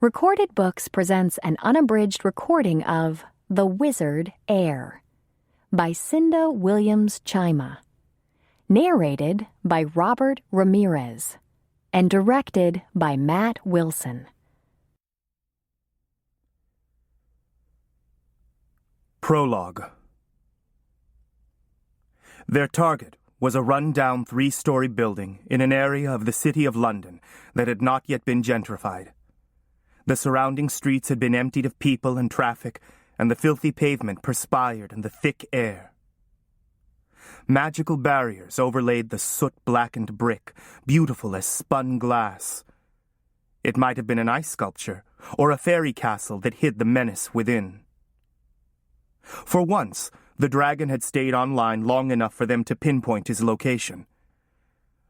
Recorded Books presents an unabridged recording of The Wizard Heir by Cinda Williams Chima, narrated by Robert Ramirez, and directed by Matt Wilson. Prologue. Their target was a run-down 3-story building in an area of the City of London that had not yet been gentrified. The surrounding streets had been emptied of people and traffic, and the filthy pavement perspired in the thick air. Magical barriers overlaid the soot-blackened brick, beautiful as spun glass. It might have been an ice sculpture, or a fairy castle that hid the menace within. For once, the dragon had stayed online long enough for them to pinpoint his location.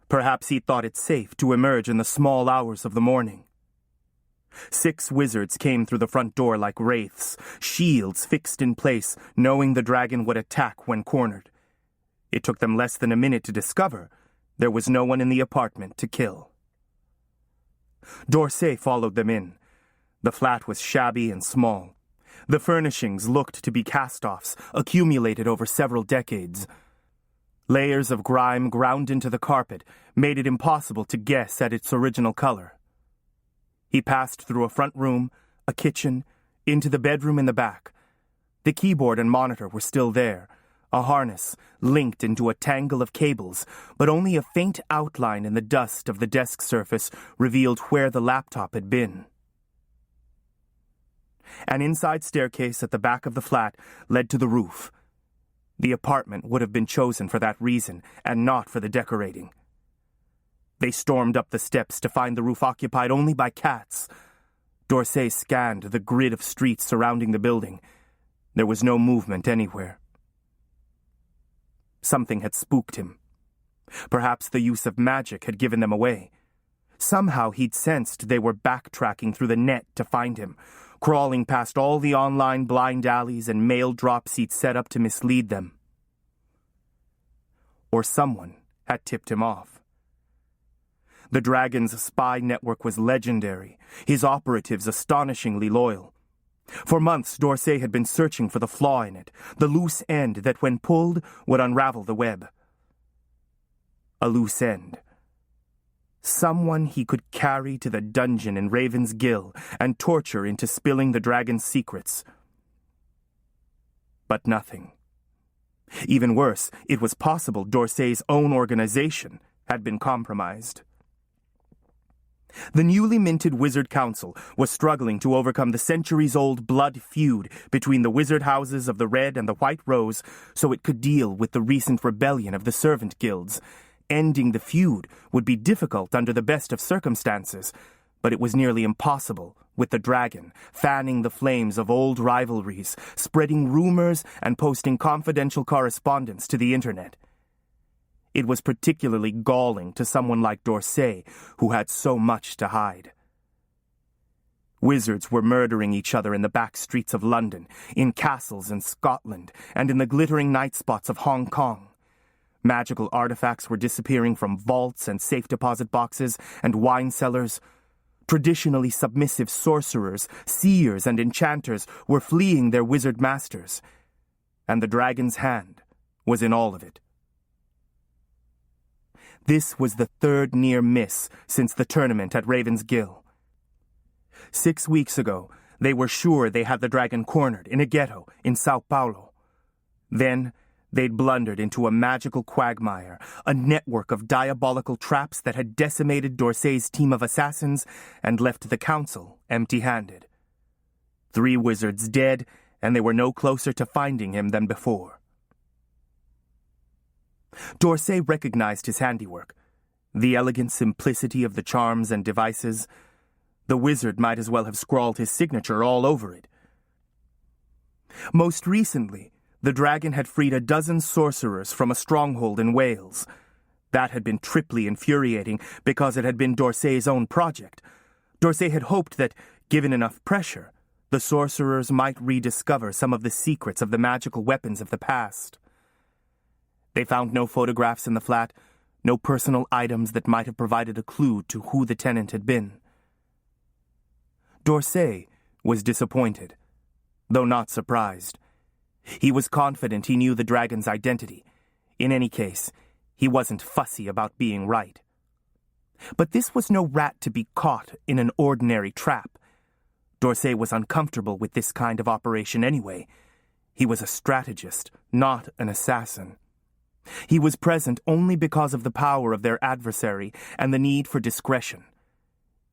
Perhaps he thought it safe to emerge in the small hours of the morning. 6 wizards came through the front door like wraiths, shields fixed in place, knowing the dragon would attack when cornered. It took them less than a minute to discover there was no one in the apartment to kill. D'Orsay followed them in. The flat was shabby and small. The furnishings looked to be cast-offs, accumulated over several decades. Layers of grime ground into the carpet made it impossible to guess at its original color. He passed through a front room, a kitchen, into the bedroom in the back. The keyboard and monitor were still there, a harness linked into a tangle of cables, but only a faint outline in the dust of the desk surface revealed where the laptop had been. An inside staircase at the back of the flat led to the roof. The apartment would have been chosen for that reason, and not for the decorating. They stormed up the steps to find the roof occupied only by cats. D'Orsay scanned the grid of streets surrounding the building. There was no movement anywhere. Something had spooked him. Perhaps the use of magic had given them away. Somehow he'd sensed they were backtracking through the net to find him, crawling past all the online blind alleys and mail drop seats set up to mislead them. Or someone had tipped him off. The dragon's spy network was legendary, his operatives astonishingly loyal. For months, D'Orsay had been searching for the flaw in it, the loose end that, when pulled, would unravel the web. A loose end. Someone he could carry to the dungeon in Raven's Gill and torture into spilling the dragon's secrets. But nothing. Even worse, it was possible D'Orsay's own organization had been compromised. The newly minted Wizard Council was struggling to overcome the centuries-old blood feud between the wizard houses of the Red and the White Rose so it could deal with the recent rebellion of the servant guilds. Ending the feud would be difficult under the best of circumstances, but it was nearly impossible with the dragon fanning the flames of old rivalries, spreading rumors, and posting confidential correspondence to the internet. It was particularly galling to someone like D'Orsay, who had so much to hide. Wizards were murdering each other in the back streets of London, in castles in Scotland, and in the glittering night spots of Hong Kong. Magical artifacts were disappearing from vaults and safe deposit boxes and wine cellars. Traditionally submissive sorcerers, seers, and enchanters were fleeing their wizard masters, and the dragon's hand was in all of it. This was the 3rd near miss since the tournament at Raven's Gill. 6 weeks ago, they were sure they had the dragon cornered in a ghetto in Sao Paulo. Then, they'd blundered into a magical quagmire, a network of diabolical traps that had decimated D'Orsay's team of assassins and left the council empty-handed. 3 wizards dead, and they were no closer to finding him than before. D'Orsay recognized his handiwork, the elegant simplicity of the charms and devices. The wizard might as well have scrawled his signature all over it. Most recently, the dragon had freed a dozen sorcerers from a stronghold in Wales. That had been triply infuriating because it had been D'Orsay's own project. D'Orsay had hoped that, given enough pressure, the sorcerers might rediscover some of the secrets of the magical weapons of the past. They found no photographs in the flat, no personal items that might have provided a clue to who the tenant had been. D'Orsay was disappointed, though not surprised. He was confident he knew the dragon's identity. In any case, he wasn't fussy about being right. But this was no rat to be caught in an ordinary trap. D'Orsay was uncomfortable with this kind of operation anyway. He was a strategist, not an assassin. He was present only because of the power of their adversary and the need for discretion.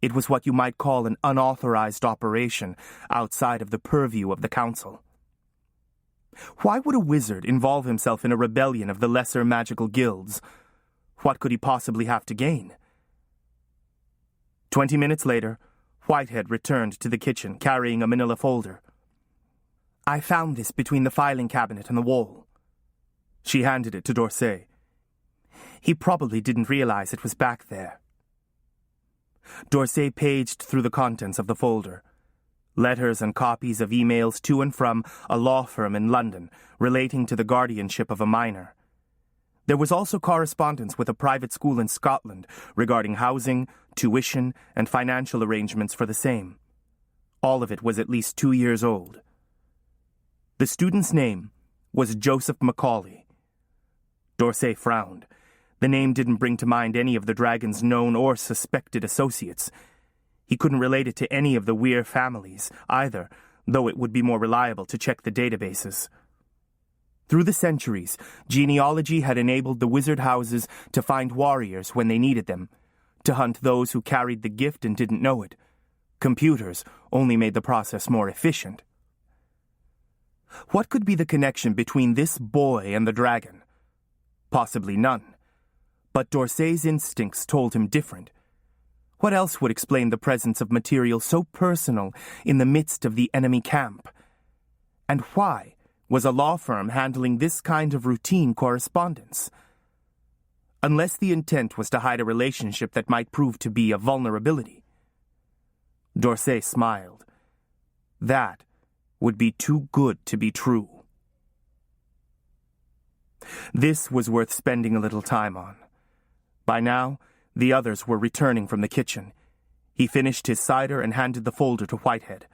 It was what you might call an unauthorized operation outside of the purview of the council. Why would a wizard involve himself in a rebellion of the lesser magical guilds? What could he possibly have to gain? 20 minutes later, Whitehead returned to the kitchen carrying a manila folder. "I found this between the filing cabinet and the wall." She handed it to D'Orsay. "He probably didn't realize it was back there." D'Orsay paged through the contents of the folder. Letters and copies of emails to and from a law firm in London relating to the guardianship of a minor. There was also correspondence with a private school in Scotland regarding housing, tuition, and financial arrangements for the same. All of it was at least 2 years old. The student's name was Joseph Macaulay. D'Orsay frowned. The name didn't bring to mind any of the dragon's known or suspected associates. He couldn't relate it to any of the Weir families, either, though it would be more reliable to check the databases. Through the centuries, genealogy had enabled the wizard houses to find warriors when they needed them, to hunt those who carried the gift and didn't know it. Computers only made the process more efficient. What could be the connection between this boy and the dragon? Possibly none. But D'Orsay's instincts told him different. What else would explain the presence of material so personal in the midst of the enemy camp? And why was a law firm handling this kind of routine correspondence? Unless the intent was to hide a relationship that might prove to be a vulnerability. D'Orsay smiled. That would be too good to be true. This was worth spending a little time on. By now, the others were returning from the kitchen. He finished his cider and handed the folder to Whitehead.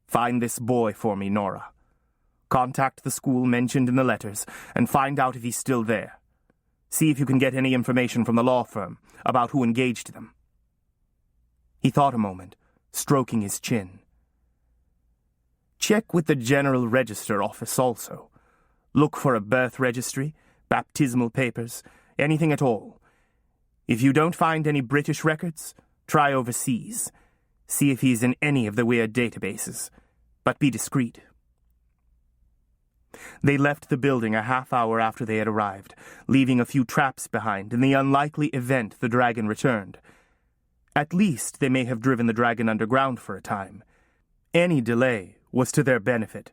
"Find this boy for me, Nora. Contact the school mentioned in the letters and find out if he's still there. See if you can get any information from the law firm about who engaged them." He thought a moment, stroking his chin. "Check with the General Register Office also. Look for a birth registry, baptismal papers, anything at all. If you don't find any British records, try overseas. See if he's in any of the weird databases. But be discreet." They left the building a half hour after they had arrived, leaving a few traps behind in the unlikely event the dragon returned. At least they may have driven the dragon underground for a time. Any delay was to their benefit.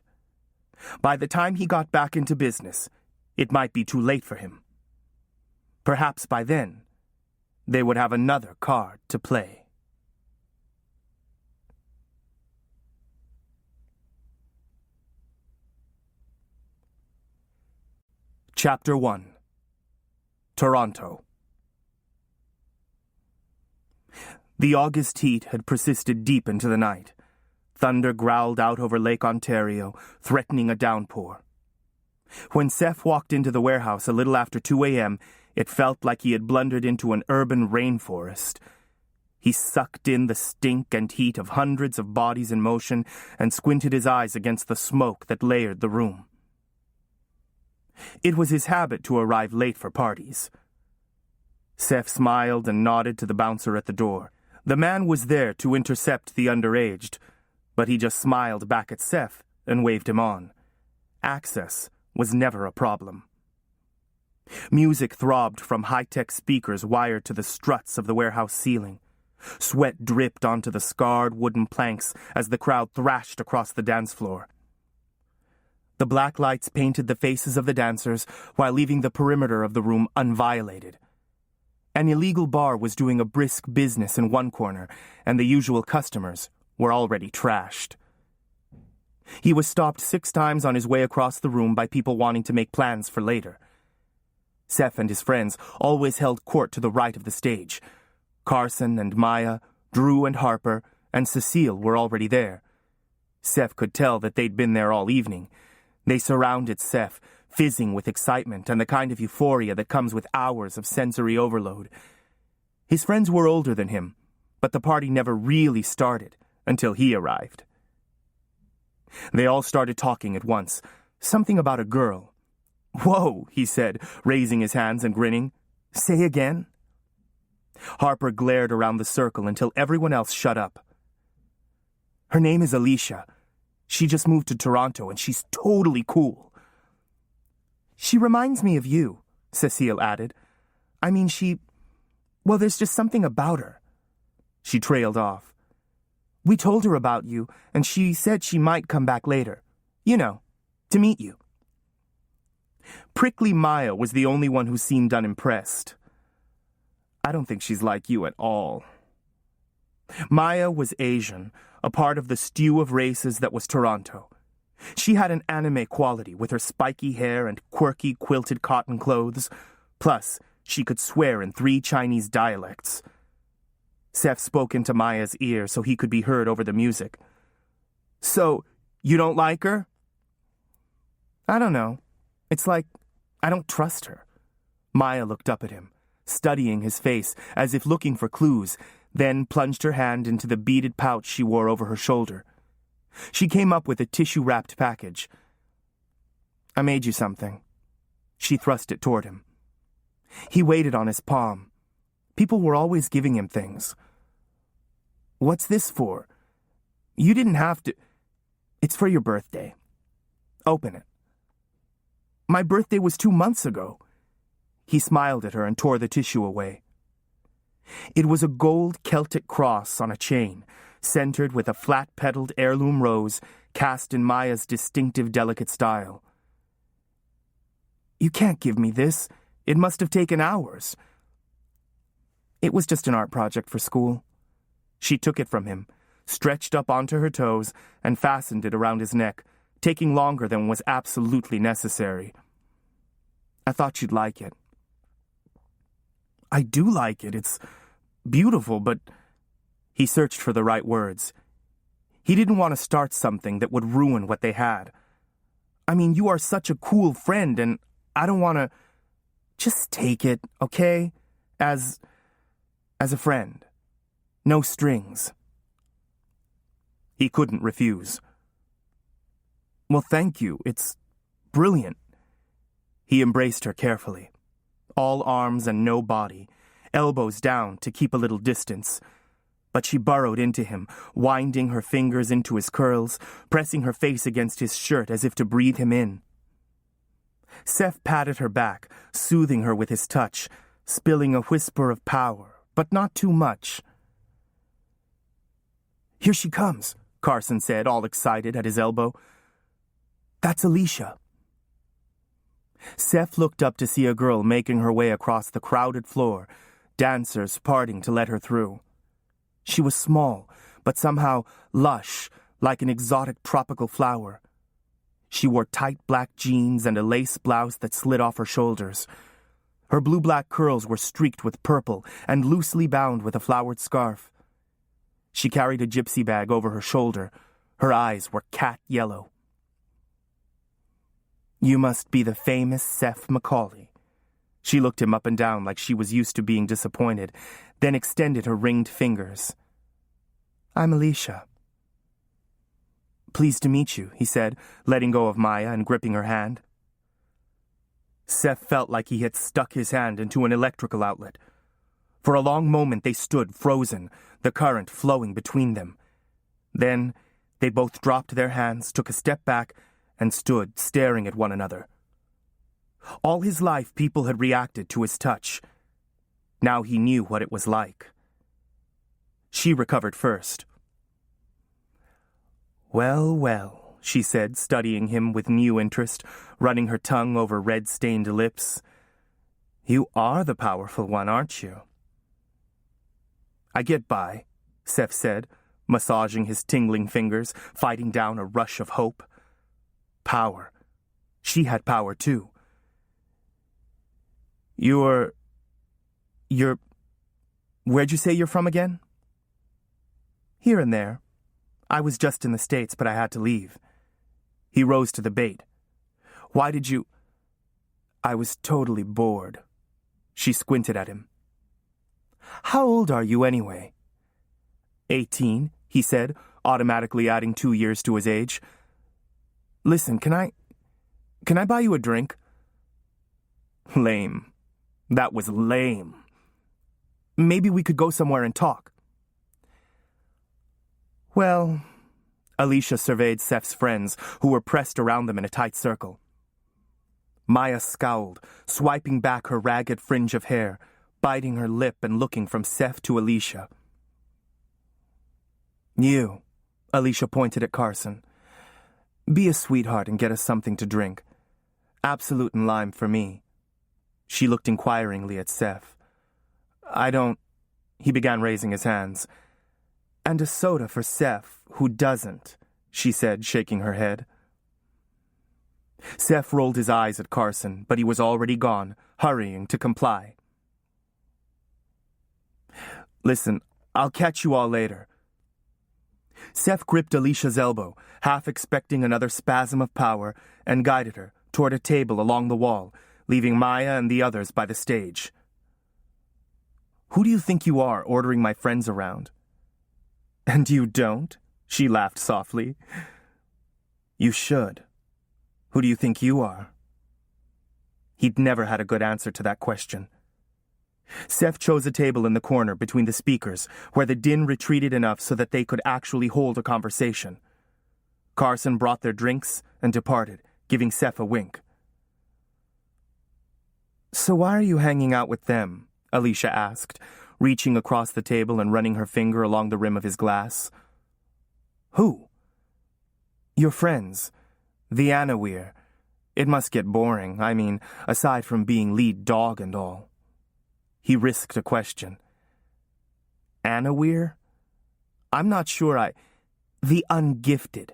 By the time he got back into business, it might be too late for him. Perhaps by then, they would have another card to play. Chapter 1. Toronto. The August heat had persisted deep into the night. Thunder growled out over Lake Ontario, threatening a downpour. When Seth walked into the warehouse a little after 2 a.m., it felt like he had blundered into an urban rainforest. He sucked in the stink and heat of hundreds of bodies in motion and squinted his eyes against the smoke that layered the room. It was his habit to arrive late for parties. Seth smiled and nodded to the bouncer at the door. The man was there to intercept the underaged, but he just smiled back at Seth and waved him on. Access was never a problem. Music throbbed from high-tech speakers wired to the struts of the warehouse ceiling. Sweat dripped onto the scarred wooden planks as the crowd thrashed across the dance floor. The black lights painted the faces of the dancers while leaving the perimeter of the room unviolated. An illegal bar was doing a brisk business in one corner, and the usual customers were already trashed. He was stopped 6 times on his way across the room by people wanting to make plans for later. Seth and his friends always held court to the right of the stage. Carson and Maya, Drew and Harper, and Cecile were already there. Seth could tell that they'd been there all evening. They surrounded Seth, fizzing with excitement and the kind of euphoria that comes with hours of sensory overload. His friends were older than him, but the party never really started until he arrived. They all started talking at once, something about a girl. "Whoa," he said, raising his hands and grinning. "Say again?" Harper glared around the circle until everyone else shut up. "Her name is Alicia. She just moved to Toronto and she's totally cool." "She reminds me of you," Cecile added. "I mean, well, there's just something about her." She trailed off. "We told her about you, and she said she might come back later. You know, to meet you." Prickly Maya was the only one who seemed unimpressed. "I don't think she's like you at all." Maya was Asian, a part of the stew of races that was Toronto. She had an anime quality with her spiky hair and quirky quilted cotton clothes. Plus, she could swear in 3 Chinese dialects. Seth spoke into Maya's ear so he could be heard over the music. "So, you don't like her?" "I don't know. It's like, I don't trust her." Maya looked up at him, studying his face as if looking for clues, then plunged her hand into the beaded pouch she wore over her shoulder. She came up with a tissue-wrapped package. "I made you something." She thrust it toward him. He waited on his palm. People were always giving him things. "What's this for? You didn't have to." "It's for your birthday. Open it." "My birthday was 2 months ago." He smiled at her and tore the tissue away. It was a gold Celtic cross on a chain, centered with a flat-petaled heirloom rose cast in Maya's distinctive delicate style. "You can't give me this. It must have taken hours." "It was just an art project for school." She took it from him, stretched up onto her toes, and fastened it around his neck, taking longer than was absolutely necessary. "I thought you'd like it." "I do like it. It's beautiful, but..." He searched for the right words. He didn't want to start something that would ruin what they had. "I mean, you are such a cool friend, and I don't want to..." "Just take it, okay? As a friend. No strings." He couldn't refuse. "Well, thank you. It's brilliant." He embraced her carefully. All arms and no body, elbows down to keep a little distance. But she burrowed into him, winding her fingers into his curls, pressing her face against his shirt as if to breathe him in. Seth patted her back, soothing her with his touch, spilling a whisper of power, but not too much. "Here she comes," Carson said, all excited at his elbow. "That's Alicia." Seth looked up to see a girl making her way across the crowded floor, dancers parting to let her through. She was small, but somehow lush, like an exotic tropical flower. She wore tight black jeans and a lace blouse that slid off her shoulders. Her blue-black curls were streaked with purple and loosely bound with a flowered scarf. She carried a gypsy bag over her shoulder. Her eyes were cat yellow. "You must be the famous Seth Macaulay." She looked him up and down like she was used to being disappointed, then extended her ringed fingers. "I'm Alicia." "Pleased to meet you," he said, letting go of Maya and gripping her hand. Seth felt like he had stuck his hand into an electrical outlet. For a long moment they stood frozen, the current flowing between them. Then they both dropped their hands, took a step back, and stood staring at one another. All his life people had reacted to his touch. Now he knew what it was like. She recovered first. "Well, well," she said, studying him with new interest, running her tongue over red-stained lips. "You are the powerful one, aren't you?" "I get by," Seth said, massaging his tingling fingers, fighting down a rush of hope. Power. She had power, too. You're... Where'd you say you're from again?" Here and there. I was just in the States, but I had to leave. He rose to the bait. Why did you... I was totally bored. She squinted at him. How old are you anyway? 18, he said, automatically adding 2 years to his age. Listen, can I buy you a drink? Lame. That was lame. Maybe we could go somewhere and talk. Well, Alicia surveyed Seth's friends, who were pressed around them in a tight circle. Maya scowled, swiping back her ragged fringe of hair, biting her lip and looking from Seth to Alicia. You, Alicia pointed at Carson. Be a sweetheart and get us something to drink. Absolute and lime for me. She looked inquiringly at Seth. I don't... He began raising his hands. And a soda for Seth, who doesn't, she said, shaking her head. Seth rolled his eyes at Carson, but he was already gone, hurrying to comply. Listen, I'll catch you all later. Seth gripped Alicia's elbow, half expecting another spasm of power, and guided her toward a table along the wall, leaving Maya and the others by the stage. Who do you think you are, ordering my friends around? And you don't? She laughed softly. You should. Who do you think you are? He'd never had a good answer to that question. Seth chose a table in the corner between the speakers, where the din retreated enough so that they could actually hold a conversation. Carson brought their drinks and departed, giving Seth a wink. So why are you hanging out with them? Alicia asked, reaching across the table and running her finger along the rim of his glass. Who? Your friends. The Anawir. It must get boring, I mean, aside from being lead dog and all. He risked a question. Anawir? I'm not sure The ungifted.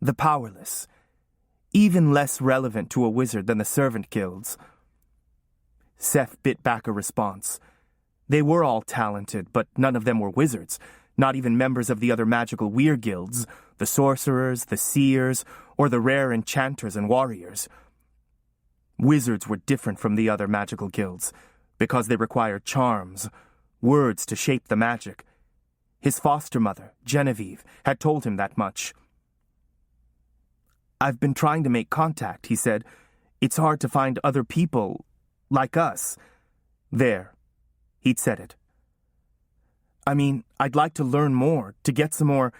The powerless. Even less relevant to a wizard than the servant guilds. Seth bit back a response. They were all talented, but none of them were wizards, not even members of the other magical weir guilds, the sorcerers, the seers, or the rare enchanters and warriors. Wizards were different from the other magical guilds, because they required charms, words to shape the magic. His foster mother, Genevieve, had told him that much. I've been trying to make contact, he said. It's hard to find other people like us. There. He'd said it. I mean, I'd like to learn more, to get some more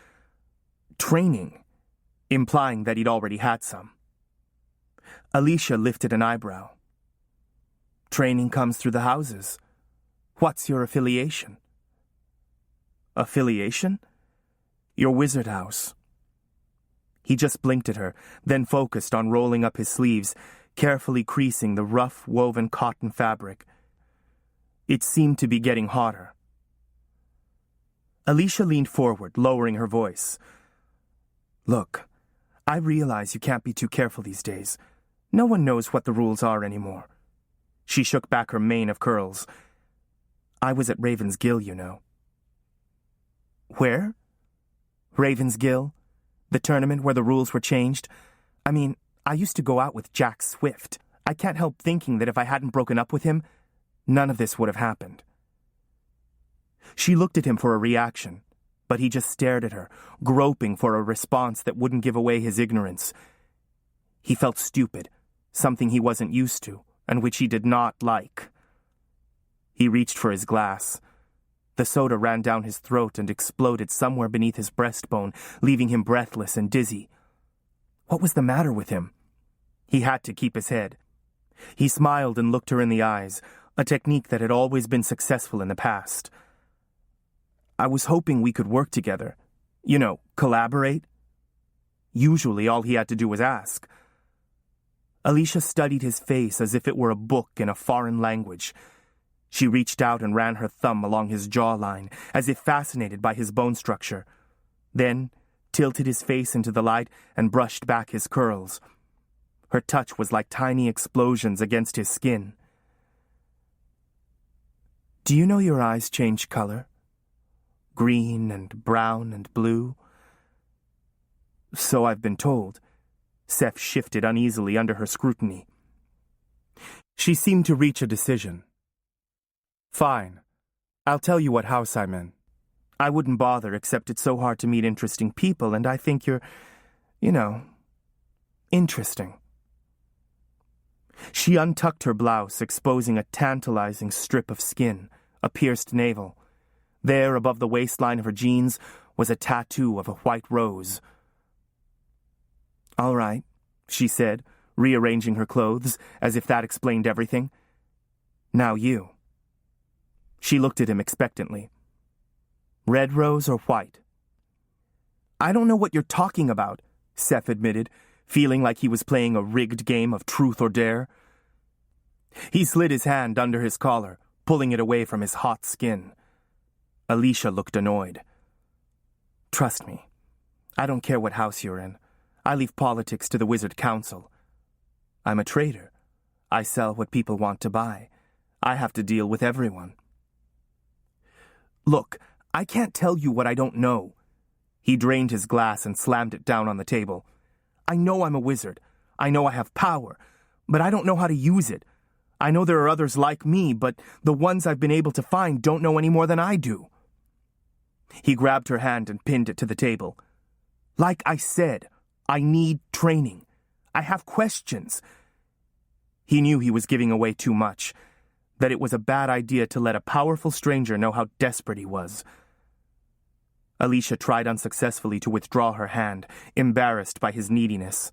training, implying that he'd already had some. Alicia lifted an eyebrow. Training comes through the houses. What's your affiliation? Affiliation? Your wizard house. He just blinked at her, then focused on rolling up his sleeves, carefully creasing the rough, woven cotton fabric. It seemed to be getting hotter. Alicia leaned forward, lowering her voice. Look, I realize you can't be too careful these days. No one knows what the rules are anymore. She shook back her mane of curls. I was at Raven's Gill, you know. Where? Raven's Gill? The tournament where the rules were changed? I mean, I used to go out with Jack Swift. I can't help thinking that if I hadn't broken up with him, none of this would have happened. She looked at him for a reaction, but he just stared at her, groping for a response that wouldn't give away his ignorance. He felt stupid, something he wasn't used to, and which he did not like. He reached for his glass. The soda ran down his throat and exploded somewhere beneath his breastbone, leaving him breathless and dizzy. What was the matter with him? He had to keep his head. He smiled and looked her in the eyes, a technique that had always been successful in the past. I was hoping we could work together. You know, collaborate. Usually all he had to do was ask. Alicia studied his face as if it were a book in a foreign language. She reached out and ran her thumb along his jawline, as if fascinated by his bone structure. Then tilted his face into the light and brushed back his curls. Her touch was like tiny explosions against his skin. Do you know your eyes change color? green and brown and blue. So I've been told. Seth shifted uneasily under her scrutiny. She seemed to reach a decision. Fine. I'll tell you what house I'm in. I wouldn't bother except it's so hard to meet interesting people, and I think you're, interesting. She untucked her blouse, exposing a tantalizing strip of skin, a pierced navel. There, above the waistline of her jeans, was a tattoo of a white rose. All right, she said, rearranging her clothes, as if that explained everything. Now you. She looked at him expectantly. Red rose or white? I don't know what you're talking about, Seth admitted, feeling like he was playing a rigged game of truth or dare. He slid his hand under his collar, pulling it away from his hot skin. Alicia looked annoyed. Trust me, I don't care what house you're in. I leave politics to the Wizard Council. I'm a trader. I sell what people want to buy. I have to deal with everyone. Look, I can't tell you what I don't know. He drained his glass and slammed it down on the table. I know I'm a wizard. I know I have power, but I don't know how to use it. I know there are others like me, but the ones I've been able to find don't know any more than I do. He grabbed her hand and pinned it to the table. Like I said, I need training. I have questions. He knew he was giving away too much, that it was a bad idea to let a powerful stranger know how desperate he was. Alicia tried unsuccessfully to withdraw her hand, embarrassed by his neediness.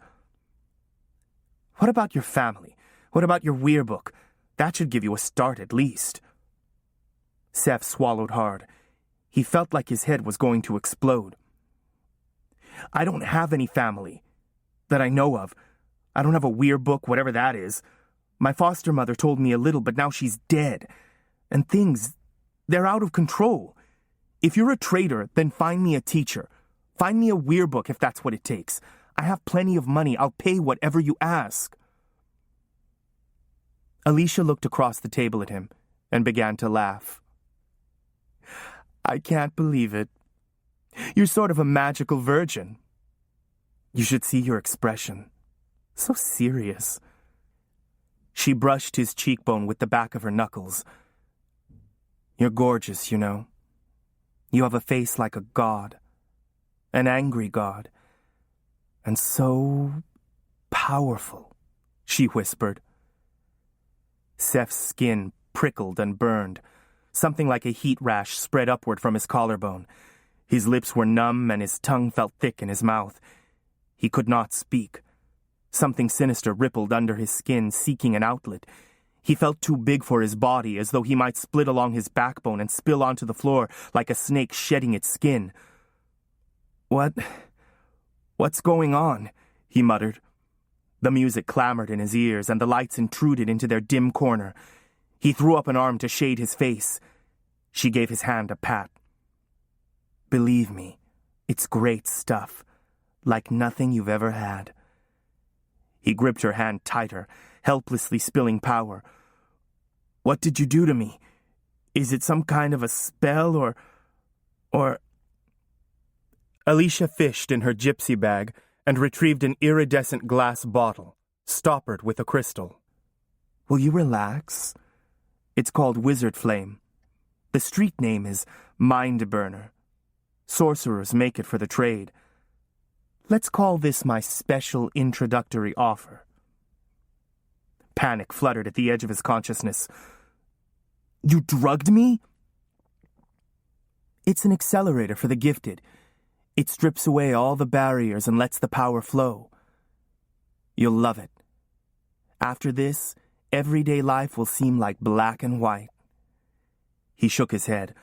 What about your family? What about your Yearbook? That should give you a start at least. Seth swallowed hard. He felt like his head was going to explode. I don't have any family. That I know of. I don't have a Yearbook, whatever that is. My foster mother told me a little, but now she's dead. And things, they're out of control. If you're a trader, then find me a teacher. Find me a Yearbook if that's what it takes. I have plenty of money. I'll pay whatever you ask. Alicia looked across the table at him and began to laugh. I can't believe it. You're sort of a magical virgin. You should see your expression. So serious. She brushed his cheekbone with the back of her knuckles. You're gorgeous, you know. You have a face like a god. An angry god. And so powerful, she whispered. Seth's skin prickled and burned. Something like a heat rash spread upward from his collarbone. His lips were numb and his tongue felt thick in his mouth. He could not speak. Something sinister rippled under his skin, seeking an outlet. He felt too big for his body, as though he might split along his backbone and spill onto the floor like a snake shedding its skin. What's going on? He muttered. The music clamored in his ears, and the lights intruded into their dim corner. He threw up an arm to shade his face. She gave his hand a pat. Believe me, it's great stuff, like nothing you've ever had. He gripped her hand tighter, helplessly spilling power. What did you do to me? Is it some kind of a spell or... Alicia fished in her gypsy bag and retrieved an iridescent glass bottle, stoppered with a crystal. Will you relax? It's called Wizard Flame. The street name is Mind Burner. Sorcerers make it for the trade. Let's call this my special introductory offer. Panic fluttered at the edge of his consciousness. You drugged me? It's an accelerator for the gifted. It strips away all the barriers and lets the power flow. You'll love it. After this, everyday life will seem like black and white. He shook his head.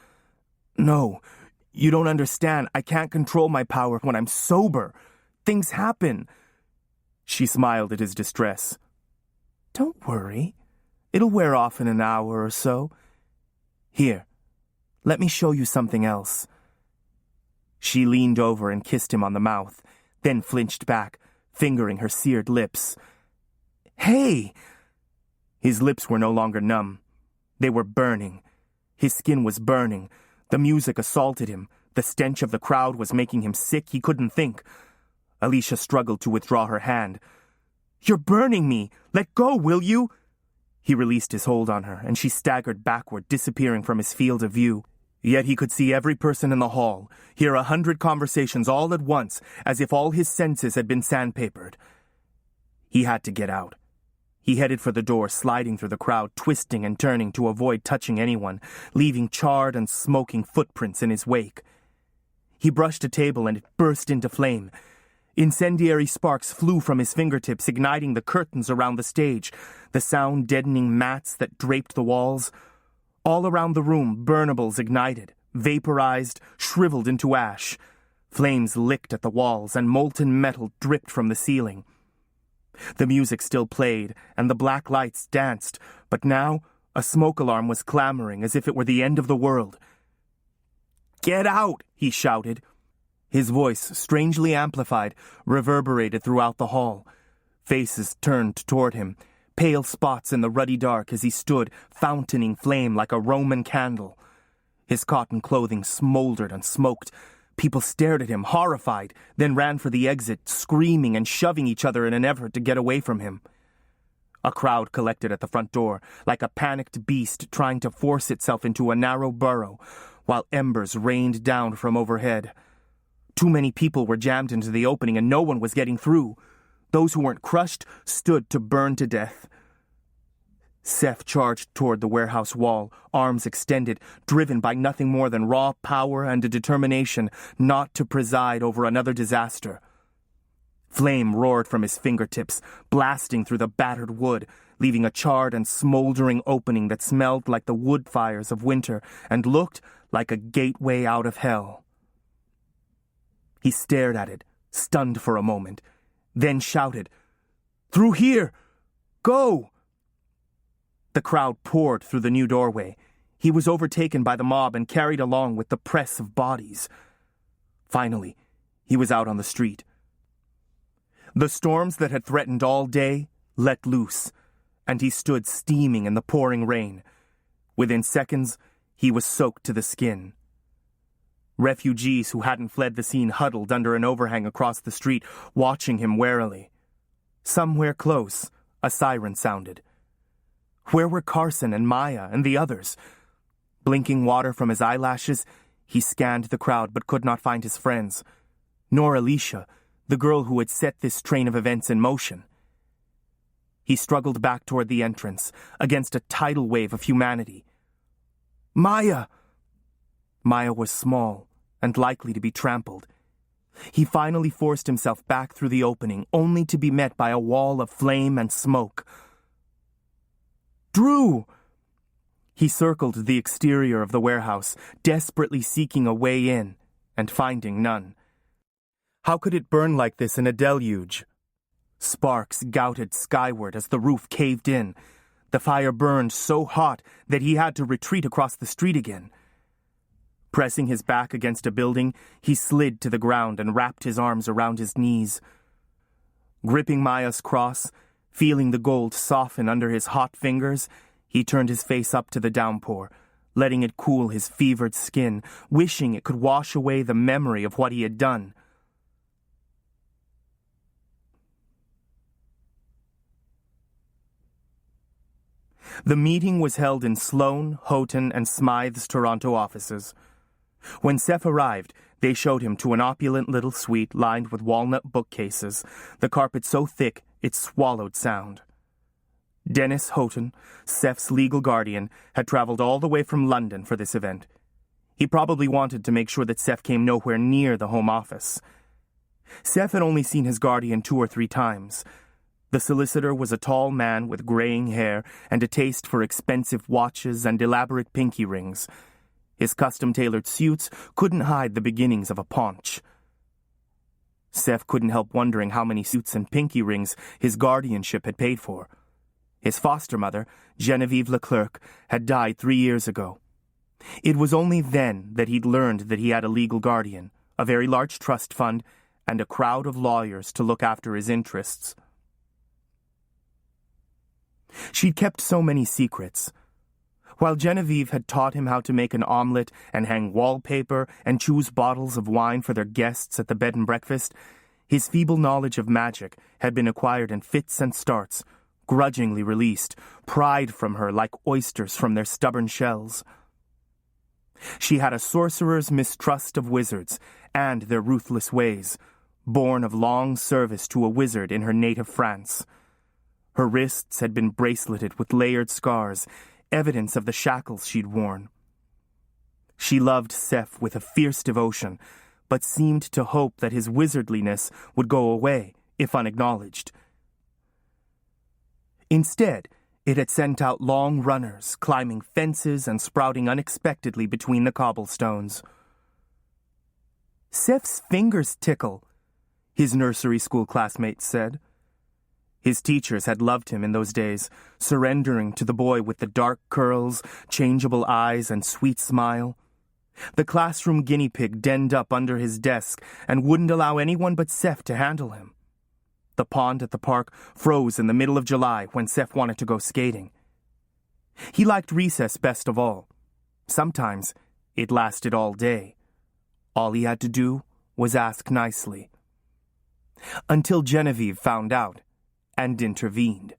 No, you don't understand. I can't control my power when I'm sober. Things happen. She smiled at his distress. Don't worry. It'll wear off in an hour or so. Here, let me show you something else. She leaned over and kissed him on the mouth, then flinched back, fingering her seared lips. Hey! His lips were no longer numb. They were burning. His skin was burning. The music assaulted him. The stench of the crowd was making him sick. He couldn't think. Alicia struggled to withdraw her hand. "You're burning me! Let go, will you?" He released his hold on her, and she staggered backward, disappearing from his field of view. Yet he could see every person in the hall, hear 100 conversations all at once, as if all his senses had been sandpapered. He had to get out. He headed for the door, sliding through the crowd, twisting and turning to avoid touching anyone, leaving charred and smoking footprints in his wake. He brushed a table and it burst into flame. Incendiary sparks flew from his fingertips, igniting the curtains around the stage, the sound deadening mats that draped the walls. All around the room, burnables ignited, vaporized, shriveled into ash. Flames licked at the walls, and molten metal dripped from the ceiling. The music still played, and the black lights danced, but now a smoke alarm was clamoring as if it were the end of the world. "Get out!" he shouted. His voice, strangely amplified, reverberated throughout the hall. Faces turned toward him, pale spots in the ruddy dark as he stood, fountaining flame like a Roman candle. His cotton clothing smoldered and smoked. People stared at him, horrified, then ran for the exit, screaming and shoving each other in an effort to get away from him. A crowd collected at the front door, like a panicked beast trying to force itself into a narrow burrow, while embers rained down from overhead. Too many people were jammed into the opening, and no one was getting through. Those who weren't crushed stood to burn to death. Seth charged toward the warehouse wall, arms extended, driven by nothing more than raw power and a determination not to preside over another disaster. Flame roared from his fingertips, blasting through the battered wood, leaving a charred and smoldering opening that smelled like the wood fires of winter and looked like a gateway out of hell. He stared at it, stunned for a moment, then shouted, "Through here! Go!" The crowd poured through the new doorway. He was overtaken by the mob and carried along with the press of bodies. Finally, he was out on the street. The storms that had threatened all day let loose, and he stood steaming in the pouring rain. Within seconds, he was soaked to the skin. Refugees who hadn't fled the scene huddled under an overhang across the street, watching him warily. Somewhere close, a siren sounded. Where were Carson and Maya and the others? Blinking water from his eyelashes, he scanned the crowd but could not find his friends, nor Alicia, the girl who had set this train of events in motion. He struggled back toward the entrance, against a tidal wave of humanity. "Maya!" Maya was small and likely to be trampled. He finally forced himself back through the opening, only to be met by a wall of flame and smoke. "Drew!" He circled the exterior of the warehouse, desperately seeking a way in, and finding none. How could it burn like this in a deluge? Sparks gouted skyward as the roof caved in. The fire burned so hot that he had to retreat across the street again. Pressing his back against a building, he slid to the ground and wrapped his arms around his knees. Gripping Maya's cross, feeling the gold soften under his hot fingers, he turned his face up to the downpour, letting it cool his fevered skin, wishing it could wash away the memory of what he had done. The meeting was held in Sloan, Houghton, and Smythe's Toronto offices. When Seth arrived, they showed him to an opulent little suite lined with walnut bookcases, the carpet so thick it swallowed sound. Dennis Houghton, Seth's legal guardian, had traveled all the way from London for this event. He probably wanted to make sure that Seth came nowhere near the home office. Seth had only seen his guardian 2 or 3 times. The solicitor was a tall man with graying hair and a taste for expensive watches and elaborate pinky rings. His custom-tailored suits couldn't hide the beginnings of a paunch. Seth couldn't help wondering how many suits and pinky rings his guardianship had paid for. His foster mother, Genevieve Leclerc, had died 3 years ago. It was only then that he'd learned that he had a legal guardian, a very large trust fund, and a crowd of lawyers to look after his interests. She'd kept so many secrets. While Genevieve had taught him how to make an omelet and hang wallpaper and choose bottles of wine for their guests at the bed and breakfast, his feeble knowledge of magic had been acquired in fits and starts, grudgingly released, pried from her like oysters from their stubborn shells. She had a sorcerer's mistrust of wizards and their ruthless ways, born of long service to a wizard in her native France. Her wrists had been braceleted with layered scars, evidence of the shackles she'd worn. She loved Seth with a fierce devotion, but seemed to hope that his wizardliness would go away if unacknowledged. Instead, it had sent out long runners, climbing fences and sprouting unexpectedly between the cobblestones. "Seth's fingers tickle," his nursery school classmates said. His teachers had loved him in those days, surrendering to the boy with the dark curls, changeable eyes, and sweet smile. The classroom guinea pig denned up under his desk and wouldn't allow anyone but Seth to handle him. The pond at the park froze in the middle of July when Seth wanted to go skating. He liked recess best of all. Sometimes it lasted all day. All he had to do was ask nicely. Until Genevieve found out and intervened.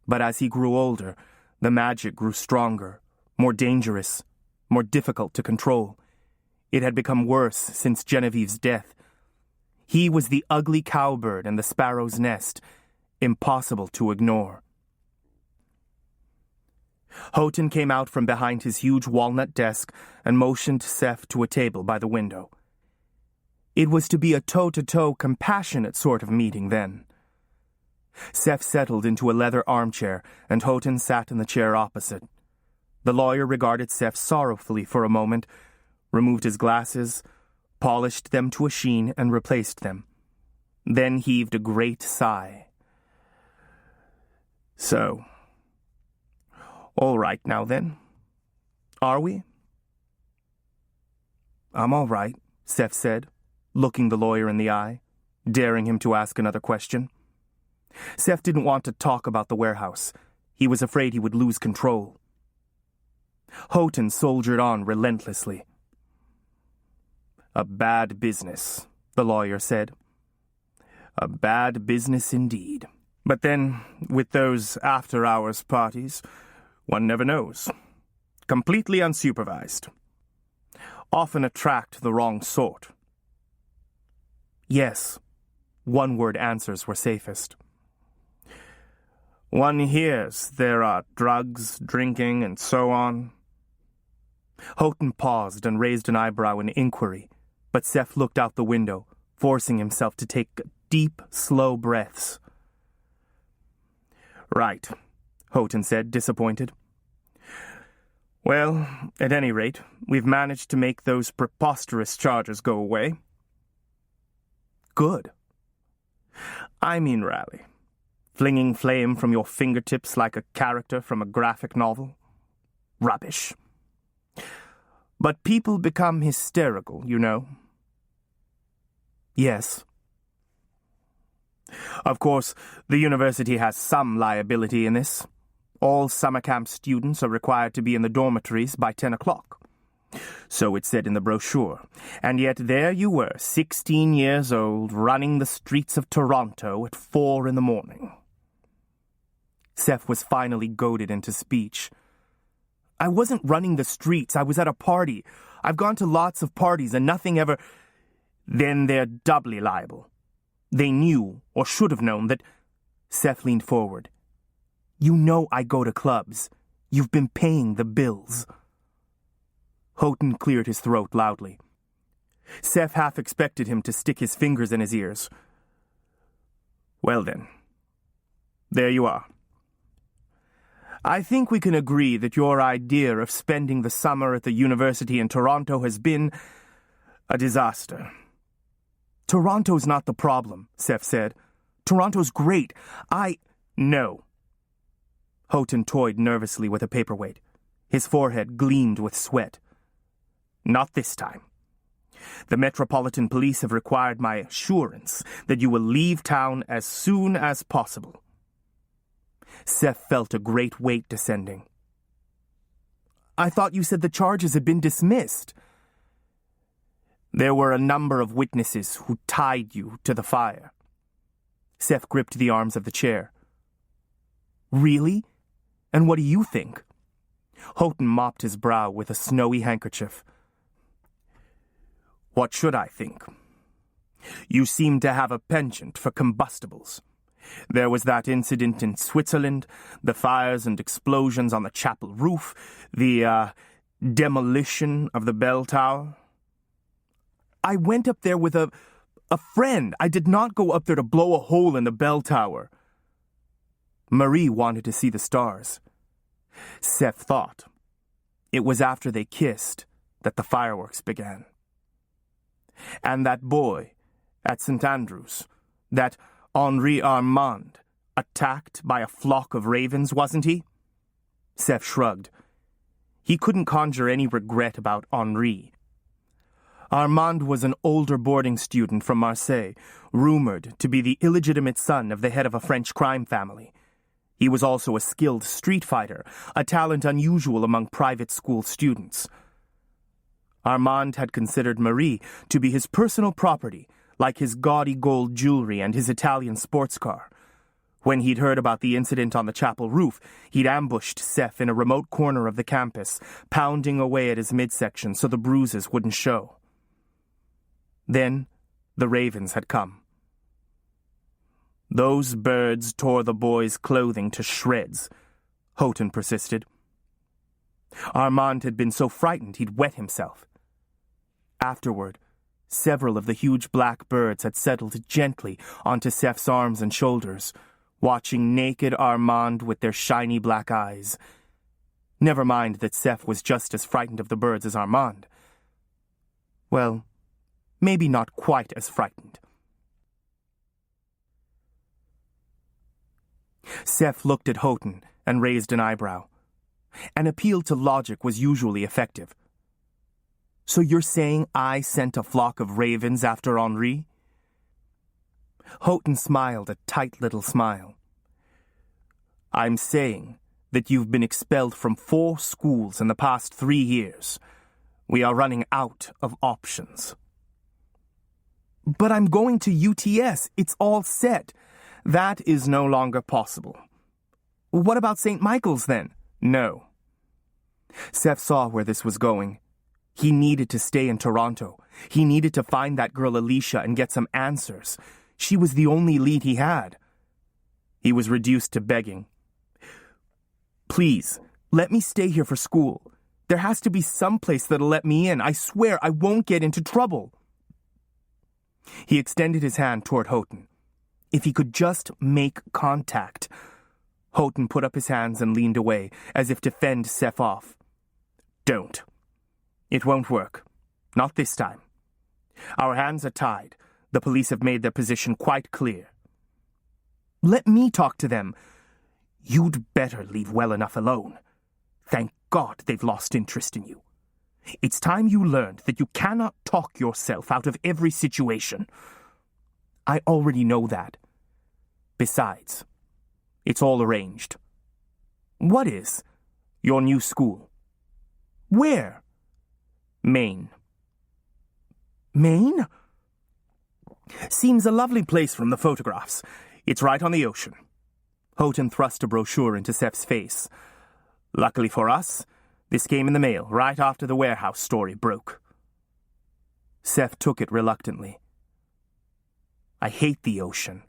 But as he grew older, the magic grew stronger, more dangerous, more difficult to control. It had become worse since Genevieve's death. He was the ugly cowbird in the sparrow's nest, impossible to ignore. Houghton came out from behind his huge walnut desk and motioned Seth to a table by the window. It was to be a toe-to-toe, compassionate sort of meeting then. Seth settled into a leather armchair, and Houghton sat in the chair opposite. The lawyer regarded Seth sorrowfully for a moment, removed his glasses, polished them to a sheen, and replaced them. Then heaved a great sigh. "So, all right now then, are we?" "I'm all right," Seth said, looking the lawyer in the eye, daring him to ask another question. Seth didn't want to talk about the warehouse. He was afraid he would lose control. Houghton soldiered on relentlessly. "A bad business," the lawyer said. "A bad business indeed. But then, with those after-hours parties, one never knows. Completely unsupervised. Often attract the wrong sort." Yes, one-word answers were safest. "One hears there are drugs, drinking, and so on." Houghton paused and raised an eyebrow in inquiry, but Seth looked out the window, forcing himself to take deep, slow breaths. "Right," Houghton said, disappointed. "Well, at any rate, we've managed to make those preposterous charges go away." "Good." "I mean Raleigh. Flinging flame from your fingertips like a character from a graphic novel? Rubbish. But people become hysterical, you know." "Yes." "Of course, the university has some liability in this. All summer camp students are required to be in the dormitories by 10 o'clock. So it said in the brochure. And yet there you were, 16 years old, running the streets of Toronto at 4 in the morning. Seth was finally goaded into speech. "I wasn't running the streets. I was at a party. I've gone to lots of parties and nothing ever—" "Then they're doubly liable. They knew, or should have known, that—" Seth leaned forward. "You know I go to clubs. You've been paying the bills." Houghton cleared his throat loudly. Seth half expected him to stick his fingers in his ears. "Well then, there you are. I think we can agree that your idea of spending the summer at the university in Toronto has been a disaster." "Toronto's not the problem," Seth said. "Toronto's great. No." Houghton toyed nervously with a paperweight. His forehead gleamed with sweat. "Not this time. The Metropolitan Police have required my assurance that you will leave town as soon as possible." Seth felt a great weight descending. I thought you said the charges had been dismissed. There were a number of witnesses who tied you to the fire. Seth gripped the arms of the chair. Really? And what do you think? Houghton mopped his brow with a snowy handkerchief. What should I think? You seem to have a penchant for combustibles. There was that incident in Switzerland, the fires and explosions on the chapel roof, the demolition of the bell tower. I went up there with a friend. I did not go up there to blow a hole in the bell tower. Marie wanted to see the stars. Seth thought. It was after they kissed that the fireworks began. And that boy at St. Andrews, that Henri Armand, attacked by a flock of ravens, wasn't he? Seth shrugged. He couldn't conjure any regret about Henri. Armand was an older boarding student from Marseille, rumored to be the illegitimate son of the head of a French crime family. He was also a skilled street fighter, a talent unusual among private school students. Armand had considered Marie to be his personal property, like his gaudy gold jewelry and his Italian sports car. When he'd heard about the incident on the chapel roof, he'd ambushed Seth in a remote corner of the campus, pounding away at his midsection so the bruises wouldn't show. Then the ravens had come. Those birds tore the boy's clothing to shreds, Houghton persisted. Armand had been so frightened he'd wet himself. Afterward, several of the huge black birds had settled gently onto Seth's arms and shoulders, watching naked Armand with their shiny black eyes. Never mind that Seth was just as frightened of the birds as Armand. Well, maybe not quite as frightened. Seth looked at Houghton and raised an eyebrow. An appeal to logic was usually effective. So you're saying I sent a flock of ravens after Henri? Houghton smiled a tight little smile. I'm saying that you've been expelled from 4 schools in the past 3 years. We are running out of options. But I'm going to UTS. It's all set. That is no longer possible. What about St. Michael's, then? No. Seth saw where this was going. He needed to stay in Toronto. He needed to find that girl Alicia and get some answers. She was the only lead he had. He was reduced to begging. Please, let me stay here for school. There has to be some place that'll let me in. I swear I won't get into trouble. He extended his hand toward Houghton. If he could just make contact. Houghton put up his hands and leaned away, as if to fend Seth off. Don't. It won't work. Not this time. Our hands are tied. The police have made their position quite clear. Let me talk to them. You'd better leave well enough alone. Thank God they've lost interest in you. It's time you learned that you cannot talk yourself out of every situation. I already know that. Besides, it's all arranged. What is? Your new school. Where? Maine. Maine? Seems a lovely place from the photographs. It's right on the ocean. Houghton thrust a brochure into Seth's face. Luckily for us, this came in the mail right after the warehouse story broke. Seth took it reluctantly. I hate the ocean.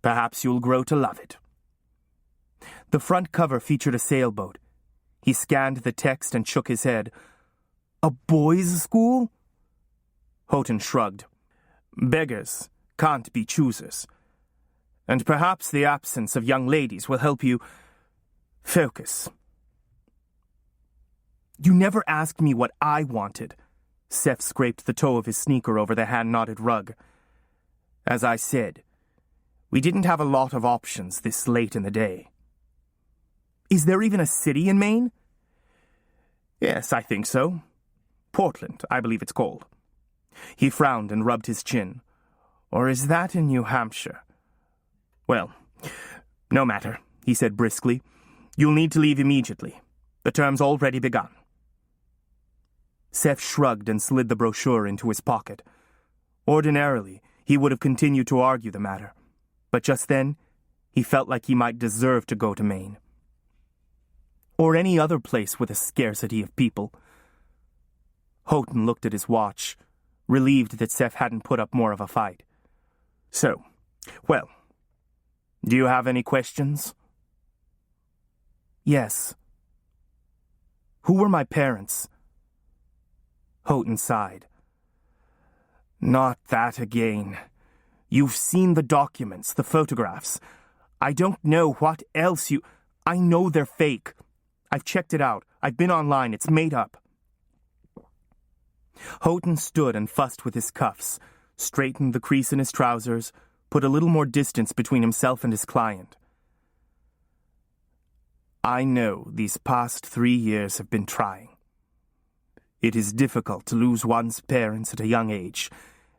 Perhaps you'll grow to love it. The front cover featured a sailboat. He scanned the text and shook his head. A boys' school? Houghton shrugged. Beggars can't be choosers. And perhaps the absence of young ladies will help you focus. You never asked me what I wanted. Seth scraped the toe of his sneaker over the hand-knotted rug. As I said, we didn't have a lot of options this late in the day. Is there even a city in Maine? Yes, I think so. Portland, I believe it's called. He frowned and rubbed his chin. Or is that in New Hampshire? Well, no matter, he said briskly. You'll need to leave immediately. The term's already begun. Seth shrugged and slid the brochure into his pocket. Ordinarily, he would have continued to argue the matter, but just then, he felt like he might deserve to go to Maine. Or any other place with a scarcity of people. Houghton looked at his watch, relieved that Seth hadn't put up more of a fight. So, well, do you have any questions? Yes. Who were my parents? Houghton sighed. Not that again. You've seen the documents, the photographs. I don't know what else you... I know they're fake. I've checked it out. I've been online. It's made up. Houghton stood and fussed with his cuffs, straightened the crease in his trousers, put a little more distance between himself and his client. I know these past 3 years have been trying. It is difficult to lose one's parents at a young age,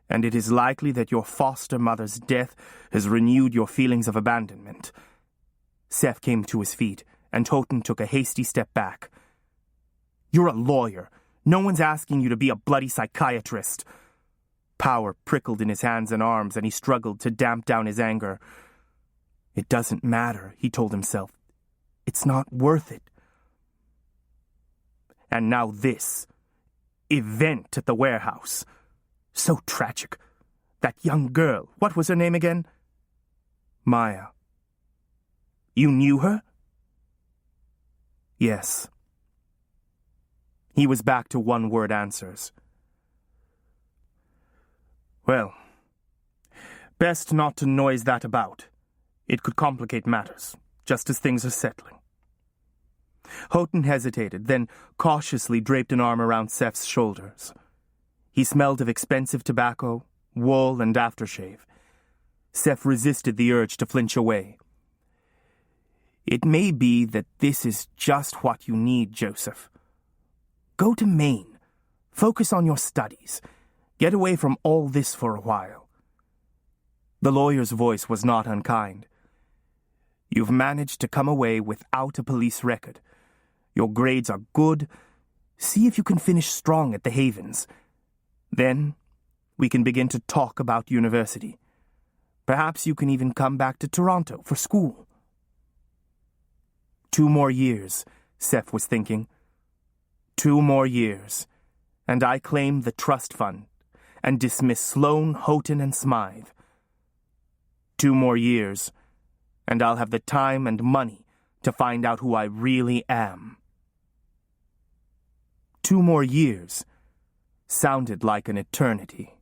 and it is likely that your foster mother's death has renewed your feelings of abandonment. Seth came to his feet, and Houghton took a hasty step back. You're a lawyer. No one's asking you to be a bloody psychiatrist. Power prickled in his hands and arms, and he struggled to damp down his anger. It doesn't matter, he told himself. It's not worth it. And now this event at the warehouse. So tragic. That young girl, what was her name again? Maya. You knew her? Yes. He was back to one-word answers. Well, best not to noise that about. It could complicate matters, just as things are settling. Houghton hesitated, then cautiously draped an arm around Seth's shoulders. He smelled of expensive tobacco, wool, and aftershave. Seth resisted the urge to flinch away. It may be that this is just what you need, Joseph. Go to Maine. Focus on your studies. Get away from all this for a while. The lawyer's voice was not unkind. You've managed to come away without a police record. Your grades are good. See if you can finish strong at the Havens. Then, we can begin to talk about university. Perhaps you can even come back to Toronto for school. 2 more years, Seth was thinking. 2 more years, and I claim the trust fund and dismiss Sloane, Houghton, and Smythe. 2 more years, and I'll have the time and money to find out who I really am. 2 more years sounded like an eternity.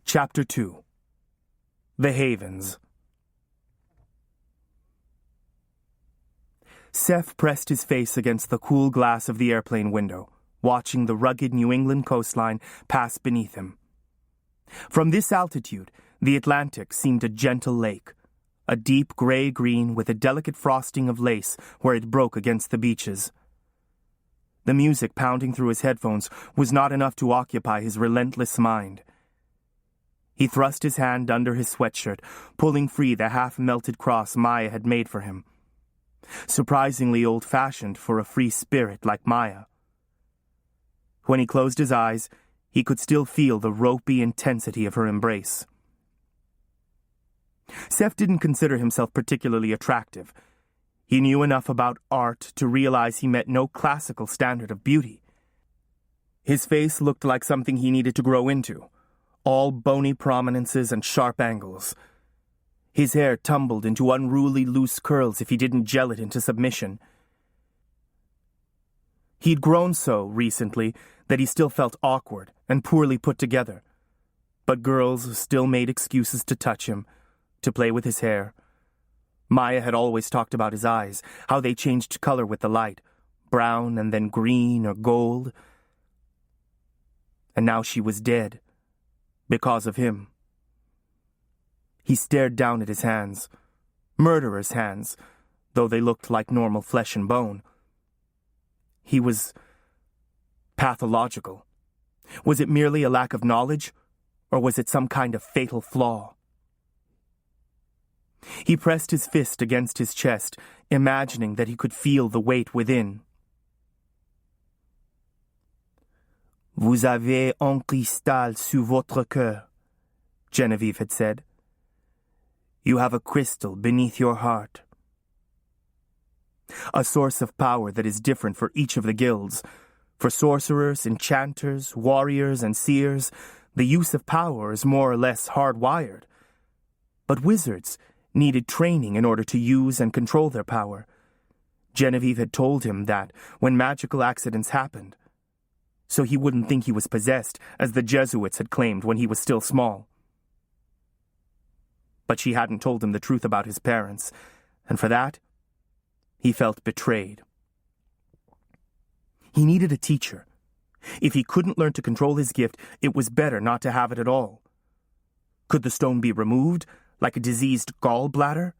Chapter 2. The Havens. Seth pressed his face against the cool glass of the airplane window, watching the rugged New England coastline pass beneath him. From this altitude, the Atlantic seemed a gentle lake, a deep gray-green with a delicate frosting of lace where it broke against the beaches. The music pounding through his headphones was not enough to occupy his relentless mind. He thrust his hand under his sweatshirt, pulling free the half-melted cross Maya had made for him. Surprisingly old-fashioned for a free spirit like Maya. When he closed his eyes, he could still feel the ropey intensity of her embrace. Seth didn't consider himself particularly attractive. He knew enough about art to realize he met no classical standard of beauty. His face looked like something he needed to grow into, all bony prominences and sharp angles. His hair tumbled into unruly loose curls if he didn't gel it into submission. He'd grown so recently that he still felt awkward and poorly put together. But girls still made excuses to touch him, to play with his hair. Maya had always talked about his eyes, how they changed color with the light, brown and then green or gold. And now she was dead, because of him. He stared down at his hands, murderer's hands, though they looked like normal flesh and bone. He was pathological. Was it merely a lack of knowledge, Or was it some kind of fatal flaw? He pressed his fist against his chest, imagining that he could feel the weight within. Vous avez un cristal sur votre cœur, Genevieve had said. You have a crystal beneath your heart. A source of power that is different for each of the guilds. For sorcerers, enchanters, warriors, and seers, the use of power is more or less hardwired. But wizards needed training in order to use and control their power. Genevieve had told him that when magical accidents happened, so he wouldn't think he was possessed, as the Jesuits had claimed when he was still small. But she hadn't told him the truth about his parents, and for that, he felt betrayed. He needed a teacher. If he couldn't learn to control his gift, it was better not to have it at all. Could the stone be removed, like a diseased gallbladder?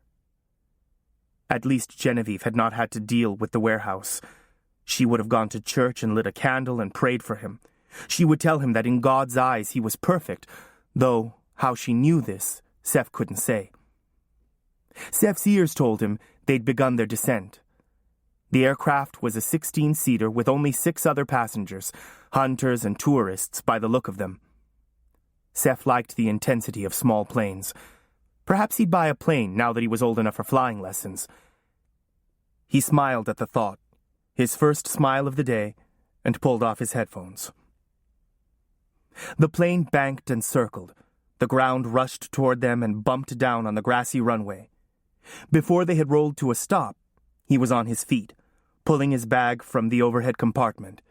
At least Genevieve had not had to deal with the warehouse. She would have gone to church and lit a candle and prayed for him. She would tell him that in God's eyes he was perfect, though how she knew this, Seth couldn't say. Seth's ears told him they'd begun their descent. The aircraft was a 16-seater with only 6 other passengers, hunters and tourists by the look of them. Seth liked the intensity of small planes. Perhaps he'd buy a plane now that he was old enough for flying lessons. He smiled at the thought, his first smile of the day, and pulled off his headphones. The plane banked and circled. The ground rushed toward them and bumped down on the grassy runway. Before they had rolled to a stop, he was on his feet, pulling his bag from the overhead compartment.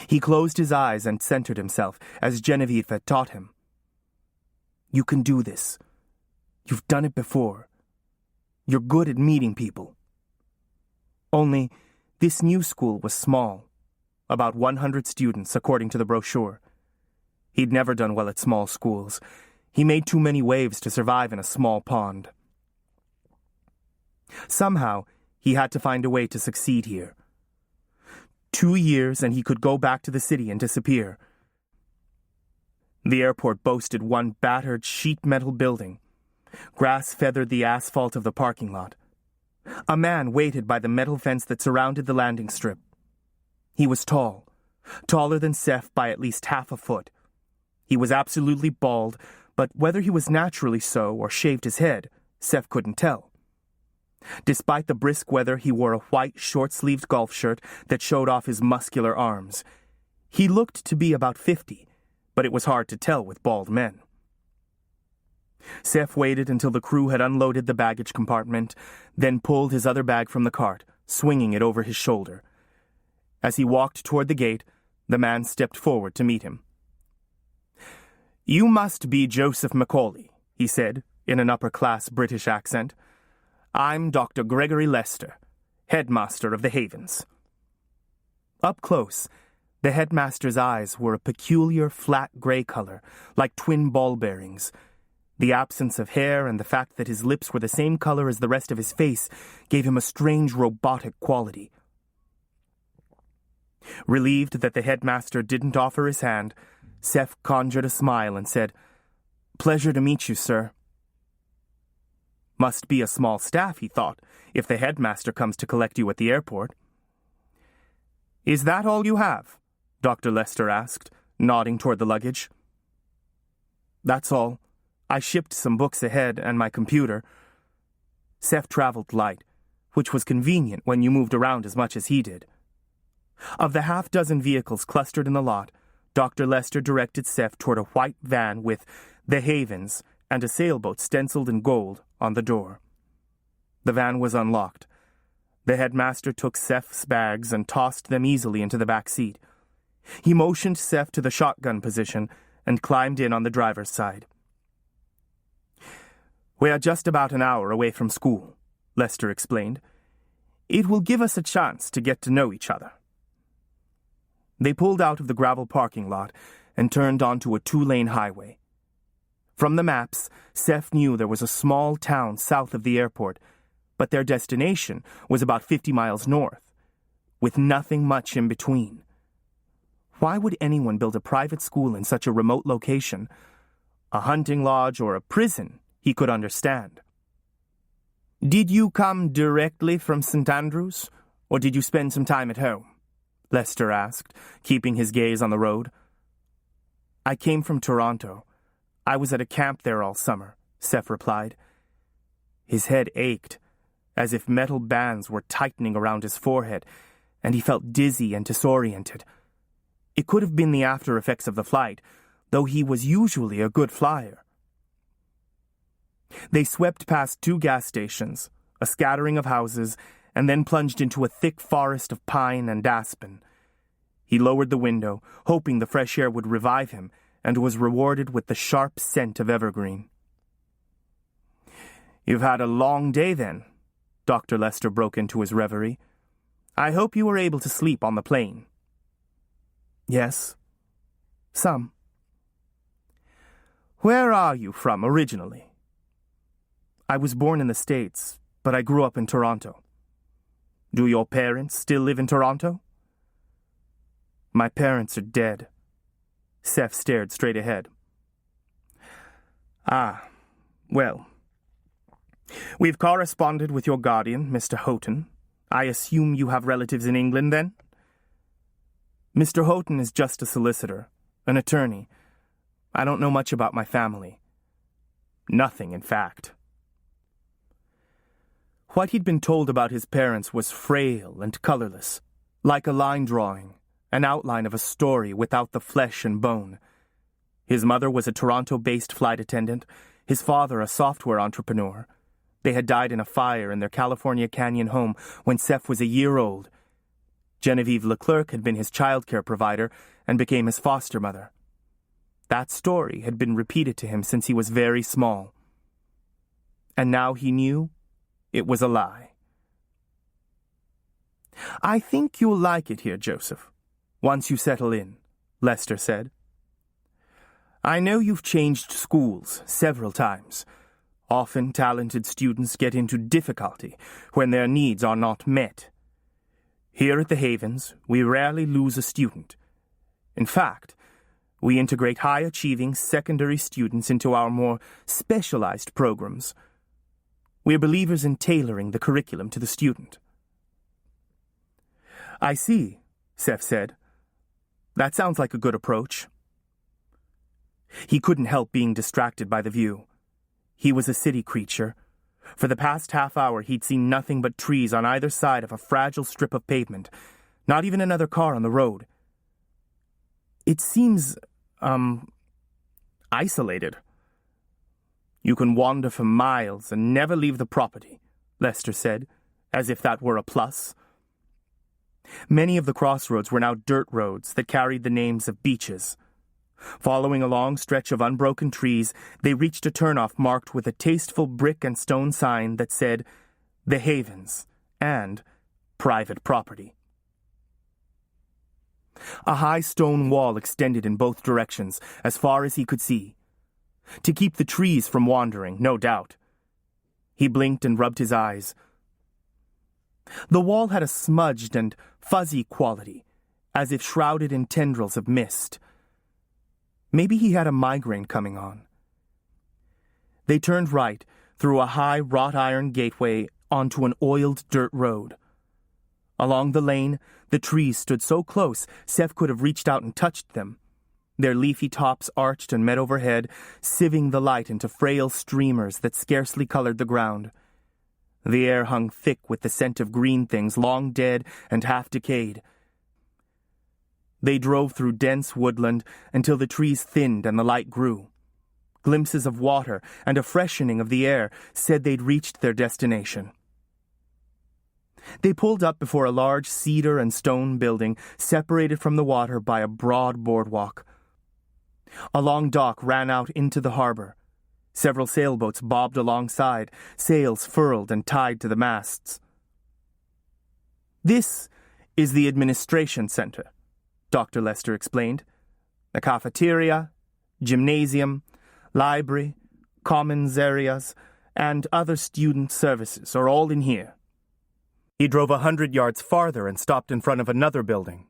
He closed his eyes and centered himself, as Genevieve had taught him. You can do this. You've done it before. You're good at meeting people. Only, this new school was small, about 100 students, according to the brochure. He'd never done well at small schools. He made too many waves to survive in a small pond. Somehow, he had to find a way to succeed here. 2 years and he could go back to the city and disappear. The airport boasted one battered sheet metal building. Grass feathered the asphalt of the parking lot. A man waited by the metal fence that surrounded the landing strip. He was tall, taller than Seth by at least half a foot. He was absolutely bald, but whether he was naturally so or shaved his head, Seth couldn't tell. Despite the brisk weather, he wore a white, short-sleeved golf shirt that showed off his muscular arms. He looked to be about 50, but it was hard to tell with bald men. Seth waited until the crew had unloaded the baggage compartment, then pulled his other bag from the cart, swinging it over his shoulder. As he walked toward the gate, the man stepped forward to meet him. "You must be Joseph Macaulay," he said, in an upper-class British accent. "I'm Dr. Gregory Lester, headmaster of the Havens." Up close, the headmaster's eyes were a peculiar flat gray color, like twin ball bearings. The absence of hair and the fact that his lips were the same color as the rest of his face gave him a strange robotic quality. Relieved that the headmaster didn't offer his hand, Seth conjured a smile and said, "Pleasure to meet you, sir." Must be a small staff, he thought, if the headmaster comes to collect you at the airport. "Is that all you have?" Dr. Lester asked, nodding toward the luggage. "That's all. I shipped some books ahead and my computer." Seth traveled light, which was convenient when you moved around as much as he did. Of the half-dozen vehicles clustered in the lot, Dr. Lester directed Seth toward a white van with "The Havens" and a sailboat stenciled in gold on the door. The van was unlocked. The headmaster took Seth's bags and tossed them easily into the back seat. He motioned Seth to the shotgun position and climbed in on the driver's side. "We are just about an hour away from school," Lester explained. "It will give us a chance to get to know each other." They pulled out of the gravel parking lot and turned onto a 2-lane highway. From the maps, Seth knew there was a small town south of the airport, but their destination was about 50 miles north, with nothing much in between. Why would anyone build a private school in such a remote location, A hunting lodge or a prison he could understand. "Did you come directly from St. Andrews, or did you spend some time at home?" Lester asked, keeping his gaze on the road. "I came from Toronto. I was at a camp there all summer," Seth replied. His head ached, as if metal bands were tightening around his forehead, and he felt dizzy and disoriented. It could have been the after effects of the flight, though he was usually a good flyer. They swept past 2 gas stations, a scattering of houses, and then plunged into a thick forest of pine and aspen. He lowered the window, hoping the fresh air would revive him, and was rewarded with the sharp scent of evergreen. "You've had a long day, then," Dr. Lester broke into his reverie. "I hope you were able to sleep on the plane." "Yes, some." "Where are you from originally?" "I was born in the States, but I grew up in Toronto." "Do your parents still live in Toronto?" "My parents are dead." Seth stared straight ahead. "Ah, well. We've corresponded with your guardian, Mr. Houghton. I assume you have relatives in England, then?" "Mr. Houghton is just a solicitor, an attorney. I don't know much about my family." Nothing, in fact. What he'd been told about his parents was frail and colorless, like a line drawing, an outline of a story without the flesh and bone. His mother was a Toronto-based flight attendant, his father a software entrepreneur. They had died in a fire in their California Canyon home when Seth was a year old. Genevieve Leclerc had been his childcare provider and became his foster mother. That story had been repeated to him since he was very small. And now he knew it was a lie. "I think you'll like it here, Joseph, once you settle in," Lester said. "I know you've changed schools several times. Often talented students get into difficulty when their needs are not met. Here at the Havens, we rarely lose a student. In fact, we integrate high-achieving secondary students into our more specialized programs. We're believers in tailoring the curriculum to the student." "I see," Seth said. "That sounds like a good approach." He couldn't help being distracted by the view. He was a city creature. For the past half hour, he'd seen nothing but trees on either side of a fragile strip of pavement, not even another car on the road. "It seems, isolated." "You can wander for miles and never leave the property," Lester said, as if that were a plus. Many of the crossroads were now dirt roads that carried the names of beaches. Following a long stretch of unbroken trees, they reached a turnoff marked with a tasteful brick and stone sign that said, "The Havens," and "Private Property." A high stone wall extended in both directions, as far as he could see. To keep the trees from wandering, no doubt. He blinked and rubbed his eyes. The wall had a smudged and fuzzy quality, as if shrouded in tendrils of mist. Maybe he had a migraine coming on. They turned right through a high wrought-iron gateway onto an oiled dirt road. Along the lane, the trees stood so close Seth could have reached out and touched them. Their leafy tops arched and met overhead, sieving the light into frail streamers that scarcely colored the ground. The air hung thick with the scent of green things long dead and half decayed. They drove through dense woodland until the trees thinned and the light grew. Glimpses of water and a freshening of the air said they'd reached their destination. They pulled up before a large cedar and stone building separated from the water by a broad boardwalk. A long dock ran out into the harbor. Several sailboats bobbed alongside, sails furled and tied to the masts. "This is the administration center," Dr. Lester explained. "The cafeteria, gymnasium, library, commons areas, and other student services are all in here." He drove 100 yards farther and stopped in front of another building.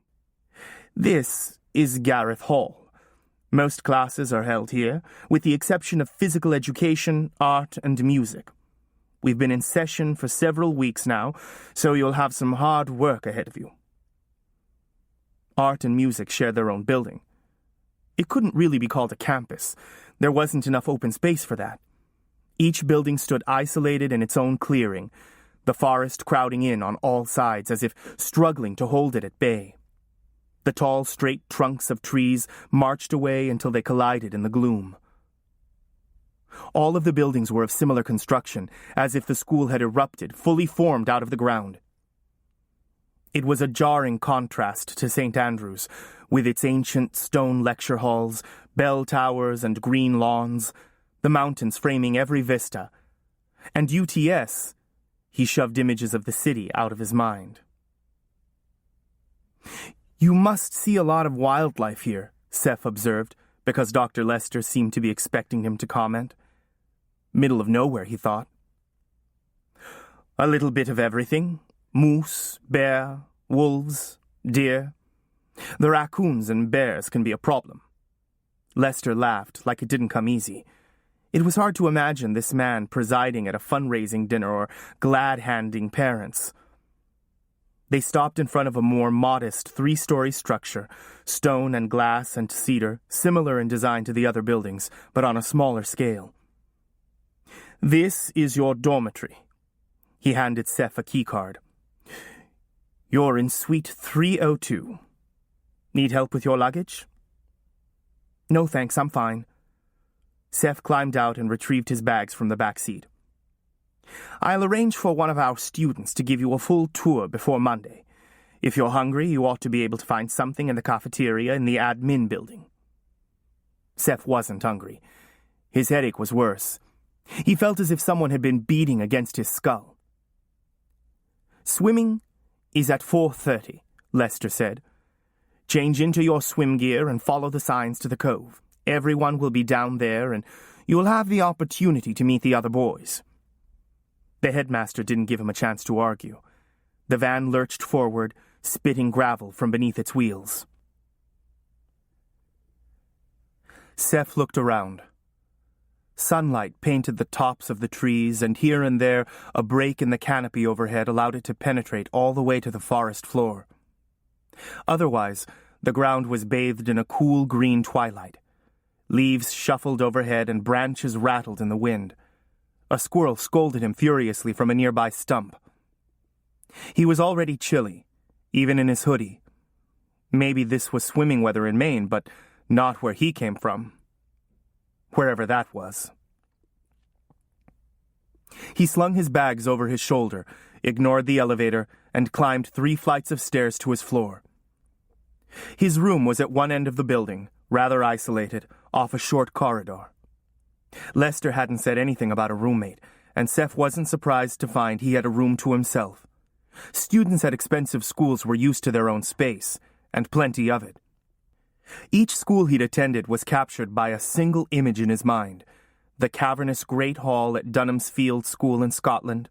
"This is Gareth Hall. Most classes are held here, with the exception of physical education, art, and music. We've been in session for several weeks now, so you'll have some hard work ahead of you. Art and music share their own building. It couldn't really be called a campus. There wasn't enough open space for that. Each building stood isolated in its own clearing, the forest crowding in on all sides as if struggling to hold it at bay. The tall, straight trunks of trees marched away until they collided in the gloom. All of the buildings were of similar construction, as if the school had erupted, fully formed out of the ground. It was a jarring contrast to St. Andrews, with its ancient stone lecture halls, bell towers, and green lawns, the mountains framing every vista. And UTS, he shoved images of the city out of his mind. "You must see a lot of wildlife here," Seth observed, because Dr. Lester seemed to be expecting him to comment. Middle of nowhere, he thought. "A little bit of everything. Moose, bear, wolves, deer. The raccoons and bears can be a problem." Lester laughed like it didn't come easy. It was hard to imagine this man presiding at a fundraising dinner or glad-handing parents. They stopped in front of a more modest 3-story structure, stone and glass and cedar, similar in design to the other buildings, but on a smaller scale. "This is your dormitory." He handed Seth a keycard. "You're in suite 302. Need help with your luggage?" "No thanks, I'm fine." Seth climbed out and retrieved his bags from the back seat. "I'll arrange for one of our students to give you a full tour before Monday. If you're hungry, you ought to be able to find something in the cafeteria in the admin building." Seth wasn't hungry. His headache was worse. He felt as if someone had been beating against his skull. "Swimming is at 4:30, Lester said. "Change into your swim gear and follow the signs to the cove. Everyone will be down there, and you'll have the opportunity to meet the other boys." The headmaster didn't give him a chance to argue. The van lurched forward, spitting gravel from beneath its wheels. Seth looked around. Sunlight painted the tops of the trees, and here and there a break in the canopy overhead allowed it to penetrate all the way to the forest floor. Otherwise, the ground was bathed in a cool green twilight. Leaves shuffled overhead and branches rattled in the wind. A squirrel scolded him furiously from a nearby stump. He was already chilly, even in his hoodie. Maybe this was swimming weather in Maine, but not where he came from. Wherever that was. He slung his bags over his shoulder, ignored the elevator, and climbed 3 flights of stairs to his floor. His room was at one end of the building, rather isolated, off a short corridor. Lester hadn't said anything about a roommate, and Seth wasn't surprised to find he had a room to himself. Students at expensive schools were used to their own space, and plenty of it. Each school he'd attended was captured by a single image in his mind: the cavernous Great Hall at Dunham's Field School in Scotland,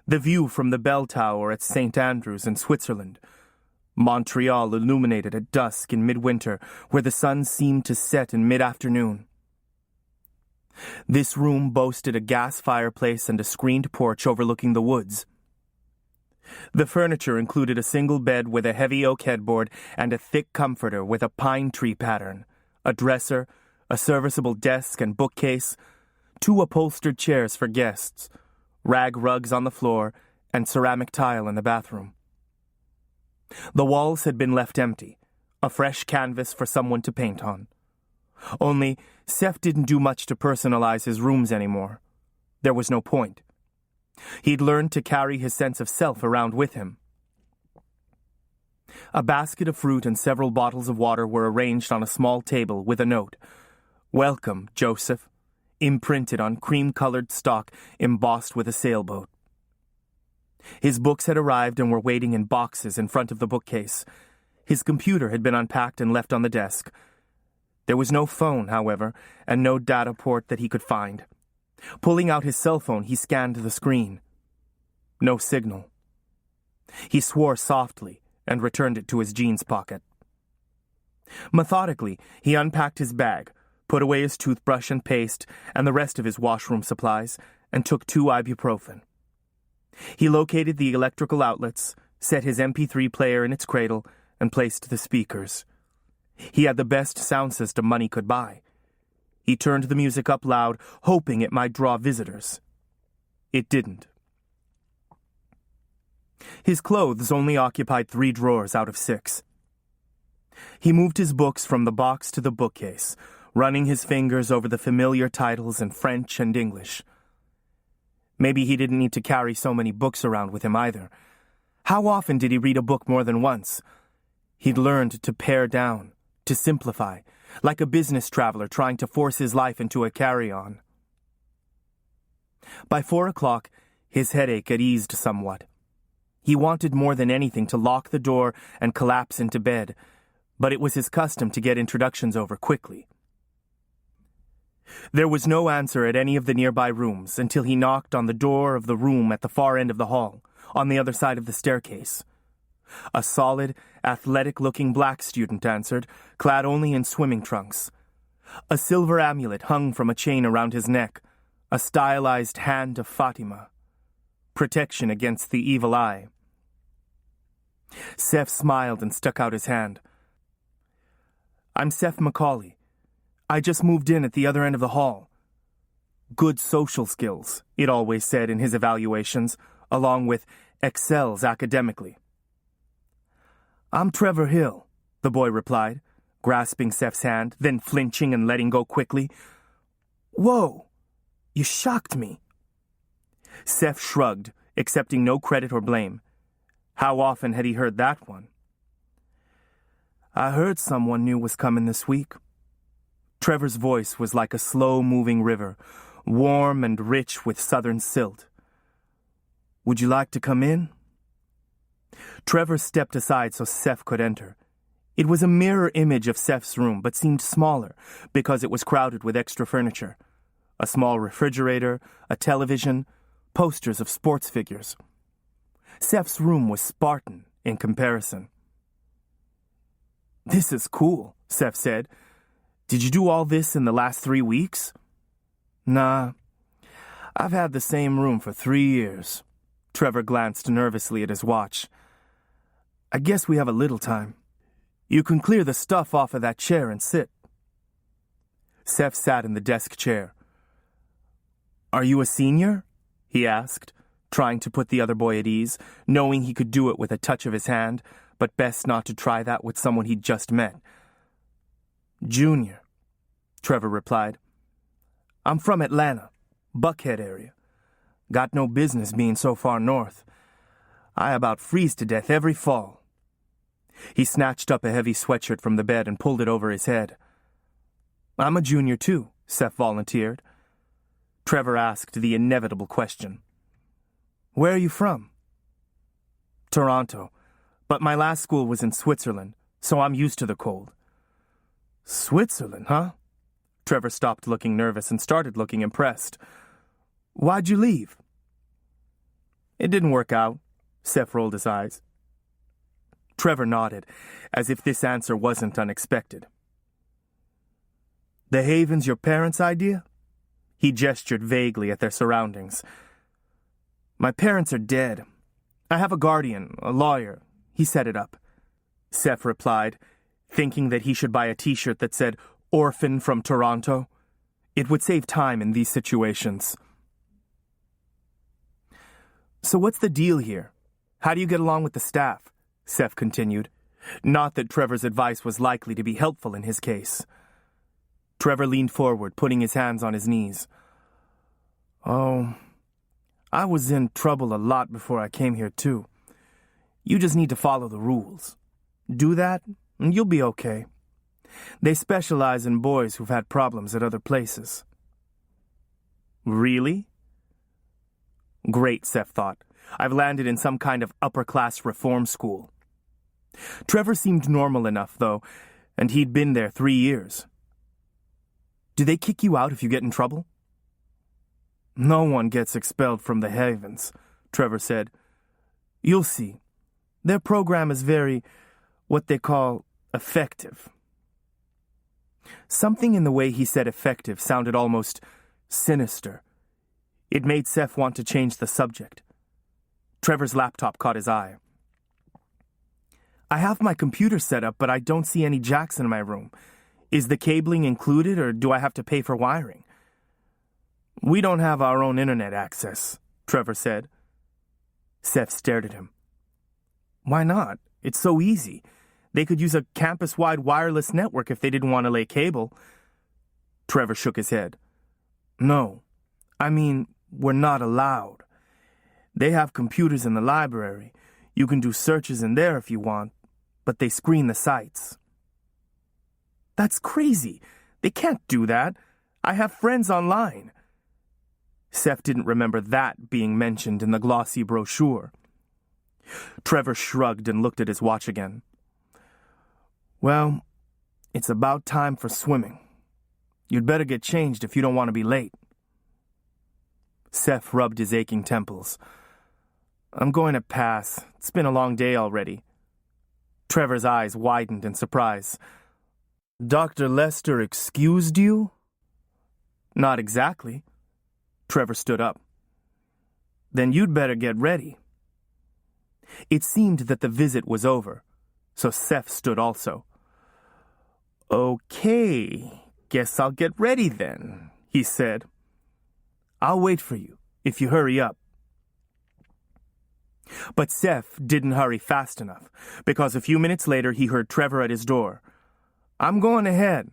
the view from the bell tower at St. Andrews in Switzerland, Montreal illuminated at dusk in midwinter where the sun seemed to set in mid-afternoon. This room boasted a gas fireplace and a screened porch overlooking the woods. The furniture included a single bed with a heavy oak headboard and a thick comforter with a pine tree pattern, a dresser, a serviceable desk and bookcase, 2 upholstered chairs for guests, rag rugs on the floor, and ceramic tile in the bathroom. The walls had been left empty, a fresh canvas for someone to paint on. Only, Seth didn't do much to personalize his rooms anymore. There was no point. He'd learned to carry his sense of self around with him. A basket of fruit and several bottles of water were arranged on a small table with a note, "Welcome, Joseph," imprinted on cream-colored stock embossed with a sailboat. His books had arrived and were waiting in boxes in front of the bookcase. His computer had been unpacked and left on the desk. There was no phone, however, and no data port that he could find. Pulling out his cell phone, he scanned the screen. No signal. He swore softly and returned it to his jeans pocket. Methodically, he unpacked his bag, put away his toothbrush and paste and the rest of his washroom supplies, and took 2 ibuprofen. He located the electrical outlets, set his MP3 player in its cradle, and placed the speakers. He had the best sound system money could buy. He turned the music up loud, hoping it might draw visitors. It didn't. His clothes only occupied 3 drawers out of 6. He moved his books from the box to the bookcase, running his fingers over the familiar titles in French and English. Maybe he didn't need to carry so many books around with him either. How often did he read a book more than once? He'd learned to pare down, to simplify, like a business traveler trying to force his life into a carry-on. By 4 o'clock, his headache had eased somewhat. He wanted more than anything to lock the door and collapse into bed, but it was his custom to get introductions over quickly. There was no answer at any of the nearby rooms until he knocked on the door of the room at the far end of the hall, on the other side of the staircase. A solid, athletic-looking black student answered, clad only in swimming trunks. A silver amulet hung from a chain around his neck, a stylized hand of Fatima. Protection against the evil eye. Seth smiled and stuck out his hand. "I'm Seth Macaulay. I just moved in at the other end of the hall." Good social skills, it always said in his evaluations, along with excels academically. "I'm Trevor Hill," the boy replied, grasping Seth's hand, then flinching and letting go quickly. "Whoa, you shocked me." Seth shrugged, accepting no credit or blame. How often had he heard that one? "I heard someone new was coming this week." Trevor's voice was like a slow-moving river, warm and rich with southern silt. "Would you like to come in?" Trevor stepped aside so Seth could enter. It was a mirror image of Seth's room, but seemed smaller because it was crowded with extra furniture. A small refrigerator, a television, posters of sports figures. Seth's room was Spartan in comparison. "This is cool," Seth said. "Did you do all this in the last 3 weeks?" "Nah, I've had the same room for 3 years." Trevor glanced nervously at his watch. "I guess we have a little time. You can clear the stuff off of that chair and sit." Seth sat in the desk chair. "Are you a senior?" he asked, trying to put the other boy at ease, knowing he could do it with a touch of his hand, but best not to try that with someone he'd just met. "Junior," Trevor replied. "I'm from Atlanta, Buckhead area. Got no business being so far north. I about freeze to death every fall." He snatched up a heavy sweatshirt from the bed and pulled it over his head. "I'm a junior too," Seth volunteered. Trevor asked the inevitable question. "Where are you from?" "Toronto, but my last school was in Switzerland, so I'm used to the cold." "Switzerland, huh?" Trevor stopped looking nervous and started looking impressed. "Why'd you leave?" "It didn't work out." Seth rolled his eyes. Trevor nodded, as if this answer wasn't unexpected. "The Haven's your parents' idea?" He gestured vaguely at their surroundings. "My parents are dead. I have a guardian, a lawyer. He set it up." Seth replied, thinking that he should buy a t-shirt that said, "Orphan from Toronto." It would save time in these situations. "So what's the deal here? How do you get along with the staff?" Seth continued. Not that Trevor's advice was likely to be helpful in his case. Trevor leaned forward, putting his hands on his knees. "Oh, I was in trouble a lot before I came here, too. You just need to follow the rules. Do that, and you'll be okay. They specialize in boys who've had problems at other places." "Really?" Great, Seth thought. I've landed in some kind of upper-class reform school. Trevor seemed normal enough, though, and he'd been there 3 years. "Do they kick you out if you get in trouble?" "No one gets expelled from the Havens," Trevor said. "You'll see. Their program is very, what they call, effective. Something in the way he said effective sounded almost sinister. It made Seth want to change the subject. Trevor's laptop caught his eye. I have my computer set up, but I don't see any jacks in my room. Is the cabling included, or do I have to pay for wiring? We don't have our own internet access, Trevor said. Seth stared at him. Why not? It's so easy. They could use a campus-wide wireless network if they didn't want to lay cable. Trevor shook his head. No, I mean, we're not allowed. They have computers in the library. You can do searches in there if you want, but they screen the sites. That's crazy. They can't do that. I have friends online. Seth didn't remember that being mentioned in the glossy brochure. Trevor shrugged and looked at his watch again. Well, it's about time for swimming. You'd better get changed if you don't want to be late. Seth rubbed his aching temples. I'm going to pass. It's been a long day already. Trevor's eyes widened in surprise. Dr. Lester excused you? Not exactly. Trevor stood up. Then you'd better get ready. It seemed that the visit was over, so Seth stood also. Okay, guess I'll get ready then, he said. I'll wait for you, if you hurry up. But Seth didn't hurry fast enough, because a few minutes later he heard Trevor at his door. I'm going ahead.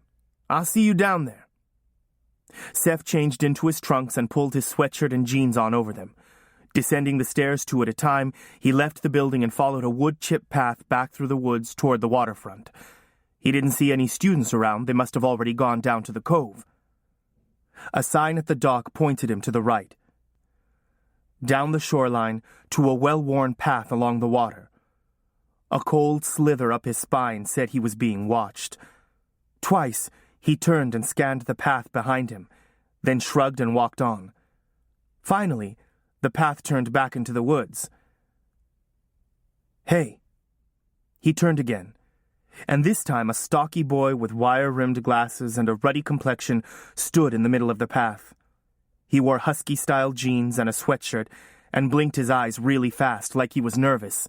I'll see you down there. Seth changed into his trunks and pulled his sweatshirt and jeans on over them. Descending the stairs two at a time, he left the building and followed a wood-chipped path back through the woods toward the waterfront. He didn't see any students around. They must have already gone down to the cove. A sign at the dock pointed him to the right. Down the shoreline to a well-worn path along the water. A cold slither up his spine said he was being watched. Twice, he turned and scanned the path behind him, then shrugged and walked on. Finally, the path turned back into the woods. Hey. He turned again, and this time a stocky boy with wire-rimmed glasses and a ruddy complexion stood in the middle of the path. He wore husky-style jeans and a sweatshirt and blinked his eyes really fast, like he was nervous.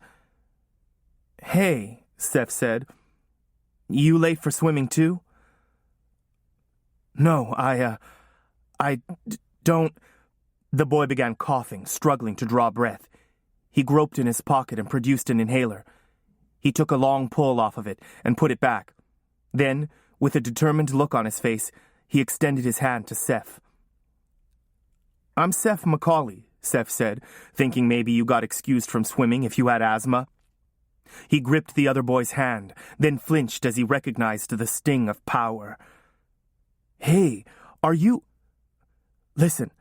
Hey, Seth said. You late for swimming too? No, I don't... The boy began coughing, struggling to draw breath. He groped in his pocket and produced an inhaler. He took a long pull off of it and put it back. Then, with a determined look on his face, he extended his hand to Seth. I'm Seth Macaulay, Seth said, thinking maybe you got excused from swimming if you had asthma. He gripped the other boy's hand, then flinched as he recognized the sting of power. Hey, are you... Listen,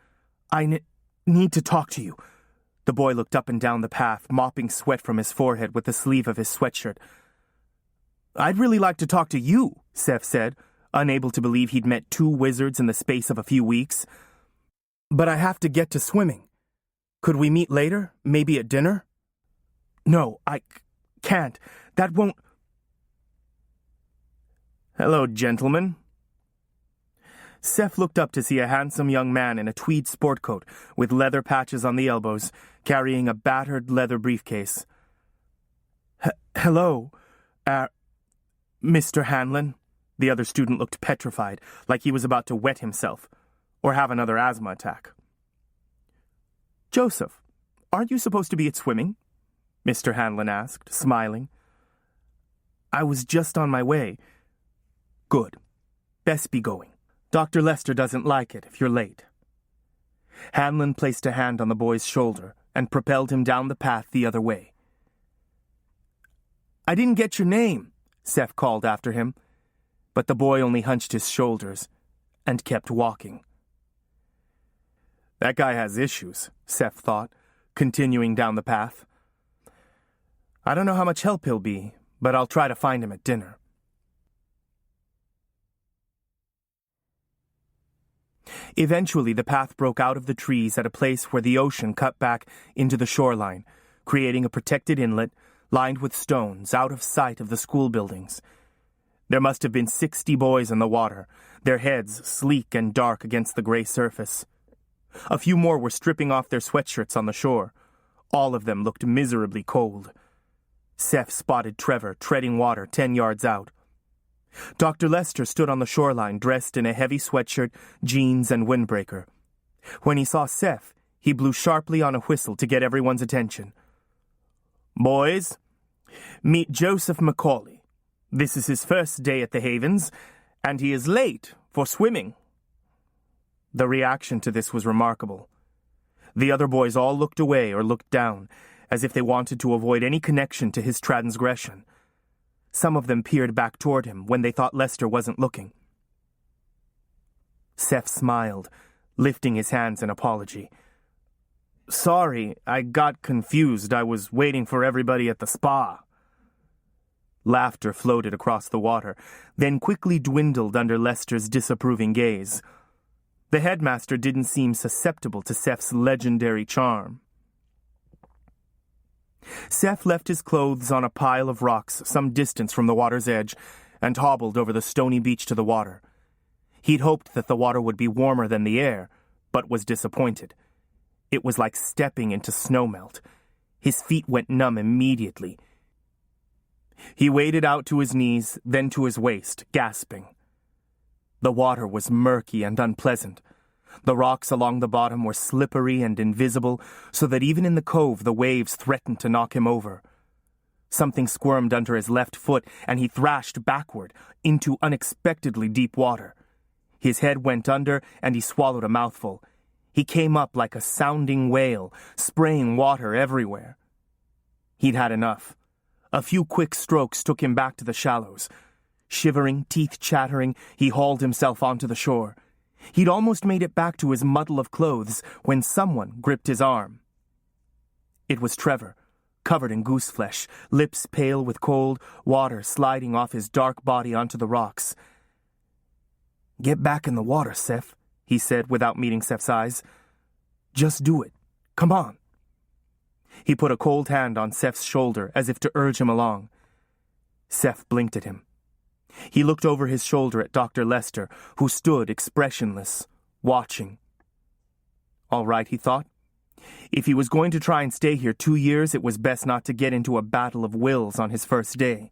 I need to talk to you. The boy looked up and down the path, mopping sweat from his forehead with the sleeve of his sweatshirt. I'd really like to talk to you, Seth said, unable to believe he'd met two wizards in the space of a few weeks. But I have to get to swimming. Could we meet later? Maybe at dinner? No, I can't. That won't... Hello, gentlemen. Seth looked up to see a handsome young man in a tweed sport coat with leather patches on the elbows, carrying a battered leather briefcase. Hello, Mr. Hanlon. The other student looked petrified, like he was about to wet himself, or have another asthma attack. Joseph, aren't you supposed to be at swimming? Mr. Hanlon asked, smiling. I was just on my way. Good. Best be going. Dr. Lester doesn't like it if you're late. Hanlon placed a hand on the boy's shoulder and propelled him down the path the other way. I didn't get your name, Seth called after him, but the boy only hunched his shoulders and kept walking. That guy has issues, Seth thought, continuing down the path. I don't know how much help he'll be, but I'll try to find him at dinner. Eventually, the path broke out of the trees at a place where the ocean cut back into the shoreline, creating a protected inlet lined with stones out of sight of the school buildings. There must have been 60 boys in the water, their heads sleek and dark against the gray surface. A few more were stripping off their sweatshirts on the shore. All of them looked miserably cold. Seth spotted Trevor treading water 10 yards out. Dr. Lester stood on the shoreline dressed in a heavy sweatshirt, jeans, and windbreaker. When he saw Seth, he blew sharply on a whistle to get everyone's attention. "Boys, meet Joseph Macaulay. This is his first day at the Havens, and he is late for swimming." The reaction to this was remarkable. The other boys all looked away or looked down, as if they wanted to avoid any connection to his transgression. Some of them peered back toward him when they thought Lester wasn't looking. Seth smiled, lifting his hands in apology. "Sorry, I got confused. I was waiting for everybody at the spa." Laughter floated across the water, then quickly dwindled under Lester's disapproving gaze. The headmaster didn't seem susceptible to Seth's legendary charm. Seth left his clothes on a pile of rocks some distance from the water's edge and hobbled over the stony beach to the water. He'd hoped that the water would be warmer than the air, but was disappointed. It was like stepping into snowmelt. His feet went numb immediately. He waded out to his knees, then to his waist, gasping. The water was murky and unpleasant. The rocks along the bottom were slippery and invisible, so that even in the cove the waves threatened to knock him over. Something squirmed under his left foot, and he thrashed backward into unexpectedly deep water. His head went under, and he swallowed a mouthful. He came up like a sounding whale, spraying water everywhere. He'd had enough. A few quick strokes took him back to the shallows. Shivering, teeth chattering, he hauled himself onto the shore. He'd almost made it back to his muddle of clothes when someone gripped his arm. It was Trevor, covered in goose flesh, lips pale with cold, water sliding off his dark body onto the rocks. "Get back in the water, Seth," he said without meeting Seth's eyes. "Just do it. Come on." He put a cold hand on Seth's shoulder as if to urge him along. Seth blinked at him. He looked over his shoulder at Dr. Lester, who stood expressionless, watching. All right, he thought. If he was going to try and stay here 2 years, it was best not to get into a battle of wills on his first day.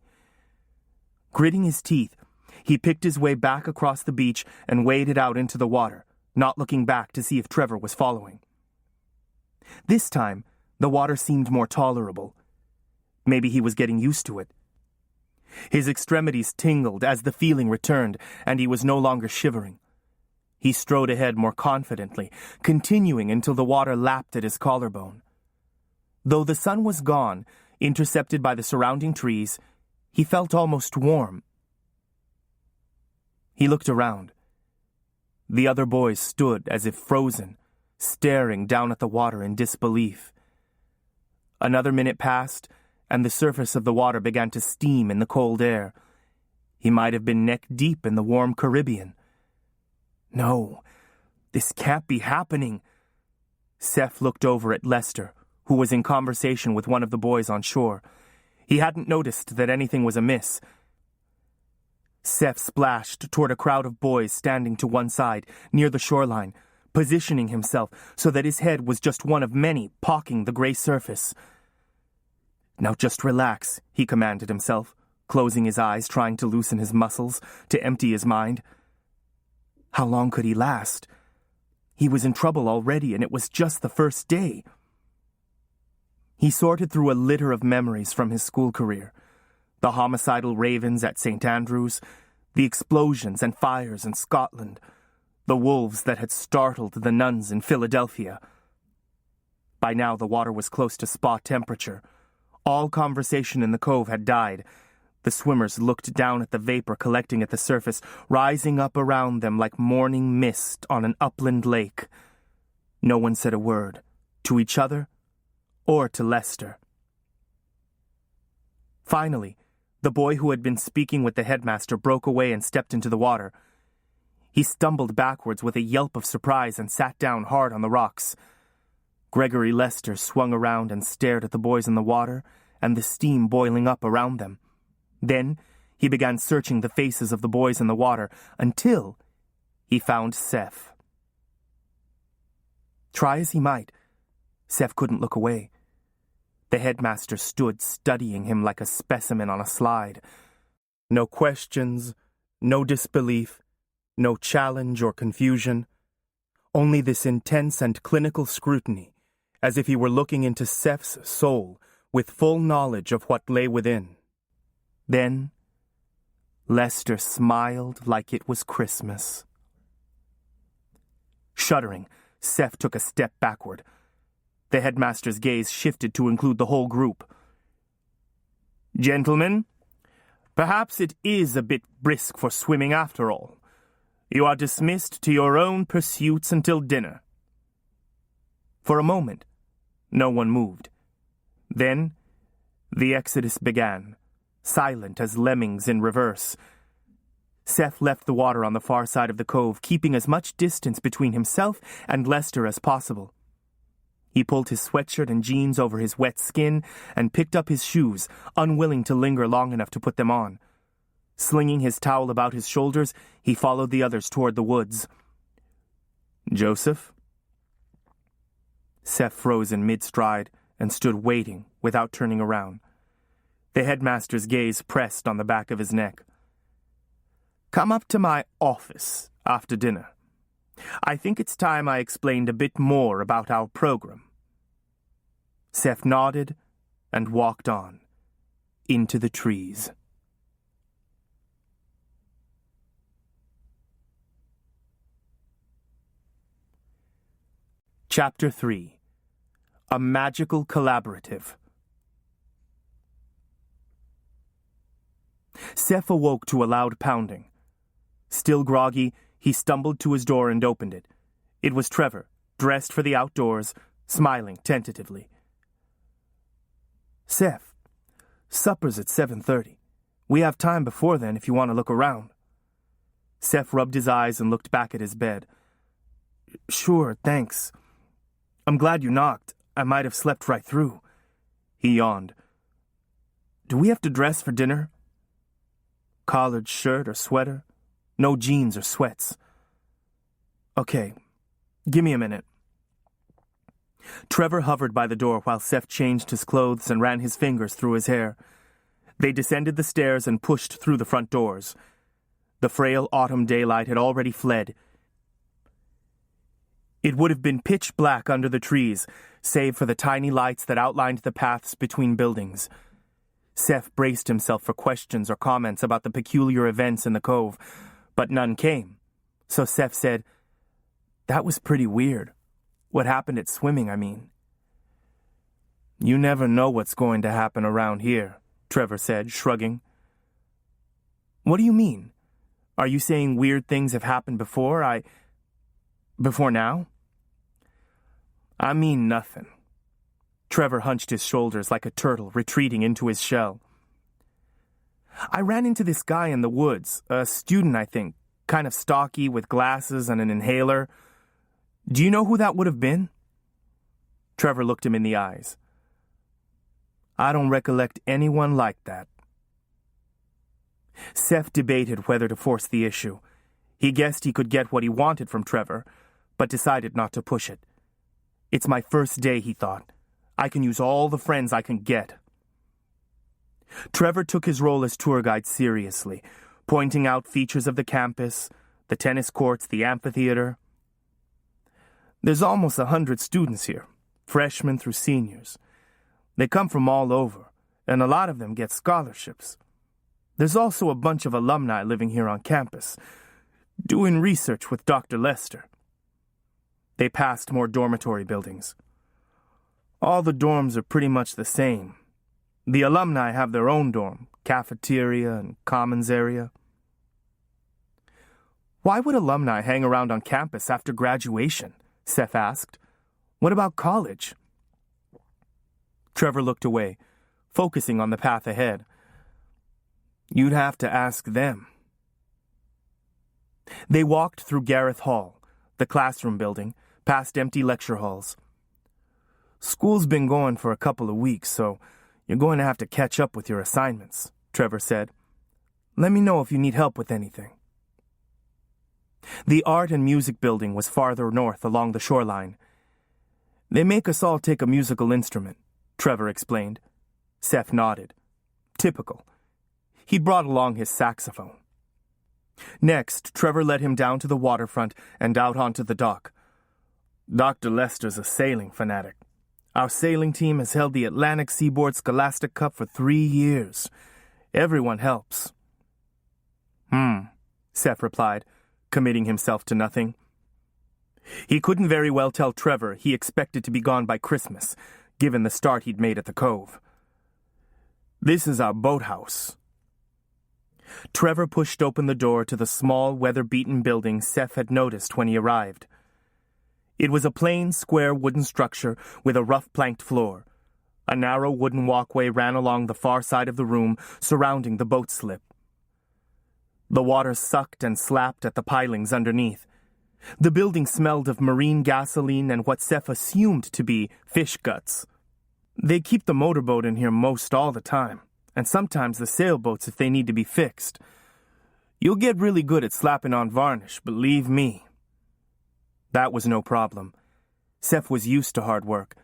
Gritting his teeth, he picked his way back across the beach and waded out into the water, not looking back to see if Trevor was following. This time, the water seemed more tolerable. Maybe he was getting used to it. His extremities tingled as the feeling returned, and he was no longer shivering. He strode ahead more confidently, continuing until the water lapped at his collarbone. Though the sun was gone, intercepted by the surrounding trees, he felt almost warm. He looked around. The other boys stood as if frozen, staring down at the water in disbelief. Another minute passed, and the surface of the water began to steam in the cold air. He might have been neck-deep in the warm Caribbean. No, this can't be happening. Seth looked over at Lester, who was in conversation with one of the boys on shore. He hadn't noticed that anything was amiss. Seth splashed toward a crowd of boys standing to one side, near the shoreline, positioning himself so that his head was just one of many pawing the gray surface. "Now just relax," he commanded himself, closing his eyes, trying to loosen his muscles, to empty his mind. How long could he last? He was in trouble already, and it was just the first day. He sorted through a litter of memories from his school career. The homicidal ravens at St. Andrews, the explosions and fires in Scotland, the wolves that had startled the nuns in Philadelphia. By now the water was close to spa temperature. All conversation in the cove had died. The swimmers looked down at the vapor collecting at the surface, rising up around them like morning mist on an upland lake. No one said a word, to each other or to Lester. Finally, the boy who had been speaking with the headmaster broke away and stepped into the water. He stumbled backwards with a yelp of surprise and sat down hard on the rocks. Gregory Lester swung around and stared at the boys in the water and the steam boiling up around them. Then He began searching the faces of the boys in the water until he found Seth. Try as he might, Seth couldn't look away. The headmaster stood studying him like a specimen on a slide. No questions, no disbelief, no challenge or confusion. Only this intense and clinical scrutiny, as if he were looking into Seth's soul with full knowledge of what lay within. Then, Lester smiled like it was Christmas. Shuddering, Seth took a step backward. The headmaster's gaze shifted to include the whole group. Gentlemen, perhaps it is a bit brisk for swimming after all. You are dismissed to your own pursuits until dinner. For a moment, no one moved. Then, the exodus began, silent as lemmings in reverse. Seth left the water on the far side of the cove, keeping as much distance between himself and Lester as possible. He pulled his sweatshirt and jeans over his wet skin and picked up his shoes, unwilling to linger long enough to put them on. Slinging his towel about his shoulders, he followed the others toward the woods. Joseph? Seth froze in mid-stride and stood waiting without turning around. The headmaster's gaze pressed on the back of his neck. Come up to my office after dinner. I think it's time I explained a bit more about our program. Seth nodded and walked on, into the trees. Chapter 3. A Magical Collaborative. Seth awoke to a loud pounding. Still groggy, he stumbled to his door and opened it. It was Trevor, dressed for the outdoors, smiling tentatively. Seth, supper's at 7:30. We have time before then if you want to look around. Seth rubbed his eyes and looked back at his bed. Sure, thanks. I'm glad you knocked. I might have slept right through. He yawned. Do we have to dress for dinner? Collared shirt or sweater? No jeans or sweats. Okay, give me a minute. Trevor hovered by the door while Seth changed his clothes and ran his fingers through his hair. They descended the stairs and pushed through the front doors. The frail autumn daylight had already fled. It would have been pitch black under the trees, save for the tiny lights that outlined the paths between buildings. Seth braced himself for questions or comments about the peculiar events in the cove, but none came. So Seth said, That was pretty weird. What happened at swimming, I mean. You never know what's going to happen around here, Trevor said, shrugging. What do you mean? Are you saying weird things have happened before Before now? I mean nothing. Trevor hunched his shoulders like a turtle retreating into his shell. I ran into this guy in the woods, a student, I think, kind of stocky with glasses and an inhaler. Do you know who that would have been? Trevor looked him in the eyes. I don't recollect anyone like that. Seth debated whether to force the issue. He guessed he could get what he wanted from Trevor, but decided not to push it. It's my first day, he thought. I can use all the friends I can get. Trevor took his role as tour guide seriously, pointing out features of the campus, the tennis courts, the amphitheater. There's almost 100 students here, freshmen through seniors. They come from all over, and a lot of them get scholarships. There's also a bunch of alumni living here on campus, doing research with Dr. Lester. They passed more dormitory buildings. All the dorms are pretty much the same. The alumni have their own dorm, cafeteria, and commons area. Why would alumni hang around on campus after graduation? Seth asked. What about college? Trevor looked away, focusing on the path ahead. You'd have to ask them. They walked through Gareth Hall, the classroom building, past empty lecture halls. School's been going for a couple of weeks, so you're going to have to catch up with your assignments, Trevor said. Let me know if you need help with anything. The art and music building was farther north along the shoreline. They make us all take a musical instrument, Trevor explained. Seth nodded. Typical. He'd brought along his saxophone. Next, Trevor led him down to the waterfront and out onto the dock. Dr. Lester's a sailing fanatic. Our sailing team has held the Atlantic Seaboard Scholastic Cup for 3 years. Everyone helps. Seth replied, committing himself to nothing. He couldn't very well tell Trevor he expected to be gone by Christmas, given the start he'd made at the cove. This is our boathouse. Trevor pushed open the door to the small, weather-beaten building Seth had noticed when he arrived. It was a plain, square wooden structure with a rough planked floor. A narrow wooden walkway ran along the far side of the room, surrounding the boat slip. The water sucked and slapped at the pilings underneath. The building smelled of marine gasoline and what Seth assumed to be fish guts. They keep the motorboat in here most all the time, and sometimes the sailboats if they need to be fixed. You'll get really good at slapping on varnish, believe me. That was no problem. Seth was used to hard work.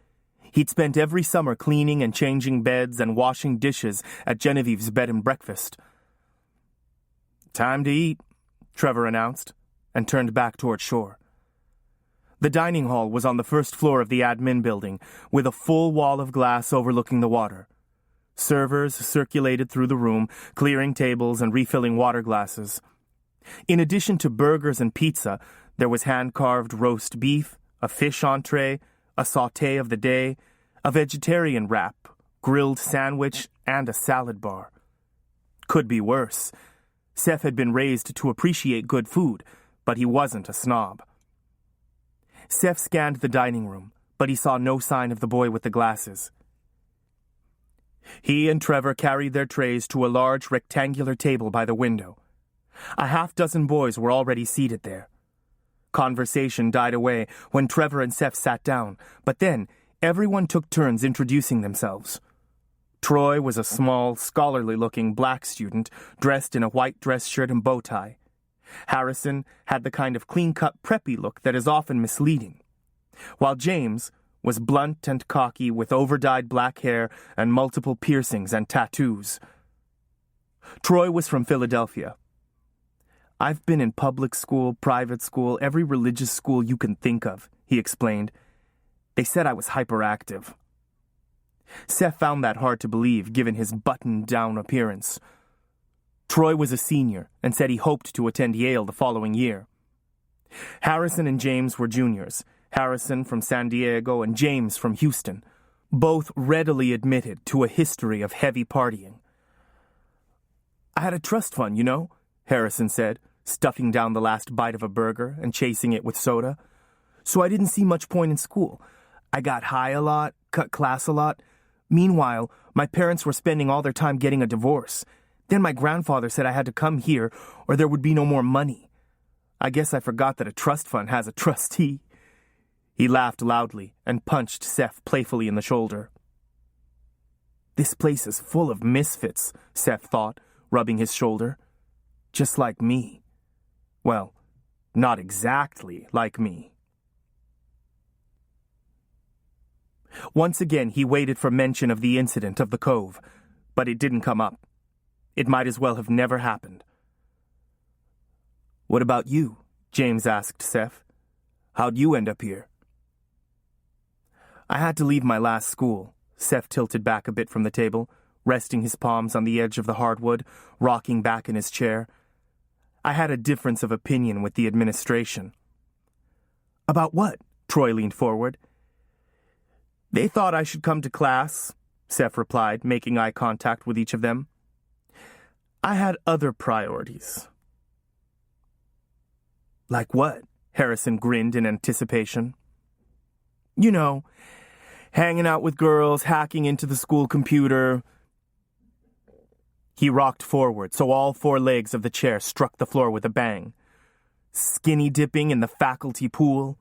He'd spent every summer cleaning and changing beds and washing dishes at Genevieve's bed and breakfast. Time to eat, Trevor announced, and turned back toward shore. The dining hall was on the first floor of the admin building, with a full wall of glass overlooking the water. Servers circulated through the room, clearing tables and refilling water glasses. In addition to burgers and pizza, there was hand-carved roast beef, a fish entree, a sauté of the day, a vegetarian wrap, grilled sandwich, and a salad bar. Could be worse. Seth had been raised to appreciate good food, but he wasn't a snob. Seth scanned the dining room, but he saw no sign of the boy with the glasses. He and Trevor carried their trays to a large rectangular table by the window. A half-dozen boys were already seated there. Conversation died away when Trevor and Seth sat down, but then everyone took turns introducing themselves. Troy was a small, scholarly-looking black student dressed in a white dress shirt and bow tie. Harrison had the kind of clean-cut, preppy look that is often misleading, while James was blunt and cocky with over-dyed black hair and multiple piercings and tattoos. Troy was from Philadelphia. I've been in public school, private school, every religious school you can think of, he explained. They said I was hyperactive. Seth found that hard to believe, given his buttoned-down appearance. Troy was a senior and said he hoped to attend Yale the following year. Harrison and James were juniors, Harrison from San Diego and James from Houston, both readily admitted to a history of heavy partying. I had a trust fund, you know, Harrison said, stuffing down the last bite of a burger and chasing it with soda. So I didn't see much point in school. I got high a lot, cut class a lot. Meanwhile, my parents were spending all their time getting a divorce. Then my grandfather said I had to come here or there would be no more money. I guess I forgot that a trust fund has a trustee. He laughed loudly and punched Seth playfully in the shoulder. This place is full of misfits, Seth thought, rubbing his shoulder. Just like me. Well, not exactly like me. Once again, he waited for mention of the incident of the cove, but it didn't come up. It might as well have never happened. What about you? James asked Seth. How'd you end up here? I had to leave my last school. Seth tilted back a bit from the table, resting his palms on the edge of the hardwood, rocking back in his chair. I had a difference of opinion with the administration. About what? Troy leaned forward. They thought I should come to class, Seth replied, making eye contact with each of them. I had other priorities. Like what? Harrison grinned in anticipation. You know, hanging out with girls, hacking into the school computer. He rocked forward, so all 4 legs of the chair struck the floor with a bang. Skinny dipping in the faculty pool.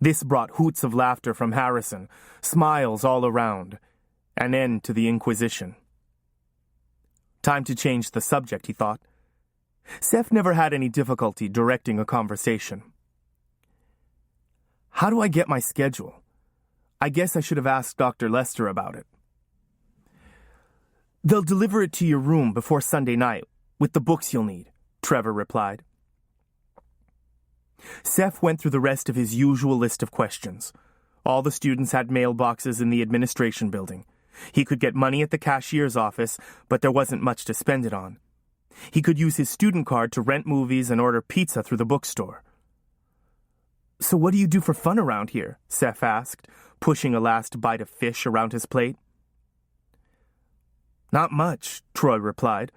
This brought hoots of laughter from Harrison, smiles all around, an end to the Inquisition. Time to change the subject, he thought. Seth never had any difficulty directing a conversation. How do I get my schedule? I guess I should have asked Dr. Lester about it. They'll deliver it to your room before Sunday night, with the books you'll need, Trevor replied. Seth went through the rest of his usual list of questions. All the students had mailboxes in the administration building. He could get money at the cashier's office, but there wasn't much to spend it on. He could use his student card to rent movies and order pizza through the bookstore. So what do you do for fun around here? Seth asked, pushing a last bite of fish around his plate. Not much, Troy replied.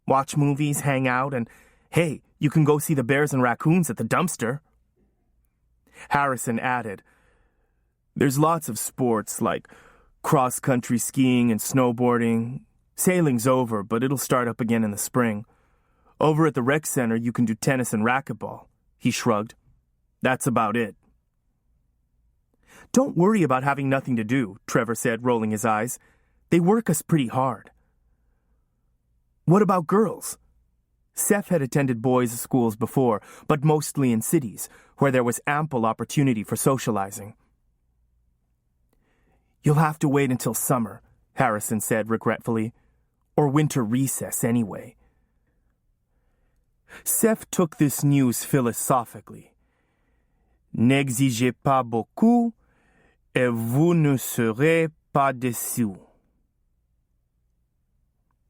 Watch movies, hang out, and hey, you can go see the bears and raccoons at the dumpster. Harrison added, There's lots of sports like cross-country skiing and snowboarding. Sailing's over, but it'll start up again in the spring. Over at the rec center, you can do tennis and racquetball. He shrugged. That's about it. Don't worry about having nothing to do, Trevor said, rolling his eyes. They work us pretty hard. What about girls? Seth had attended boys' schools before, but mostly in cities, where there was ample opportunity for socializing. You'll have to wait until summer, Harrison said regretfully, or winter recess anyway. Seth took this news philosophically. N'exigez pas beaucoup, et vous ne serez pas déçus.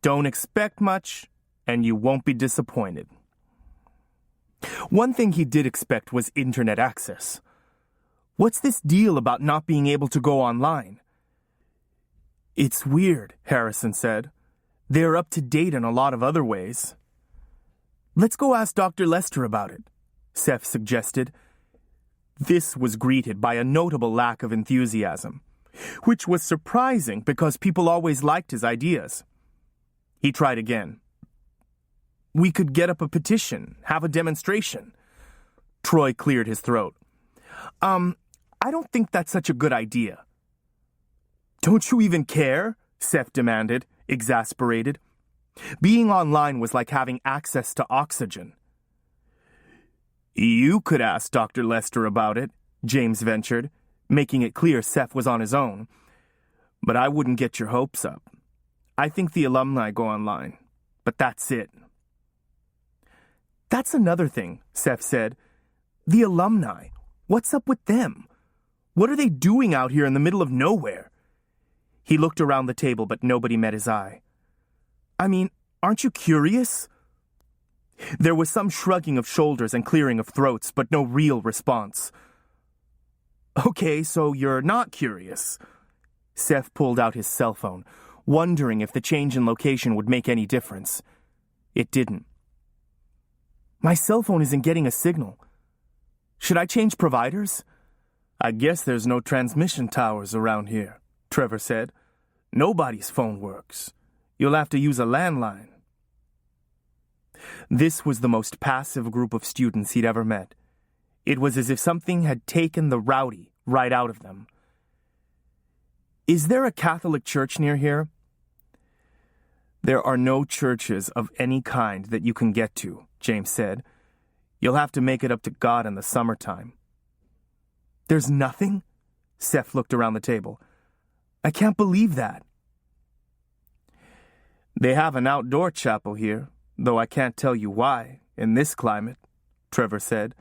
Don't expect much, and you won't be disappointed. One thing he did expect was internet access. What's this deal about not being able to go online? It's weird, Harrison said. They're up to date in a lot of other ways. Let's go ask Dr. Lester about it, Seth suggested. This was greeted by a notable lack of enthusiasm, which was surprising because people always liked his ideas. He tried again. We could get up a petition, have a demonstration. Troy cleared his throat. I don't think that's such a good idea. Don't you even care? Seth demanded, exasperated. Being online was like having access to oxygen. You could ask Dr. Lester about it, James ventured, making it clear Seth was on his own. But I wouldn't get your hopes up. I think the alumni go online, but that's it. That's another thing, Seth said. The alumni. What's up with them? What are they doing out here in the middle of nowhere? He looked around the table, but nobody met his eye. I mean, aren't you curious? There was some shrugging of shoulders and clearing of throats, but no real response. Okay, so you're not curious. Seth pulled out his cell phone, wondering if the change in location would make any difference. It didn't. My cell phone isn't getting a signal. Should I change providers? I guess there's no transmission towers around here, Trevor said. Nobody's phone works. You'll have to use a landline. This was the most passive group of students he'd ever met. It was as if something had taken the rowdy right out of them. Is there a Catholic church near here? There are no churches of any kind that you can get to, James said. You'll have to make it up to God in the summertime. There's nothing? Seth looked around the table. I can't believe that. They have an outdoor chapel here, though I can't tell you why, in this climate, Trevor said.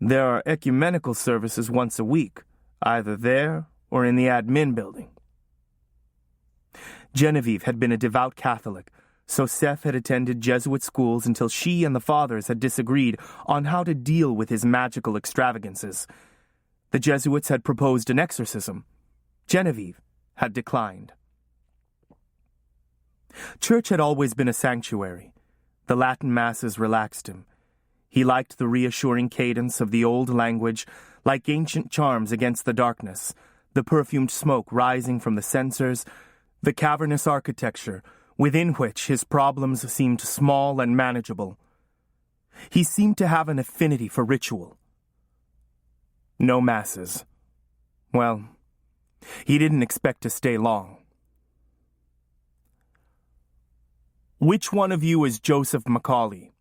There are ecumenical services once a week, either there or in the admin building. Genevieve had been a devout Catholic, so Seth had attended Jesuit schools until she and the fathers had disagreed on how to deal with his magical extravagances. The Jesuits had proposed an exorcism. Genevieve had declined. Church had always been a sanctuary. The Latin masses relaxed him. He liked the reassuring cadence of the old language, like ancient charms against the darkness, the perfumed smoke rising from the censers, the cavernous architecture within which his problems seemed small and manageable. He seemed to have an affinity for ritual. No masses. Well, he didn't expect to stay long. Which one of you is Joseph Macaulay?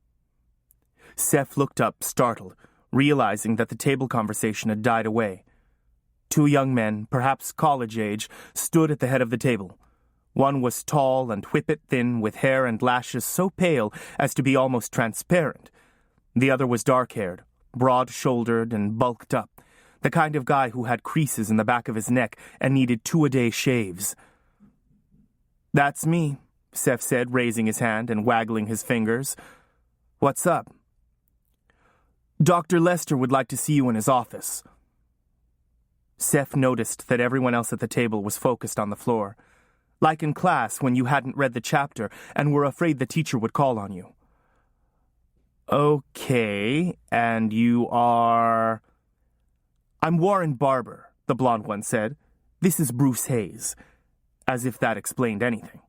Seth looked up, startled, realizing that the table conversation had died away. Two young men, perhaps college age, stood at the head of the table. One was tall and whippet-thin, with hair and lashes so pale as to be almost transparent. The other was dark-haired, broad-shouldered, and bulked up, the kind of guy who had creases in the back of his neck and needed 2-a-day shaves. "That's me," Seth said, raising his hand and waggling his fingers. "What's up?" "Dr. Lester would like to see you in his office." Seth noticed that everyone else at the table was focused on the floor, like in class when you hadn't read the chapter and were afraid the teacher would call on you. "Okay, and you are—" "I'm Warren Barber," the blonde one said. "This is Bruce Hayes," as if that explained anything.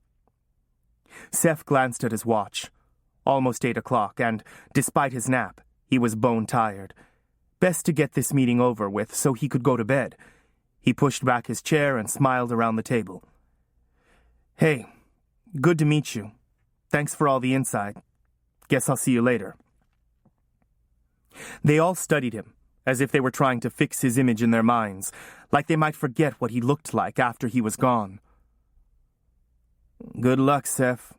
Seth glanced at his watch. Almost 8 o'clock, and, despite his nap, he was bone-tired. Best to get this meeting over with so he could go to bed. He pushed back his chair and smiled around the table. "Hey, good to meet you. Thanks for all the insight. Guess I'll see you later." They all studied him, as if they were trying to fix his image in their minds, like they might forget what he looked like after he was gone. "Good luck, Seth,"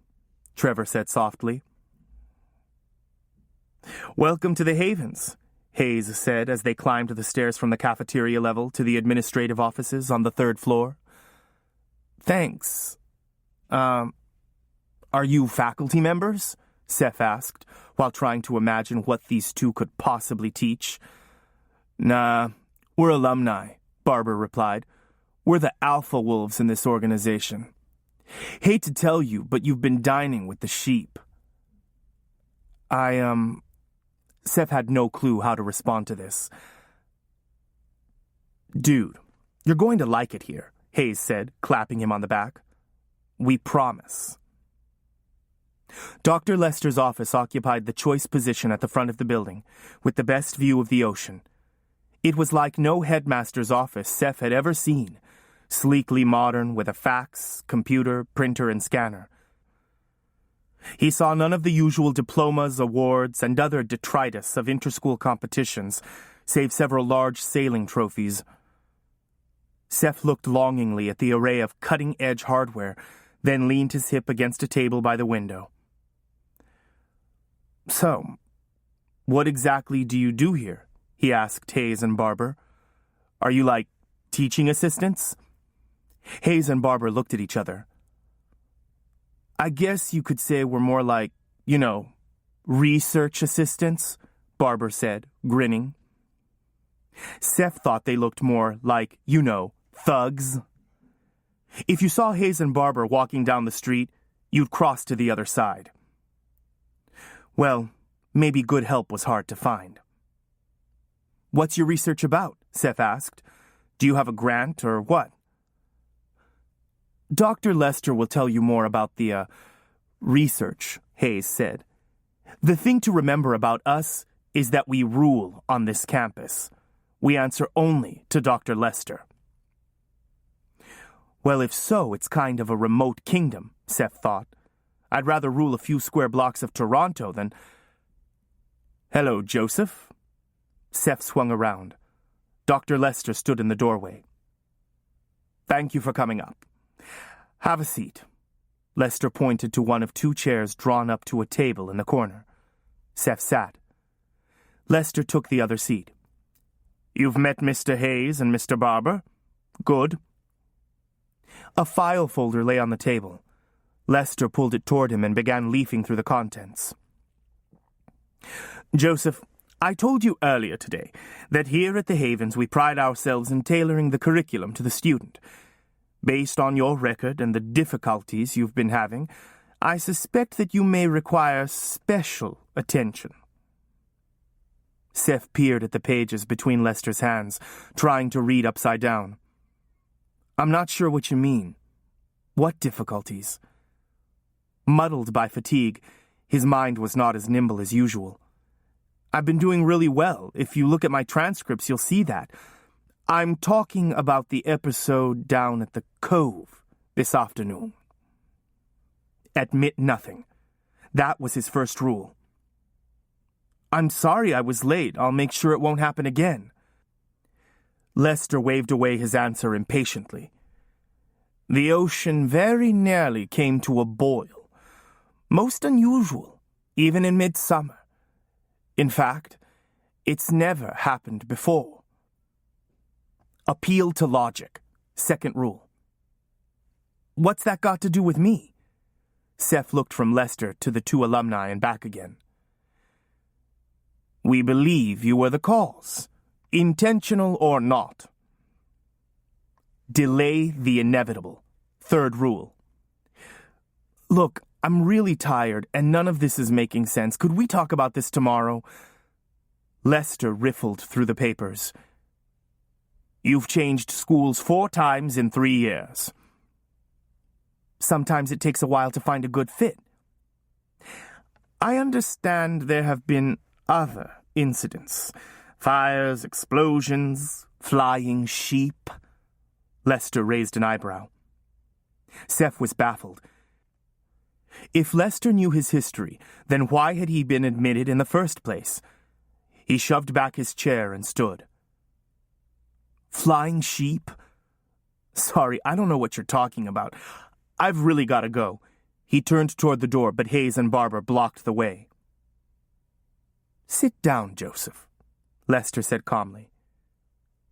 Trevor said softly. "Welcome to the Havens," Hayes said as they climbed the stairs from the cafeteria level to the administrative offices on the 3rd floor. "Thanks. Are you faculty members?" Seth asked, while trying to imagine what these two could possibly teach. "Nah, we're alumni," Barber replied. "We're the alpha wolves in this organization. Hate to tell you, but you've been dining with the sheep." Seth had no clue how to respond to this. "Dude, you're going to like it here," Hayes said, clapping him on the back. "We promise." Dr. Lester's office occupied the choice position at the front of the building, with the best view of the ocean. It was like no headmaster's office Seth had ever seen, sleekly modern with a fax, computer, printer, and scanner. He saw none of the usual diplomas, awards, and other detritus of inter-school competitions, save several large sailing trophies. Seth looked longingly at the array of cutting-edge hardware, then leaned his hip against a table by the window. "So, what exactly do you do here?" he asked Hayes and Barber. "Are you like teaching assistants?" Hayes and Barber looked at each other. "I guess you could say we're more like, research assistants," Barber said, grinning. Seth thought they looked more like, thugs. If you saw Hayes and Barber walking down the street, you'd cross to the other side. Well, maybe good help was hard to find. "What's your research about?" Seth asked. "Do you have a grant or what?" "Dr. Lester will tell you more about the, research," Hayes said. "The thing to remember about us is that we rule on this campus. We answer only to Dr. Lester." Well, if so, it's kind of a remote kingdom, Seth thought. I'd rather rule a few square blocks of Toronto than... "Hello, Joseph." Seth swung around. Dr. Lester stood in the doorway. "Thank you for coming up. Have a seat." Lester pointed to one of 2 chairs drawn up to a table in the corner. Seth sat. Lester took the other seat. "You've met Mr. Hayes and Mr. Barber? Good." A file folder lay on the table. Lester pulled it toward him and began leafing through the contents. "Joseph, I told you earlier today that here at the Havens we pride ourselves in tailoring the curriculum to the student. Based on your record and the difficulties you've been having, I suspect that you may require special attention." Seth peered at the pages between Lester's hands, trying to read upside down. "I'm not sure what you mean. What difficulties?" Muddled by fatigue, his mind was not as nimble as usual. "I've been doing really well. If you look at my transcripts, you'll see that. I'm talking about the episode down at the Cove this afternoon." "Admit nothing," That was his first rule. "I'm sorry I was late. I'll make sure it won't happen again." Lester waved away his answer impatiently. "The ocean very nearly came to a boil. Most unusual, even in midsummer. In fact, it's never happened before." Appeal to logic. Second rule. "What's that got to do with me?" Seth looked from Lester to the two alumni and back again. "We believe you were the cause, intentional or not." Delay the inevitable. Third rule. "Look, I'm really tired, and none of this is making sense. Could we talk about this tomorrow?" Lester riffled through the papers. "You've changed schools 4 times in 3 years. Sometimes it takes a while to find a good fit. I understand there have been other incidents. Fires, explosions, flying sheep." Lester raised an eyebrow. Seth was baffled. If Lester knew his history, then why had he been admitted in the first place? He shoved back his chair and stood. "Flying sheep? Sorry, I don't know what you're talking about. I've really got to go." He turned toward the door, but Hayes and Barber blocked the way. "Sit down, Joseph," Lester said calmly.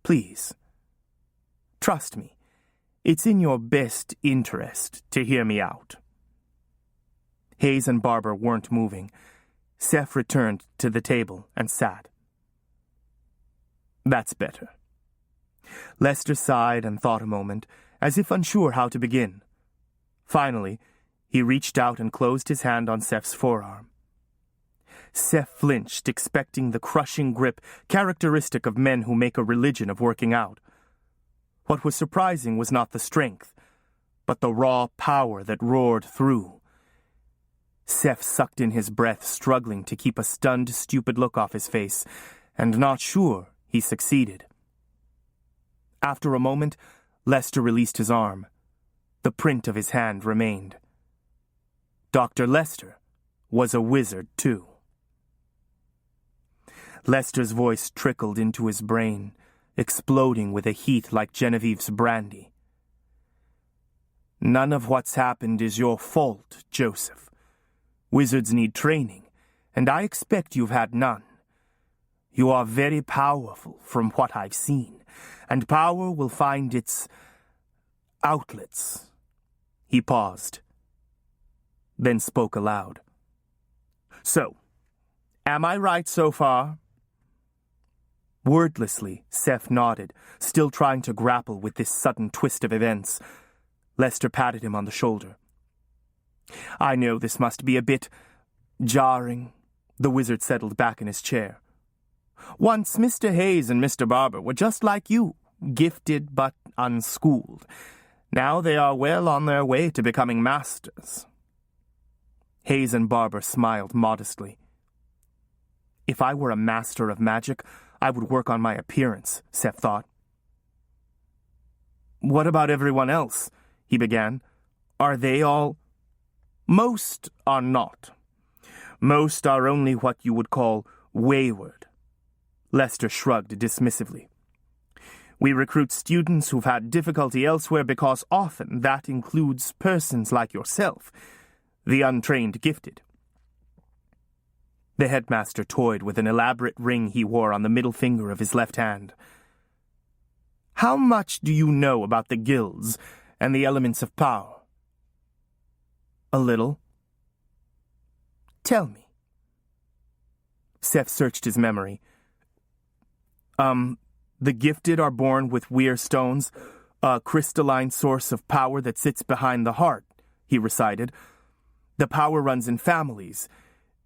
"Please. Trust me, it's in your best interest to hear me out." Hayes and Barber weren't moving. Seth returned to the table and sat. "That's better." Lester sighed and thought a moment, as if unsure how to begin. Finally, he reached out and closed his hand on Seth's forearm. Seth flinched, expecting the crushing grip characteristic of men who make a religion of working out. What was surprising was not the strength, but the raw power that roared through. Seth sucked in his breath, struggling to keep a stunned, stupid look off his face, and not sure he succeeded. After a moment, Lester released his arm. The print of his hand remained. Dr. Lester was a wizard, too. Lester's voice trickled into his brain, exploding with a heat like Genevieve's brandy. "None of what's happened is your fault, Joseph. Wizards need training, and I expect you've had none. You are very powerful from what I've seen, and power will find its outlets." He paused, then spoke aloud. "So, am I right so far?" Wordlessly, Seth nodded, still trying to grapple with this sudden twist of events. Lester patted him on the shoulder. "I know this must be a bit jarring." The wizard settled back in his chair. "Once Mr. Hayes and Mr. Barber were just like you, gifted but unschooled. Now they are well on their way to becoming masters." Hayes and Barber smiled modestly. "If I were a master of magic, I would work on my appearance," Seth thought. "What about everyone else?" he began. "Are they all—" "Most are not. Most are only what you would call wayward." Lester shrugged dismissively. "We recruit students who've had difficulty elsewhere because often that includes persons like yourself, the untrained gifted." The headmaster toyed with an elaborate ring he wore on the middle finger of his left hand. "How much do you know about the guilds and the elements of power?" "A little." "Tell me." Seth searched his memory. The gifted are born with weir stones, a crystalline source of power that sits behind the heart," he recited. "The power runs in families.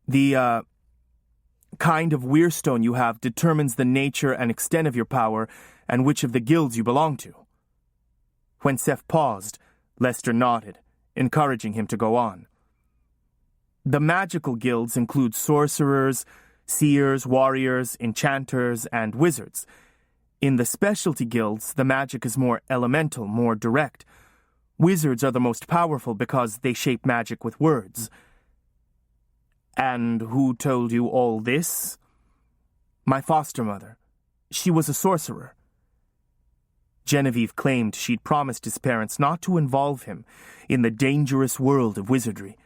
The, kind of weir stone you have determines the nature and extent of your power and which of the guilds you belong to." When Seth paused, Lester nodded, encouraging him to go on. "The magical guilds include sorcerers, seers, warriors, enchanters, and wizards. In the specialty guilds, the magic is more elemental, more direct. Wizards are the most powerful because they shape magic with words." And who told you all this? My foster mother. She was a sorcerer. Genevieve claimed she'd promised his parents not to involve him in the dangerous world of wizardry,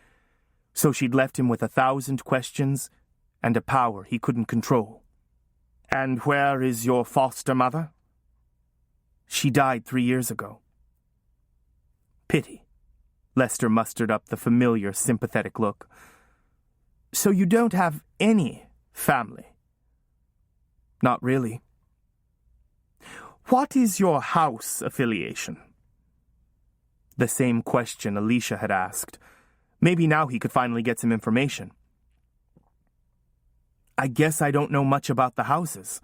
so she'd left him with 1,000 questions and a power he couldn't control. And where is your foster mother? She died 3 years ago. Pity. Lester mustered up the familiar, sympathetic look. So you don't have any family? Not really. What is your house affiliation? The same question Alicia had asked. Maybe now he could finally get some information. I guess I don't know much about the houses.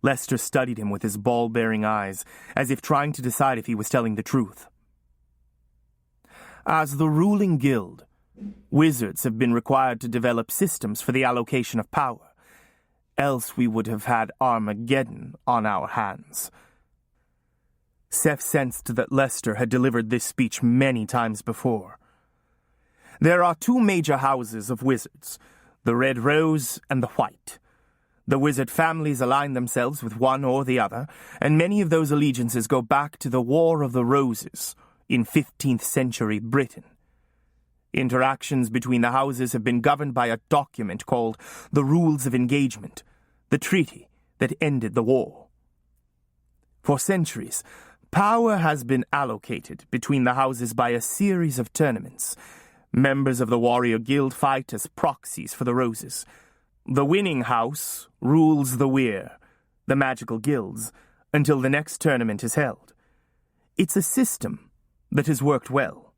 Lester studied him with his ball-bearing eyes, as if trying to decide if he was telling the truth. As the ruling guild, wizards have been required to develop systems for the allocation of power. Else we would have had Armageddon on our hands. Seth sensed that Lester had delivered this speech many times before. There are 2 major houses of wizards, the Red Rose and the White. The wizard families align themselves with one or the other, and many of those allegiances go back to the War of the Roses in 15th century Britain. Interactions between the houses have been governed by a document called the Rules of Engagement, the treaty that ended the war. For centuries, power has been allocated between the houses by a series of tournaments. Members of the Warrior Guild fight as proxies for the Roses. The winning house rules the Weir, the magical guilds, until the next tournament is held. It's a system that has worked well.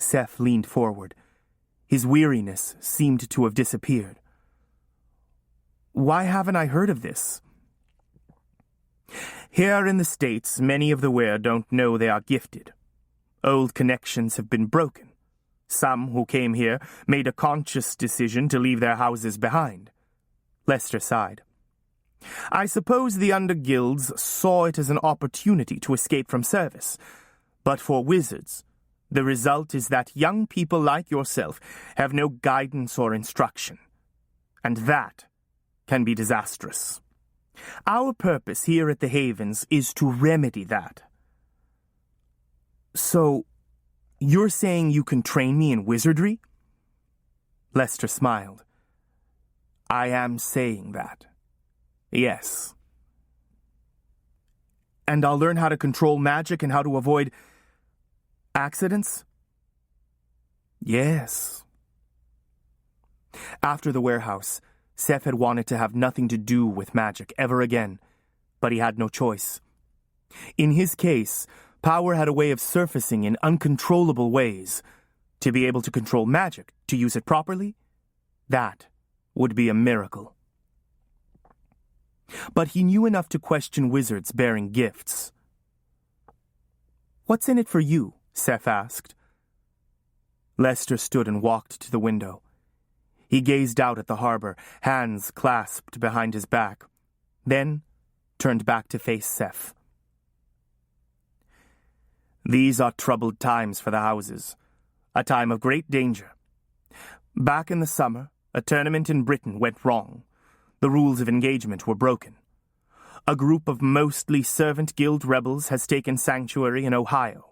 Seth leaned forward. His weariness seemed to have disappeared. Why haven't I heard of this? Here in the States, many of the Weir don't know they are gifted. Old connections have been broken. Some who came here made a conscious decision to leave their houses behind. Lester sighed. I suppose the underguilds saw it as an opportunity to escape from service. But for wizards, the result is that young people like yourself have no guidance or instruction. And that can be disastrous. Our purpose here at the Havens is to remedy that. So, you're saying you can train me in wizardry? Lester smiled. I am saying that. Yes. And I'll learn how to control magic and how to avoid accidents? Yes. After the warehouse, Seth had wanted to have nothing to do with magic ever again, but he had no choice. In his case, power had a way of surfacing in uncontrollable ways. To be able to control magic, to use it properly, that would be a miracle. But he knew enough to question wizards bearing gifts. What's in it for you? Seth asked. Lester stood and walked to the window. He gazed out at the harbor, hands clasped behind his back, then turned back to face Seth. These are troubled times for the houses, a time of great danger. Back in the summer, a tournament in Britain went wrong. The rules of engagement were broken. A group of mostly servant guild rebels has taken sanctuary in Ohio.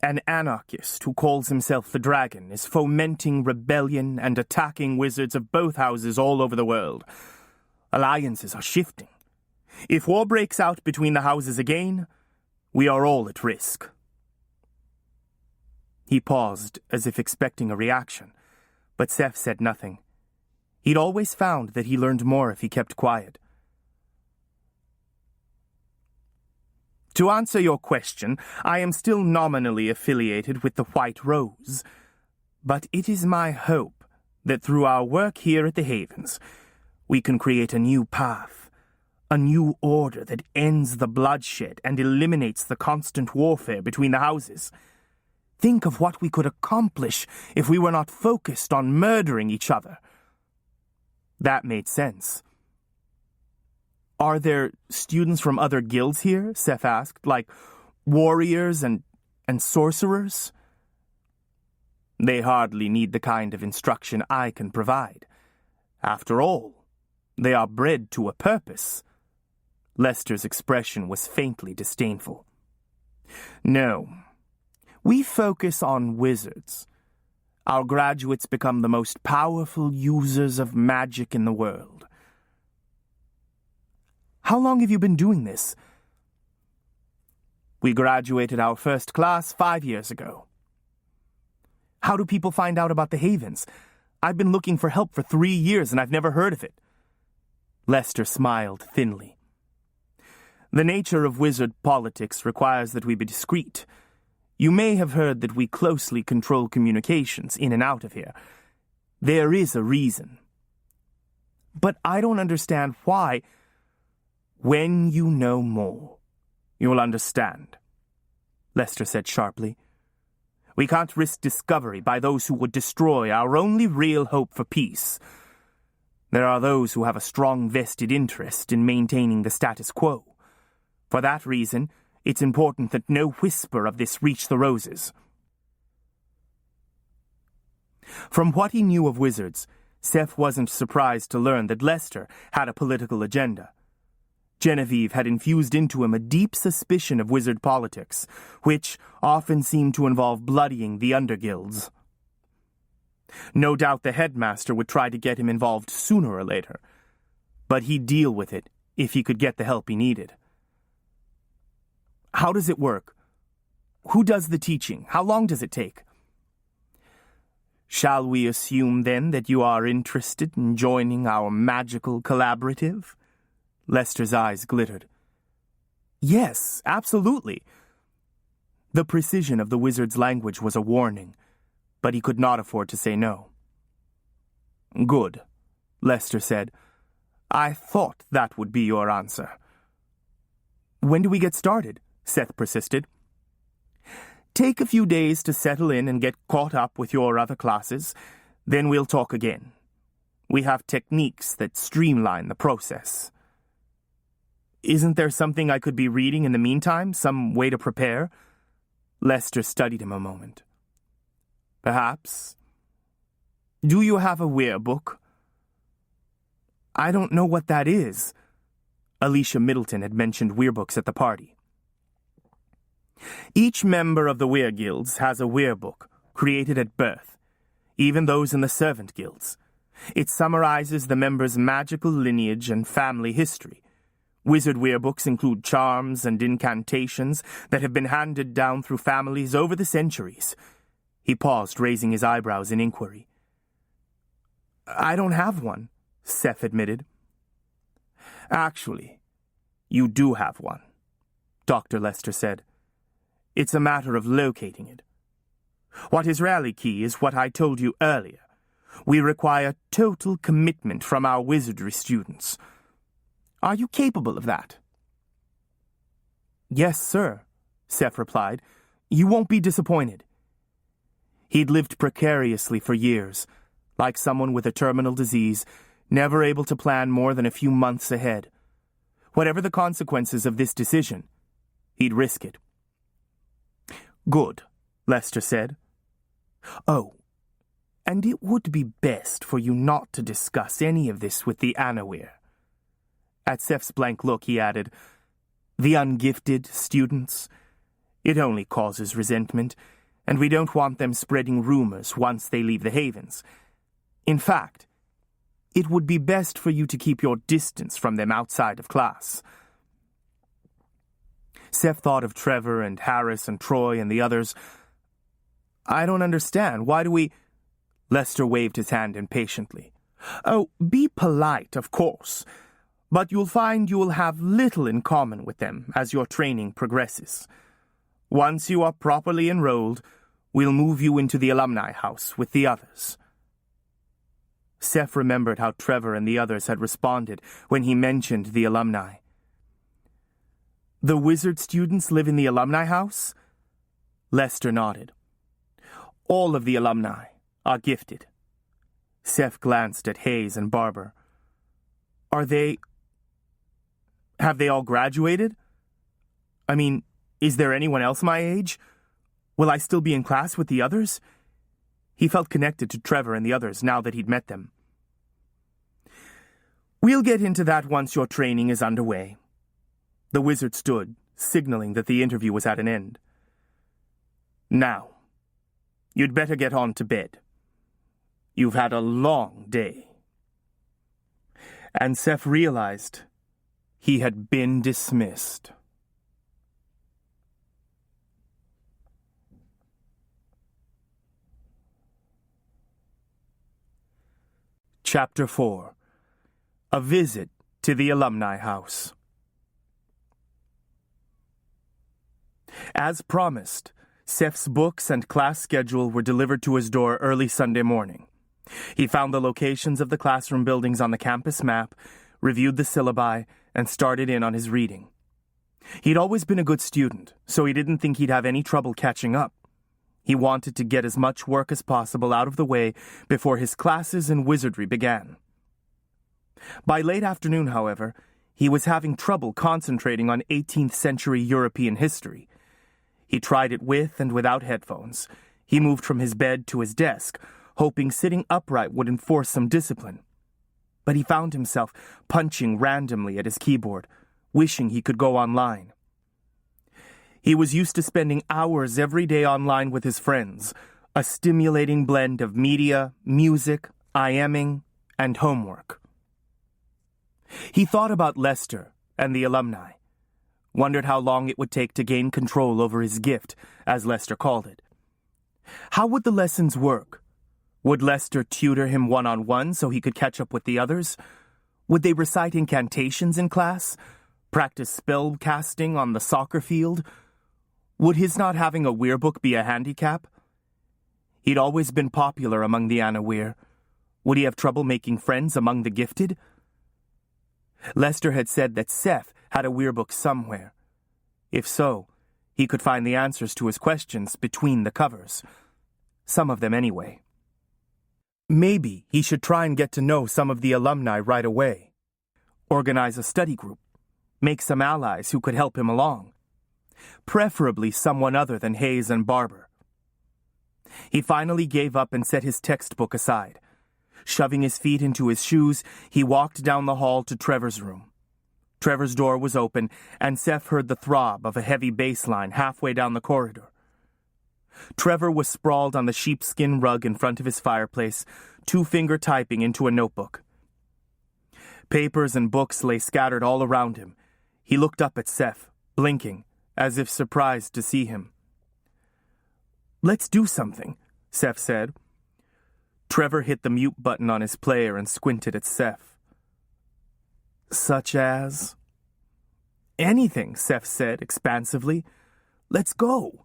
An anarchist who calls himself the Dragon is fomenting rebellion and attacking wizards of both houses all over the world. Alliances are shifting. If war breaks out between the houses again, we are all at risk. He paused, as if expecting a reaction, but Seth said nothing. He'd always found that he learned more if he kept quiet. To answer your question, I am still nominally affiliated with the White Rose, but it is my hope that through our work here at the Havens, we can create a new path, a new order that ends the bloodshed and eliminates the constant warfare between the houses. Think of what we could accomplish if we were not focused on murdering each other. That made sense. Are there students from other guilds here? Seth asked, like warriors and sorcerers? They hardly need the kind of instruction I can provide. After all, they are bred to a purpose. Lester's expression was faintly disdainful. No, we focus on wizards. Our graduates become the most powerful users of magic in the world. How long have you been doing this? We graduated our first class 5 years ago. How do people find out about the Havens? I've been looking for help for 3 years and I've never heard of it. Lester smiled thinly. The nature of wizard politics requires that we be discreet. You may have heard that we closely control communications in and out of here. There is a reason. But I don't understand why. When you know more, you'll understand, Lester said sharply. We can't risk discovery by those who would destroy our only real hope for peace. There are those who have a strong vested interest in maintaining the status quo. For that reason, it's important that no whisper of this reach the Roses. From what he knew of wizards, Seth wasn't surprised to learn that Lester had a political agenda. Genevieve had infused into him a deep suspicion of wizard politics, which often seemed to involve bloodying the underguilds. No doubt the headmaster would try to get him involved sooner or later, but he'd deal with it if he could get the help he needed. How does it work? Who does the teaching? How long does it take? Shall we assume, then, that you are interested in joining our magical collaborative? Lester's eyes glittered. Yes, absolutely. The precision of the wizard's language was a warning, but he could not afford to say no. Good, Lester said. I thought that would be your answer. When do we get started? Seth persisted. Take a few days to settle in and get caught up with your other classes, then we'll talk again. We have techniques that streamline the process. Isn't there something I could be reading in the meantime? Some way to prepare? Lester studied him a moment. Perhaps. Do you have a Heir book? I don't know what that is. Alicia Middleton had mentioned Heir books at the party. Each member of the Heir guilds has a Heir book, created at birth, even those in the servant guilds. It summarizes the members' magical lineage and family history. Wizard Heir books include charms and incantations that have been handed down through families over the centuries. He paused, raising his eyebrows in inquiry. I don't have one, Seth admitted. Actually, you do have one, Dr. Lester said. It's a matter of locating it. What is really key is what I told you earlier. We require total commitment from our wizardry students. Are you capable of that? Yes, sir, Seth replied. You won't be disappointed. He'd lived precariously for years, like someone with a terminal disease, never able to plan more than a few months ahead. Whatever the consequences of this decision, he'd risk it. Good, Lester said. Oh, and it would be best for you not to discuss any of this with the Anawir. At Seth's blank look, he added, the ungifted students. It only causes resentment, and we don't want them spreading rumors once they leave the Havens. In fact, it would be best for you to keep your distance from them outside of class. Seth thought of Trevor and Harris and Troy and the others. I don't understand. Why do we... Lester waved his hand impatiently. Oh, be polite, of course. But you'll find you will have little in common with them as your training progresses. Once you are properly enrolled, we'll move you into the alumni house with the others. Seth remembered how Trevor and the others had responded when he mentioned the alumni. The wizard students live in the alumni house? Lester nodded. All of the alumni are gifted. Seth glanced at Hayes and Barber. Have they all graduated? I mean, is there anyone else my age? Will I still be in class with the others? He felt connected to Trevor and the others now that he'd met them. "We'll get into that once your training is underway." The wizard stood, signaling that the interview was at an end. "Now, you'd better get on to bed. You've had a long day." And Seth realized he had been dismissed. Chapter 4. A Visit to the Alumni House. As promised, Seth's books and class schedule were delivered to his door early Sunday morning. He found the locations of the classroom buildings on the campus map, reviewed the syllabi, and started in on his reading. He'd always been a good student, so he didn't think he'd have any trouble catching up. He wanted to get as much work as possible out of the way before his classes in wizardry began. By late afternoon, however, he was having trouble concentrating on 18th century European history. He tried it with and without headphones. He moved from his bed to his desk, hoping sitting upright would enforce some discipline. But he found himself punching randomly at his keyboard, wishing he could go online. He was used to spending hours every day online with his friends, a stimulating blend of media, music, IMing, and homework. He thought about Lester and the alumni, wondered how long it would take to gain control over his gift, as Lester called it. How would the lessons work? Would Lester tutor him one-on-one so he could catch up with the others? Would they recite incantations in class? Practice spell casting on the soccer field? Would his not having a Weirbook be a handicap? He'd always been popular among the Anna-Weir. Would he have trouble making friends among the gifted? Lester had said that Seth had a Weirbook somewhere. If so, he could find the answers to his questions between the covers. Some of them anyway. Maybe he should try and get to know some of the alumni right away. Organize a study group. Make some allies who could help him along. Preferably someone other than Hayes and Barber. He finally gave up and set his textbook aside. Shoving his feet into his shoes, he walked down the hall to Trevor's room. Trevor's door was open, and Seth heard the throb of a heavy bass line halfway down the corridor. Trevor was sprawled on the sheepskin rug in front of his fireplace, two-finger typing into a notebook. Papers and books lay scattered all around him. He looked up at Seth, blinking, as if surprised to see him. "Let's do something," Seth said. Trevor hit the mute button on his player and squinted at Seth. "Such as?" "Anything," Seth said expansively. "Let's go."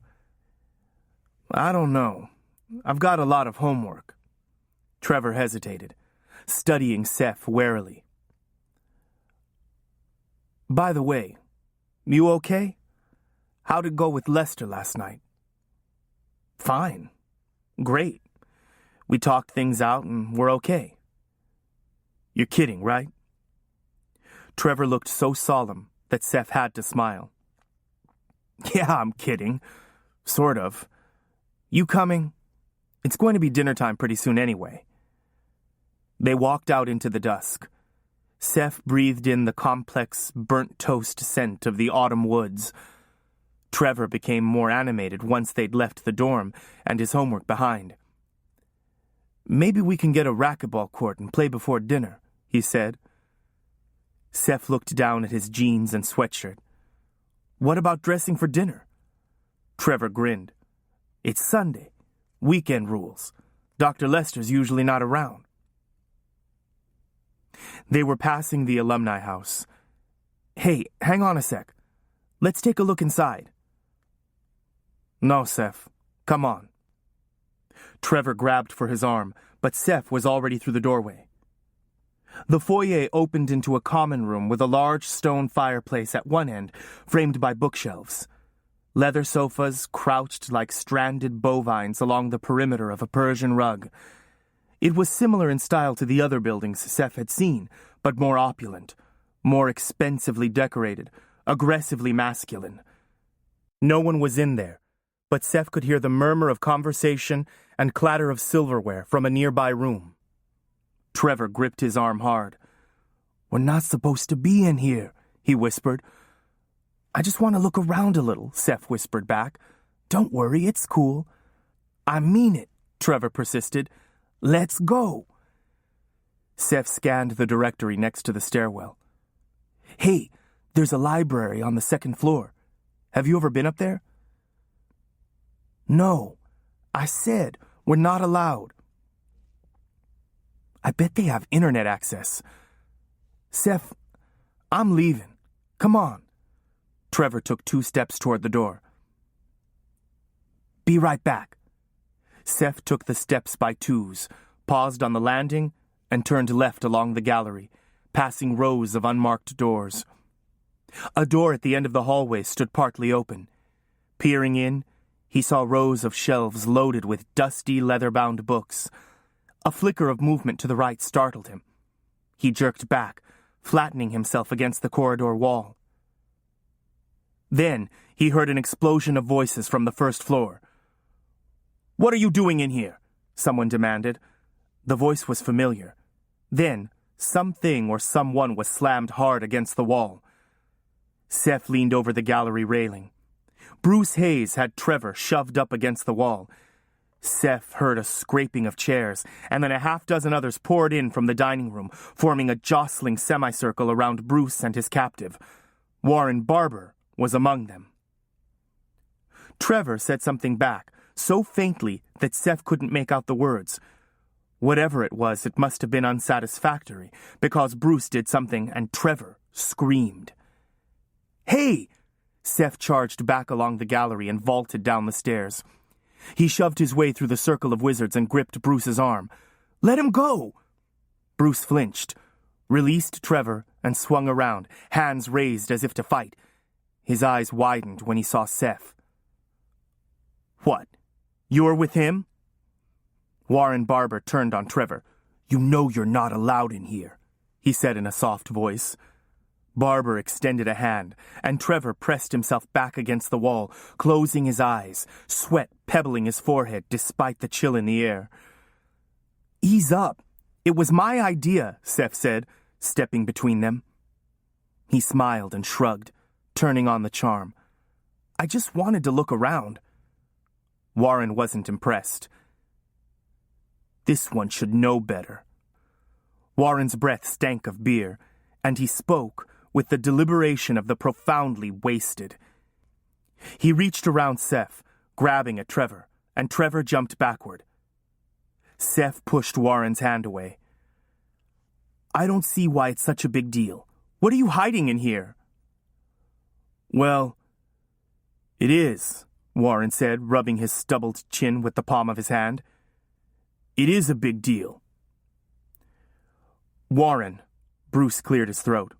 "I don't know. I've got a lot of homework." Trevor hesitated, studying Seth warily. "By the way, you okay? How'd it go with Lester last night?" "Fine. Great. We talked things out and we're okay." "You're kidding, right?" Trevor looked so solemn that Seth had to smile. "Yeah, I'm kidding. Sort of. You coming? It's going to be dinner time pretty soon anyway." They walked out into the dusk. Seth breathed in the complex, burnt toast scent of the autumn woods. Trevor became more animated once they'd left the dorm and his homework behind. "Maybe we can get a racquetball court and play before dinner," he said. Seth looked down at his jeans and sweatshirt. "What about dressing for dinner?" Trevor grinned. "It's Sunday. Weekend rules. Dr. Lester's usually not around." They were passing the alumni house. "Hey, hang on a sec. Let's take a look inside." "No, Seth. Come on." Trevor grabbed for his arm, but Seth was already through the doorway. The foyer opened into a common room with a large stone fireplace at one end, framed by bookshelves. Leather sofas crouched like stranded bovines along the perimeter of a Persian rug. It was similar in style to the other buildings Seth had seen, but more opulent, more expensively decorated, aggressively masculine. No one was in there, but Seth could hear the murmur of conversation and clatter of silverware from a nearby room. Trevor gripped his arm hard. "We're not supposed to be in here," he whispered. "I just want to look around a little," Seth whispered back. "Don't worry, it's cool." "I mean it," Trevor persisted. "Let's go." Seth scanned the directory next to the stairwell. "Hey, there's a library on the second floor. Have you ever been up there?" "No. I said we're not allowed." "I bet they have internet access." "Seth, I'm leaving. Come on." Trevor took 2 steps toward the door. "Be right back." Seth took the steps by twos, paused on the landing, and turned left along the gallery, passing rows of unmarked doors. A door at the end of the hallway stood partly open. Peering in, he saw rows of shelves loaded with dusty, leather-bound books. A flicker of movement to the right startled him. He jerked back, flattening himself against the corridor wall. Then he heard an explosion of voices from the first floor. "What are you doing in here?" someone demanded. The voice was familiar. Then, something or someone was slammed hard against the wall. Seth leaned over the gallery railing. Bruce Hayes had Trevor shoved up against the wall. Seth heard a scraping of chairs, and then a half-dozen others poured in from the dining room, forming a jostling semicircle around Bruce and his captive. Warren Barber was among them. Trevor said something back, so faintly that Seth couldn't make out the words. Whatever it was, it must have been unsatisfactory, because Bruce did something and Trevor screamed. "Hey!" Seth charged back along the gallery and vaulted down the stairs. He shoved his way through the circle of wizards and gripped Bruce's arm. "Let him go!" Bruce flinched, released Trevor, and swung around, hands raised as if to fight. His eyes widened when he saw Seth. "What? You're with him?" Warren Barber turned on Trevor. "You know you're not allowed in here," he said in a soft voice. Barber extended a hand, and Trevor pressed himself back against the wall, closing his eyes, sweat pebbling his forehead despite the chill in the air. "Ease up. It was my idea," Seth said, stepping between them. He smiled and shrugged, turning on the charm. "I just wanted to look around." Warren wasn't impressed. "This one should know better." Warren's breath stank of beer, and he spoke with the deliberation of the profoundly wasted. He reached around Seth, grabbing at Trevor, and Trevor jumped backward. Seth pushed Warren's hand away. "I don't see why it's such a big deal. What are you hiding in here?" "Well, it is," Warren said, rubbing his stubbled chin with the palm of his hand. "It is a big deal." "Warren," Bruce cleared his throat.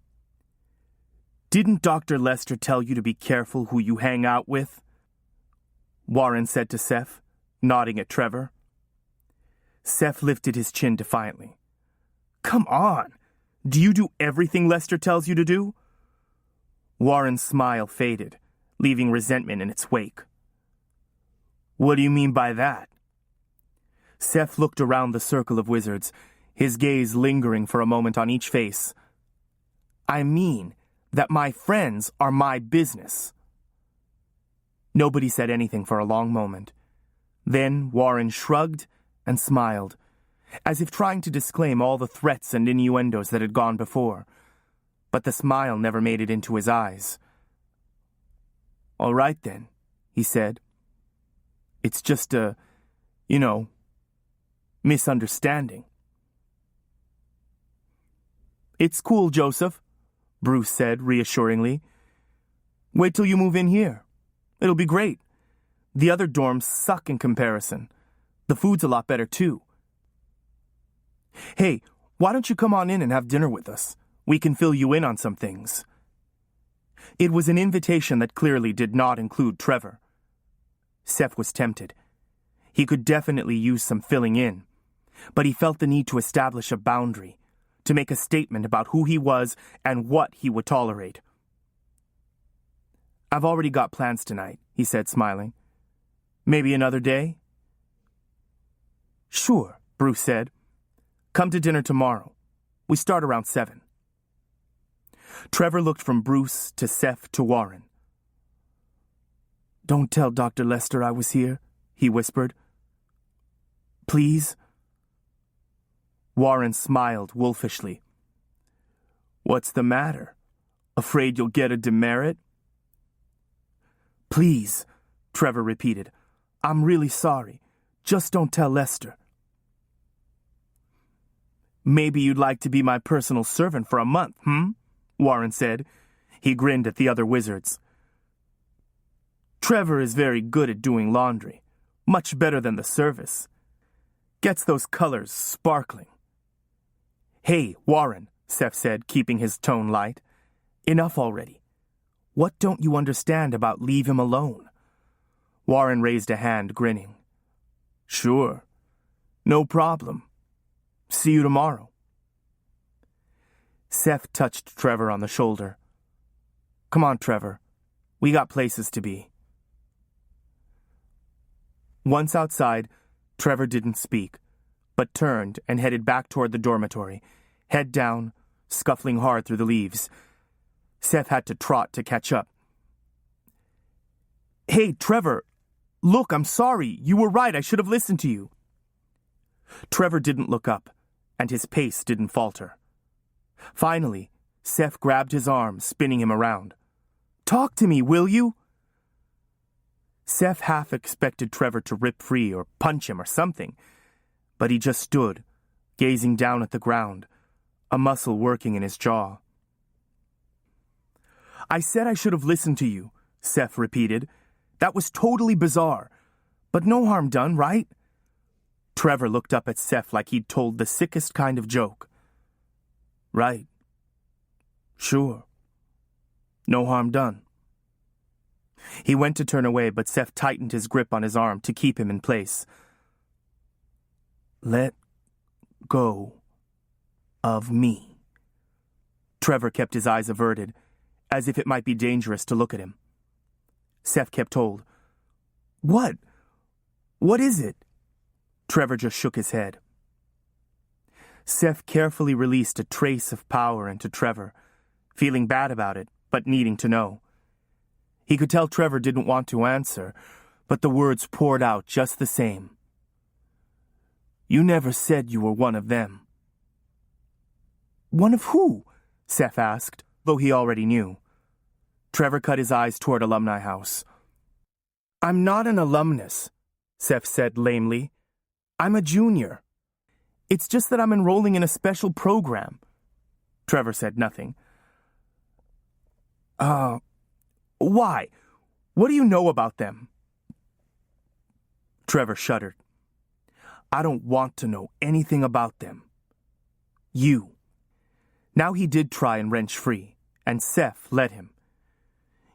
"Didn't Dr. Lester tell you to be careful who you hang out with?" Warren said to Seth, nodding at Trevor. Seth lifted his chin defiantly. "Come on! Do you do everything Lester tells you to do?" Warren's smile faded, leaving resentment in its wake. "What do you mean by that?" Seth looked around the circle of wizards, his gaze lingering for a moment on each face. "I mean that my friends are my business." Nobody said anything for a long moment. Then Warren shrugged and smiled, as if trying to disclaim all the threats and innuendos that had gone before. But the smile never made it into his eyes. "All right then," he said. "It's just a, misunderstanding." "It's cool, Joseph," Bruce said reassuringly. "Wait till you move in here. It'll be great. The other dorms suck in comparison. The food's a lot better, too. Hey, why don't you come on in and have dinner with us? We can fill you in on some things." It was an invitation that clearly did not include Trevor. Seth was tempted. He could definitely use some filling in, but he felt the need to establish a boundary, to make a statement about who he was and what he would tolerate. "I've already got plans tonight," he said, smiling. "Maybe another day?" Sure, Bruce said. Come to dinner tomorrow. We start around 7. Trevor looked from Bruce to Seth to Warren. Don't tell Dr. Lester I was here, he whispered. Please? Warren smiled wolfishly. What's the matter? Afraid you'll get a demerit? Please, Trevor repeated. I'm really sorry. Just don't tell Lester. Maybe you'd like to be my personal servant for a month, Warren said. He grinned at the other wizards. Trevor is very good at doing laundry. Much better than the service. Gets those colors sparkling. Hey, Warren, Seth said, keeping his tone light. Enough already. What don't you understand about leave him alone? Warren raised a hand, grinning. Sure. No problem. See you tomorrow. Seth touched Trevor on the shoulder. Come on, Trevor. We got places to be. Once outside, Trevor didn't speak, but turned and headed back toward the dormitory, head down, scuffling hard through the leaves. Seth had to trot to catch up. Hey, Trevor, look, I'm sorry. You were right. I should have listened to you. Trevor didn't look up, and his pace didn't falter. Finally, Seth grabbed his arm, spinning him around. Talk to me, will you? Seth half expected Trevor to rip free or punch him or something, but he just stood, gazing down at the ground, a muscle working in his jaw. I said I should have listened to you, Seth repeated. That was totally bizarre, but no harm done, right? Trevor looked up at Seth like he'd told the sickest kind of joke. Right. Sure. No harm done. He went to turn away, but Seth tightened his grip on his arm to keep him in place. Let go of me. Trevor kept his eyes averted, as if it might be dangerous to look at him. Seth kept hold. What? What is it? Trevor just shook his head. Seth carefully released a trace of power into Trevor, feeling bad about it, but needing to know. He could tell Trevor didn't want to answer, but the words poured out just the same. You never said you were one of them. One of who? Seth asked, though he already knew. Trevor cut his eyes toward Alumni House. I'm not an alumnus, Seth said lamely. I'm a junior. It's just that I'm enrolling in a special program. Trevor said nothing. Why? What do you know about them? Trevor shuddered. I don't want to know anything about them. You. Now he did try and wrench free, and Seth let him.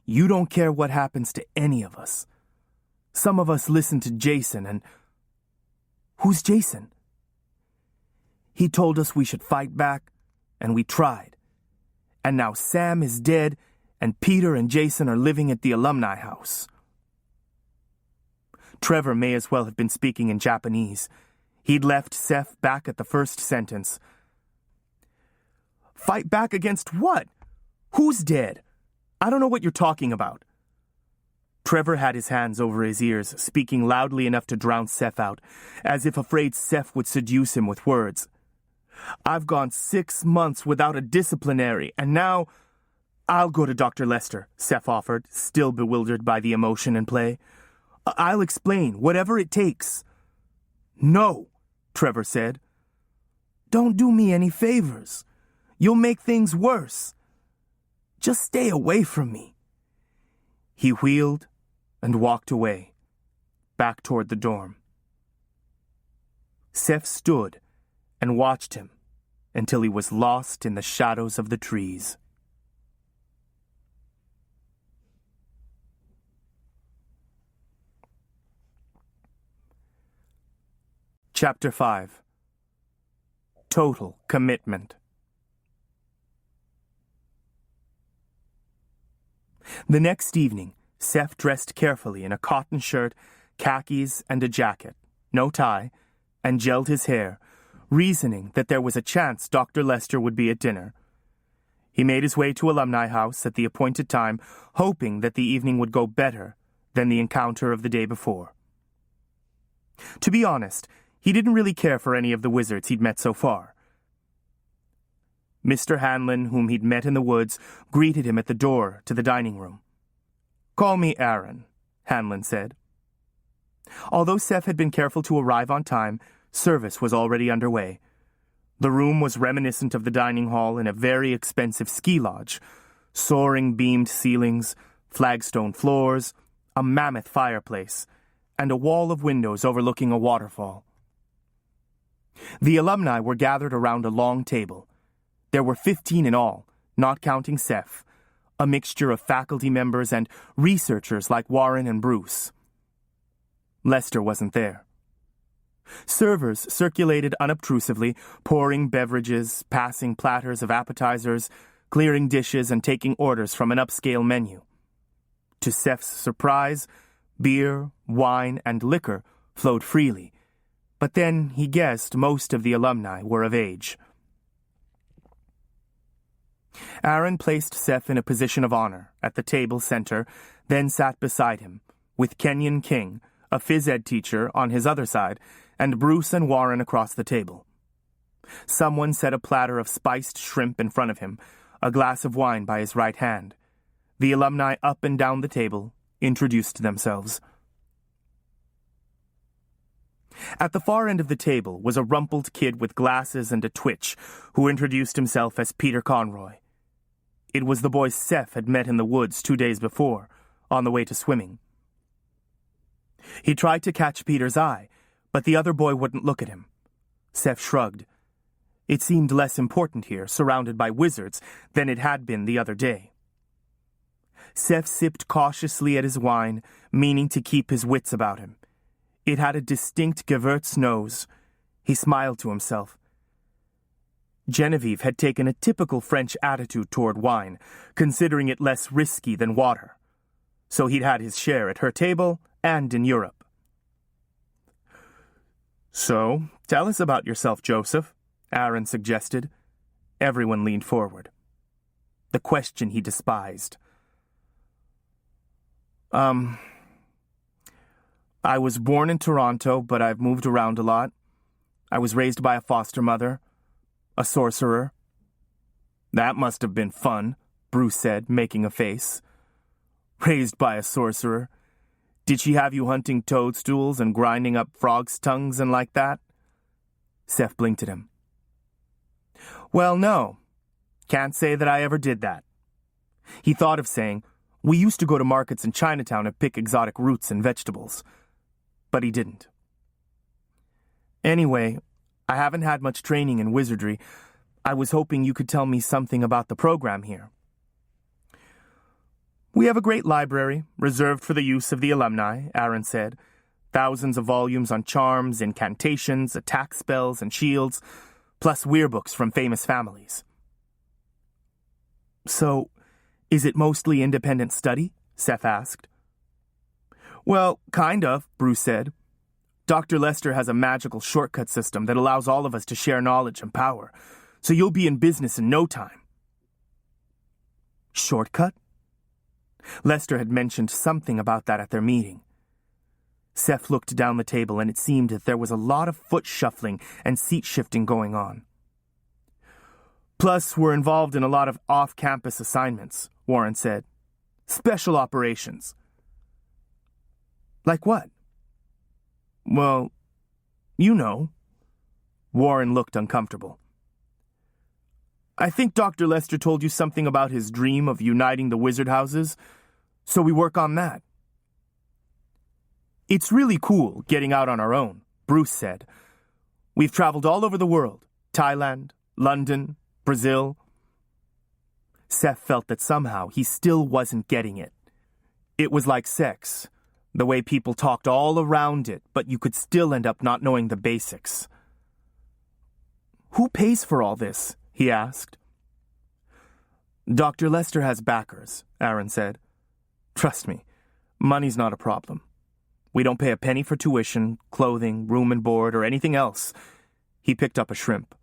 You don't care what happens to any of us. Some of us listen to Jason and... Who's Jason? He told us we should fight back, and we tried. And now Sam is dead, and Peter and Jason are living at the Alumni House. Trevor may as well have been speaking in Japanese. He'd left Seth back at the first sentence. Fight back against what? Who's dead? I don't know what you're talking about. Trevor had his hands over his ears, speaking loudly enough to drown Seth out, as if afraid Seth would seduce him with words. I've gone 6 months without a disciplinary, and now... I'll go to Dr. Lester, Seth offered, still bewildered by the emotion in play. I'll explain, whatever it takes. No, Trevor said. Don't do me any favors. You'll make things worse. Just stay away from me. He wheeled and walked away, back toward the dorm. Seth stood and watched him until he was lost in the shadows of the trees. Chapter 5. Total Commitment. The next evening, Seth dressed carefully in a cotton shirt, khakis, and a jacket, no tie, and gelled his hair, reasoning that there was a chance Dr. Lester would be at dinner. He made his way to Alumni House at the appointed time, hoping that the evening would go better than the encounter of the day before. To be honest, he didn't really care for any of the wizards he'd met so far. Mr. Hanlon, whom he'd met in the woods, greeted him at the door to the dining room. "Call me Aaron," Hanlon said. Although Seth had been careful to arrive on time, service was already underway. The room was reminiscent of the dining hall in a very expensive ski lodge. Soaring beamed ceilings, flagstone floors, a mammoth fireplace, and a wall of windows overlooking a waterfall. The alumni were gathered around a long table. There were 15 in all, not counting Seth, a mixture of faculty members and researchers like Warren and Bruce. Lester wasn't there. Servers circulated unobtrusively, pouring beverages, passing platters of appetizers, clearing dishes, and taking orders from an upscale menu. To Seth's surprise, beer, wine, and liquor flowed freely, but then he guessed most of the alumni were of age. Aaron placed Seth in a position of honor at the table center, then sat beside him, with Kenyon King, a phys ed teacher, on his other side, and Bruce and Warren across the table. Someone set a platter of spiced shrimp in front of him, a glass of wine by his right hand. The alumni up and down the table introduced themselves. At the far end of the table was a rumpled kid with glasses and a twitch, who introduced himself as Peter Conroy. It was the boy Seth had met in the woods 2 days before, on the way to swimming. He tried to catch Peter's eye, but the other boy wouldn't look at him. Seth shrugged. It seemed less important here, surrounded by wizards, than it had been the other day. Seth sipped cautiously at his wine, meaning to keep his wits about him. It had a distinct Gewürz nose. He smiled to himself. Genevieve had taken a typical French attitude toward wine, considering it less risky than water. So he'd had his share at her table and in Europe. "So, tell us about yourself, Joseph," Aaron suggested. Everyone leaned forward. The question he despised. I was born in Toronto, but I've moved around a lot. I was raised by a foster mother, a sorcerer." "That must have been fun," Bruce said, making a face. "Raised by a sorcerer? Did she have you hunting toadstools and grinding up frogs' tongues and like that?" Seth blinked at him. "Well, no. Can't say that I ever did that." He thought of saying, "We used to go to markets in Chinatown and pick exotic roots and vegetables." But he didn't. "Anyway, I haven't had much training in wizardry. I was hoping you could tell me something about the program here." "We have a great library, reserved for the use of the alumni," Aaron said. "Thousands of volumes on charms, incantations, attack spells, and shields, plus werebooks from famous families." "So, is it mostly independent study?" Seth asked. "Well, kind of," Bruce said. "Dr. Lester has a magical shortcut system that allows all of us to share knowledge and power, so you'll be in business in no time." Shortcut? Lester had mentioned something about that at their meeting. Seth looked down the table, and it seemed that there was a lot of foot shuffling and seat shifting going on. "Plus, we're involved in a lot of off-campus assignments," Warren said. "Special operations." "Like what?" "Well, you know." Warren looked uncomfortable. "I think Dr. Lester told you something about his dream of uniting the wizard houses, so we work on that." "It's really cool getting out on our own," Bruce said. "We've traveled all over the world, Thailand, London, Brazil." Seth felt that somehow he still wasn't getting it. It was like sex. The way people talked all around it, but you could still end up not knowing the basics. "Who pays for all this?" he asked. "Dr. Lester has backers," Aaron said. "Trust me, money's not a problem. We don't pay a penny for tuition, clothing, room and board, or anything else. He picked up a shrimp.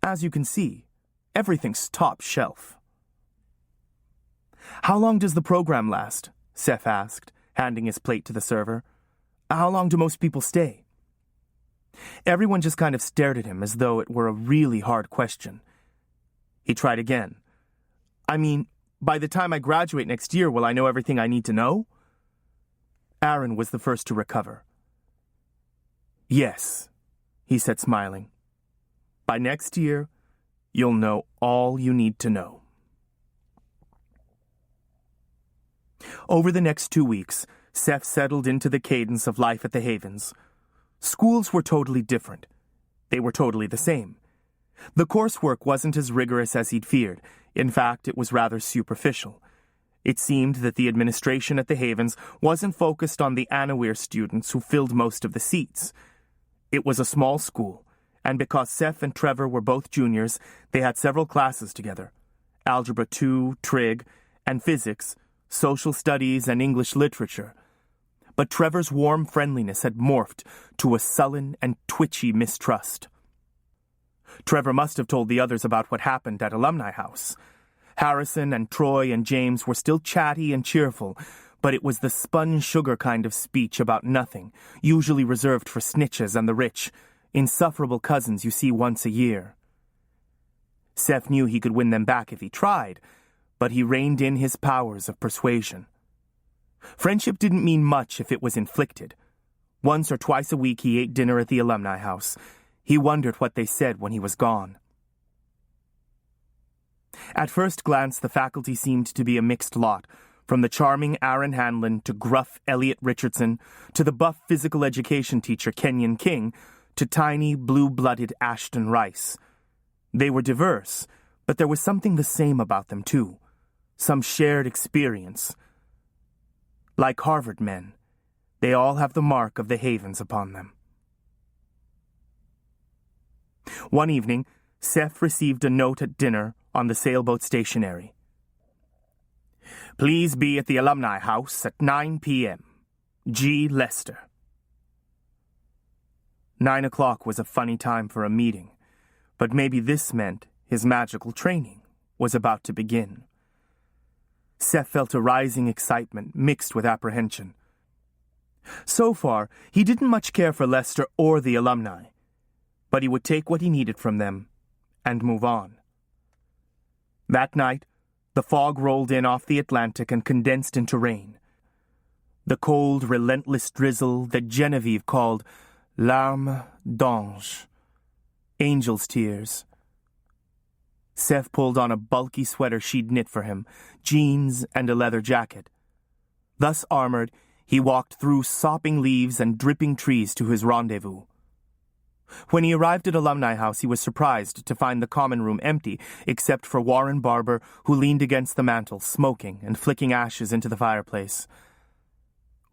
As you can see, everything's top shelf. How long does the program last? Seth asked, handing his plate to the server. How long do most people stay? Everyone just kind of stared at him as though it were a really hard question. He tried again. I mean, by the time I graduate next year, will I know everything I need to know? Aaron was the first to recover. Yes, he said, smiling. By next year, you'll know all you need to know. Over the next 2 weeks, Seth settled into the cadence of life at the Havens. Schools were totally different. They were totally the same. The coursework wasn't as rigorous as he'd feared. In fact, it was rather superficial. It seemed that the administration at the Havens wasn't focused on the Anawir students who filled most of the seats. It was a small school, and because Seth and Trevor were both juniors, they had several classes together. Algebra 2, Trig, and Physics, Social Studies, and English Literature. But Trevor's warm friendliness had morphed to a sullen and twitchy mistrust. Trevor must have told the others about what happened at Alumni House. Harrison and Troy and James were still chatty and cheerful, but it was the spun sugar kind of speech about nothing, usually reserved for snitches and the rich, insufferable cousins you see once a year. Seth knew he could win them back if he tried, but he reined in his powers of persuasion. Friendship didn't mean much if it was inflicted. Once or twice a week he ate dinner at the Alumni House. He wondered what they said when he was gone. At first glance, the faculty seemed to be a mixed lot, from the charming Aaron Hanlon to gruff Elliot Richardson, to the buff physical education teacher Kenyon King, to tiny, blue-blooded Ashton Rice. They were diverse, but there was something the same about them, too. Some shared experience. Like Harvard men, they all have the mark of the Havens upon them. One evening, Seth received a note at dinner on the sailboat stationery. Please be at the Alumni House at 9 p.m. G. Lester. 9 o'clock was a funny time for a meeting, but maybe this meant his magical training was about to begin. Seth felt a rising excitement mixed with apprehension. So far, he didn't much care for Lester or the alumni, but he would take what he needed from them and move on. That night, the fog rolled in off the Atlantic and condensed into rain. The cold, relentless drizzle that Genevieve called larmes d'ange, angel's tears. Seth pulled on a bulky sweater she'd knit for him, jeans and a leather jacket. Thus armored, he walked through sopping leaves and dripping trees to his rendezvous. When he arrived at Alumni House, he was surprised to find the common room empty, except for Warren Barber, who leaned against the mantel, smoking and flicking ashes into the fireplace.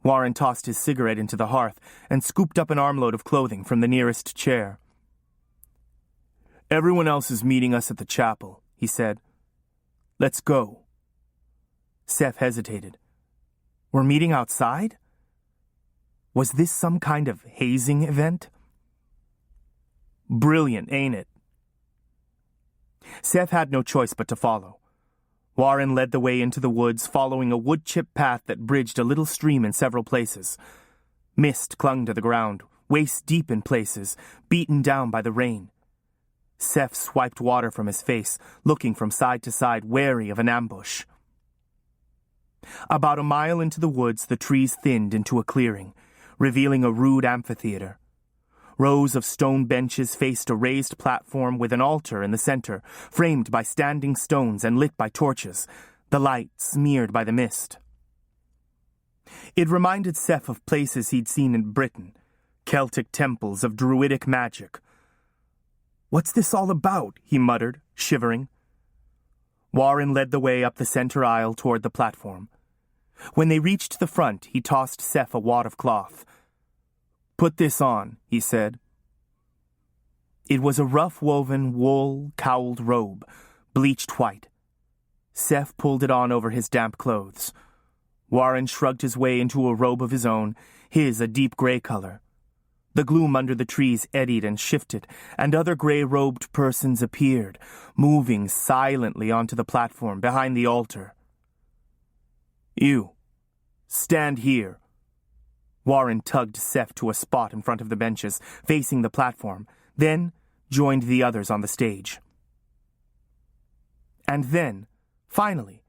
Warren tossed his cigarette into the hearth and scooped up an armload of clothing from the nearest chair. Everyone else is meeting us at the chapel, he said. Let's go. Seth hesitated. We're meeting outside? Was this some kind of hazing event? Brilliant, ain't it? Seth had no choice but to follow. Warren led the way into the woods, following a wood-chip path that bridged a little stream in several places. Mist clung to the ground, waist-deep in places, beaten down by the rain. Seth swiped water from his face, looking from side to side, wary of an ambush. About a mile into the woods, the trees thinned into a clearing, revealing a rude amphitheater. Rows of stone benches faced a raised platform with an altar in the center, framed by standing stones and lit by torches, the light smeared by the mist. It reminded Seth of places he'd seen in Britain, Celtic temples of druidic magic. What's this all about? He muttered, shivering. Warren led the way up the center aisle toward the platform. When they reached the front, he tossed Seth a wad of cloth. Put this on, he said. It was a rough-woven, wool-cowled robe, bleached white. Seth pulled it on over his damp clothes. Warren shrugged his way into a robe of his own, his a deep gray color. The gloom under the trees eddied and shifted, and other gray-robed persons appeared, moving silently onto the platform behind the altar. "You, stand here." Warren tugged Seth to a spot in front of the benches, facing the platform, then joined the others on the stage. And then, finally,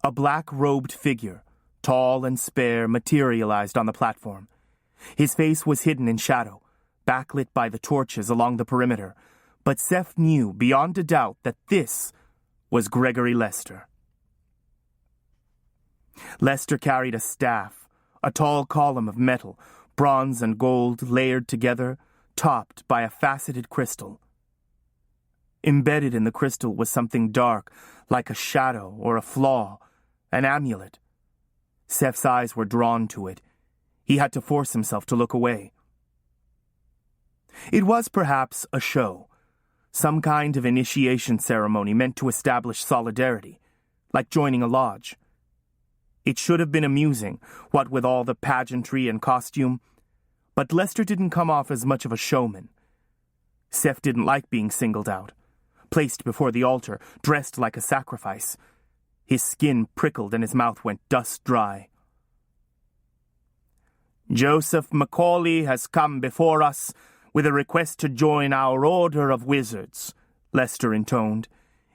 a black-robed figure, tall and spare, materialized on the platform. His face was hidden in shadow, backlit by the torches along the perimeter, but Seth knew beyond a doubt that this was Gregory Lester. Lester carried a staff, a tall column of metal, bronze and gold layered together, topped by a faceted crystal. Embedded in the crystal was something dark, like a shadow or a flaw, an amulet. Seth's eyes were drawn to it. He had to force himself to look away. It was perhaps a show, some kind of initiation ceremony meant to establish solidarity, like joining a lodge. It should have been amusing, what with all the pageantry and costume, but Lester didn't come off as much of a showman. Seth didn't like being singled out, placed before the altar, dressed like a sacrifice. His skin prickled and his mouth went dust dry. "Joseph Macaulay has come before us with a request to join our order of wizards," Lester intoned,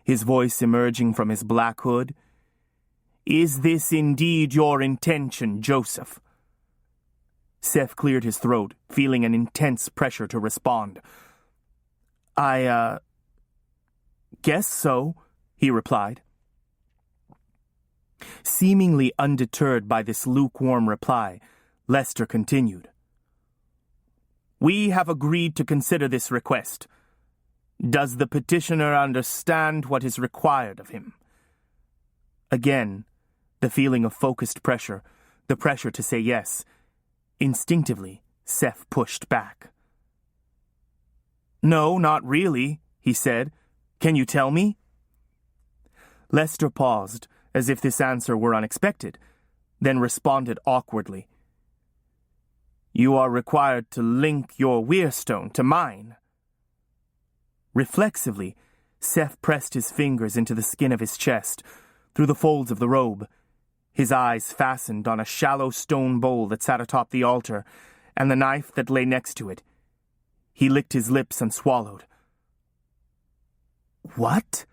his voice emerging from his black hood. "Is this indeed your intention, Joseph?" Seth cleared his throat, feeling an intense pressure to respond. I guess so," he replied. Seemingly undeterred by this lukewarm reply, Lester continued. "We have agreed to consider this request. Does the petitioner understand what is required of him?" Again, the feeling of focused pressure, the pressure to say yes. Instinctively, Seth pushed back. "No, not really," he said. "Can you tell me?" Lester paused, as if this answer were unexpected, then responded awkwardly. "You are required to link your weirstone to mine." Reflexively, Seth pressed his fingers into the skin of his chest, through the folds of the robe. His eyes fastened on a shallow stone bowl that sat atop the altar, and the knife that lay next to it. He licked his lips and swallowed. "What?"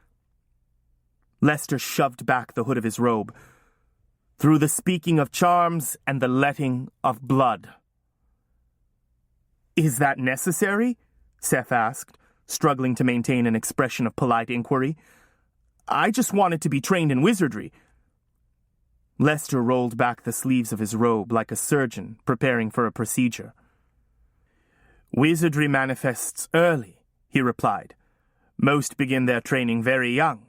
Lester shoved back the hood of his robe. "Through the speaking of charms and the letting of blood." "Is that necessary?" Seth asked, struggling to maintain an expression of polite inquiry. "I just wanted to be trained in wizardry." Lester rolled back the sleeves of his robe like a surgeon preparing for a procedure. "Wizardry manifests early," he replied. "Most begin their training very young.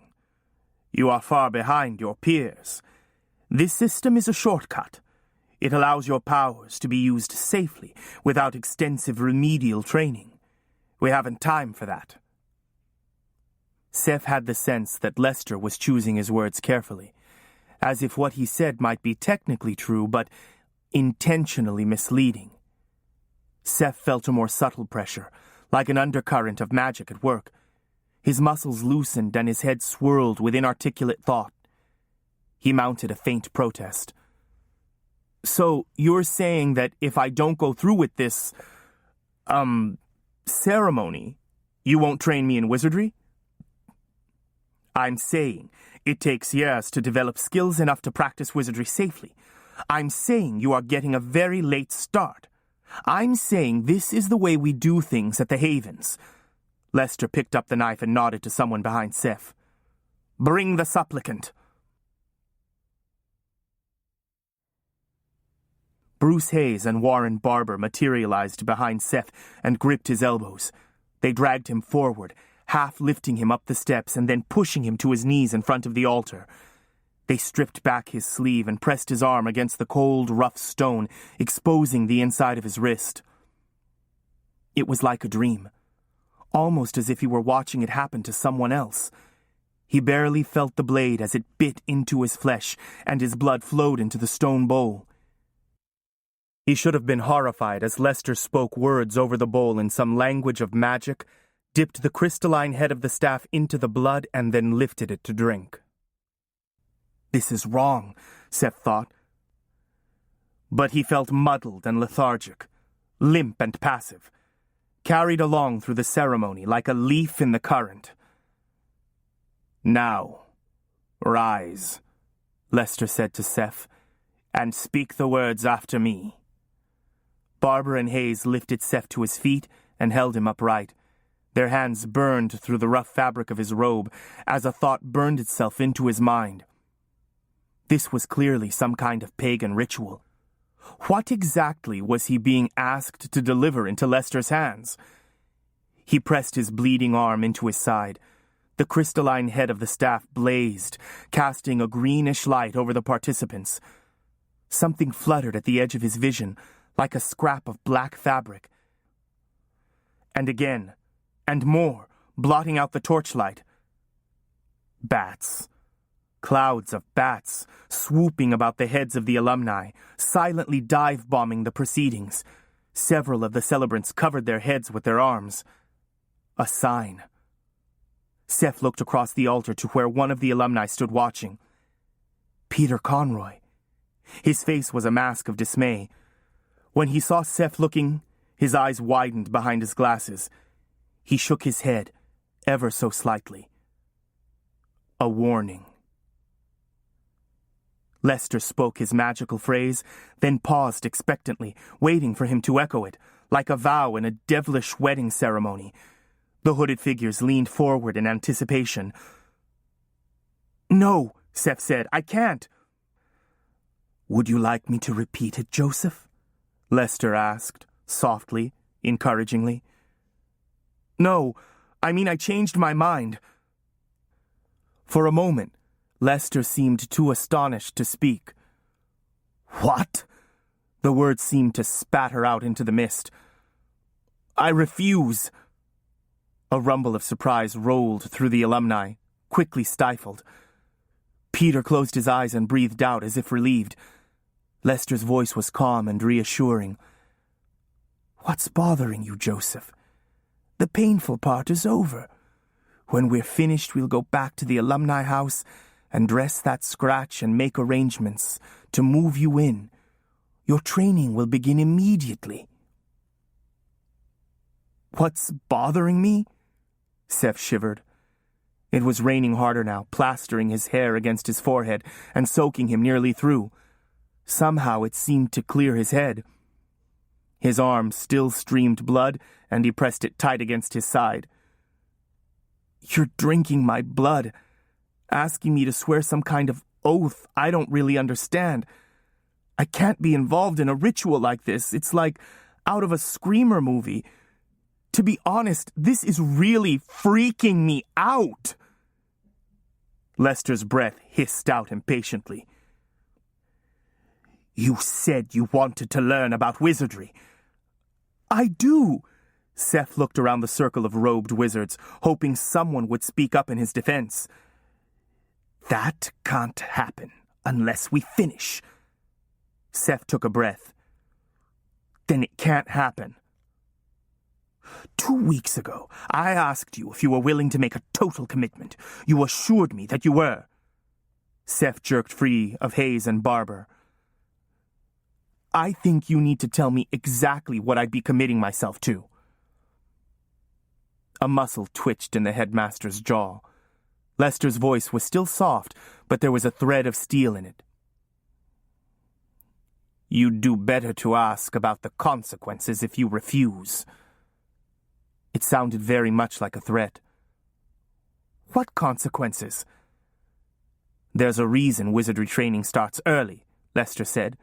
You are far behind your peers. This system is a shortcut. It allows your powers to be used safely, without extensive remedial training. We haven't time for that." Seth had the sense that Lester was choosing his words carefully, as if what he said might be technically true, but intentionally misleading. Seth felt a more subtle pressure, like an undercurrent of magic at work. His muscles loosened and his head swirled with inarticulate thought. He mounted a faint protest. "So, you're saying that if I don't go through with this, ceremony, you won't train me in wizardry?" "I'm saying it takes years to develop skills enough to practice wizardry safely. I'm saying you are getting a very late start. I'm saying this is the way we do things at the Havens." Lester picked up the knife and nodded to someone behind Seth. "Bring the supplicant." Bruce Hayes and Warren Barber materialized behind Seth and gripped his elbows. They dragged him forward, half lifting him up the steps and then pushing him to his knees in front of the altar. They stripped back his sleeve and pressed his arm against the cold, rough stone, exposing the inside of his wrist. It was like a dream, almost as if he were watching it happen to someone else. He barely felt the blade as it bit into his flesh, and his blood flowed into the stone bowl. He should have been horrified as Lester spoke words over the bowl in some language of magic, dipped the crystalline head of the staff into the blood, and then lifted it to drink. This is wrong, Seth thought. But he felt muddled and lethargic, limp and passive, carried along through the ceremony like a leaf in the current. Now, rise, Lester said to Seth, and speak the words after me. Barbara and Hayes lifted Seth to his feet and held him upright. Their hands burned through the rough fabric of his robe as a thought burned itself into his mind. This was clearly some kind of pagan ritual. What exactly was he being asked to deliver into Lester's hands? He pressed his bleeding arm into his side. The crystalline head of the staff blazed, casting a greenish light over the participants. Something fluttered at the edge of his vision, like a scrap of black fabric. And again, and more, blotting out the torchlight. Bats. Clouds of bats, swooping about the heads of the alumni, silently dive-bombing the proceedings. Several of the celebrants covered their heads with their arms. A sign. Seth looked across the altar to where one of the alumni stood watching. Peter Conroy. His face was a mask of dismay. When he saw Seth looking, his eyes widened behind his glasses. He shook his head, ever so slightly. A warning. Lester spoke his magical phrase, then paused expectantly, waiting for him to echo it, like a vow in a devilish wedding ceremony. The hooded figures leaned forward in anticipation. "No," Seth said, "I can't." "Would you like me to repeat it, Joseph?" Lester asked, softly, encouragingly. "No, I mean I changed my mind." For a moment, Lester seemed too astonished to speak. "What?" The words seemed to spatter out into the mist. "I refuse." A rumble of surprise rolled through the alumni, quickly stifled. Peter closed his eyes and breathed out as if relieved. Lester's voice was calm and reassuring. "What's bothering you, Joseph? The painful part is over. When we're finished, we'll go back to the alumni house and dress that scratch and make arrangements to move you in. Your training will begin immediately." "What's bothering me?" Seth shivered. It was raining harder now, plastering his hair against his forehead and soaking him nearly through. Somehow it seemed to clear his head. His arm still streamed blood, and he pressed it tight against his side. "You're drinking my blood, asking me to swear some kind of oath I don't really understand. I can't be involved in a ritual like this. It's like out of a Screamer movie. To be honest, this is really freaking me out." Lester's breath hissed out impatiently. "You said you wanted to learn about wizardry." "I do." Seth looked around the circle of robed wizards, hoping someone would speak up in his defense. "That can't happen unless we finish." Seth took a breath. "Then it can't happen." 2 weeks ago, I asked you if you were willing to make a total commitment. You assured me that you were." Seth jerked free of Hayes and Barber. "I think you need to tell me exactly what I'd be committing myself to." A muscle twitched in the headmaster's jaw. Lester's voice was still soft, but there was a thread of steel in it. "You'd do better to ask about the consequences if you refuse." It sounded very much like a threat. "What consequences?" "There's a reason wizardry training starts early," Lester said.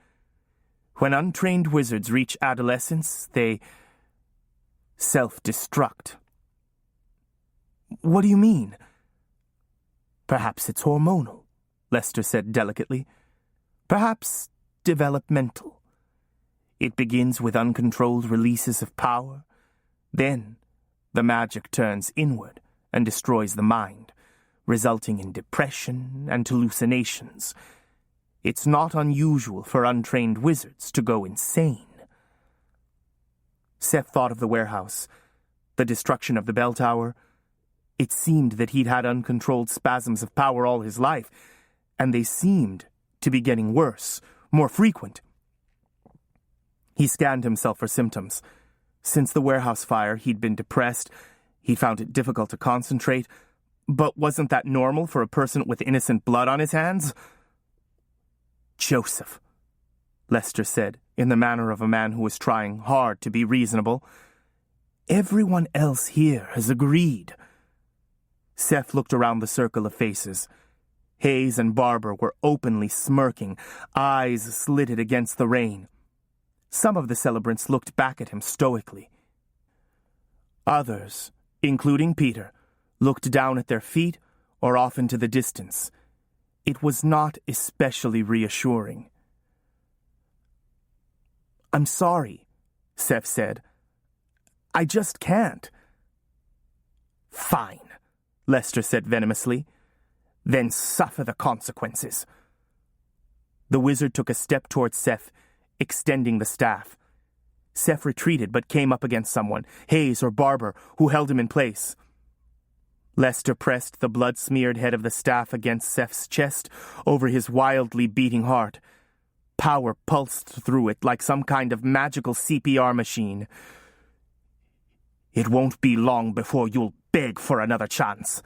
"When untrained wizards reach adolescence, they self-destruct." "What do you mean?" "Perhaps it's hormonal," Lester said delicately. "Perhaps developmental. It begins with uncontrolled releases of power. Then the magic turns inward and destroys the mind, resulting in depression and hallucinations. It's not unusual for untrained wizards to go insane." Seth thought of the warehouse, the destruction of the bell tower. It seemed that he'd had uncontrolled spasms of power all his life, and they seemed to be getting worse, more frequent. He scanned himself for symptoms. Since the warehouse fire, he'd been depressed. He'd found it difficult to concentrate. But wasn't that normal for a person with innocent blood on his hands? "Joseph," Lester said, in the manner of a man who was trying hard to be reasonable. "Everyone else here has agreed." Seth looked around the circle of faces. Hayes and Barber were openly smirking, eyes slitted against the rain. Some of the celebrants looked back at him stoically. Others, including Peter, looked down at their feet or off into the distance. It was not especially reassuring. "I'm sorry," Seth said. "I just can't." "Fine," Lester said venomously. "Then suffer the consequences." The wizard took a step towards Seth, extending the staff. Seth retreated but came up against someone, Hayes or Barber, who held him in place. Lester pressed the blood-smeared head of the staff against Seth's chest over his wildly beating heart. Power pulsed through it like some kind of magical CPR machine. "It won't be long before you'll beg for another chance."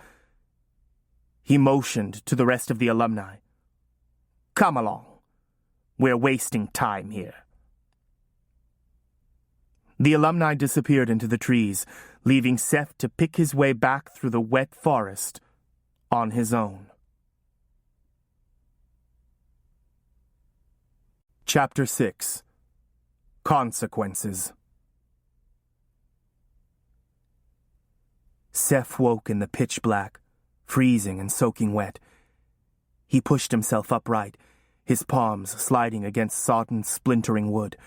He motioned to the rest of the alumni. "Come along. We're wasting time here." The alumni disappeared into the trees, leaving Seth to pick his way back through the wet forest on his own. Chapter 6. Consequences. Seth woke in the pitch black, freezing and soaking wet. He pushed himself upright, his palms sliding against sodden, splintering wood.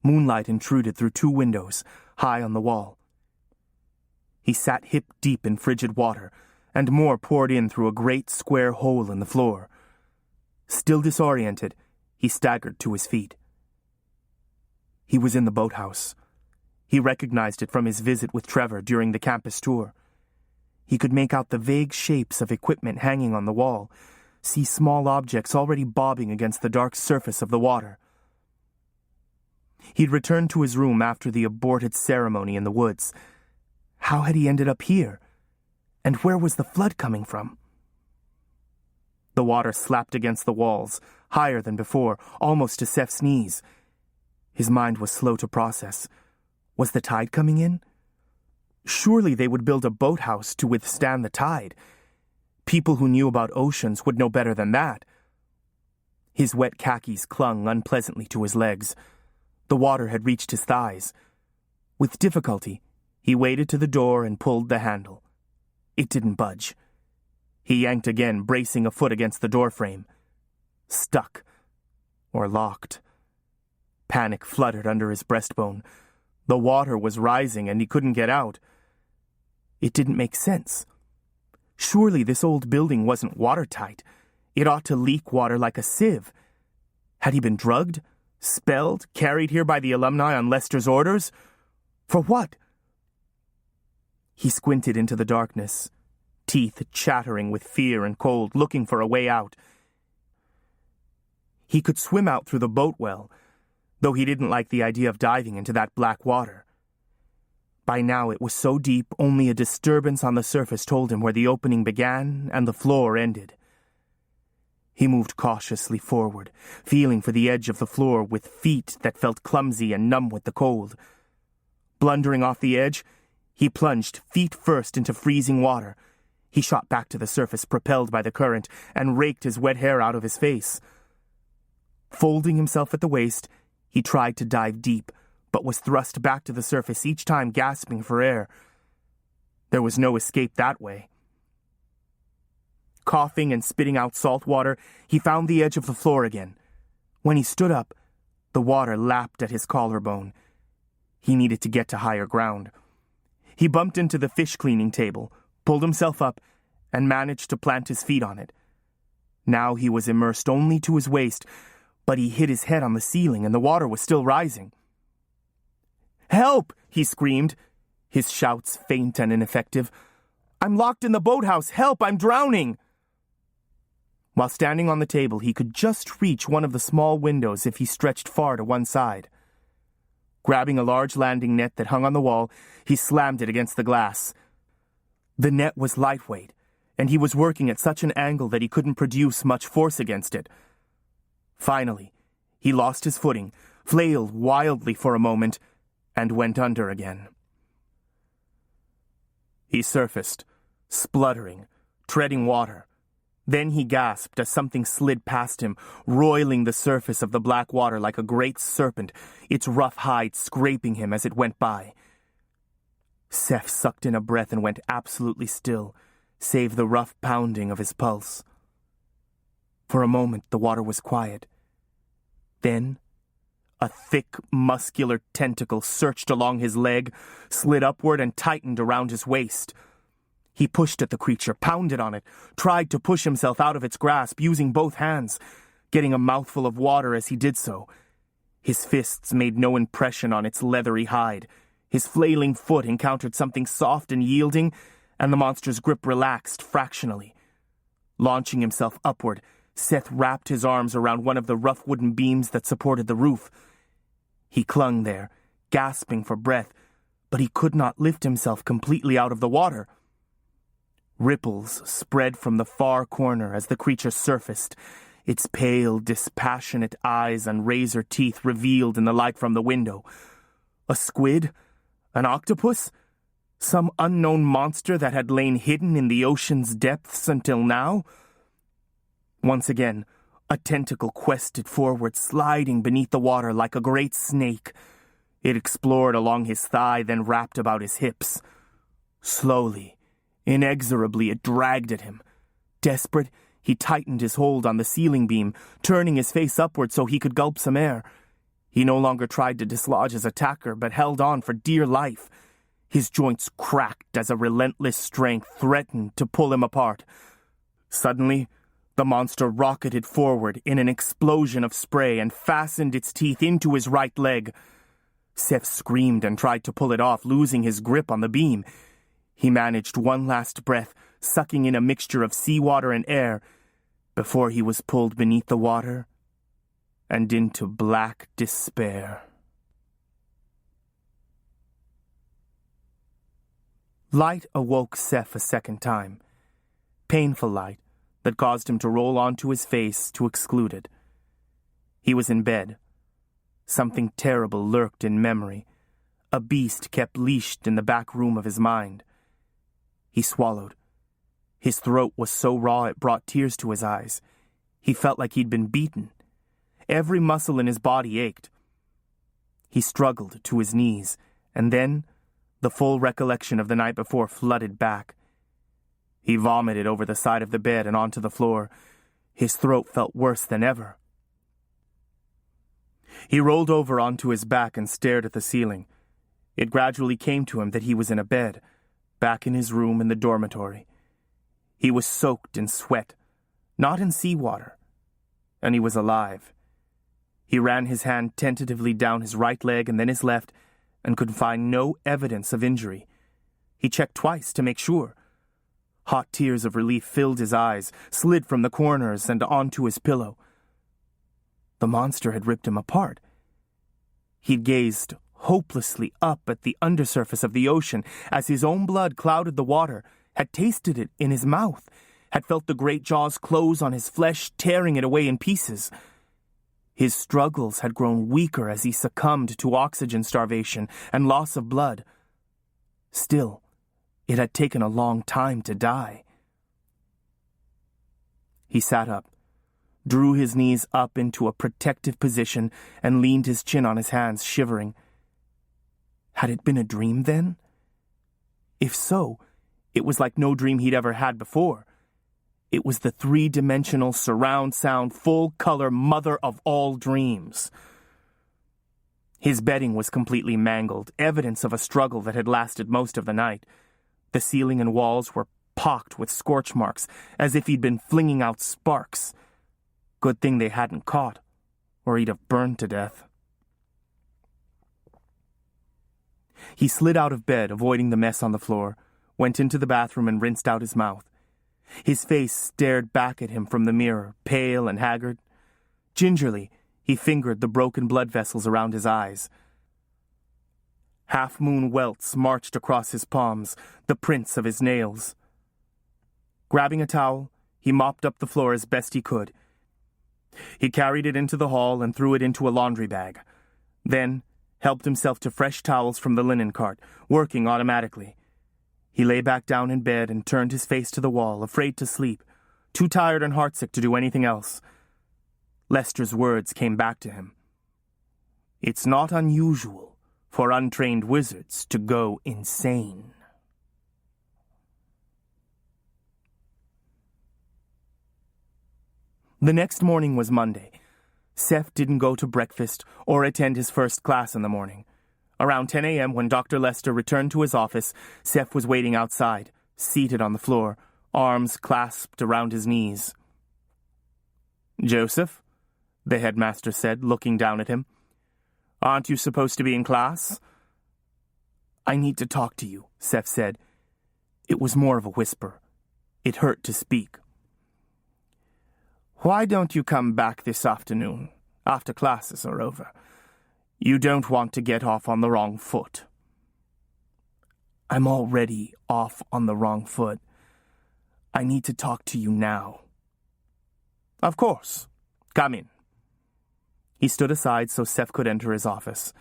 Moonlight intruded through 2 windows, high on the wall. He sat hip-deep in frigid water, and more poured in through a great square hole in the floor. Still disoriented, he staggered to his feet. He was in the boathouse. He recognized it from his visit with Trevor during the campus tour. He could make out the vague shapes of equipment hanging on the wall, see small objects already bobbing against the dark surface of the water. He'd returned to his room after the aborted ceremony in the woods. How had he ended up here? And where was the flood coming from? The water slapped against the walls, higher than before, almost to Seth's knees. His mind was slow to process. Was the tide coming in? Surely they would build a boathouse to withstand the tide. People who knew about oceans would know better than that. His wet khakis clung unpleasantly to his legs. The water had reached his thighs. With difficulty, he waded to the door and pulled the handle. It didn't budge. He yanked again, bracing a foot against the doorframe. Stuck. Or locked. Panic fluttered under his breastbone. The water was rising and he couldn't get out. It didn't make sense. Surely this old building wasn't watertight. It ought to leak water like a sieve. Had he been drugged? Spelled? Carried here by the alumni on Lester's orders? For what? He squinted into the darkness, teeth chattering with fear and cold, looking for a way out. He could swim out through the boat well, though he didn't like the idea of diving into that black water. By now it was so deep, only a disturbance on the surface told him where the opening began and the floor ended. He moved cautiously forward, feeling for the edge of the floor with feet that felt clumsy and numb with the cold. Blundering off the edge, he plunged feet first into freezing water. He shot back to the surface, propelled by the current, and raked his wet hair out of his face. Folding himself at the waist, he tried to dive deep, but was thrust back to the surface each time, gasping for air. There was no escape that way. Coughing and spitting out salt water, he found the edge of the floor again. When he stood up, the water lapped at his collarbone. He needed to get to higher ground. He bumped into the fish-cleaning table, pulled himself up, and managed to plant his feet on it. Now he was immersed only to his waist, but he hit his head on the ceiling and the water was still rising. "Help!" he screamed, his shouts faint and ineffective. "I'm locked in the boathouse! Help! I'm drowning!" While standing on the table, he could just reach one of the small windows if he stretched far to one side. Grabbing a large landing net that hung on the wall, he slammed it against the glass. The net was lightweight, and he was working at such an angle that he couldn't produce much force against it. Finally, he lost his footing, flailed wildly for a moment, and went under again. He surfaced, spluttering, treading water. Then he gasped as something slid past him, roiling the surface of the black water like a great serpent, its rough hide scraping him as it went by. Seth sucked in a breath and went absolutely still, save the rough pounding of his pulse. For a moment, the water was quiet. Then, a thick, muscular tentacle searched along his leg, slid upward and tightened around his waist. He pushed at the creature, pounded on it, tried to push himself out of its grasp using both hands, getting a mouthful of water as he did so. His fists made no impression on its leathery hide. His flailing foot encountered something soft and yielding, and the monster's grip relaxed fractionally. Launching himself upward, Seth wrapped his arms around one of the rough wooden beams that supported the roof. He clung there, gasping for breath, but he could not lift himself completely out of the water. Ripples spread from the far corner as the creature surfaced, its pale, dispassionate eyes and razor teeth revealed in the light from the window. A squid? An octopus? Some unknown monster that had lain hidden in the ocean's depths until now? Once again, a tentacle quested forward, sliding beneath the water like a great snake. It explored along his thigh, then wrapped about his hips. Slowly, inexorably, it dragged at him. Desperate, he tightened his hold on the ceiling beam, turning his face upward so he could gulp some air. He no longer tried to dislodge his attacker, but held on for dear life. His joints cracked as a relentless strength threatened to pull him apart. Suddenly, the monster rocketed forward in an explosion of spray and fastened its teeth into his right leg. Seth screamed and tried to pull it off, losing his grip on the beam. He managed one last breath, sucking in a mixture of seawater and air, before he was pulled beneath the water and into black despair. Light awoke Seth a second time. Painful light that caused him to roll onto his face to exclude it. He was in bed. Something terrible lurked in memory. A beast kept leashed in the back room of his mind. He swallowed. His throat was so raw it brought tears to his eyes. He felt like he'd been beaten. Every muscle in his body ached. He struggled to his knees, and then the full recollection of the night before flooded back. He vomited over the side of the bed and onto the floor. His throat felt worse than ever. He rolled over onto his back and stared at the ceiling. It gradually came to him that he was in a bed, back in his room in the dormitory. He was soaked in sweat, not in seawater, and he was alive. He ran his hand tentatively down his right leg and then his left, and could find no evidence of injury. He checked twice to make sure. Hot tears of relief filled his eyes, slid from the corners and onto his pillow. The monster had ripped him apart. He'd gazed hopelessly up at the undersurface of the ocean as his own blood clouded the water, had tasted it in his mouth, had felt the great jaws close on his flesh, tearing it away in pieces. His struggles had grown weaker as he succumbed to oxygen starvation and loss of blood. Still, it had taken a long time to die. He sat up, drew his knees up into a protective position, and leaned his chin on his hands, shivering. Had it been a dream then? If so, it was like no dream he'd ever had before. It was the three-dimensional surround sound, full-color mother of all dreams. His bedding was completely mangled, evidence of a struggle that had lasted most of the night. The ceiling and walls were pocked with scorch marks, as if he'd been flinging out sparks. Good thing they hadn't caught, or he'd have burned to death. He slid out of bed, avoiding the mess on the floor, went into the bathroom and rinsed out his mouth. His face stared back at him from the mirror, pale and haggard. Gingerly, he fingered the broken blood vessels around his eyes. Half-moon welts marched across his palms, the prints of his nails. Grabbing a towel, he mopped up the floor as best he could. He carried it into the hall and threw it into a laundry bag. Then helped himself to fresh towels from the linen cart, working automatically. He lay back down in bed and turned his face to the wall, afraid to sleep, too tired and heartsick to do anything else. Lester's words came back to him. It's not unusual for untrained wizards to go insane. The next morning was Monday. Seth didn't go to breakfast or attend his first class in the morning. Around 10 a.m., when Dr. Lester returned to his office, Seth was waiting outside, seated on the floor, arms clasped around his knees. "Joseph," the headmaster said, looking down at him, "aren't you supposed to be in class?" "I need to talk to you," Seth said. It was more of a whisper. It hurt to speak. "Why don't you come back this afternoon, after classes are over? You don't want to get off on the wrong foot." "I'm already off on the wrong foot. I need to talk to you now." "Of course. Come in." He stood aside so Seth could enter his office.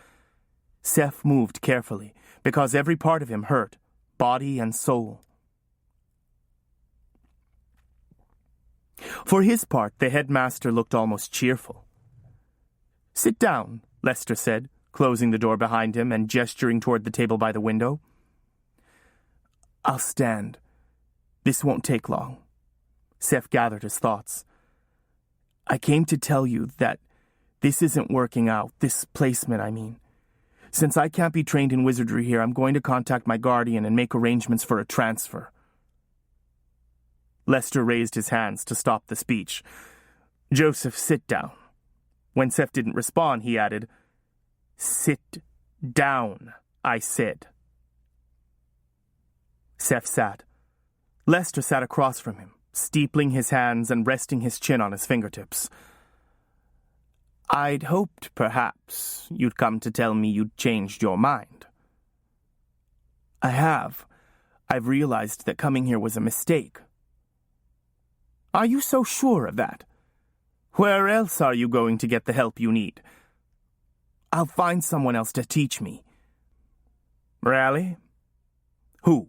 Seth moved carefully, because every part of him hurt, body and soul. For his part, the headmaster looked almost cheerful. "Sit down," Lester said, closing the door behind him and gesturing toward the table by the window. "I'll stand. This won't take long." Seth gathered his thoughts. "I came to tell you that this isn't working out, this placement, I mean. Since I can't be trained in wizardry here, I'm going to contact my guardian and make arrangements for a transfer." Lester raised his hands to stop the speech. "Joseph, sit down." When Seth didn't respond, he added, "Sit down, I said." Seth sat. Lester sat across from him, steepling his hands and resting his chin on his fingertips. "I'd hoped, perhaps, you'd come to tell me you'd changed your mind." "I have. I've realized that coming here was a mistake." "Are you so sure of that? Where else are you going to get the help you need?" "I'll find someone else to teach me." "Really? Who?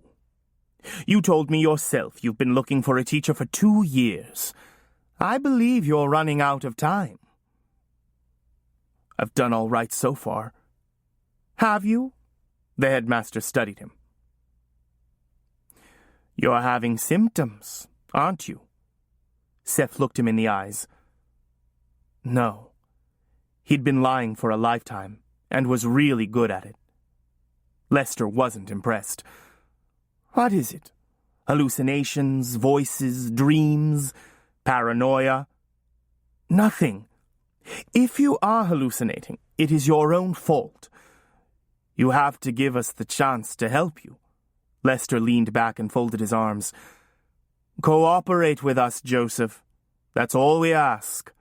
You told me yourself you've been looking for a teacher for 2 years. I believe you're running out of time." "I've done all right so far." "Have you?" The headmaster studied him. "You're having symptoms, aren't you?" Seth looked him in the eyes. No. He'd been lying for a lifetime, and was really good at it. Lester wasn't impressed. "What is it? Hallucinations, voices, dreams, paranoia?" "Nothing. If you are hallucinating, it is your own fault. You have to give us the chance to help you." Lester leaned back and folded his arms. "Cooperate with us, Joseph. That's all we ask."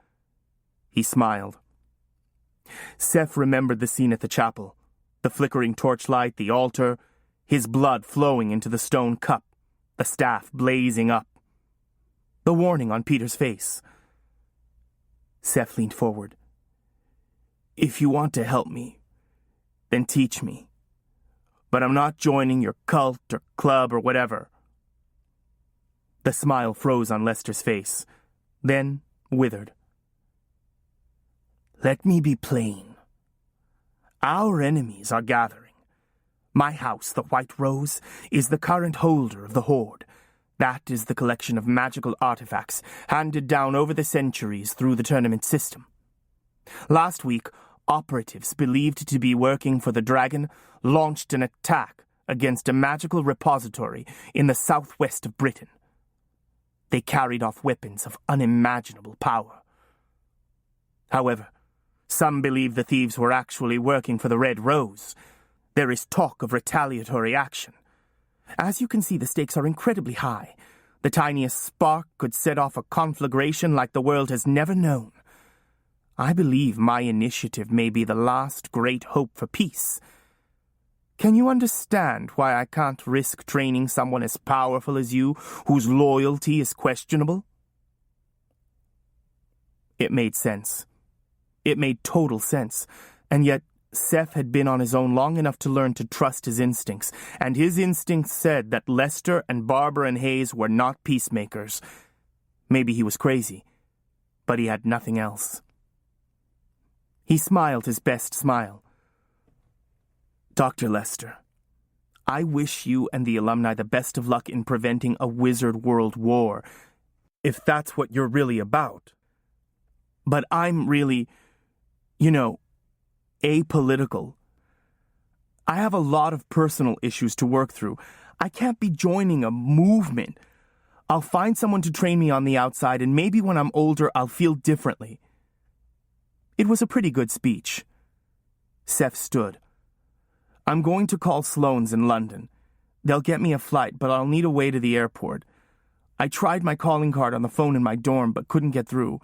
He smiled. Seth remembered the scene at the chapel, the flickering torchlight, the altar, his blood flowing into the stone cup, the staff blazing up, the warning on Peter's face. Seth leaned forward. "If you want to help me, then teach me. But I'm not joining your cult or club or whatever." The smile froze on Lester's face, then withered. "Let me be plain. Our enemies are gathering. My house, the White Rose, is the current holder of the Hoard. That is the collection of magical artifacts handed down over the centuries through the tournament system. Last week, operatives believed to be working for the Dragon launched an attack against a magical repository in the southwest of Britain. They carried off weapons of unimaginable power. However, some believe the thieves were actually working for the Red Rose. There is talk of retaliatory action. As you can see, the stakes are incredibly high. The tiniest spark could set off a conflagration like the world has never known. I believe my initiative may be the last great hope for peace. Can you understand why I can't risk training someone as powerful as you, whose loyalty is questionable? It made sense. It made total sense. And yet, Seth had been on his own long enough to learn to trust his instincts, and his instincts said that Lester and Barbara and Hayes were not peacemakers. Maybe he was crazy, but he had nothing else. He smiled his best smile. Dr. Lester, I wish you and the alumni the best of luck in preventing a wizard world war, if that's what you're really about. But I'm really, apolitical. I have a lot of personal issues to work through. I can't be joining a movement. I'll find someone to train me on the outside, and maybe when I'm older I'll feel differently. It was a pretty good speech. Seth stood. I'm going to call Sloane's in London. They'll get me a flight, but I'll need a way to the airport. I tried my calling card on the phone in my dorm, but couldn't get through.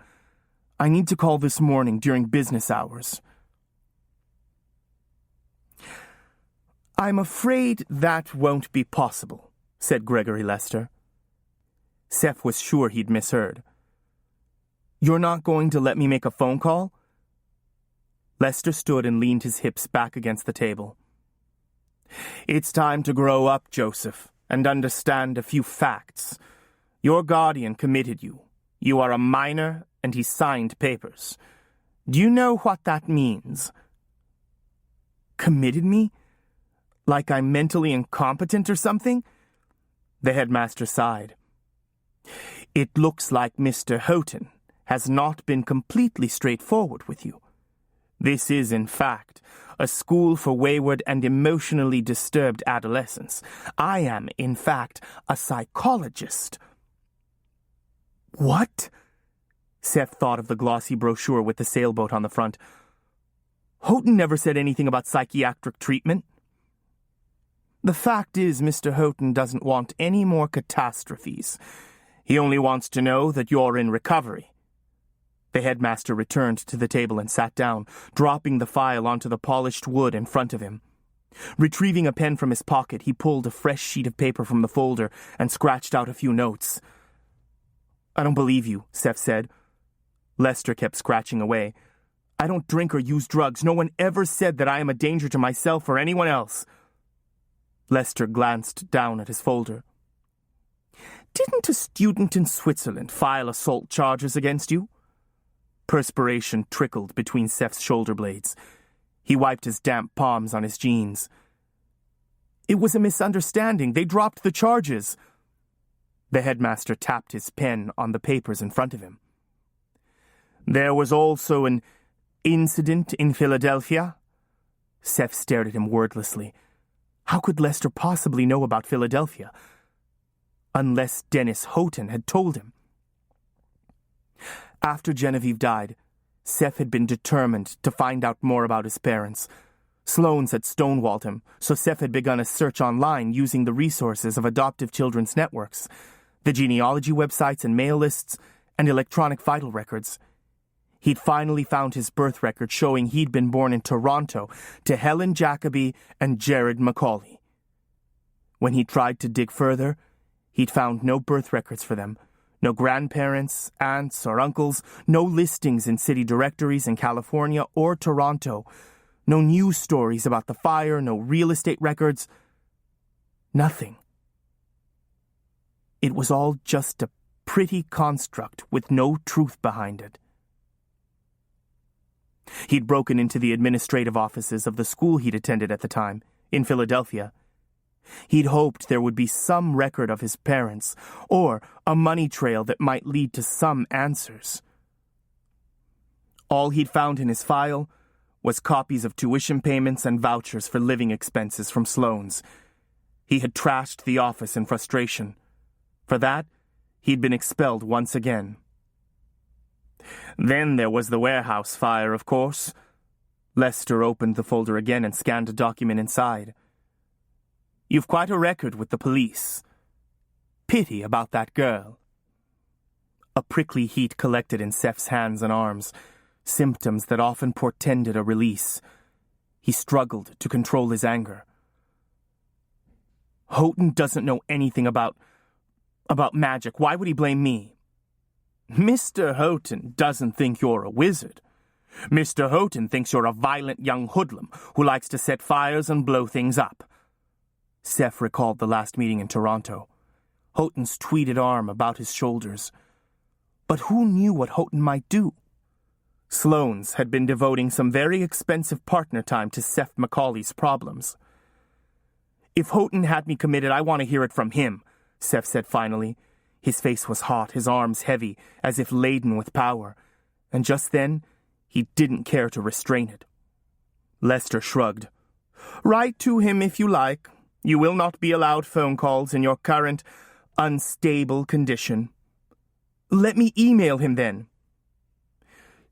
I need to call this morning during business hours. I'm afraid that won't be possible, said Gregory Lester. Seth was sure he'd misheard. You're not going to let me make a phone call? Lester stood and leaned his hips back against the table. It's time to grow up, Joseph, and understand a few facts. Your guardian committed you. You are a minor, and he signed papers. Do you know what that means? Committed me? Like I'm mentally incompetent or something? The headmaster sighed. It looks like Mr. Houghton has not been completely straightforward with you. This is, in fact, a school for wayward and emotionally disturbed adolescents. I am, in fact, a psychologist. What? Seth thought of the glossy brochure with the sailboat on the front. Houghton never said anything about psychiatric treatment. The fact is, Mr. Houghton doesn't want any more catastrophes. He only wants to know that you're in recovery. The headmaster returned to the table and sat down, dropping the file onto the polished wood in front of him. Retrieving a pen from his pocket, he pulled a fresh sheet of paper from the folder and scratched out a few notes. I don't believe you, Seth said. Lester kept scratching away. I don't drink or use drugs. No one ever said that I am a danger to myself or anyone else. Lester glanced down at his folder. Didn't a student in Switzerland file assault charges against you? Perspiration trickled between Seth's shoulder blades. He wiped his damp palms on his jeans. It was a misunderstanding. They dropped the charges. The headmaster tapped his pen on the papers in front of him. There was also an incident in Philadelphia? Seth stared at him wordlessly. How could Lester possibly know about Philadelphia? Unless Dennis Houghton had told him. After Genevieve died, Seth had been determined to find out more about his parents. Sloane's had stonewalled him, so Seth had begun a search online using the resources of adoptive children's networks, the genealogy websites and mail lists, and electronic vital records. He'd finally found his birth record showing he'd been born in Toronto to Helen Jacoby and Jared Macaulay. When he tried to dig further, he'd found no birth records for them, no grandparents, aunts, or uncles, no listings in city directories in California or Toronto, no news stories about the fire, no real estate records, nothing. It was all just a pretty construct with no truth behind it. He'd broken into the administrative offices of the school he'd attended at the time, in Philadelphia. He'd hoped there would be some record of his parents, or a money trail that might lead to some answers. All he'd found in his file was copies of tuition payments and vouchers for living expenses from Sloane's. He had trashed the office in frustration. For that, he'd been expelled once again. Then there was the warehouse fire, of course. Lester opened the folder again and scanned a document inside. You've quite a record with the police. Pity about that girl. A prickly heat collected in Seth's hands and arms, symptoms that often portended a release. He struggled to control his anger. Houghton doesn't know anything about magic. Why would he blame me? Mr. Houghton doesn't think you're a wizard. Mr. Houghton thinks you're a violent young hoodlum who likes to set fires and blow things up. Seth recalled the last meeting in Toronto. Houghton's tweeded arm about his shoulders. But who knew what Houghton might do? Sloane's had been devoting some very expensive partner time to Seth Macaulay's problems. If Houghton had me committed, I want to hear it from him, Seth said finally. His face was hot, his arms heavy, as if laden with power. And just then, he didn't care to restrain it. Lester shrugged. Write to him if you like. You will not be allowed phone calls in your current unstable condition. Let me email him then.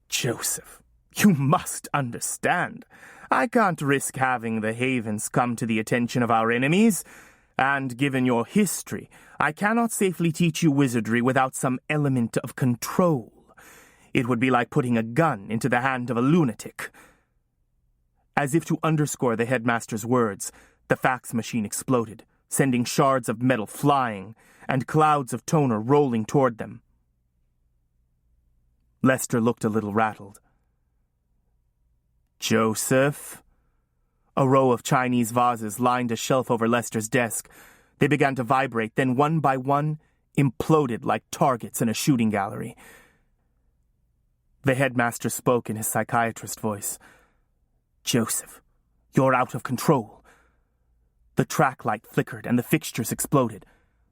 Joseph, you must understand. I can't risk having the Havens come to the attention of our enemies, and given your history, I cannot safely teach you wizardry without some element of control. It would be like putting a gun into the hand of a lunatic. As if to underscore the headmaster's words, the fax machine exploded, sending shards of metal flying and clouds of toner rolling toward them. Lester looked a little rattled. Joseph? A row of Chinese vases lined a shelf over Lester's desk. They began to vibrate, then one by one imploded like targets in a shooting gallery. The headmaster spoke in his psychiatrist voice. Joseph, you're out of control. The track light flickered and the fixtures exploded.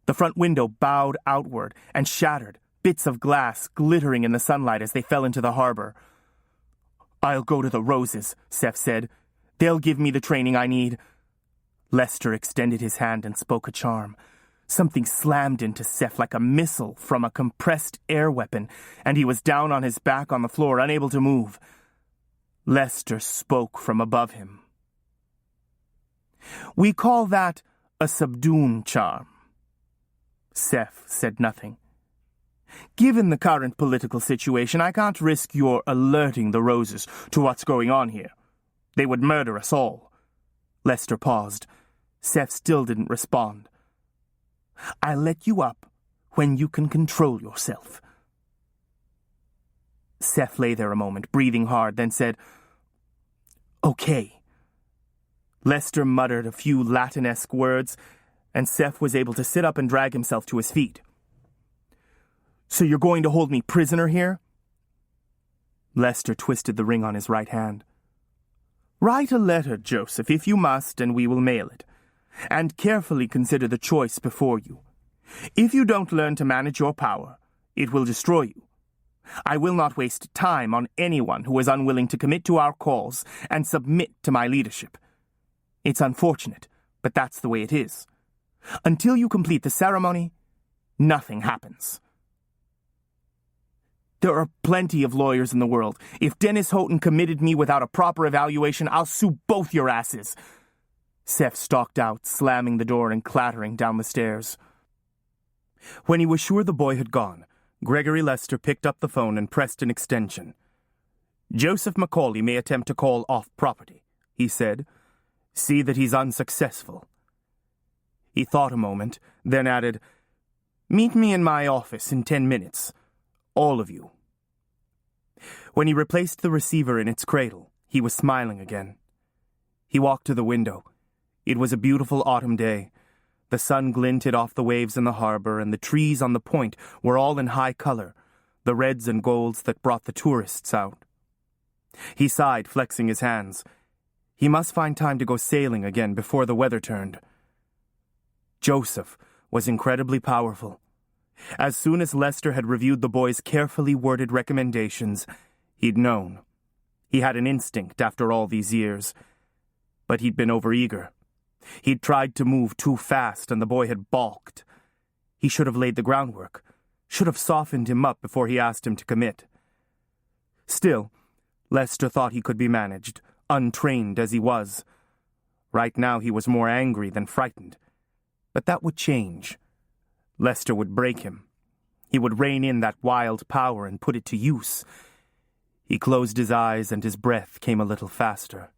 The front window bowed outward and shattered, bits of glass glittering in the sunlight as they fell into the harbor. I'll go to the Roses, Seth said. They'll give me the training I need. Lester extended his hand and spoke a charm. Something slammed into Seth like a missile from a compressed air weapon, and he was down on his back on the floor, unable to move. Lester spoke from above him. We call that a subdune charm. Seth said nothing. Given the current political situation, I can't risk your alerting the Roses to what's going on here. They would murder us all. Lester paused. Seth still didn't respond. I'll let you up when you can control yourself. Seth lay there a moment, breathing hard, then said, Okay. Lester muttered a few Latin-esque words, and Seth was able to sit up and drag himself to his feet. So you're going to hold me prisoner here? Lester twisted the ring on his right hand. Write a letter, Joseph, if you must, and we will mail it. And carefully consider the choice before you. If you don't learn to manage your power, it will destroy you. I will not waste time on anyone who is unwilling to commit to our cause and submit to my leadership. It's unfortunate, but that's the way it is. Until you complete the ceremony, nothing happens. There are plenty of lawyers in the world. If Dennis Houghton committed me without a proper evaluation, I'll sue both your asses. Seth stalked out, slamming the door and clattering down the stairs. When he was sure the boy had gone, Gregory Lester picked up the phone and pressed an extension. Joseph Macaulay may attempt to call off property, he said. See that he's unsuccessful. He thought a moment, then added, Meet me in my office in 10 minutes. All of you. When he replaced the receiver in its cradle, he was smiling again. He walked to the window. It was a beautiful autumn day. The sun glinted off the waves in the harbor, and the trees on the point were all in high color, the reds and golds that brought the tourists out. He sighed, flexing his hands. He must find time to go sailing again before the weather turned. Joseph was incredibly powerful. As soon as Lester had reviewed the boy's carefully worded recommendations, he'd known. He had an instinct after all these years. But he'd been overeager. He'd tried to move too fast, and the boy had balked. He should have laid the groundwork, should have softened him up before he asked him to commit. Still, Lester thought he could be managed, untrained as he was. Right now he was more angry than frightened. But that would change. Lester would break him. He would rein in that wild power and put it to use. He closed his eyes and his breath came a little faster.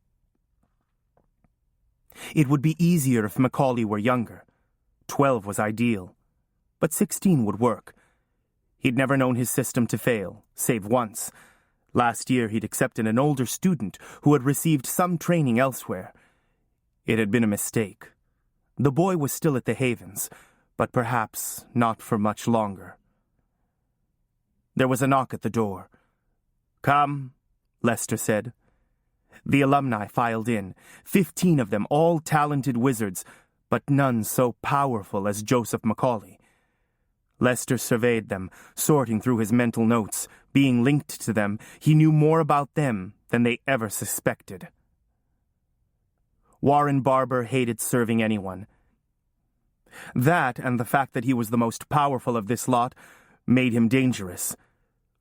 It would be easier if Macaulay were younger. 12 was ideal. But 16 would work. He'd never known his system to fail, save once. Last year he'd accepted an older student who had received some training elsewhere. It had been a mistake. The boy was still at the Havens, but perhaps not for much longer. There was a knock at the door. "Come," Lester said. The alumni filed in, 15 of them, all talented wizards, but none so powerful as Joseph Macaulay. Lester surveyed them, sorting through his mental notes. Being linked to them, he knew more about them than they ever suspected. Warren Barber hated serving anyone. That, and the fact that he was the most powerful of this lot, made him dangerous.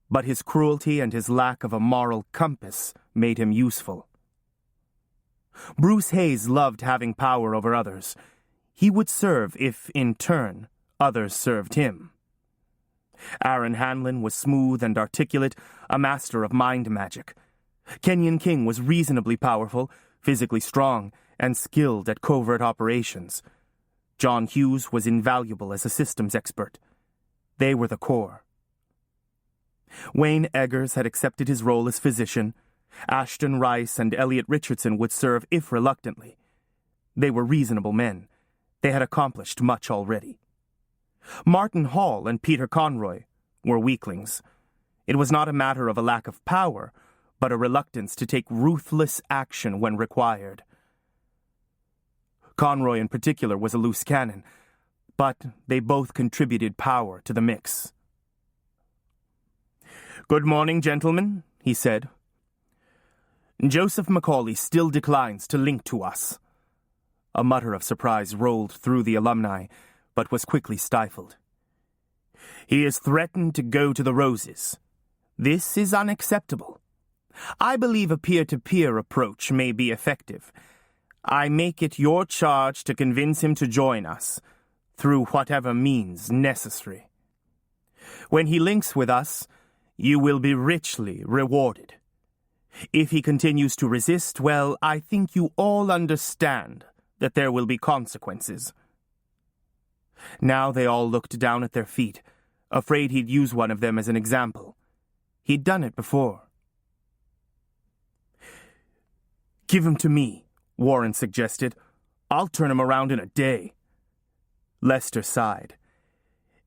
But his cruelty and his lack of a moral compass made him useful. Bruce Hayes loved having power over others. He would serve if, in turn, others served him. Aaron Hanlon was smooth and articulate, a master of mind magic. Kenyon King was reasonably powerful, physically strong, and skilled at covert operations. John Hughes was invaluable as a systems expert. They were the core. Wayne Eggers had accepted his role as physician. Ashton Rice and Elliot Richardson would serve, if reluctantly. They were reasonable men. They had accomplished much already. Martin Hall and Peter Conroy were weaklings. It was not a matter of a lack of power, but a reluctance to take ruthless action when required. Conroy in particular was a loose cannon, but they both contributed power to the mix. "Good morning, gentlemen," he said. "Joseph Macaulay still declines to link to us." A mutter of surprise rolled through the alumni, but was quickly stifled. "He has threatened to go to the Roses. This is unacceptable. I believe a peer-to-peer approach may be effective. I make it your charge to convince him to join us, through whatever means necessary. When he links with us, you will be richly rewarded. If he continues to resist, well, I think you all understand that there will be consequences." Now they all looked down at their feet, afraid he'd use one of them as an example. He'd done it before. "Give him to me," Warren suggested. "I'll turn him around in a day." Lester sighed.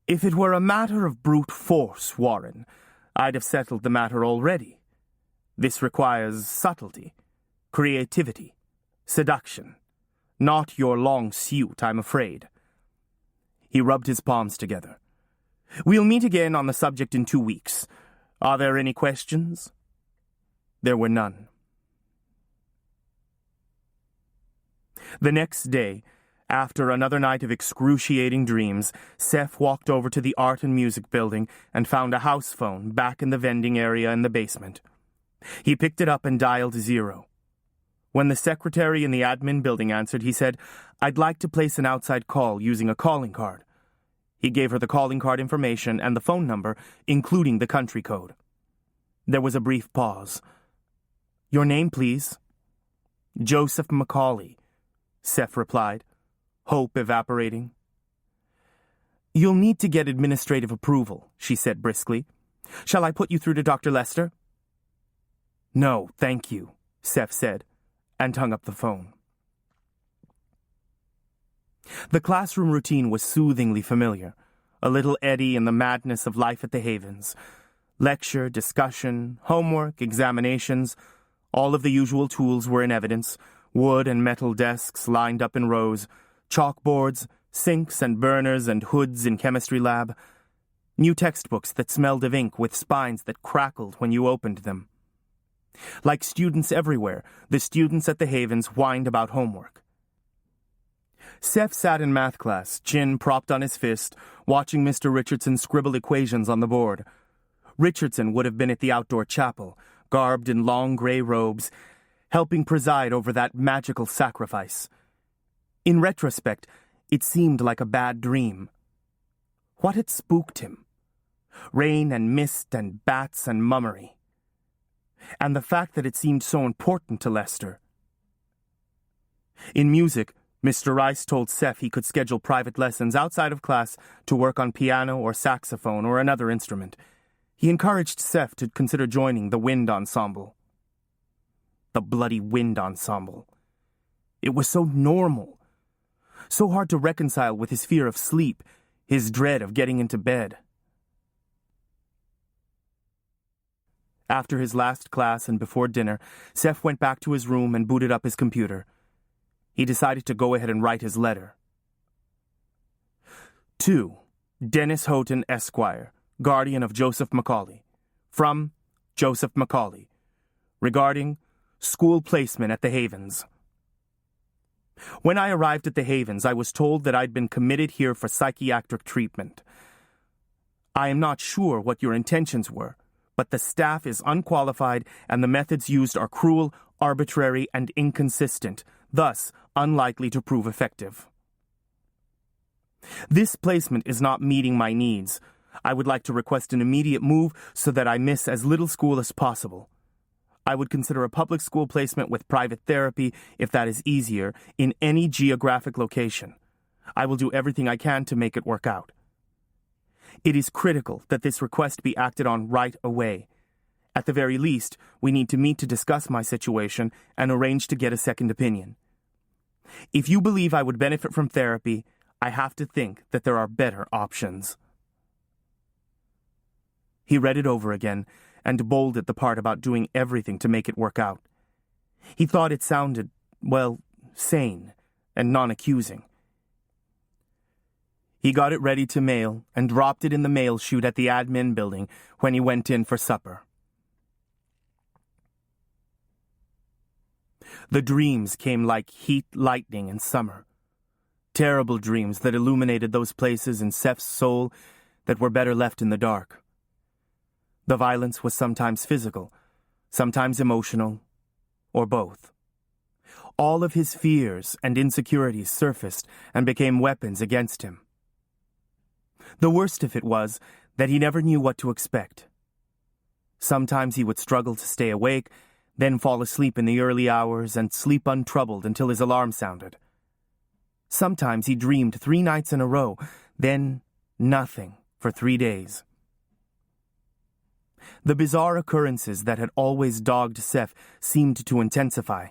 "If it were a matter of brute force, Warren, I'd have settled the matter already. This requires subtlety, creativity, seduction. Not your long suit, I'm afraid." He rubbed his palms together. "We'll meet again on the subject in 2 weeks. Are there any questions?" There were none. The next day, after another night of excruciating dreams, Seth walked over to the Art and Music building and found a house phone back in the vending area in the basement. He picked it up and dialed 0. When the secretary in the admin building answered, he said, "I'd like to place an outside call using a calling card." He gave her the calling card information and the phone number, including the country code. There was a brief pause. "Your name, please?" "Joseph Macaulay," Seth replied, hope evaporating. "You'll need to get administrative approval," she said briskly. "Shall I put you through to Dr. Lester?" "No, thank you," Seth said, and hung up the phone. The classroom routine was soothingly familiar, a little eddy in the madness of life at the Havens. Lecture, discussion, homework, examinations, all of the usual tools were in evidence, wood and metal desks lined up in rows, chalkboards, sinks and burners and hoods in chemistry lab, new textbooks that smelled of ink with spines that crackled when you opened them. Like students everywhere, the students at the Havens whined about homework. Seth sat in math class, chin propped on his fist, watching Mr. Richardson scribble equations on the board. Richardson would have been at the outdoor chapel, garbed in long gray robes. helping preside over that magical sacrifice. In retrospect, it seemed like a bad dream. What had spooked him? Rain and mist and bats and mummery. And the fact that it seemed so important to Lester. In music, Mr. Rice told Seth he could schedule private lessons outside of class to work on piano or saxophone or another instrument. He encouraged Seth to consider joining the wind ensemble. The bloody wind ensemble. It was so normal. So hard to reconcile with his fear of sleep, his dread of getting into bed. After his last class and before dinner, Seth went back to his room and booted up his computer. He decided to go ahead and write his letter. To Dennis Houghton, Esquire, guardian of Joseph Macaulay. From Joseph Macaulay. Regarding school placement at the Havens. When I arrived at the Havens, I was told that I'd been committed here for psychiatric treatment. I am not sure what your intentions were, but the staff is unqualified and the methods used are cruel, arbitrary, and inconsistent, thus unlikely to prove effective. This placement is not meeting my needs. I would like to request an immediate move so that I miss as little school as possible. I would consider a public school placement with private therapy, if that is easier, in any geographic location. I will do everything I can to make it work out. It is critical that this request be acted on right away. At the very least, we need to meet to discuss my situation and arrange to get a second opinion. If you believe I would benefit from therapy, I have to think that there are better options. He read it over again and bolded the part about doing everything to make it work out. He thought it sounded, well, sane and non-accusing. He got it ready to mail and dropped it in the mail chute at the admin building when he went in for supper. The dreams came like heat lightning in summer. Terrible dreams that illuminated those places in Seth's soul that were better left in the dark. The violence was sometimes physical, sometimes emotional, or both. All of his fears and insecurities surfaced and became weapons against him. The worst of it was that he never knew what to expect. Sometimes he would struggle to stay awake, then fall asleep in the early hours and sleep untroubled until his alarm sounded. Sometimes he dreamed 3 nights in a row, then nothing for 3 days. The bizarre occurrences that had always dogged Seth seemed to intensify.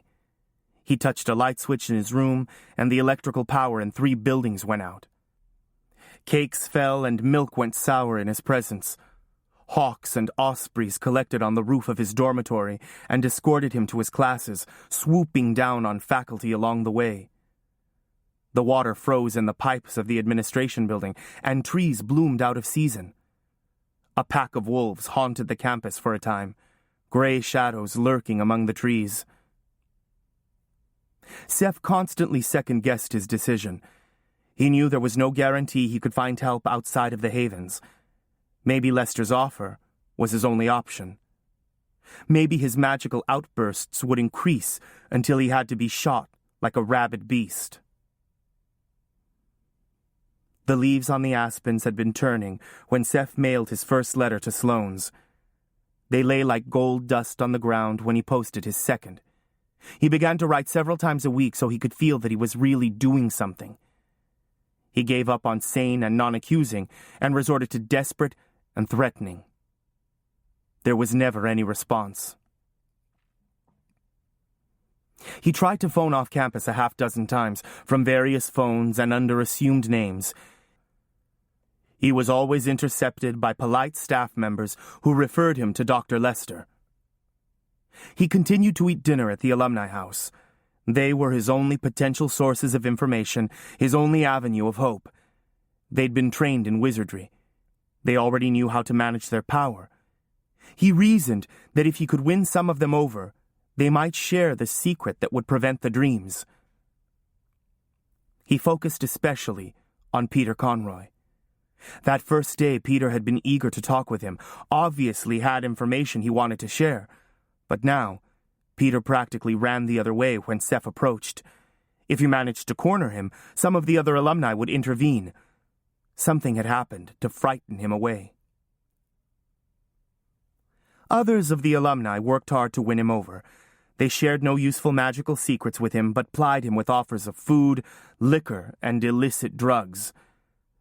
He touched a light switch in his room, and the electrical power in 3 buildings went out. Cakes fell and milk went sour in his presence. Hawks and ospreys collected on the roof of his dormitory and escorted him to his classes, swooping down on faculty along the way. The water froze in the pipes of the administration building, and trees bloomed out of season. A pack of wolves haunted the campus for a time, gray shadows lurking among the trees. Seth constantly second-guessed his decision. He knew there was no guarantee he could find help outside of the Havens. Maybe Lester's offer was his only option. Maybe his magical outbursts would increase until he had to be shot like a rabid beast. The leaves on the aspens had been turning when Seth mailed his first letter to Sloane's. They lay like gold dust on the ground when he posted his second. He began to write several times a week so he could feel that he was really doing something. He gave up on sane and non-accusing and resorted to desperate and threatening. There was never any response. He tried to phone off campus a half-dozen times from various phones and under assumed names. He was always intercepted by polite staff members who referred him to Dr. Lester. He continued to eat dinner at the alumni house. They were his only potential sources of information, his only avenue of hope. They'd been trained in wizardry. They already knew how to manage their power. He reasoned that if he could win some of them over, they might share the secret that would prevent the dreams. He focused especially on Peter Conroy. That first day, Peter had been eager to talk with him, obviously had information he wanted to share. But now, Peter practically ran the other way when Seth approached. If he managed to corner him, some of the other alumni would intervene. Something had happened to frighten him away. Others of the alumni worked hard to win him over. They shared no useful magical secrets with him, but plied him with offers of food, liquor, and illicit drugs.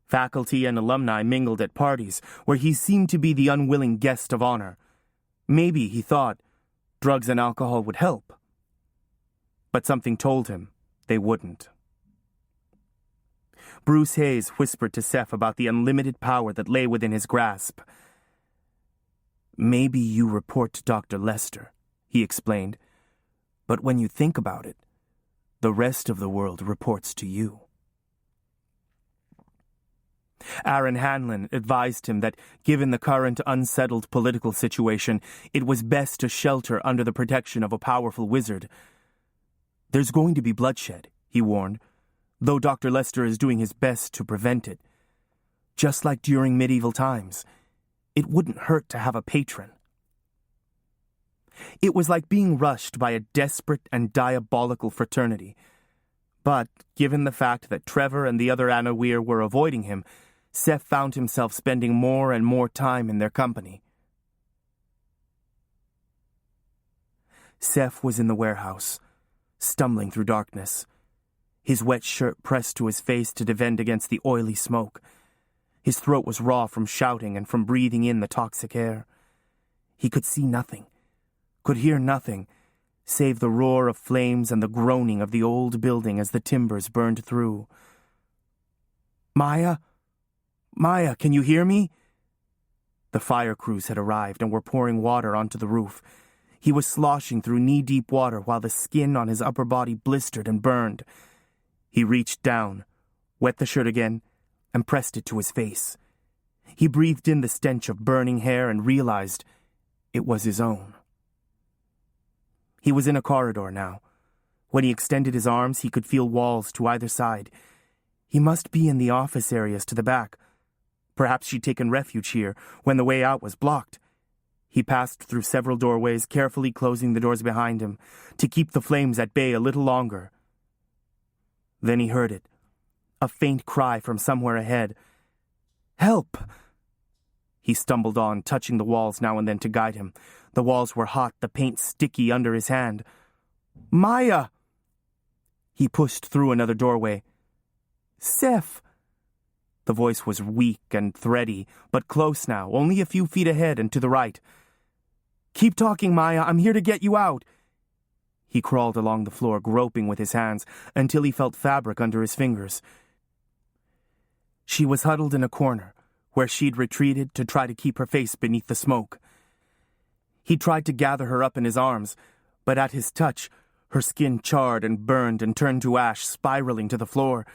Faculty and alumni mingled at parties, where he seemed to be the unwilling guest of honor. Maybe, he thought, drugs and alcohol would help. But something told him they wouldn't. Bruce Hayes whispered to Seth about the unlimited power that lay within his grasp. "Maybe you report to Dr. Lester," he explained, "but when you think about it, the rest of the world reports to you." Aaron Hanlon advised him that, given the current unsettled political situation, it was best to shelter under the protection of a powerful wizard. "There's going to be bloodshed," he warned, "though Dr. Lester is doing his best to prevent it. Just like during medieval times, it wouldn't hurt to have a patron." It was like being rushed by a desperate and diabolical fraternity. But, given the fact that Trevor and the other Anna Weir were avoiding him, Seth found himself spending more and more time in their company. Seth was in the warehouse, stumbling through darkness, his wet shirt pressed to his face to defend against the oily smoke. His throat was raw from shouting and from breathing in the toxic air. He could see nothing, could hear nothing, save the roar of flames and the groaning of the old building as the timbers burned through. "Maya? Maya, can you hear me?" The fire crews had arrived and were pouring water onto the roof. He was sloshing through knee-deep water while the skin on his upper body blistered and burned. He reached down, wet the shirt again, and pressed it to his face. He breathed in the stench of burning hair and realized it was his own. He was in a corridor now. When he extended his arms, he could feel walls to either side. He must be in the office areas to the back. Perhaps she'd taken refuge here when the way out was blocked. He passed through several doorways, carefully closing the doors behind him, to keep the flames at bay a little longer. Then he heard it, a faint cry from somewhere ahead. "Help!" He stumbled on, touching the walls now and then to guide him. The walls were hot, the paint sticky under his hand. "Maya!" He pushed through another doorway. "Seth!" The voice was weak and thready, but close now, only a few feet ahead and to the right. "Keep talking, Maya. I'm here to get you out." He crawled along the floor, groping with his hands, until he felt fabric under his fingers. She was huddled in a corner, where she'd retreated to try to keep her face beneath the smoke. He tried to gather her up in his arms, but at his touch, her skin charred and burned and turned to ash, spiraling to the floor.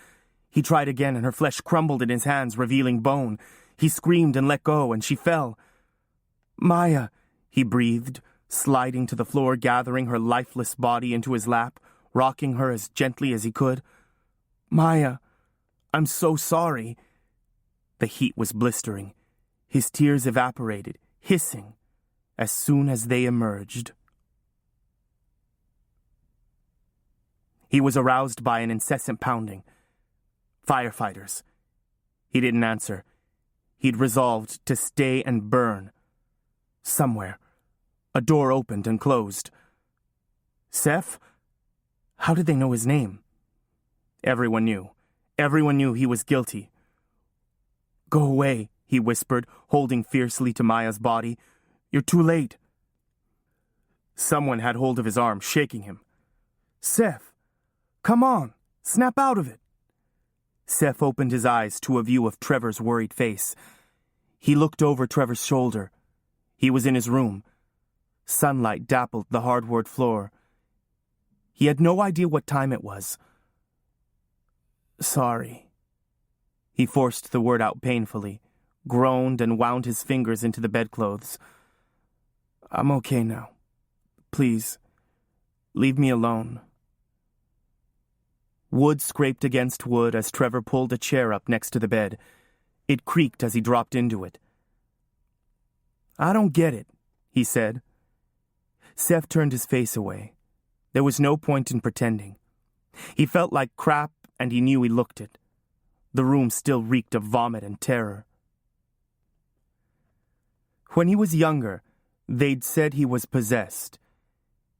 He tried again, and her flesh crumbled in his hands, revealing bone. He screamed and let go, and she fell. "Maya," he breathed, sliding to the floor, gathering her lifeless body into his lap, rocking her as gently as he could. "Maya, I'm so sorry." The heat was blistering. His tears evaporated, hissing, as soon as they emerged. He was aroused by an incessant pounding. Firefighters. He didn't answer. He'd resolved to stay and burn. Somewhere, a door opened and closed. Seth? How did they know his name? Everyone knew. Everyone knew he was guilty. "Go away," he whispered, holding fiercely to Maya's body. "You're too late." Someone had hold of his arm, shaking him. "Seth, come on, snap out of it." Seth opened his eyes to a view of Trevor's worried face. He looked over Trevor's shoulder. He was in his room. Sunlight dappled the hardwood floor. He had no idea what time it was. "Sorry." He forced the word out painfully, groaned and wound his fingers into the bedclothes. "I'm okay now. Please, leave me alone." Wood scraped against wood as Trevor pulled a chair up next to the bed. It creaked as he dropped into it. "I don't get it," he said. Seth turned his face away. There was no point in pretending. He felt like crap, and he knew he looked it. The room still reeked of vomit and terror. When he was younger, they'd said he was possessed.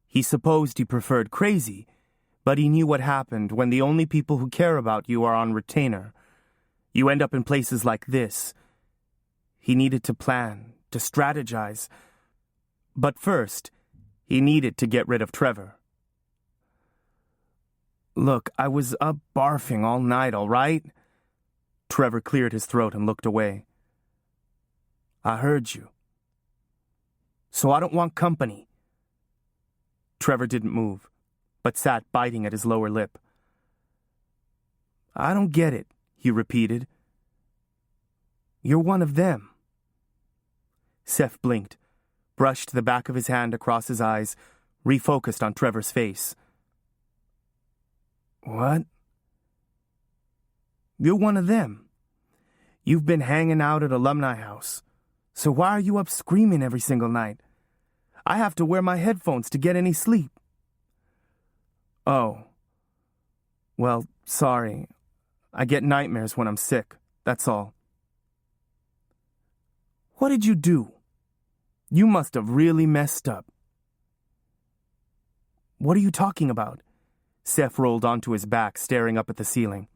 He supposed he preferred crazy, but he knew what happened when the only people who care about you are on retainer. You end up in places like this. He needed to plan, to strategize. But first, he needed to get rid of Trevor. Look, I was up barfing all night, all right? Trevor cleared his throat and looked away. I heard you. So I don't want company. Trevor didn't move, but sat biting at his lower lip. I don't get it, he repeated. You're one of them. Seth blinked, brushed the back of his hand across his eyes, refocused on Trevor's face. What? You're one of them. You've been hanging out at Alumni House. So why are you up screaming every single night? I have to wear my headphones to get any sleep. Oh. Well, sorry. I get nightmares when I'm sick, that's all. What did you do? You must have really messed up. What are you talking about? Seth rolled onto his back, staring up at the ceiling.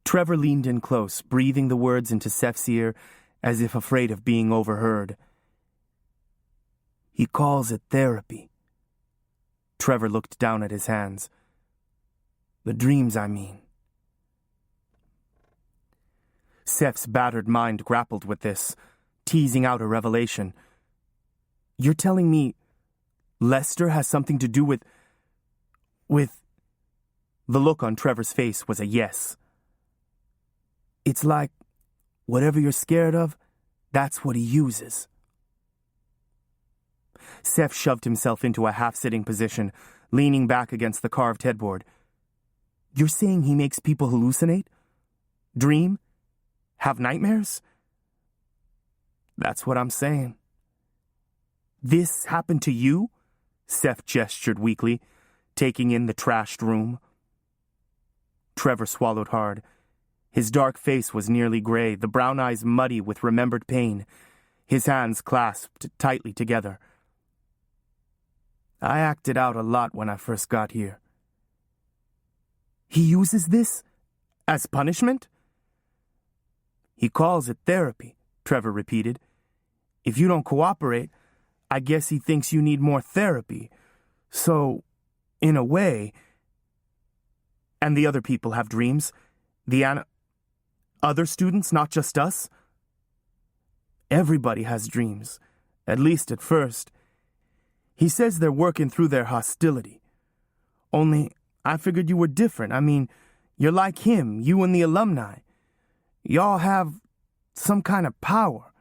Trevor leaned in close, breathing the words into Seth's ear as if afraid of being overheard. He calls it therapy. Trevor looked down at his hands. The dreams, I mean. Seth's battered mind grappled with this, teasing out a revelation. You're telling me Lester has something to do with... The look on Trevor's face was a yes. It's like, whatever you're scared of, that's what he uses. Seth shoved himself into a half-sitting position, leaning back against the carved headboard. You're saying he makes people hallucinate? Dream? Have nightmares? That's what I'm saying. This happened to you? Seth gestured weakly, taking in the trashed room. Trevor swallowed hard. His dark face was nearly gray, the brown eyes muddy with remembered pain, his hands clasped tightly together. I acted out a lot when I first got here. He uses this as punishment? He calls it therapy, Trevor repeated. If you don't cooperate, I guess he thinks you need more therapy. So, in a way... And the other people have dreams? Other students, not just us? Everybody has dreams, at least at first. He says they're working through their hostility. Only, I figured you were different. I mean, you're like him, you and the alumni. Y'all have some kind of power.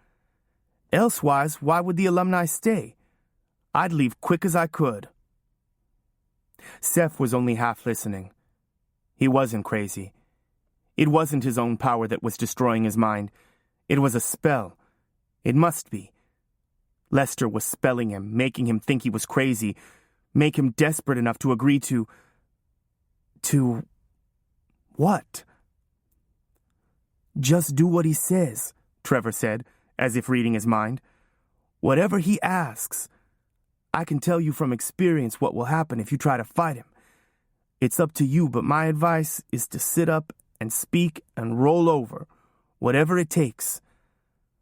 Elsewise, why would the alumni stay? I'd leave quick as I could. Seth was only half listening. He wasn't crazy. It wasn't his own power that was destroying his mind. It was a spell. It must be. Lester was spelling him, making him think he was crazy, make him desperate enough to agree to... what? Just do what he says, Trevor said, as if reading his mind. Whatever he asks. I can tell you from experience what will happen if you try to fight him. It's up to you, but my advice is to sit up and speak and roll over, whatever it takes.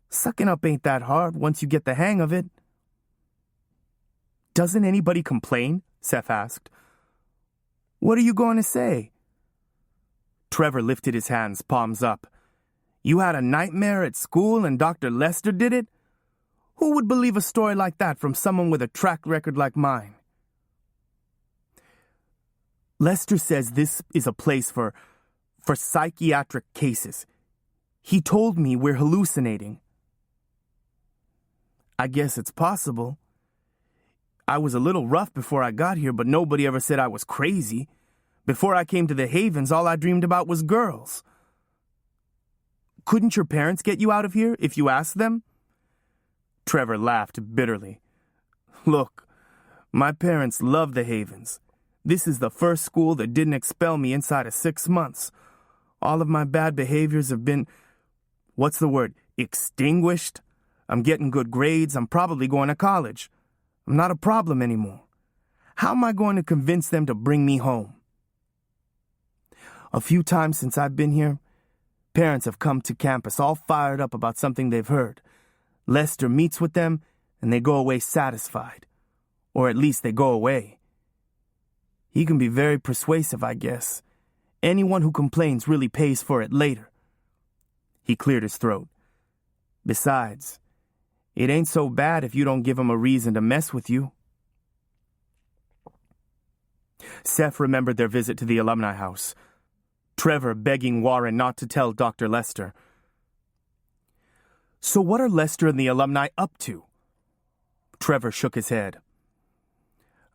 Sucking up ain't that hard once you get the hang of it. Doesn't anybody complain? Seth asked. What are you going to say? Trevor lifted his hands, palms up. You had a nightmare at school and Dr. Lester did it? Who would believe a story like that from someone with a track record like mine? Lester says this is a place for psychiatric cases. He told me we're hallucinating. I guess it's possible. I was a little rough before I got here, but nobody ever said I was crazy. Before I came to the Havens, all I dreamed about was girls. Couldn't your parents get you out of here if you asked them? Trevor laughed bitterly. Look, my parents love the Havens. This is the first school that didn't expel me inside of 6 months. All of my bad behaviors have been, extinguished. I'm getting good grades. I'm probably going to college. I'm not a problem anymore. How am I going to convince them to bring me home? A few times since I've been here, parents have come to campus all fired up about something they've heard. Lester meets with them, and they go away satisfied. Or at least they go away. He can be very persuasive, I guess. Anyone who complains really pays for it later. He cleared his throat. Besides, it ain't so bad if you don't give him a reason to mess with you. Seth remembered their visit to the alumni house. Trevor begging Warren not to tell Dr. Lester. So what are Lester and the alumni up to? Trevor shook his head.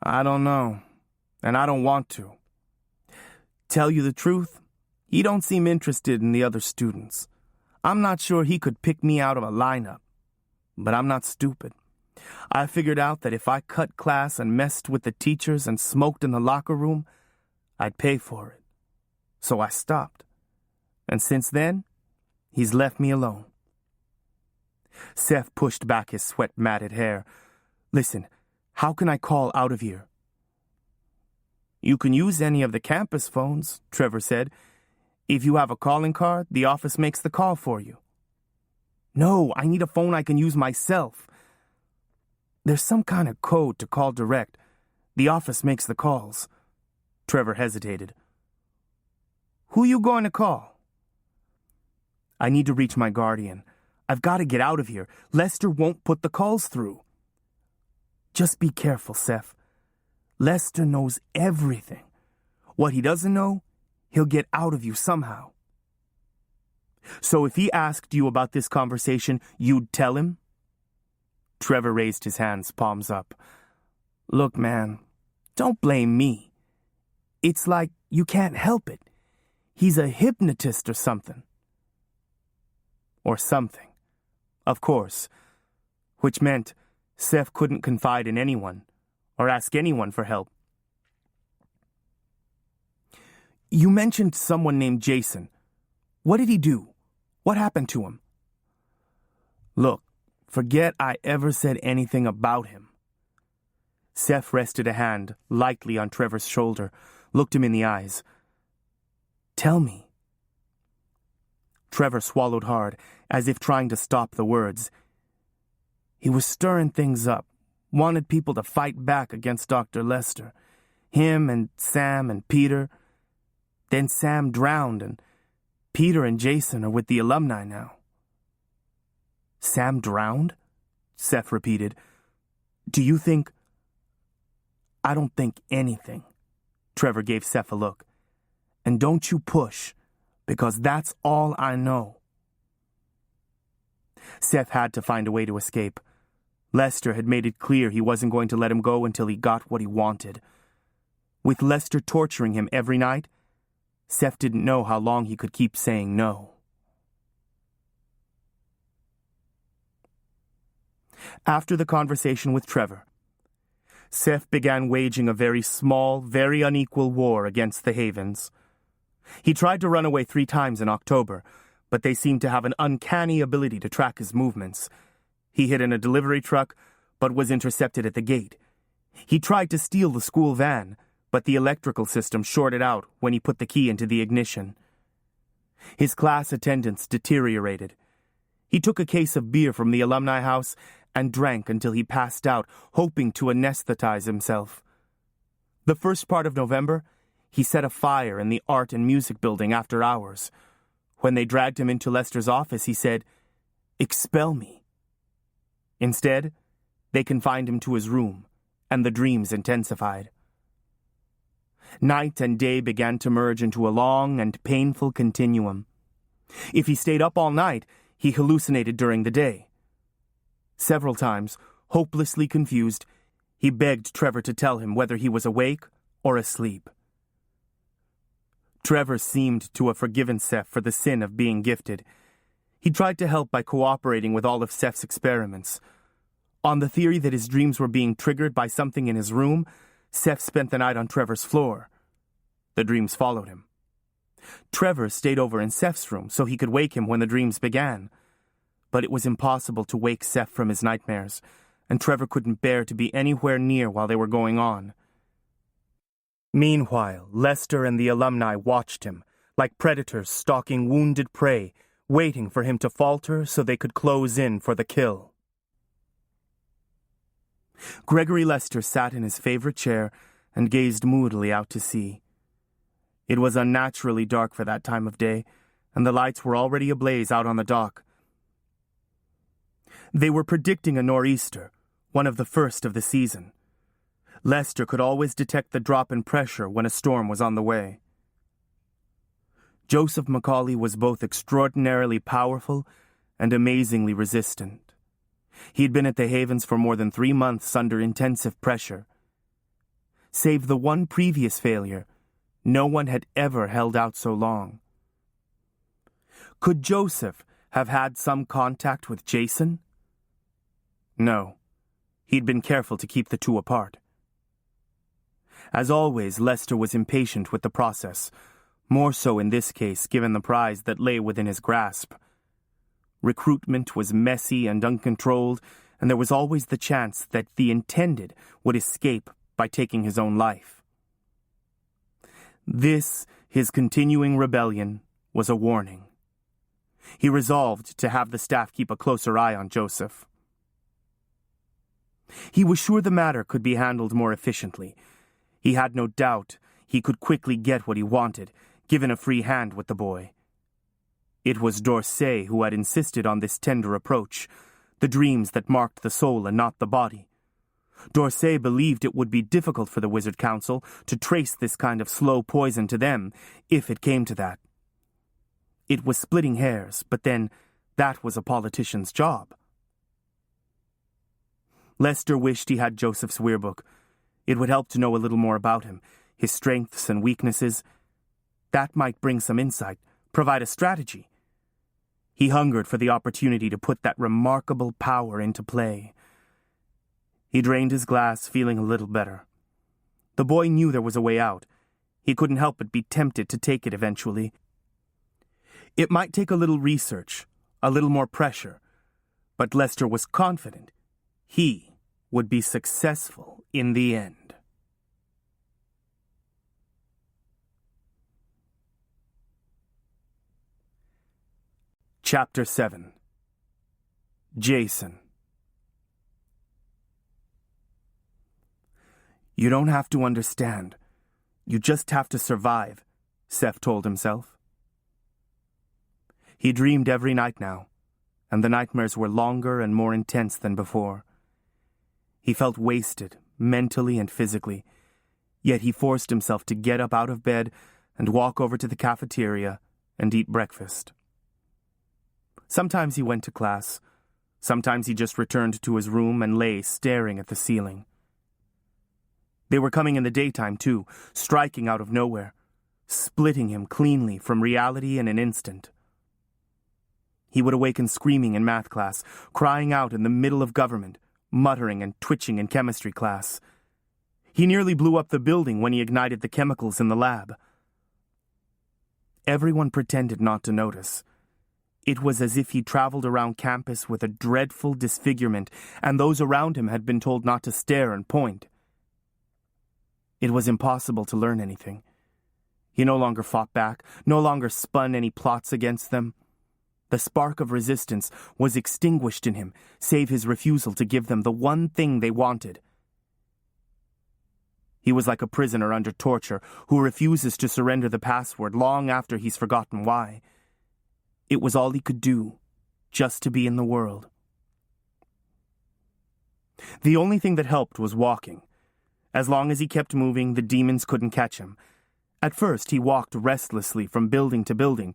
I don't know, and I don't want to. Tell you the truth, he don't seem interested in the other students. I'm not sure he could pick me out of a lineup, but I'm not stupid. I figured out that if I cut class and messed with the teachers and smoked in the locker room, I'd pay for it. So I stopped. And since then, he's left me alone. Seth pushed back his sweat-matted hair. Listen, how can I call out of here? You can use any of the campus phones, Trevor said. If you have a calling card, the office makes the call for you. No, I need a phone I can use myself. There's some kind of code to call direct. The office makes the calls. Trevor hesitated. Who you going to call? I need to reach my guardian. I've got to get out of here. Lester won't put the calls through. Just be careful, Seth. Lester knows everything. What he doesn't know, he'll get out of you somehow. So if he asked you about this conversation, you'd tell him? Trevor raised his hands, palms up. Look, man, don't blame me. It's like you can't help it. He's a hypnotist or something. Or something. Of course. Which meant Seth couldn't confide in anyone, or ask anyone for help. You mentioned someone named Jason. What did he do? What happened to him? Look, forget I ever said anything about him. Seth rested a hand lightly on Trevor's shoulder, looked him in the eyes. Tell me. Trevor swallowed hard, as if trying to stop the words. He was stirring things up, wanted people to fight back against Dr. Lester. Him and Sam and Peter. Then Sam drowned, and Peter and Jason are with the alumni now. Sam drowned? Seth repeated. Do you think... I don't think anything. Trevor gave Seth a look. And don't you push, because that's all I know. Seth had to find a way to escape. Lester had made it clear he wasn't going to let him go until he got what he wanted. With Lester torturing him every night, Seth didn't know how long he could keep saying no. After the conversation with Trevor, Seth began waging a very small, very unequal war against the Havens. He tried to run away 3 times in October, but they seemed to have an uncanny ability to track his movements. He hid in a delivery truck, but was intercepted at the gate. He tried to steal the school van, but the electrical system shorted out when he put the key into the ignition. His class attendance deteriorated. He took a case of beer from the alumni house and drank until he passed out, hoping to anesthetize himself. The first part of November, he set a fire in the art and music building after hours. When they dragged him into Lester's office, he said, "Expel me." Instead, they confined him to his room, and the dreams intensified. Night and day began to merge into a long and painful continuum. If he stayed up all night, he hallucinated during the day. Several times, hopelessly confused, he begged Trevor to tell him whether he was awake or asleep. Trevor seemed to have forgiven Seth for the sin of being gifted. He tried to help by cooperating with all of Seth's experiments. On the theory that his dreams were being triggered by something in his room, Seth spent the night on Trevor's floor. The dreams followed him. Trevor stayed over in Seth's room so he could wake him when the dreams began. But it was impossible to wake Seth from his nightmares, and Trevor couldn't bear to be anywhere near while they were going on. Meanwhile, Lester and the alumni watched him, like predators stalking wounded prey, waiting for him to falter so they could close in for the kill. Gregory Lester sat in his favorite chair and gazed moodily out to sea. It was unnaturally dark for that time of day, and the lights were already ablaze out on the dock. They were predicting a nor'easter, one of the first of the season. Lester could always detect the drop in pressure when a storm was on the way. Joseph Macaulay was both extraordinarily powerful and amazingly resistant. He'd been at the Havens for more than 3 months under intensive pressure. Save the one previous failure, no one had ever held out so long. Could Joseph have had some contact with Jason? No. He'd been careful to keep the two apart. As always, Lester was impatient with the process, more so in this case given the prize that lay within his grasp. Recruitment was messy and uncontrolled, and there was always the chance that the intended would escape by taking his own life. This, his continuing rebellion, was a warning. He resolved to have the staff keep a closer eye on Joseph. He was sure the matter could be handled more efficiently. He had no doubt he could quickly get what he wanted, given a free hand with the boy. It was D'Orsay who had insisted on this tender approach, the dreams that marked the soul and not the body. D'Orsay believed it would be difficult for the Wizard Council to trace this kind of slow poison to them, if it came to that. It was splitting hairs, but then that was a politician's job. Lester wished he had Joseph's weirbook. It would help to know a little more about him, his strengths and weaknesses. That might bring some insight, provide a strategy. He hungered for the opportunity to put that remarkable power into play. He drained his glass, feeling a little better. The boy knew there was a way out. He couldn't help but be tempted to take it eventually. It might take a little research, a little more pressure, but Lester was confident he would be successful in the end. Chapter 7. Jason. You don't have to understand. You just have to survive, Seth told himself. He dreamed every night now, and the nightmares were longer and more intense than before. He felt wasted, mentally and physically, yet he forced himself to get up out of bed and walk over to the cafeteria and eat breakfast. Sometimes he went to class. Sometimes he just returned to his room and lay staring at the ceiling. They were coming in the daytime, too, striking out of nowhere, splitting him cleanly from reality in an instant. He would awaken screaming in math class, crying out in the middle of government, muttering and twitching in chemistry class. He nearly blew up the building when he ignited the chemicals in the lab. Everyone pretended not to notice. It was as if he traveled around campus with a dreadful disfigurement, and those around him had been told not to stare and point. It was impossible to learn anything. He no longer fought back, no longer spun any plots against them. The spark of resistance was extinguished in him, save his refusal to give them the one thing they wanted. He was like a prisoner under torture who refuses to surrender the password long after he's forgotten why. It was all he could do, just to be in the world. The only thing that helped was walking. As long as he kept moving, the demons couldn't catch him. At first, he walked restlessly from building to building.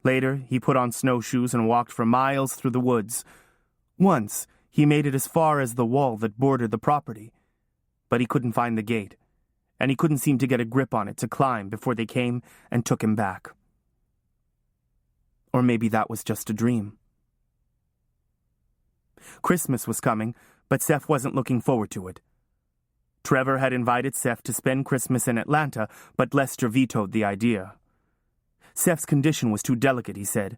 Later, he put on snowshoes and walked for miles through the woods. Once, he made it as far as the wall that bordered the property. But he couldn't find the gate, and he couldn't seem to get a grip on it to climb before they came and took him back. Or maybe that was just a dream. Christmas was coming, but Seth wasn't looking forward to it. Trevor had invited Seth to spend Christmas in Atlanta, but Lester vetoed the idea. Seth's condition was too delicate, he said.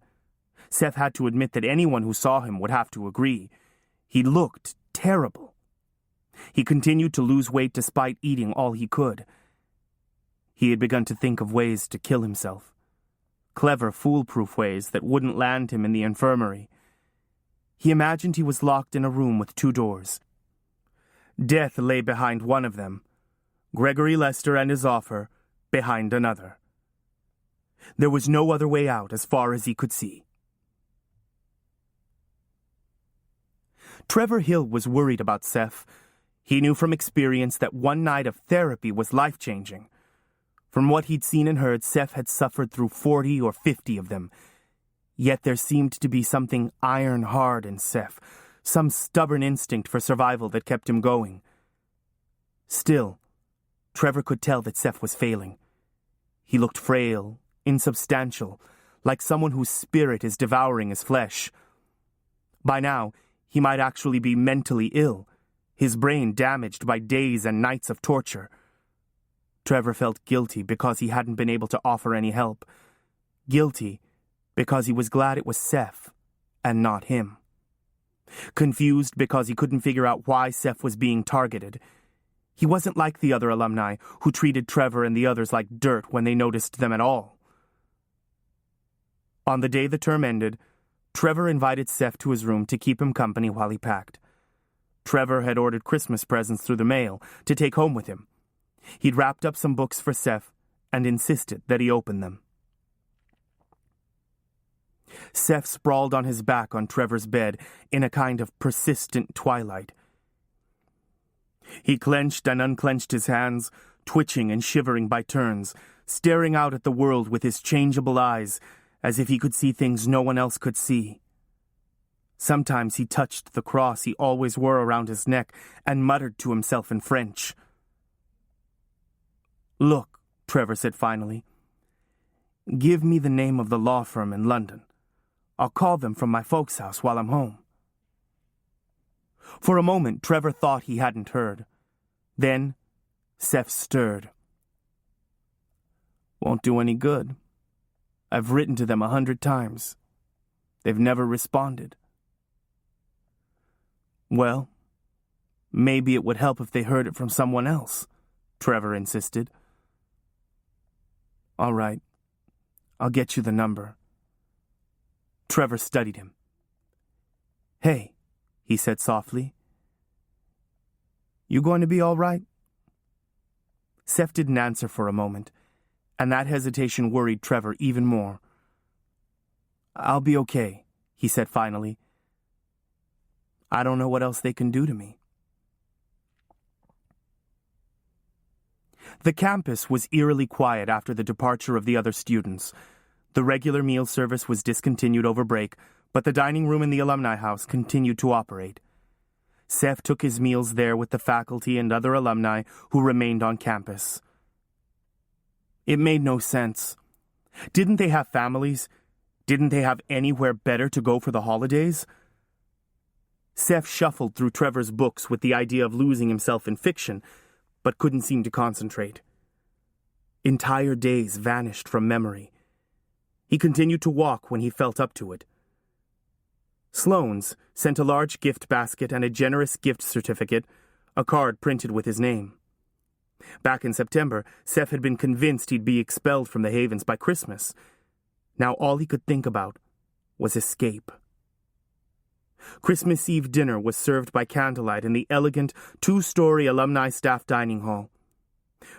Seth had to admit that anyone who saw him would have to agree. He looked terrible. He continued to lose weight despite eating all he could. He had begun to think of ways to kill himself. Clever, foolproof ways that wouldn't land him in the infirmary. He imagined he was locked in a room with 2 doors. Death lay behind one of them, Gregory Lester and his offer behind another. There was no other way out as far as he could see. Trevor Hill was worried about Seth. He knew from experience that one night of therapy was life-changing. From what he'd seen and heard, Seth had suffered through 40 or 50 of them. Yet there seemed to be something iron-hard in Seth, some stubborn instinct for survival that kept him going. Still, Trevor could tell that Seth was failing. He looked frail, insubstantial, like someone whose spirit is devouring his flesh. By now, he might actually be mentally ill, his brain damaged by days and nights of torture. Trevor felt guilty because he hadn't been able to offer any help. Guilty because he was glad it was Seth and not him. Confused because he couldn't figure out why Seth was being targeted. He wasn't like the other alumni who treated Trevor and the others like dirt when they noticed them at all. On the day the term ended, Trevor invited Seth to his room to keep him company while he packed. Trevor had ordered Christmas presents through the mail to take home with him. He'd wrapped up some books for Seth and insisted that he open them. Seth sprawled on his back on Trevor's bed in a kind of persistent twilight. He clenched and unclenched his hands, twitching and shivering by turns, staring out at the world with his changeable eyes, as if he could see things no one else could see. Sometimes he touched the cross he always wore around his neck and muttered to himself in French. "Look," Trevor said finally. "Give me the name of the law firm in London. I'll call them from my folks' house while I'm home." For a moment, Trevor thought he hadn't heard. Then, Seth stirred. "Won't do any good. I've written to them 100 times. They've never responded." "Well, maybe it would help if they heard it from someone else," Trevor insisted. "All right, I'll get you the number." Trevor studied him. "Hey," he said softly. "You going to be all right?" Seth didn't answer for a moment, and that hesitation worried Trevor even more. "I'll be okay," he said finally. "I don't know what else they can do to me." The campus was eerily quiet after the departure of the other students. The regular meal service was discontinued over break, but the dining room in the alumni house continued to operate. Seth took his meals there with the faculty and other alumni who remained on campus. It made no sense. Didn't they have families? Didn't they have anywhere better to go for the holidays? Seth shuffled through Trevor's books with the idea of losing himself in fiction, but couldn't seem to concentrate. Entire days vanished from memory. He continued to walk when he felt up to it. Sloane's sent a large gift basket and a generous gift certificate, a card printed with his name. Back in September, Seth had been convinced he'd be expelled from the Havens by Christmas. Now all he could think about was escape. Christmas Eve dinner was served by candlelight in the elegant 2-story alumni staff dining hall.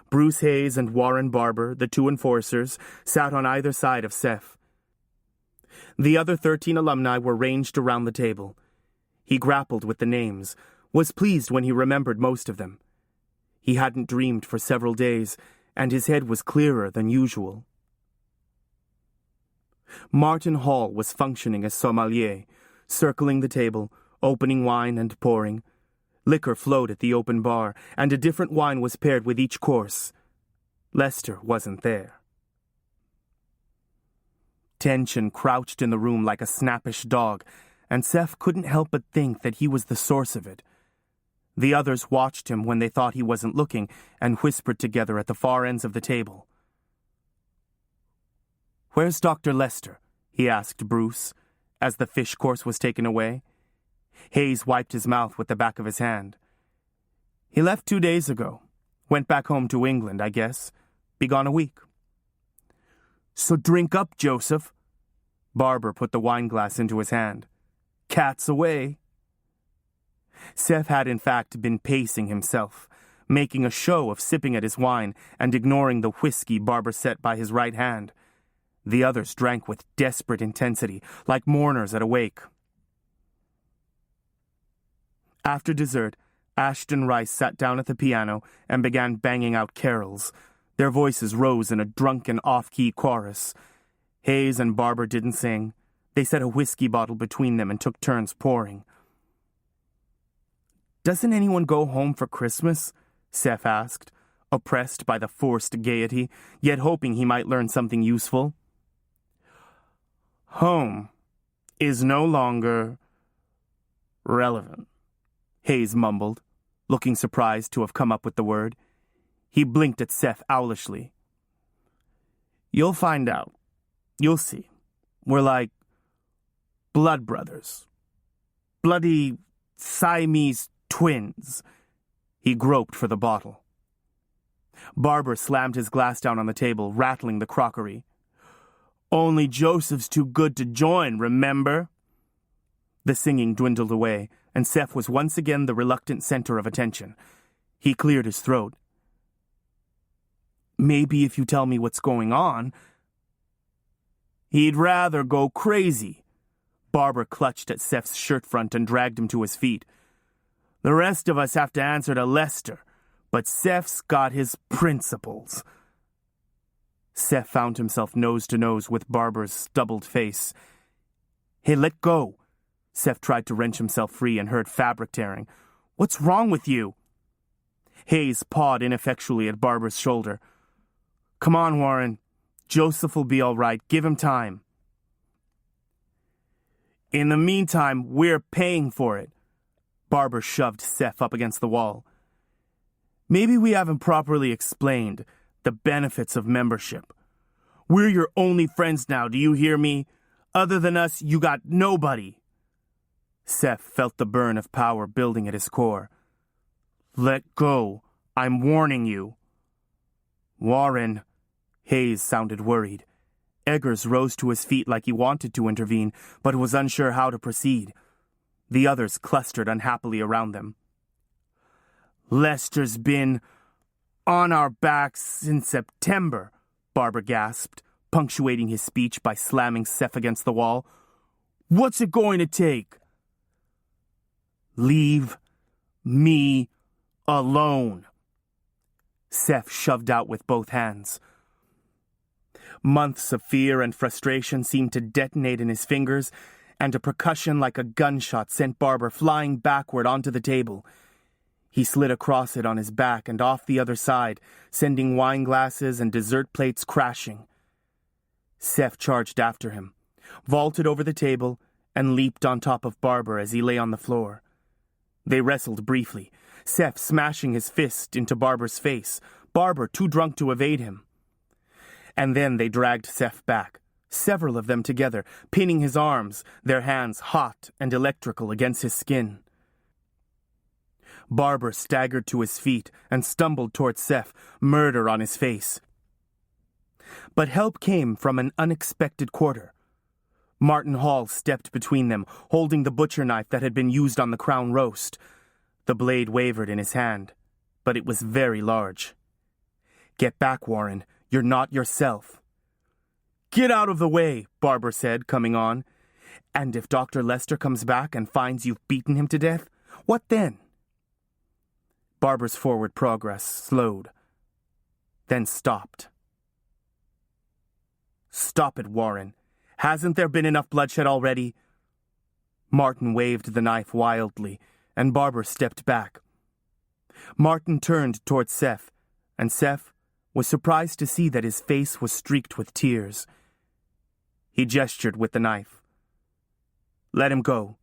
Bruce Hayes and Warren Barber, the 2 enforcers, sat on either side of Seth. The other 13 alumni were ranged around the table. He grappled with the names, was pleased when he remembered most of them. He hadn't dreamed for several days, and his head was clearer than usual. Martin Hall was functioning as sommelier, circling the table, opening wine and pouring. Liquor flowed at the open bar, and a different wine was paired with each course. Lester wasn't there. Tension crouched in the room like a snappish dog, and Seth couldn't help but think that he was the source of it. The others watched him when they thought he wasn't looking and whispered together at the far ends of the table. "Where's Dr. Lester?" he asked Bruce, as the fish course was taken away. Hayes wiped his mouth with the back of his hand. "He left 2 days ago. Went back home to England, I guess. Be gone a week." "So drink up, Joseph." Barber put the wineglass into his hand. "Cat's away." Seth had in fact been pacing himself, making a show of sipping at his wine and ignoring the whiskey Barber set by his right hand. The others drank with desperate intensity, like mourners at a wake. After dessert, Ashton Rice sat down at the piano and began banging out carols. Their voices rose in a drunken off-key chorus. Hayes and Barber didn't sing. They set a whiskey bottle between them and took turns pouring. "Doesn't anyone go home for Christmas?" Seth asked, oppressed by the forced gaiety, yet hoping he might learn something useful. "Home is no longer relevant," Hayes mumbled, looking surprised to have come up with the word. He blinked at Seth owlishly. "You'll find out. You'll see. We're like blood brothers. Bloody Siamese twins." He groped for the bottle. Barber slammed his glass down on the table, rattling the crockery. "Only Joseph's too good to join, remember?" The singing dwindled away, and Seth was once again the reluctant center of attention. He cleared his throat. "Maybe if you tell me what's going on." "He'd rather go crazy." Barber clutched at Seth's shirt front and dragged him to his feet. "The rest of us have to answer to Lester, but Seth's got his principles." Seth found himself nose to nose with Barber's stubbled face. "Hey, let go." Seth tried to wrench himself free and heard fabric tearing. "What's wrong with you?" Hayes pawed ineffectually at Barber's shoulder. "Come on, Warren. Joseph will be all right. Give him time." "In the meantime, we're paying for it." Barber shoved Seth up against the wall. "Maybe we haven't properly explained the benefits of membership. We're your only friends now, do you hear me? Other than us, you got nobody." Seth felt the burn of power building at his core. "Let go. I'm warning you." "Warren." Hayes sounded worried. Eggers rose to his feet like he wanted to intervene, but was unsure how to proceed. The others clustered unhappily around them. "Lester's been on our backs since September," Barber gasped, punctuating his speech by slamming Seth against the wall. "What's it going to take?" "Leave me alone." Seth shoved out with both hands. Months of fear and frustration seemed to detonate in his fingers, and a percussion like a gunshot sent Barber flying backward onto the table. He slid across it on his back and off the other side, sending wine glasses and dessert plates crashing. Seth charged after him, vaulted over the table, and leaped on top of Barber as he lay on the floor. They wrestled briefly, Seth smashing his fist into Barber's face, Barber too drunk to evade him. And then they dragged Seth back, several of them together, pinning his arms, their hands hot and electrical against his skin. Barber staggered to his feet and stumbled toward Seth, murder on his face. But help came from an unexpected quarter. Martin Hall stepped between them, holding the butcher knife that had been used on the crown roast. The blade wavered in his hand, but it was very large. "Get back, Warren. You're not yourself." "Get out of the way," Barber said, coming on. "And if Dr. Lester comes back and finds you've beaten him to death, what then?" Barber's forward progress slowed, then stopped. "Stop it, Warren. Hasn't there been enough bloodshed already?" Martin waved the knife wildly, and Barber stepped back. Martin turned toward Seth, and Seth was surprised to see that his face was streaked with tears. He gestured with the knife. "Let him go.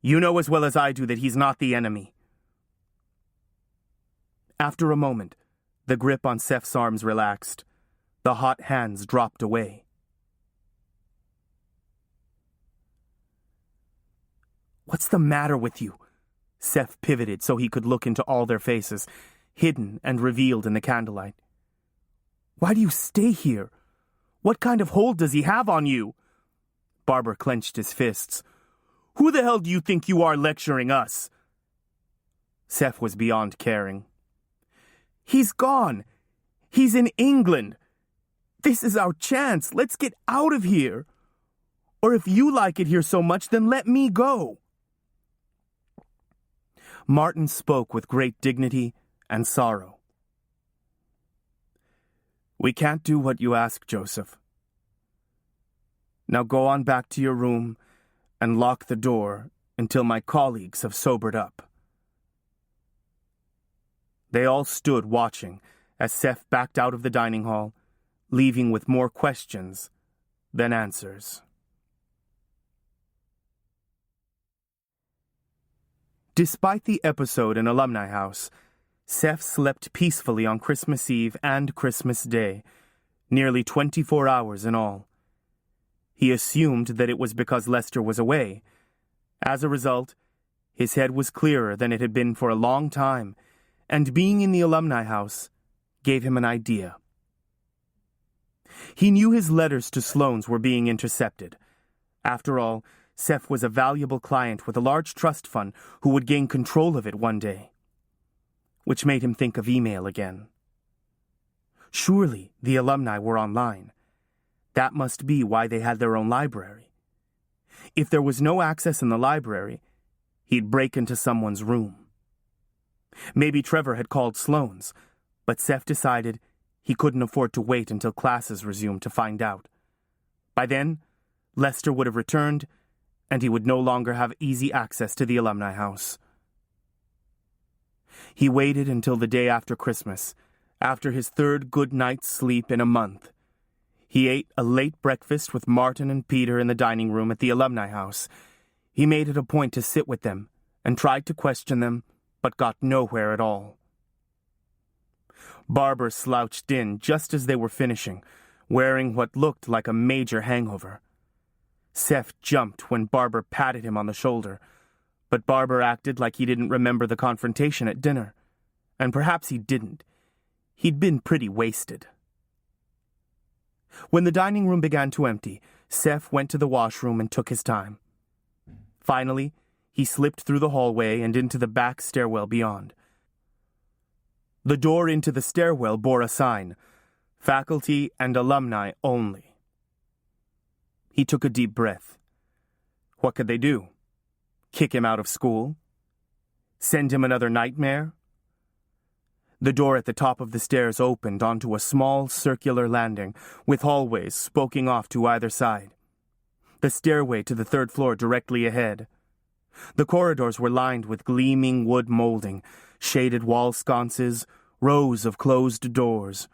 You know as well as I do that he's not the enemy. After a moment, the grip on Seth's arms relaxed. The hot hands dropped away. "What's the matter with you?" Seth pivoted so he could look into all their faces, hidden and revealed in the candlelight. "Why do you stay here? What kind of hold does he have on you?" Barber clenched his fists. "Who the hell do you think you are lecturing us?" Seth was beyond caring. "He's gone. He's in England. This is our chance. Let's get out of here. Or if you like it here so much, then let me go." Martin spoke with great dignity and sorrow. "We can't do what you ask, Joseph. Now go on back to your room and lock the door until my colleagues have sobered up." They all stood watching as Seth backed out of the dining hall, leaving with more questions than answers. Despite the episode in Alumni House, Seth slept peacefully on Christmas Eve and Christmas Day, nearly 24 hours in all. He assumed that it was because Lester was away. As a result, his head was clearer than it had been for a long time, and being in the Alumni House gave him an idea. He knew his letters to Sloane's were being intercepted. After all, Seth was a valuable client with a large trust fund who would gain control of it one day. Which made him think of email again. Surely the alumni were online. That must be why they had their own library. If there was no access in the library, he'd break into someone's room. Maybe Trevor had called Sloane's, but Seth decided he couldn't afford to wait until classes resumed to find out. By then, Lester would have returned, and he would no longer have easy access to the Alumni House. He waited until the day after Christmas, after his third good night's sleep in a month. He ate a late breakfast with Martin and Peter in the dining room at the Alumni House. He made it a point to sit with them and tried to question them, but got nowhere at all. Barber slouched in just as they were finishing, wearing what looked like a major hangover. Seth jumped when Barber patted him on the shoulder, but Barber acted like he didn't remember the confrontation at dinner. And perhaps he didn't. He'd been pretty wasted. When the dining room began to empty, Seth went to the washroom and took his time. Finally, he slipped through the hallway and into the back stairwell beyond. The door into the stairwell bore a sign, "Faculty and alumni only." He took a deep breath. What could they do? Kick him out of school? Send him another nightmare? The door at the top of the stairs opened onto a small circular landing, with hallways spoking off to either side. The stairway to the third floor directly ahead. The corridors were lined with gleaming wood molding, shaded wall sconces, rows of closed doors.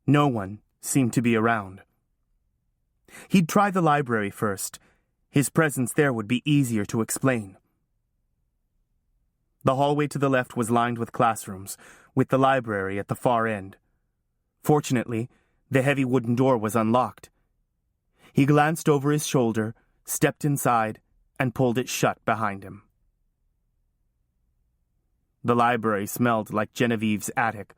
No one seemed to be around. He'd try the library first. His presence there would be easier to explain. The hallway to the left was lined with classrooms, with the library at the far end. Fortunately, the heavy wooden door was unlocked. He glanced over his shoulder, stepped inside, and pulled it shut behind him. The library smelled like Genevieve's attic,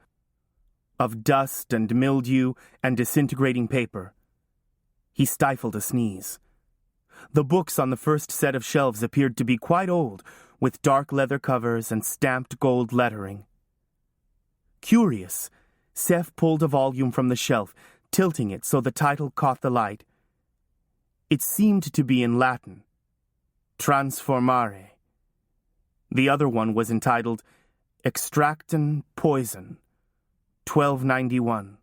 of dust and mildew and disintegrating paper. He stifled a sneeze. The books on the first set of shelves appeared to be quite old, with dark leather covers and stamped gold lettering. Curious, Seth pulled a volume from the shelf, tilting it so the title caught the light. It seemed to be in Latin, Transformare. The other one was entitled Extractum Poison, 1291.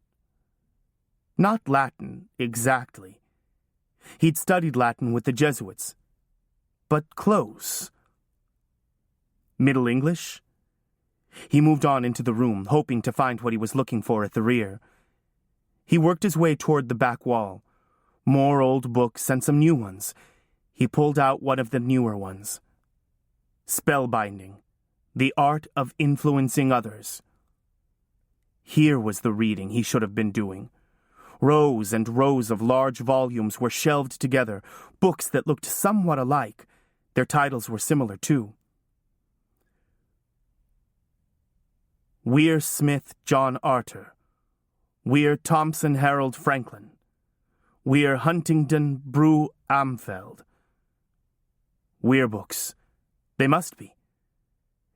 Not Latin, exactly. He'd studied Latin with the Jesuits, but close. Middle English? He moved on into the room, hoping to find what he was looking for at the rear. He worked his way toward the back wall. More old books and some new ones. He pulled out one of the newer ones. Spellbinding, the art of influencing others. Here was the reading he should have been doing. Rows and rows of large volumes were shelved together, books that looked somewhat alike. Their titles were similar, too. Weir Smith John Arter. Weir Thompson Harold Franklin. Weir Huntingdon Brew Amfeld. Weir books. They must be.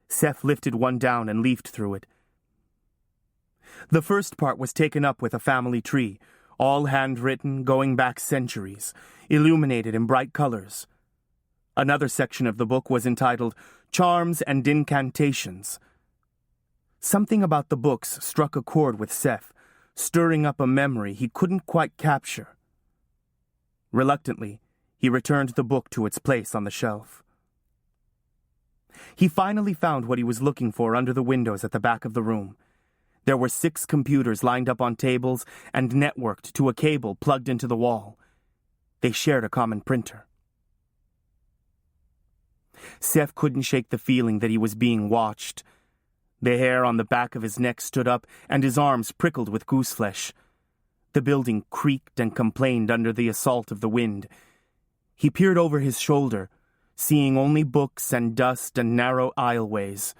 Seth lifted one down and leafed through it. The first part was taken up with a family tree, all handwritten, going back centuries, illuminated in bright colors. Another section of the book was entitled Charms and Incantations. Something about the books struck a chord with Seth, stirring up a memory he couldn't quite capture. Reluctantly, he returned the book to its place on the shelf. He finally found what he was looking for under the windows at the back of the room. There were 6 computers lined up on tables and networked to a cable plugged into the wall. They shared a common printer. Seth couldn't shake the feeling that he was being watched. The hair on the back of his neck stood up, and his arms prickled with gooseflesh. The building creaked and complained under the assault of the wind. He peered over his shoulder, seeing only books and dust and narrow aisleways.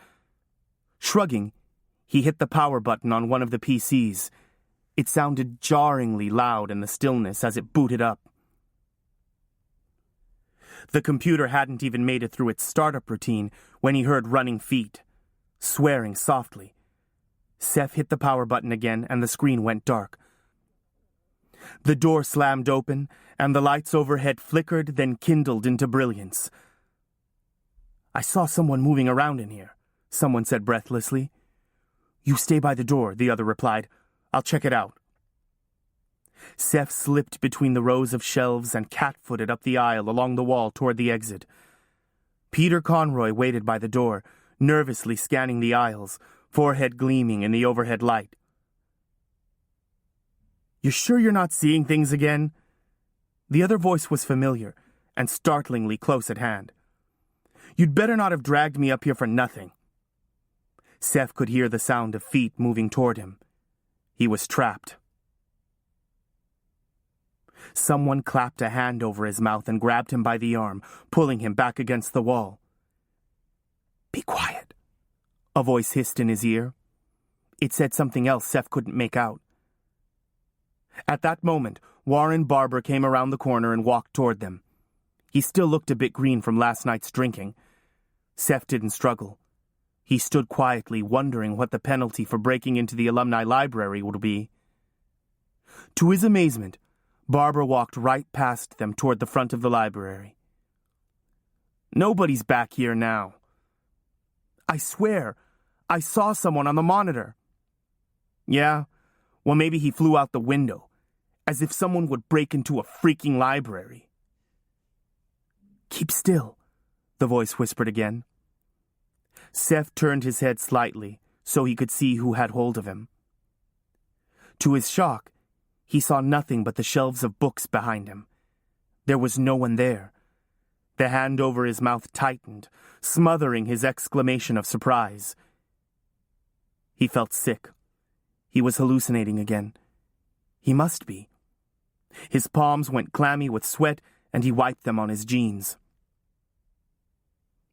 Shrugging, he hit the power button on one of the PCs. It sounded jarringly loud in the stillness as it booted up. The computer hadn't even made it through its startup routine when he heard running feet, swearing softly. Seth hit the power button again, and the screen went dark. The door slammed open, and the lights overhead flickered, then kindled into brilliance. "I saw someone moving around in here," someone said breathlessly. "You stay by the door," the other replied. "I'll check it out." Seth slipped between the rows of shelves and cat-footed up the aisle along the wall toward the exit. Peter Conroy waited by the door, nervously scanning the aisles, forehead gleaming in the overhead light. "You sure you're not seeing things again?" The other voice was familiar and startlingly close at hand. "You'd better not have dragged me up here for nothing." Seth could hear the sound of feet moving toward him. He was trapped. Someone clapped a hand over his mouth and grabbed him by the arm, pulling him back against the wall. "Be quiet," a voice hissed in his ear. It said something else Seth couldn't make out. At that moment, Warren Barber came around the corner and walked toward them. He still looked a bit green from last night's drinking. Seth didn't struggle. He stood quietly, wondering what the penalty for breaking into the alumni library would be. To his amazement, Barber walked right past them toward the front of the library. "Nobody's back here now." "I swear, I saw someone on the monitor." "Yeah, well, maybe he flew out the window, as if someone would break into a freaking library." "Keep still," the voice whispered again. Seth turned his head slightly so he could see who had hold of him. To his shock, he saw nothing but the shelves of books behind him. There was no one there. The hand over his mouth tightened, smothering his exclamation of surprise. He felt sick. He was hallucinating again. He must be. His palms went clammy with sweat, and he wiped them on his jeans.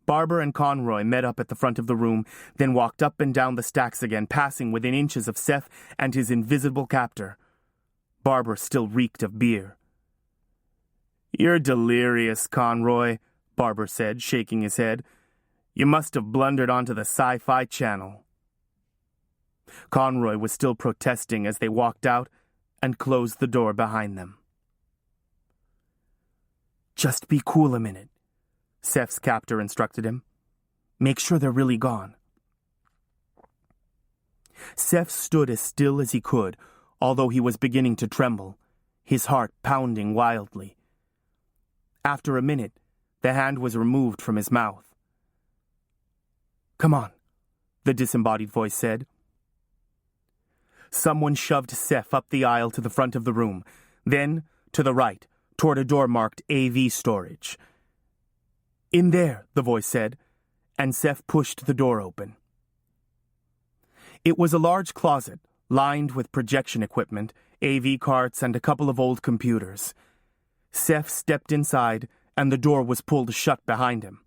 Barber and Conroy met up at the front of the room, then walked up and down the stacks again, passing within inches of Seth and his invisible captor. Barber still reeked of beer. "You're delirious, Conroy," Barber said, shaking his head. "You must have blundered onto the Sci-Fi Channel." Conroy was still protesting as they walked out and closed the door behind them. "Just be cool a minute," Seth's captor instructed him. "Make sure they're really gone." Seth stood as still as he could, although he was beginning to tremble, his heart pounding wildly. After a minute, the hand was removed from his mouth. "Come on," the disembodied voice said. Someone shoved Seth up the aisle to the front of the room, then to the right, toward a door marked AV Storage. "In there," the voice said, and Seth pushed the door open. It was a large closet, lined with projection equipment, AV carts, and a couple of old computers. Seth stepped inside, and the door was pulled shut behind him.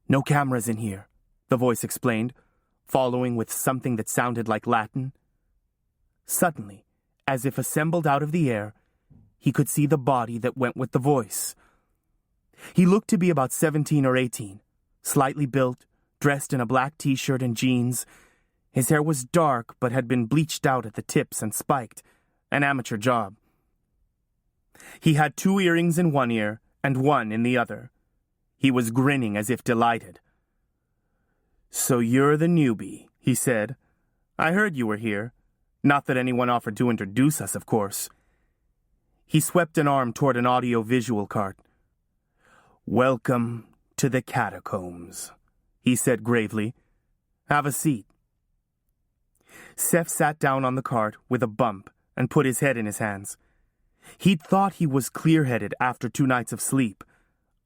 "No cameras in here," the voice explained, following with something that sounded like Latin. Suddenly, as if assembled out of the air, he could see the body that went with the voice. He looked to be about 17 or 18, slightly built, dressed in a black t-shirt and jeans. His hair was dark but had been bleached out at the tips and spiked, an amateur job. He had 2 earrings in one ear and 1 in the other. He was grinning as if delighted. "So you're the newbie," he said. "I heard you were here. Not that anyone offered to introduce us, of course." He swept an arm toward an audio-visual cart. "Welcome to the catacombs," he said gravely. "Have a seat." Seth sat down on the cart with a bump and put his head in his hands. He'd thought he was clear-headed after 2 nights of sleep.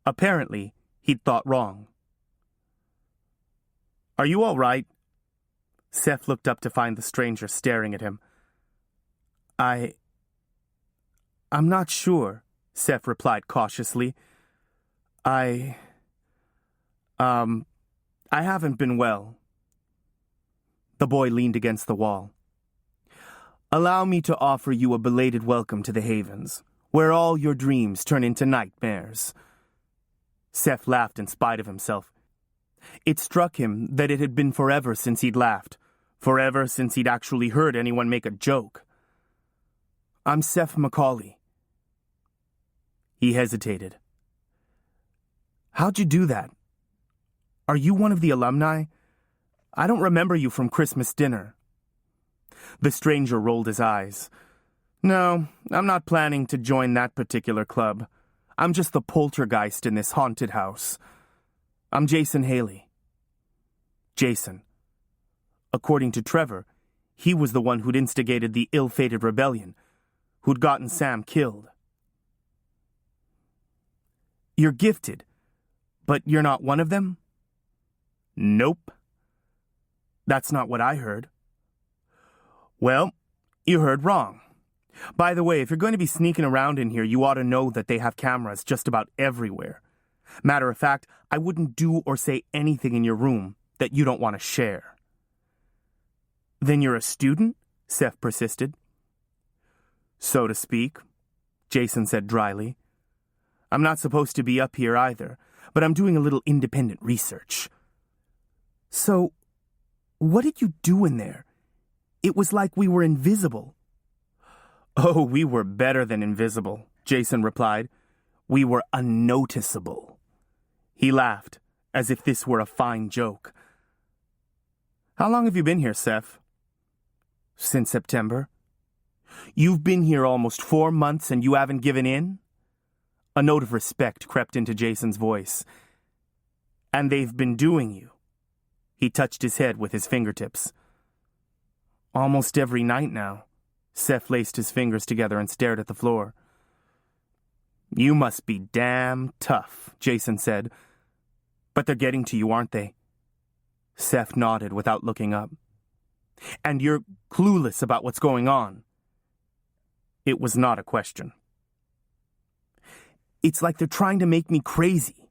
Apparently, he'd thought wrong. "Are you all right?" Seth looked up to find the stranger staring at him. I'm not sure," Seth replied cautiously. I haven't been well." The boy leaned against the wall. "Allow me to offer you a belated welcome to the Havens, where all your dreams turn into nightmares." Seth laughed in spite of himself. It struck him that it had been forever since he'd laughed, forever since he'd actually heard anyone make a joke. "I'm Seth Macaulay." He hesitated. "How'd you do that? Are you one of the alumni? I don't remember you from Christmas dinner." The stranger rolled his eyes. "No, I'm not planning to join that particular club. I'm just the poltergeist in this haunted house. I'm Jason Haley." Jason. According to Trevor, he was the one who'd instigated the ill-fated rebellion, who'd gotten Sam killed. "You're gifted, but you're not one of them?" "Nope." "That's not what I heard." "Well, you heard wrong. By the way, if you're going to be sneaking around in here, you ought to know that they have cameras just about everywhere. Matter of fact, I wouldn't do or say anything in your room that you don't want to share." "Then you're a student?" Seth persisted. "So to speak," Jason said dryly. "I'm not supposed to be up here either, but I'm doing a little independent research." "So, what did you do in there? It was like we were invisible." "Oh, we were better than invisible," Jason replied. "We were unnoticeable." He laughed, as if this were a fine joke. "How long have you been here, Seth?" "Since September." "You've been here almost 4 months and you haven't given in?" A note of respect crept into Jason's voice. "And they've been doing you?" He touched his head with his fingertips. "Almost every night now." Seth laced his fingers together and stared at the floor. "You must be damn tough," Jason said. "But they're getting to you, aren't they?" Seth nodded without looking up. "And you're clueless about what's going on?" It was not a question. "It's like they're trying to make me crazy."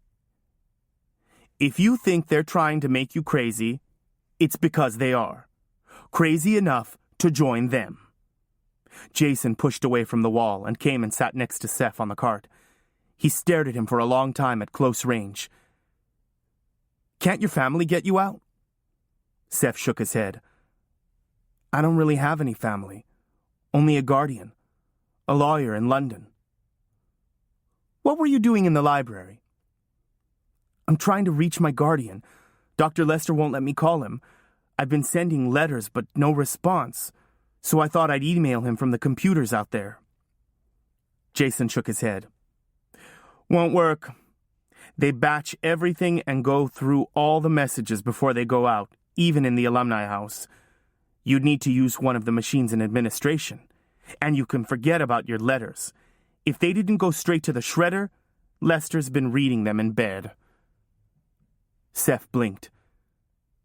"If you think they're trying to make you crazy, it's because they are. Crazy enough to join them." Jason pushed away from the wall and came and sat next to Seth on the cart. He stared at him for a long time at close range. "Can't your family get you out?" Seth shook his head. "I don't really have any family. Only a guardian. A lawyer in London." "What were you doing in the library?" "I'm trying to reach my guardian. Dr. Lester won't let me call him. I've been sending letters, but no response. So I thought I'd email him from the computers out there." Jason shook his head. "Won't work. They batch everything and go through all the messages before they go out, even in the alumni house. You'd need to use one of the machines in administration. And you can forget about your letters. If they didn't go straight to the shredder, Lester's been reading them in bed." Seth blinked.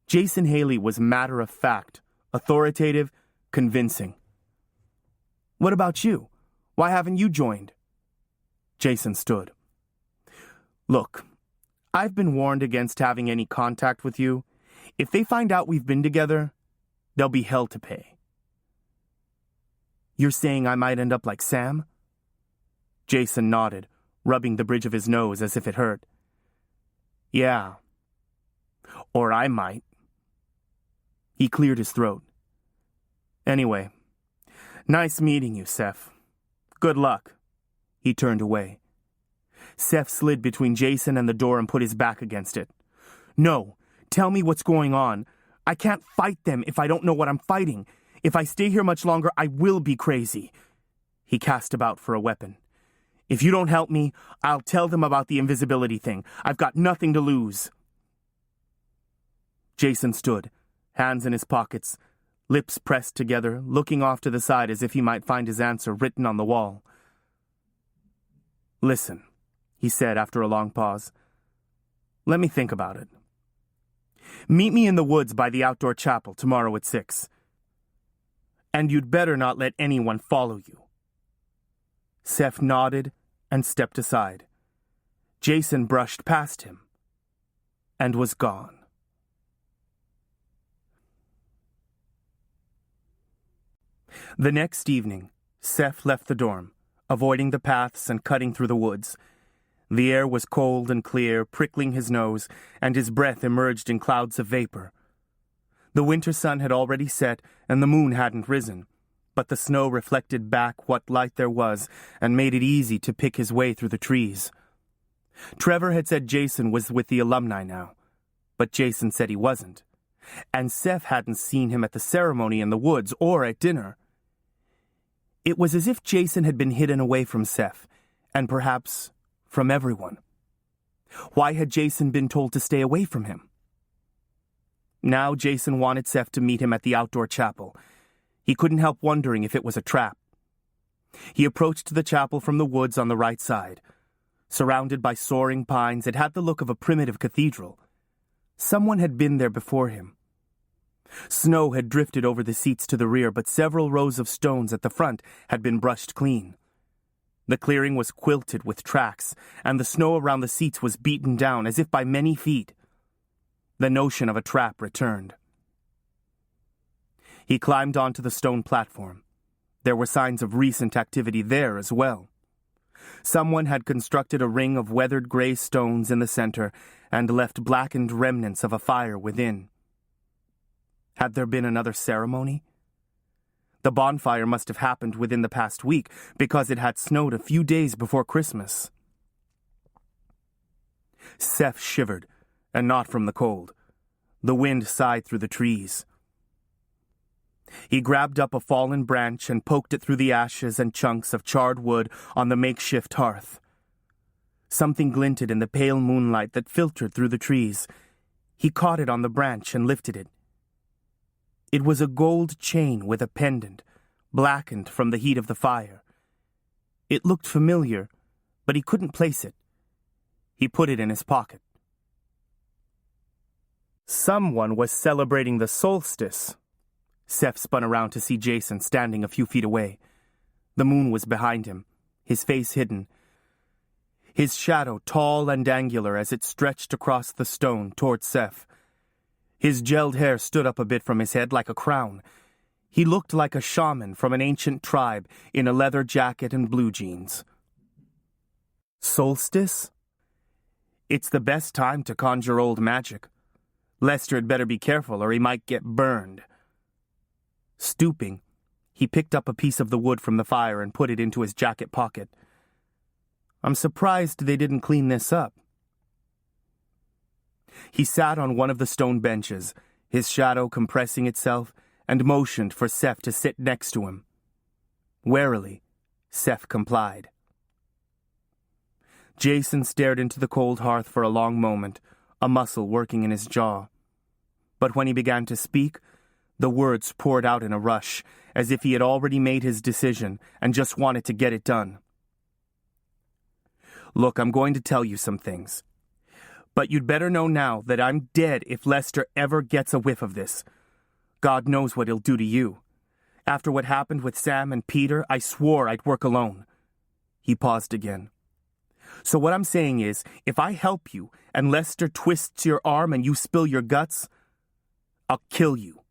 Jason Haley was matter-of-fact, authoritative, convincing. "What about you? Why haven't you joined?" Jason stood. "Look, I've been warned against having any contact with you. If they find out we've been together, there'll be hell to pay." "You're saying I might end up like Sam?" Jason nodded, rubbing the bridge of his nose as if it hurt. "Yeah. Or I might." He cleared his throat. "Anyway, nice meeting you, Seth. Good luck." He turned away. Seth slid between Jason and the door and put his back against it. "No, tell me what's going on. I can't fight them if I don't know what I'm fighting. If I stay here much longer, I will be crazy." He cast about for a weapon. "If you don't help me, I'll tell them about the invisibility thing. I've got nothing to lose." Jason stood, hands in his pockets, lips pressed together, looking off to the side as if he might find his answer written on the wall. "Listen," he said after a long pause. "Let me think about it. Meet me in the woods by the outdoor chapel tomorrow at 6. And you'd better not let anyone follow you." Seth nodded and stepped aside. Jason brushed past him and was gone. The next evening, Seth left the dorm, avoiding the paths and cutting through the woods. The air was cold and clear, prickling his nose, and his breath emerged in clouds of vapor. The winter sun had already set, and the moon hadn't risen, but the snow reflected back what light there was and made it easy to pick his way through the trees. Trevor had said Jason was with the alumni now, but Jason said he wasn't, and Seth hadn't seen him at the ceremony in the woods or at dinner. It was as if Jason had been hidden away from Seth, and perhaps from everyone. Why had Jason been told to stay away from him? Now Jason wanted Seth to meet him at the outdoor chapel. He couldn't help wondering if it was a trap. He approached the chapel from the woods on the right side. Surrounded by soaring pines, it had the look of a primitive cathedral. Someone had been there before him. Snow had drifted over the seats to the rear, but several rows of stones at the front had been brushed clean. The clearing was quilted with tracks, and the snow around the seats was beaten down as if by many feet. The notion of a trap returned. He climbed onto the stone platform. There were signs of recent activity there as well. Someone had constructed a ring of weathered gray stones in the center and left blackened remnants of a fire within. Had there been another ceremony? The bonfire must have happened within the past week because it had snowed a few days before Christmas. Seth shivered, and not from the cold. The wind sighed through the trees. He grabbed up a fallen branch and poked it through the ashes and chunks of charred wood on the makeshift hearth. Something glinted in the pale moonlight that filtered through the trees. He caught it on the branch and lifted it. It was a gold chain with a pendant, blackened from the heat of the fire. It looked familiar, but he couldn't place it. He put it in his pocket. Someone was celebrating the solstice. Seth spun around to see Jason standing a few feet away. The moon was behind him, his face hidden. His shadow tall and angular as it stretched across the stone toward Seth. His gelled hair stood up a bit from his head like a crown. He looked like a shaman from an ancient tribe in a leather jacket and blue jeans. Solstice? It's the best time to conjure old magic. Lester had better be careful or he might get burned. Stooping, he picked up a piece of the wood from the fire and put it into his jacket pocket. I'm surprised they didn't clean this up. He sat on one of the stone benches, his shadow compressing itself, and motioned for Seth to sit next to him. Warily, Seth complied. Jason stared into the cold hearth for a long moment, a muscle working in his jaw. But when he began to speak, the words poured out in a rush, as if he had already made his decision and just wanted to get it done. Look, I'm going to tell you some things. But you'd better know now that I'm dead if Lester ever gets a whiff of this. God knows what he'll do to you. After what happened with Sam and Peter, I swore I'd work alone." He paused again. "So what I'm saying is, if I help you and Lester twists your arm and you spill your guts, I'll kill you."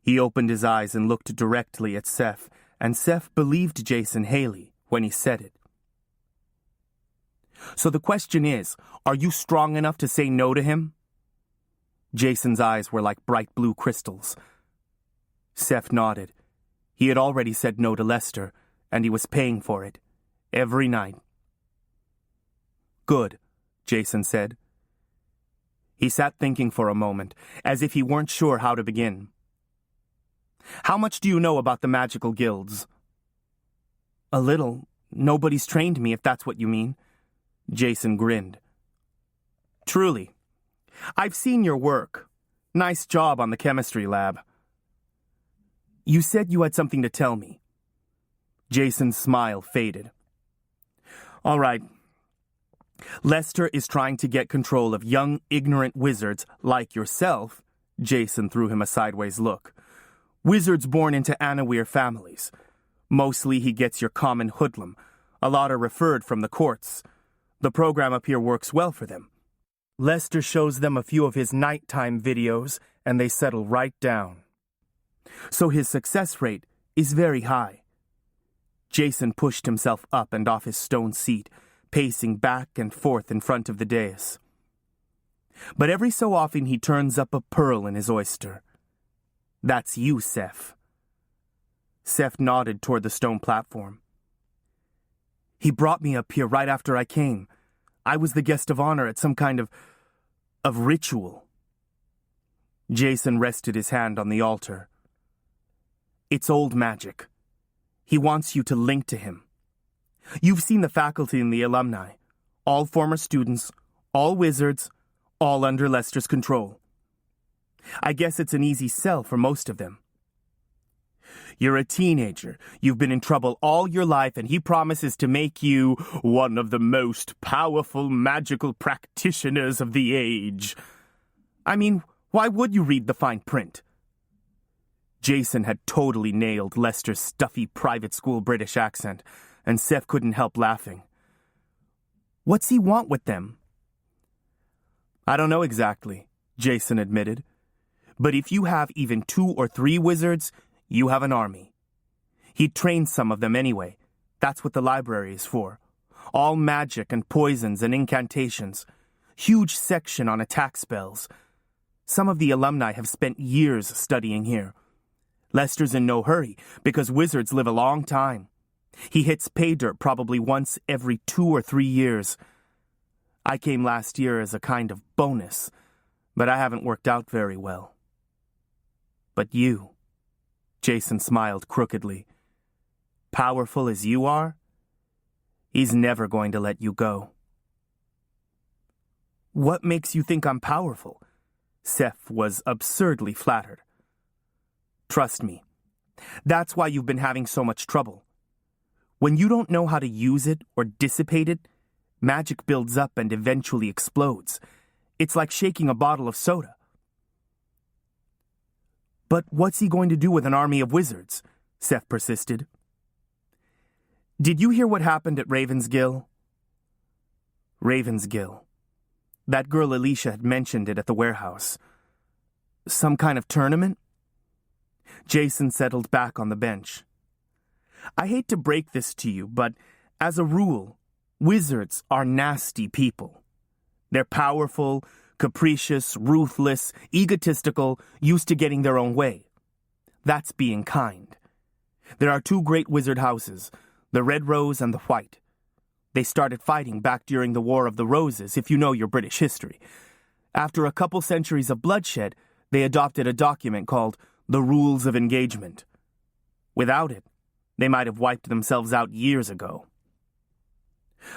He opened his eyes and looked directly at Seth, and Seth believed Jason Haley when he said it. "So the question is, are you strong enough to say no to him?" Jason's eyes were like bright blue crystals. Seth nodded. He had already said no to Lester, and he was paying for it, every night. "Good," Jason said. He sat thinking for a moment, as if he weren't sure how to begin. "How much do you know about the magical guilds?" "A little. Nobody's trained me, if that's what you mean." Jason grinned. "Truly. I've seen your work. Nice job on the chemistry lab." "You said you had something to tell me." Jason's smile faded. "All right. Lester is trying to get control of young, ignorant wizards like yourself." Jason threw him a sideways look. "Wizards born into Anawir families. Mostly he gets your common hoodlum. A lot are referred from the courts. The program up here works well for them. Lester shows them a few of his nighttime videos, and they settle right down. So his success rate is very high." Jason pushed himself up and off his stone seat, pacing back and forth in front of the dais. "But every so often he turns up a pearl in his oyster. That's you, Seth." Seth nodded toward the stone platform. "He brought me up here right after I came. I was the guest of honor at some kind of ritual." Jason rested his hand on the altar. "It's old magic. He wants you to link to him. You've seen the faculty and the alumni. All former students, all wizards, all under Lester's control. I guess it's an easy sell for most of them. You're a teenager, you've been in trouble all your life, and he promises to make you one of the most powerful magical practitioners of the age. I mean, why would you read the fine print?" Jason had totally nailed Lester's stuffy private school British accent, and Seth couldn't help laughing. "What's he want with them?" "I don't know exactly," Jason admitted. "But if you have even 2 or 3 wizards, you have an army. He trains some of them anyway. That's what the library is for. All magic and poisons and incantations. Huge section on attack spells. Some of the alumni have spent years studying here. Lester's in no hurry, because wizards live a long time. He hits pay dirt probably once every 2 or 3 years. I came last year as a kind of bonus, but I haven't worked out very well. But you," Jason smiled crookedly, "powerful as you are, he's never going to let you go." "What makes you think I'm powerful?" Seth was absurdly flattered. "Trust me. That's why you've been having so much trouble. When you don't know how to use it or dissipate it, magic builds up and eventually explodes. It's like shaking a bottle of soda." "But what's he going to do with an army of wizards?" Seth persisted. "Did you hear what happened at Ravensgill?" Ravensgill. That girl Alicia had mentioned it at the warehouse. "Some kind of tournament?" Jason settled back on the bench. "I hate to break this to you, but as a rule, wizards are nasty people. They're powerful, capricious, ruthless, egotistical, used to getting their own way. That's being kind. There are 2 great wizard houses, the Red Rose and the White. They started fighting back during the War of the Roses, if you know your British history. After a couple centuries of bloodshed, they adopted a document called the Rules of Engagement. Without it, they might have wiped themselves out years ago.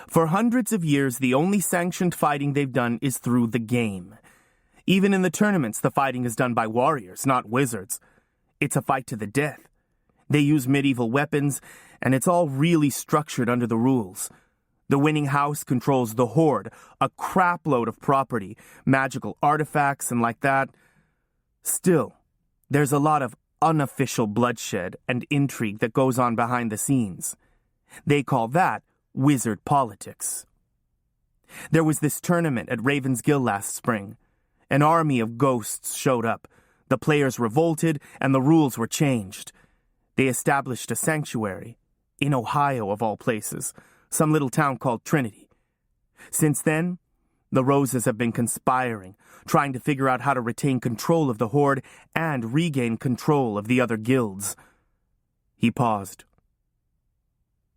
For hundreds of years, the only sanctioned fighting they've done is through the game. Even in the tournaments, the fighting is done by warriors, not wizards. It's a fight to the death. They use medieval weapons, and it's all really structured under the rules. The winning house controls the hoard, a crapload of property, magical artifacts and like that. Still, there's a lot of unofficial bloodshed and intrigue that goes on behind the scenes. They call that wizard politics. There was this tournament at Raven's Gill last spring. An army of ghosts showed up. The players revolted and the rules were changed. They established a sanctuary, in Ohio of all places, some little town called Trinity. Since then, the Roses have been conspiring, trying to figure out how to retain control of the Horde and regain control of the other guilds. He paused.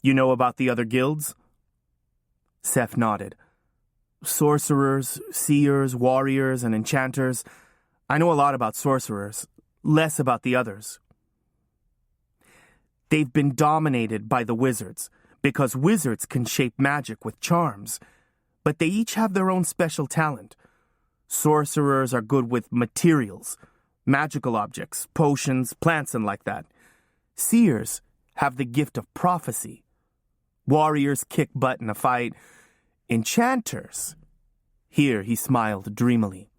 You know about the other guilds? Seth nodded. Sorcerers, seers, warriors, and enchanters. I know a lot about sorcerers, less about the others. They've been dominated by the wizards, because wizards can shape magic with charms, but they each have their own special talent. Sorcerers are good with materials, magical objects, potions, plants, and like that. Seers have the gift of prophecy. Warriors kick butt in a fight. Enchanters, here he smiled dreamily.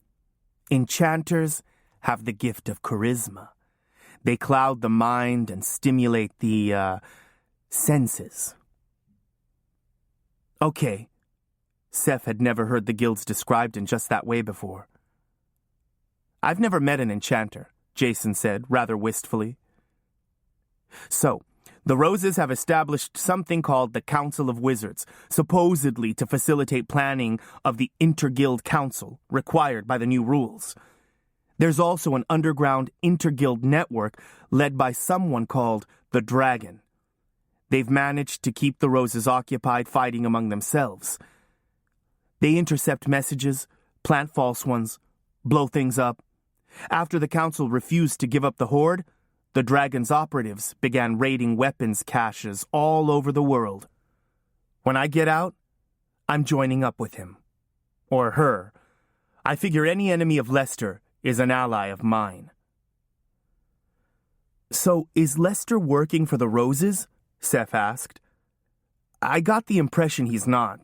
Enchanters have the gift of charisma. They cloud the mind and stimulate the, senses. Okay. Seth had never heard the guilds described in just that way before. I've never met an enchanter, Jason said, rather wistfully. So, the Roses have established something called the Council of Wizards, supposedly to facilitate planning of the Interguild Council, required by the new rules. There's also an underground interguild network led by someone called the Dragon. They've managed to keep the Roses occupied fighting among themselves. They intercept messages, plant false ones, blow things up. After the Council refused to give up the Horde, the Dragon's operatives began raiding weapons caches all over the world. When I get out, I'm joining up with him. Or her. I figure any enemy of Lester is an ally of mine. So, is Lester working for the Roses? Seth asked. I got the impression he's not.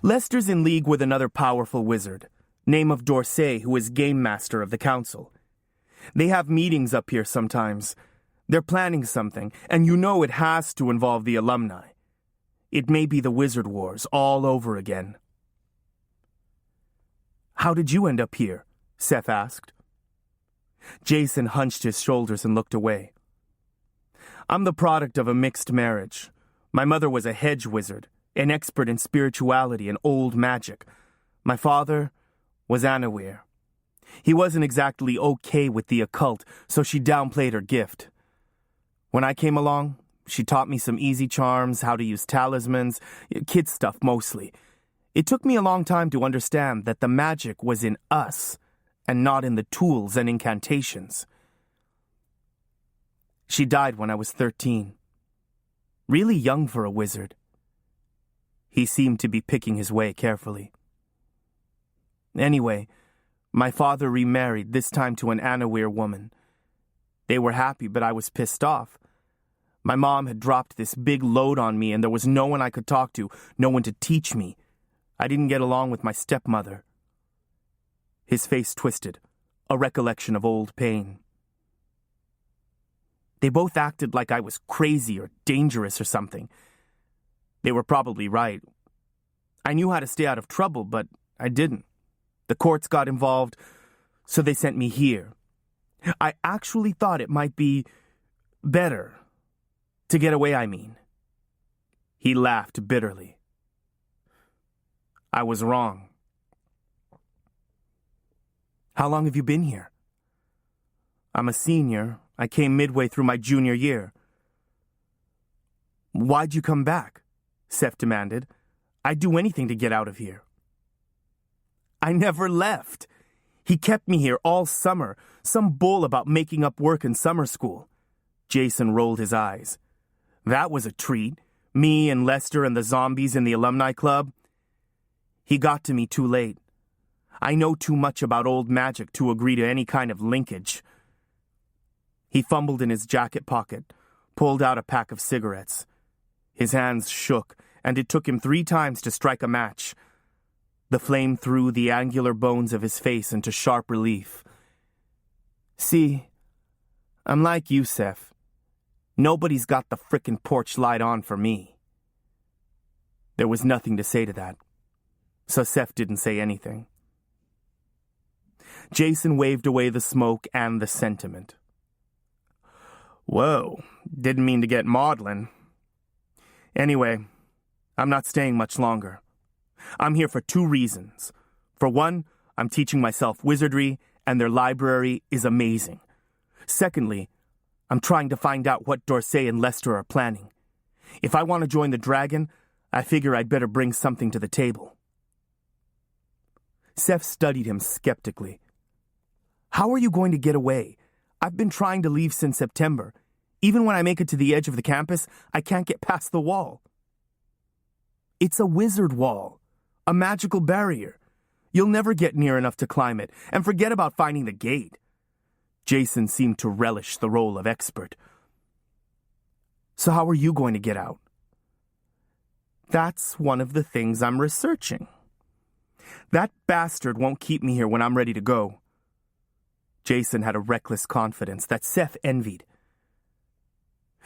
Lester's in league with another powerful wizard, name of Dorsey, who is game master of the council. They have meetings up here sometimes. They're planning something, and you know it has to involve the alumni. It may be the Wizard Wars all over again. How did you end up here? Seth asked. Jason hunched his shoulders and looked away. I'm the product of a mixed marriage. My mother was a hedge wizard, an expert in spirituality and old magic. My father was Anawir. He wasn't exactly okay with the occult, so she downplayed her gift. When I came along, she taught me some easy charms, how to use talismans, kid stuff mostly. It took me a long time to understand that the magic was in us and not in the tools and incantations. She died when I was 13. Really young for a wizard. He seemed to be picking his way carefully. Anyway, my father remarried, this time to an Anawir woman. They were happy, but I was pissed off. My mom had dropped this big load on me, and there was no one I could talk to, no one to teach me. I didn't get along with my stepmother. His face twisted, a recollection of old pain. They both acted like I was crazy or dangerous or something. They were probably right. I knew how to stay out of trouble, but I didn't. The courts got involved, so they sent me here. I actually thought it might be better. To get away, I mean. He laughed bitterly. I was wrong. How long have you been here? I'm a senior. I came midway through my junior year. Why'd you come back? Seth demanded. I'd do anything to get out of here. I never left. He kept me here all summer, some bull about making up work in summer school. Jason rolled his eyes. That was a treat. Me and Lester and the zombies in the alumni club. He got to me too late. I know too much about old magic to agree to any kind of linkage. He fumbled in his jacket pocket, pulled out a pack of cigarettes. His hands shook, and it took him 3 times to strike a match. The flame threw the angular bones of his face into sharp relief. See, I'm like you, Seth. Nobody's got the frickin' porch light on for me. There was nothing to say to that, so Seth didn't say anything. Jason waved away the smoke and the sentiment. Whoa, didn't mean to get maudlin. Anyway, I'm not staying much longer. I'm here for 2 reasons. For one, I'm teaching myself wizardry, and their library is amazing. Secondly, I'm trying to find out what Dorsey and Lester are planning. If I want to join the dragon, I figure I'd better bring something to the table. Seth studied him skeptically. How are you going to get away? I've been trying to leave since September. Even when I make it to the edge of the campus, I can't get past the wall. It's a wizard wall, a magical barrier. You'll never get near enough to climb it, and forget about finding the gate. Jason seemed to relish the role of expert. So how are you going to get out? That's one of the things I'm researching. That bastard won't keep me here when I'm ready to go. Jason had a reckless confidence that Seth envied.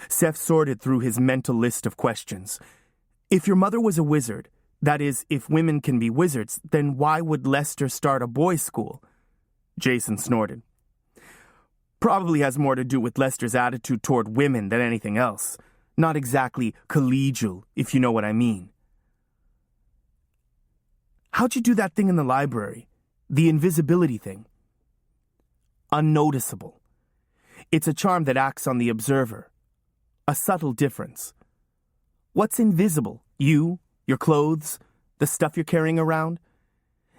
Seth sorted through his mental list of questions. If your mother was a wizard, that is, if women can be wizards, then why would Lester start a boys' school? Jason snorted. Probably has more to do with Lester's attitude toward women than anything else. Not exactly collegial, if you know what I mean. How'd you do that thing in the library? The invisibility thing? Unnoticeable. It's a charm that acts on the observer. A subtle difference. What's invisible? You, your clothes, the stuff you're carrying around?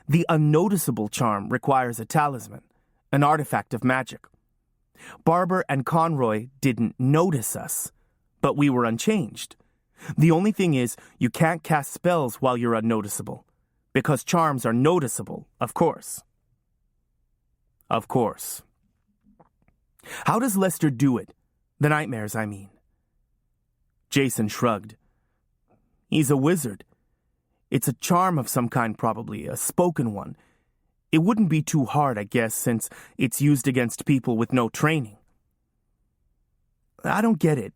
The unnoticeable charm requires a talisman, an artifact of magic. Barber and Conroy didn't notice us, but we were unchanged. The only thing is, you can't cast spells while you're unnoticeable, because charms are noticeable, of course. Of course. How does Lester do it? The nightmares, I mean. Jason shrugged. He's a wizard. It's a charm of some kind, probably, a spoken one. It wouldn't be too hard, I guess, since it's used against people with no training. I don't get it.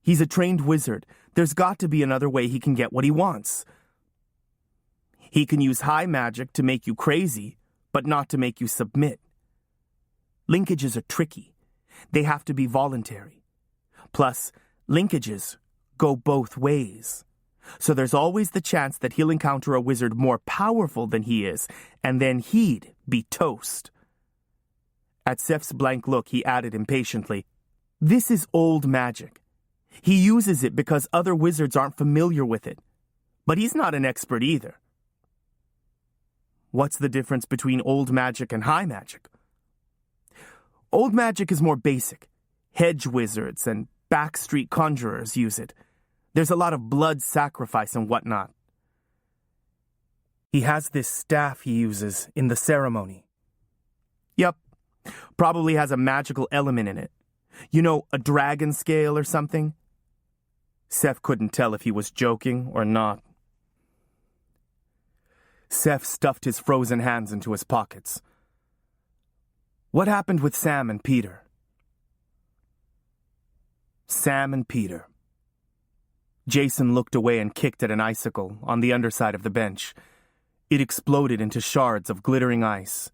He's a trained wizard. There's got to be another way he can get what he wants. He can use high magic to make you crazy, but not to make you submit. Linkages are tricky. They have to be voluntary. Plus, linkages go both ways. So there's always the chance that he'll encounter a wizard more powerful than he is, and then he'd be toast. At Seth's blank look, he added impatiently, This is old magic. He uses it because other wizards aren't familiar with it. But he's not an expert either. What's the difference between old magic and high magic? Old magic is more basic. Hedge wizards and backstreet conjurers use it. There's a lot of blood sacrifice and whatnot. He has this staff he uses in the ceremony. Yep, probably has a magical element in it. You know, a dragon scale or something? Seth couldn't tell if he was joking or not. Seth stuffed his frozen hands into his pockets. What happened with Sam and Peter? Sam and Peter. Jason looked away and kicked at an icicle on the underside of the bench. It exploded into shards of glittering ice.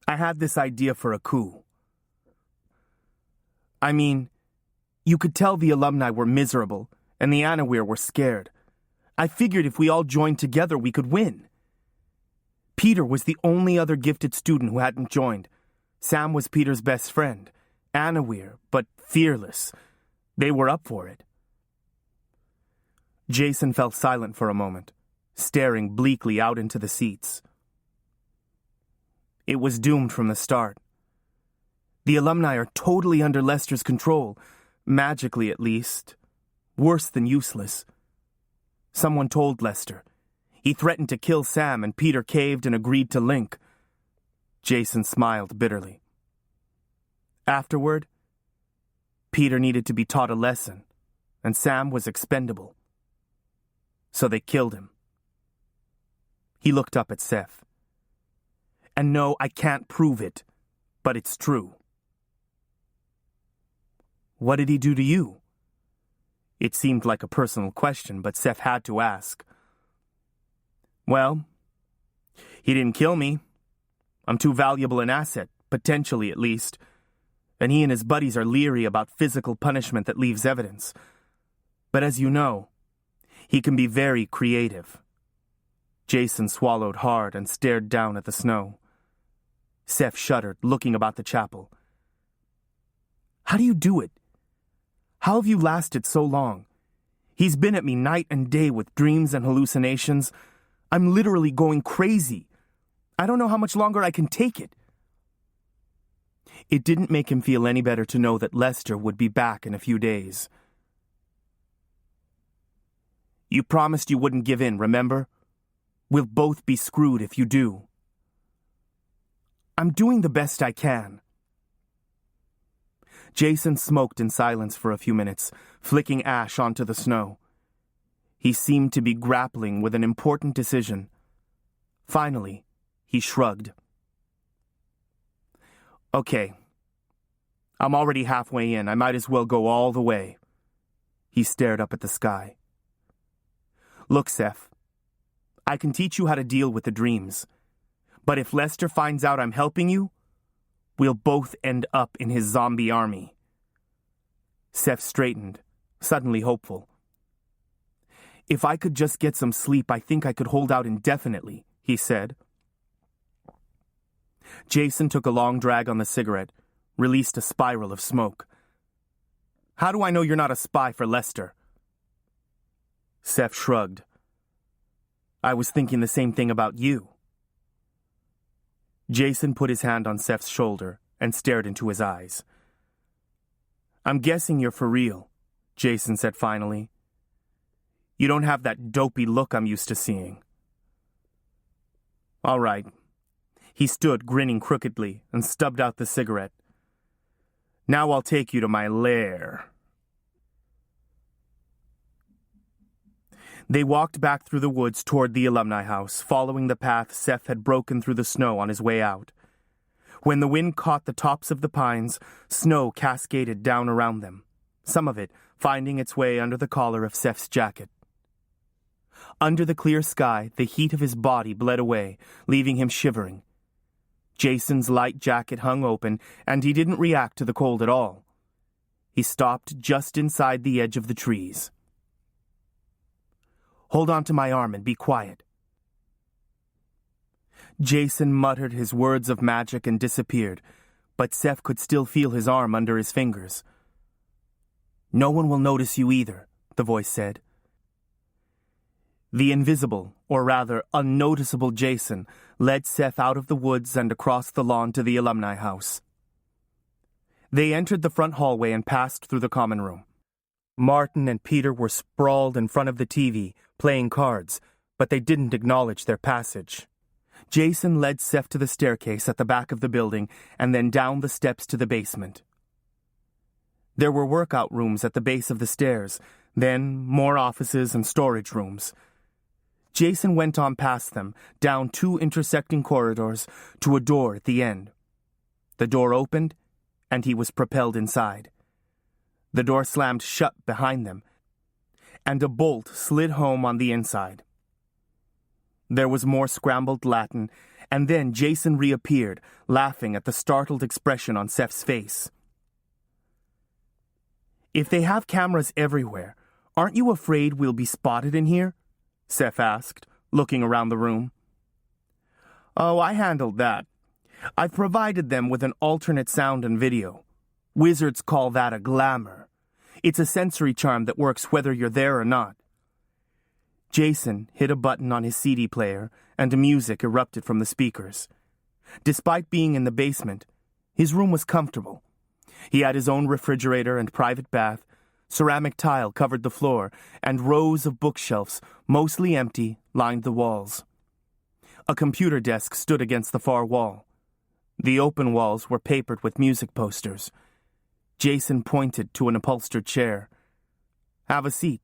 I had this idea for a coup. I mean, you could tell the alumni were miserable, and the Anawir were scared. I figured if we all joined together, we could win. Peter was the only other gifted student who hadn't joined. Sam was Peter's best friend. Anawir, but fearless. They were up for it. Jason fell silent for a moment, staring bleakly out into the seats. It was doomed from the start. The alumni are totally under Lester's control, magically at least. Worse than useless. Someone told Lester. He threatened to kill Sam, and Peter caved and agreed to link. Jason smiled bitterly. Afterward, Peter needed to be taught a lesson, and Sam was expendable. So they killed him. He looked up at Seth. And no, I can't prove it, but it's true. What did he do to you? It seemed like a personal question, but Seth had to ask. Well, he didn't kill me. I'm too valuable an asset, potentially at least. And he and his buddies are leery about physical punishment that leaves evidence. But as you know, he can be very creative. Jason swallowed hard and stared down at the snow. Seth shuddered, looking about the chapel. How do you do it? How have you lasted so long? He's been at me night and day with dreams and hallucinations. I'm literally going crazy. I don't know how much longer I can take it. It didn't make him feel any better to know that Lester would be back in a few days. You promised you wouldn't give in, remember? We'll both be screwed if you do. I'm doing the best I can. Jason smoked in silence for a few minutes, flicking ash onto the snow. He seemed to be grappling with an important decision. Finally, he shrugged. Okay. I'm already halfway in. I might as well go all the way. He stared up at the sky. Look, Seth. I can teach you how to deal with the dreams. But if Lester finds out I'm helping you, we'll both end up in his zombie army. Seth straightened, suddenly hopeful. If I could just get some sleep, I think I could hold out indefinitely, he said. Jason took a long drag on the cigarette, released a spiral of smoke. How do I know you're not a spy for Lester? Seth shrugged. I was thinking the same thing about you. Jason put his hand on Seth's shoulder and stared into his eyes. I'm guessing you're for real, Jason said finally. You don't have that dopey look I'm used to seeing. All right. He stood, grinning crookedly, and stubbed out the cigarette. Now I'll take you to my lair. They walked back through the woods toward the alumni house, following the path Seth had broken through the snow on his way out. When the wind caught the tops of the pines, snow cascaded down around them, some of it finding its way under the collar of Seth's jacket. Under the clear sky, the heat of his body bled away, leaving him shivering. Jason's light jacket hung open, and he didn't react to the cold at all. He stopped just inside the edge of the trees. Hold on to my arm and be quiet. Jason muttered his words of magic and disappeared, but Seth could still feel his arm under his fingers. No one will notice you either, the voice said. The invisible, or rather unnoticeable Jason led Seth out of the woods and across the lawn to the alumni house. They entered the front hallway and passed through the common room. Martin and Peter were sprawled in front of the TV, playing cards, but they didn't acknowledge their passage. Jason led Seth to the staircase at the back of the building and then down the steps to the basement. There were workout rooms at the base of the stairs, then more offices and storage rooms. Jason went on past them, down 2 intersecting corridors, to a door at the end. The door opened, and he was propelled inside. The door slammed shut behind them, and a bolt slid home on the inside. There was more scrambled Latin, and then Jason reappeared, laughing at the startled expression on Seth's face. If they have cameras everywhere, aren't you afraid we'll be spotted in here? Seth asked, looking around the room. Oh, I handled that. I've provided them with an alternate sound and video. Wizards call that a glamour. It's a sensory charm that works whether you're there or not. Jason hit a button on his CD player, and music erupted from the speakers. Despite being in the basement, his room was comfortable. He had his own refrigerator and private bath. Ceramic tile covered the floor, and rows of bookshelves, mostly empty, lined the walls. A computer desk stood against the far wall. The open walls were papered with music posters. Jason pointed to an upholstered chair. Have a seat.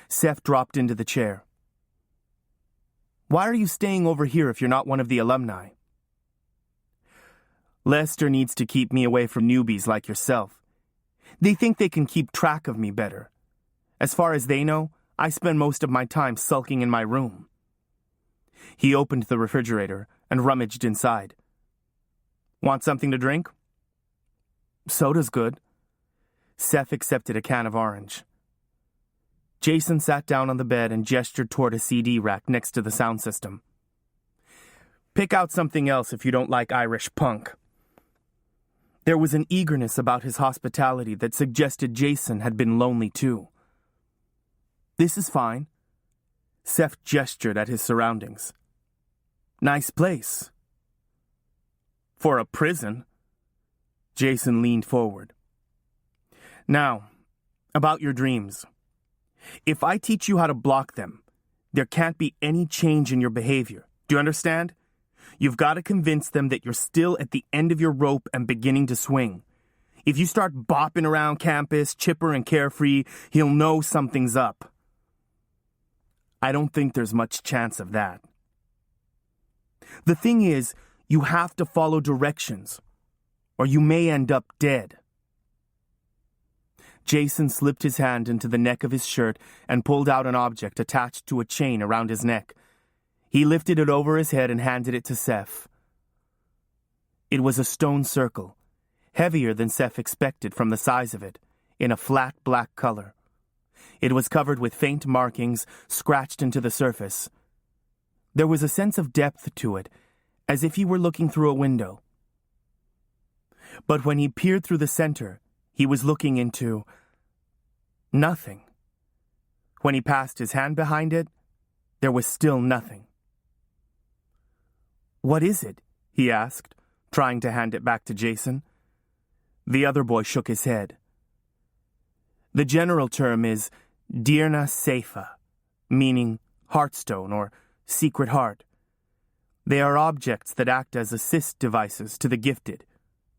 Seth dropped into the chair. Why are you staying over here if you're not one of the alumni? Lester needs to keep me away from newbies like yourself. They think they can keep track of me better. As far as they know, I spend most of my time sulking in my room. He opened the refrigerator and rummaged inside. Want something to drink? Soda's good. Seth accepted a can of orange. Jason sat down on the bed and gestured toward a CD rack next to the sound system. Pick out something else if you don't like Irish punk. There was an eagerness about his hospitality that suggested Jason had been lonely too. This is fine. Seth gestured at his surroundings. Nice place. For a prison. Jason leaned forward. Now, about your dreams. If I teach you how to block them, there can't be any change in your behavior. Do you understand? You've got to convince them that you're still at the end of your rope and beginning to swing. If you start bopping around campus, chipper and carefree, he'll know something's up. I don't think there's much chance of that. The thing is, you have to follow directions, or you may end up dead. Jason slipped his hand into the neck of his shirt and pulled out an object attached to a chain around his neck. He lifted it over his head and handed it to Seth. It was a stone circle, heavier than Seth expected from the size of it, in a flat black color. It was covered with faint markings scratched into the surface. There was a sense of depth to it, as if he were looking through a window. But when he peered through the center, he was looking into nothing. When he passed his hand behind it, there was still nothing. What is it? He asked, trying to hand it back to Jason. The other boy shook his head. The general term is Dirna Seifa, meaning heartstone or secret heart. They are objects that act as assist devices to the gifted,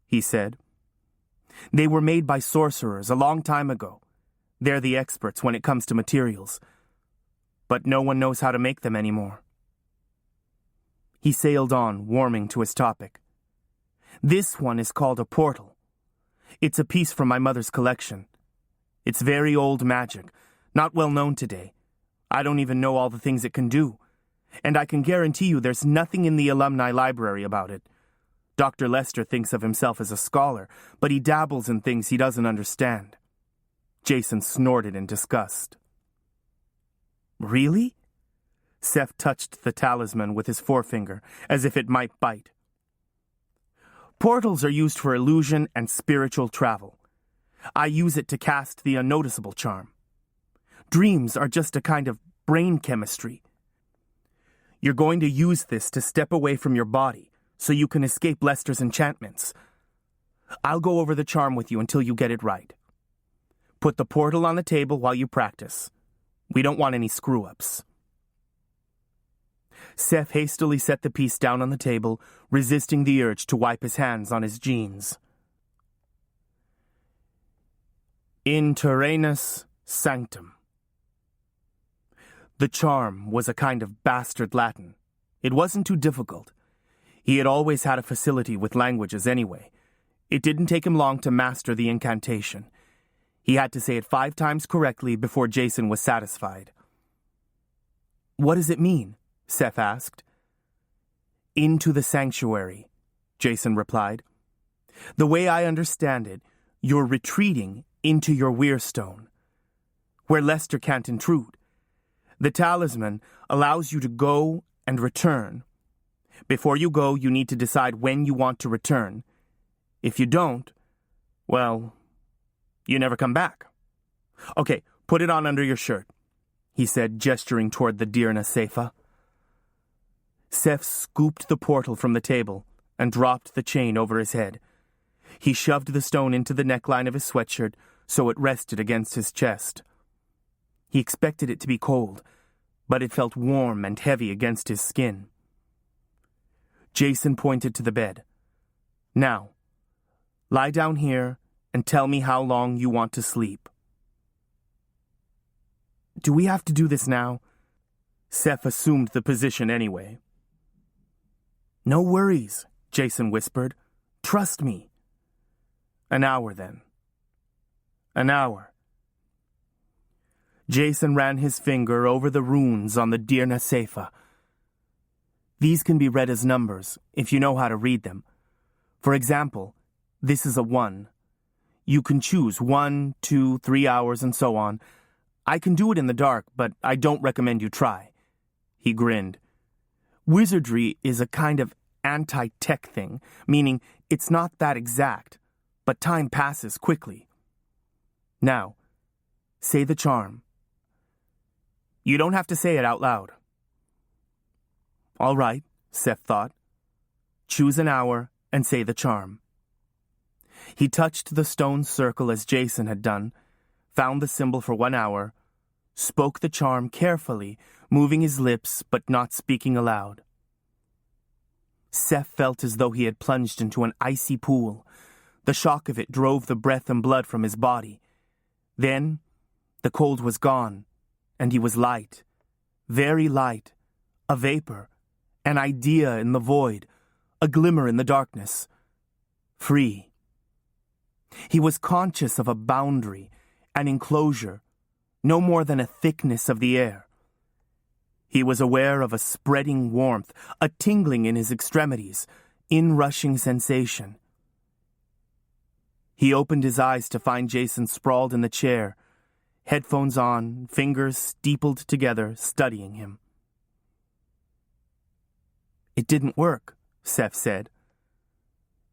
he said. They were made by sorcerers a long time ago. They're the experts when it comes to materials. But no one knows how to make them anymore. He sailed on, warming to his topic. This one is called a portal. It's a piece from my mother's collection. It's very old magic, not well known today. I don't even know all the things it can do. And I can guarantee you there's nothing in the alumni library about it. Dr. Lester thinks of himself as a scholar, but he dabbles in things he doesn't understand. Jason snorted in disgust. Really? Seth touched the talisman with his forefinger, as if it might bite. Portals are used for illusion and spiritual travel. I use it to cast the unnoticeable charm. Dreams are just a kind of brain chemistry. You're going to use this to step away from your body, so you can escape Lester's enchantments. I'll go over the charm with you until you get it right. Put the portal on the table while you practice. We don't want any screw-ups. Seth hastily set the piece down on the table, resisting the urge to wipe his hands on his jeans. In Terrenus Sanctum. The charm was a kind of bastard Latin. It wasn't too difficult. He had always had a facility with languages anyway. It didn't take him long to master the incantation. He had to say it 5 times correctly before Jason was satisfied. What does it mean? Seth asked. Into the sanctuary, Jason replied. The way I understand it, you're retreating into your weirstone, where Lester can't intrude. The talisman allows you to go and return. Before you go, you need to decide when you want to return. If you don't, well, you never come back. Okay, put it on under your shirt, he said, gesturing toward the Dirna Seifa. Seth scooped the portal from the table and dropped the chain over his head. He shoved the stone into the neckline of his sweatshirt so it rested against his chest. He expected it to be cold, but it felt warm and heavy against his skin. Jason pointed to the bed. Now, lie down here and tell me how long you want to sleep. Do we have to do this now? Seth assumed the position anyway. No worries, Jason whispered. Trust me. An hour, then. An hour. Jason ran his finger over the runes on the Dirna Seifa. These can be read as numbers, if you know how to read them. For example, this is a 1. You can choose 1, 2, 3 hours, and so on. I can do it in the dark, but I don't recommend you try. He grinned. Wizardry is a kind of anti-tech thing, meaning it's not that exact, but time passes quickly. Now, say the charm. You don't have to say it out loud. All right, Seth thought. Choose an hour and say the charm. He touched the stone circle as Jason had done, found the symbol for 1 hour, spoke the charm carefully, moving his lips but not speaking aloud. Seth felt as though he had plunged into an icy pool. The shock of it drove the breath and blood from his body. Then, the cold was gone, and he was light, very light, a vapor, an idea in the void, a glimmer in the darkness, free. He was conscious of a boundary, an enclosure, no more than a thickness of the air. He was aware of a spreading warmth, a tingling in his extremities, inrushing sensation. He opened his eyes to find Jason sprawled in the chair, headphones on, fingers steepled together, studying him. It didn't work, Seth said.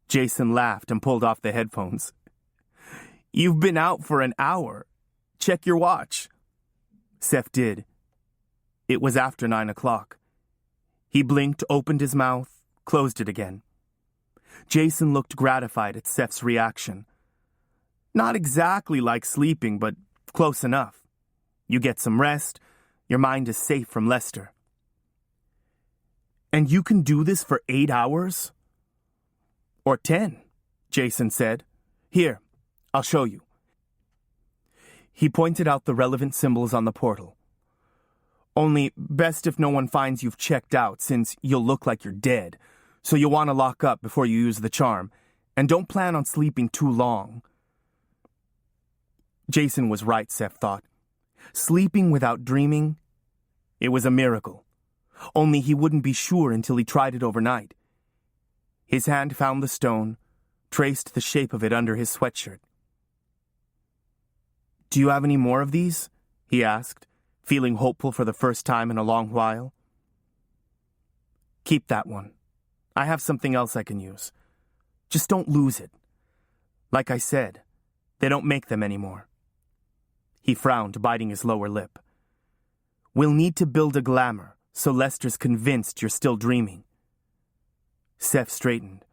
Jason laughed and pulled off the headphones. You've been out for an hour. Check your watch. Seth did. It was after 9 o'clock. He blinked, opened his mouth, closed it again. Jason looked gratified at Seth's reaction. Not exactly like sleeping, but close enough. You get some rest, your mind is safe from Lester. And you can do this for 8 hours? Or 10, Jason said. Here, I'll show you. He pointed out the relevant symbols on the portal. Only, best if no one finds you've checked out, since you'll look like you're dead. So you'll want to lock up before you use the charm, and don't plan on sleeping too long. Jason was right, Seth thought. Sleeping without dreaming, it was a miracle. Only he wouldn't be sure until he tried it overnight. His hand found the stone, traced the shape of it under his sweatshirt. Do you have any more of these? He asked, feeling hopeful for the first time in a long while. Keep that one. I have something else I can use. Just don't lose it. Like I said, they don't make them anymore. He frowned, biting his lower lip. We'll need to build a glamour, so Lester's convinced you're still dreaming. Seth straightened.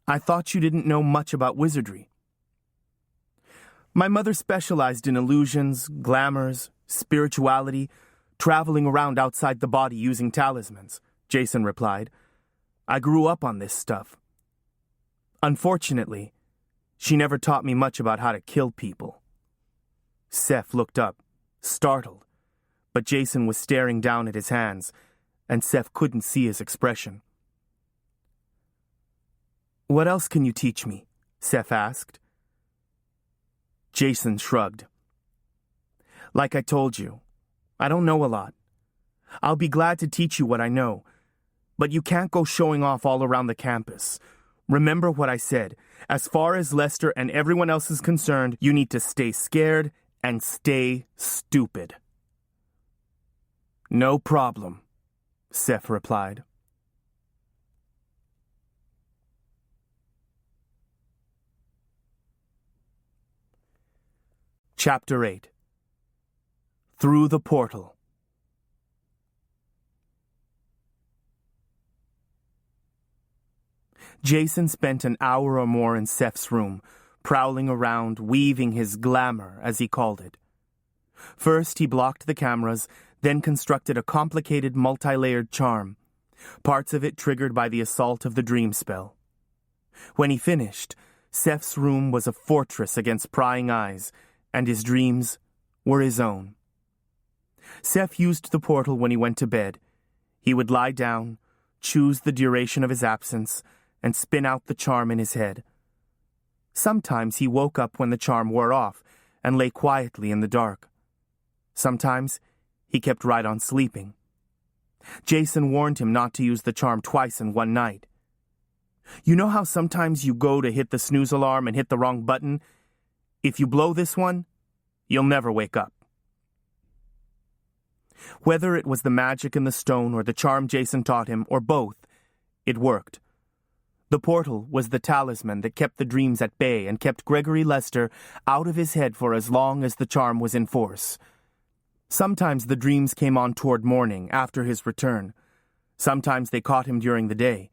I thought you didn't know much about wizardry. My mother specialized in illusions, glamours, spirituality, traveling around outside the body using talismans, Jason replied. I grew up on this stuff. Unfortunately, she never taught me much about how to kill people. Seth looked up, startled, but Jason was staring down at his hands, and Seth couldn't see his expression. What else can you teach me? Seth asked. Jason shrugged. Like I told you, I don't know a lot. I'll be glad to teach you what I know, but you can't go showing off all around the campus. Remember what I said. As far as Lester and everyone else is concerned, you need to stay scared and stay stupid. No problem, Seth replied. Chapter 8. Through the Portal. Jason spent an hour or more in Seth's room, prowling around, weaving his glamour, as he called it. First, he blocked the cameras, then constructed a complicated multi-layered charm, parts of it triggered by the assault of the dream spell. When he finished, Seth's room was a fortress against prying eyes, and his dreams were his own. Seth used the portal when he went to bed. He would lie down, choose the duration of his absence, and spin out the charm in his head. Sometimes he woke up when the charm wore off and lay quietly in the dark. Sometimes he kept right on sleeping. Jason warned him not to use the charm twice in one night. You know how sometimes you go to hit the snooze alarm and hit the wrong button? If you blow this one, you'll never wake up. Whether it was the magic in the stone or the charm Jason taught him, or both, it worked. The portal was the talisman that kept the dreams at bay and kept Gregory Lester out of his head for as long as the charm was in force. Sometimes the dreams came on toward morning, after his return. Sometimes they caught him during the day.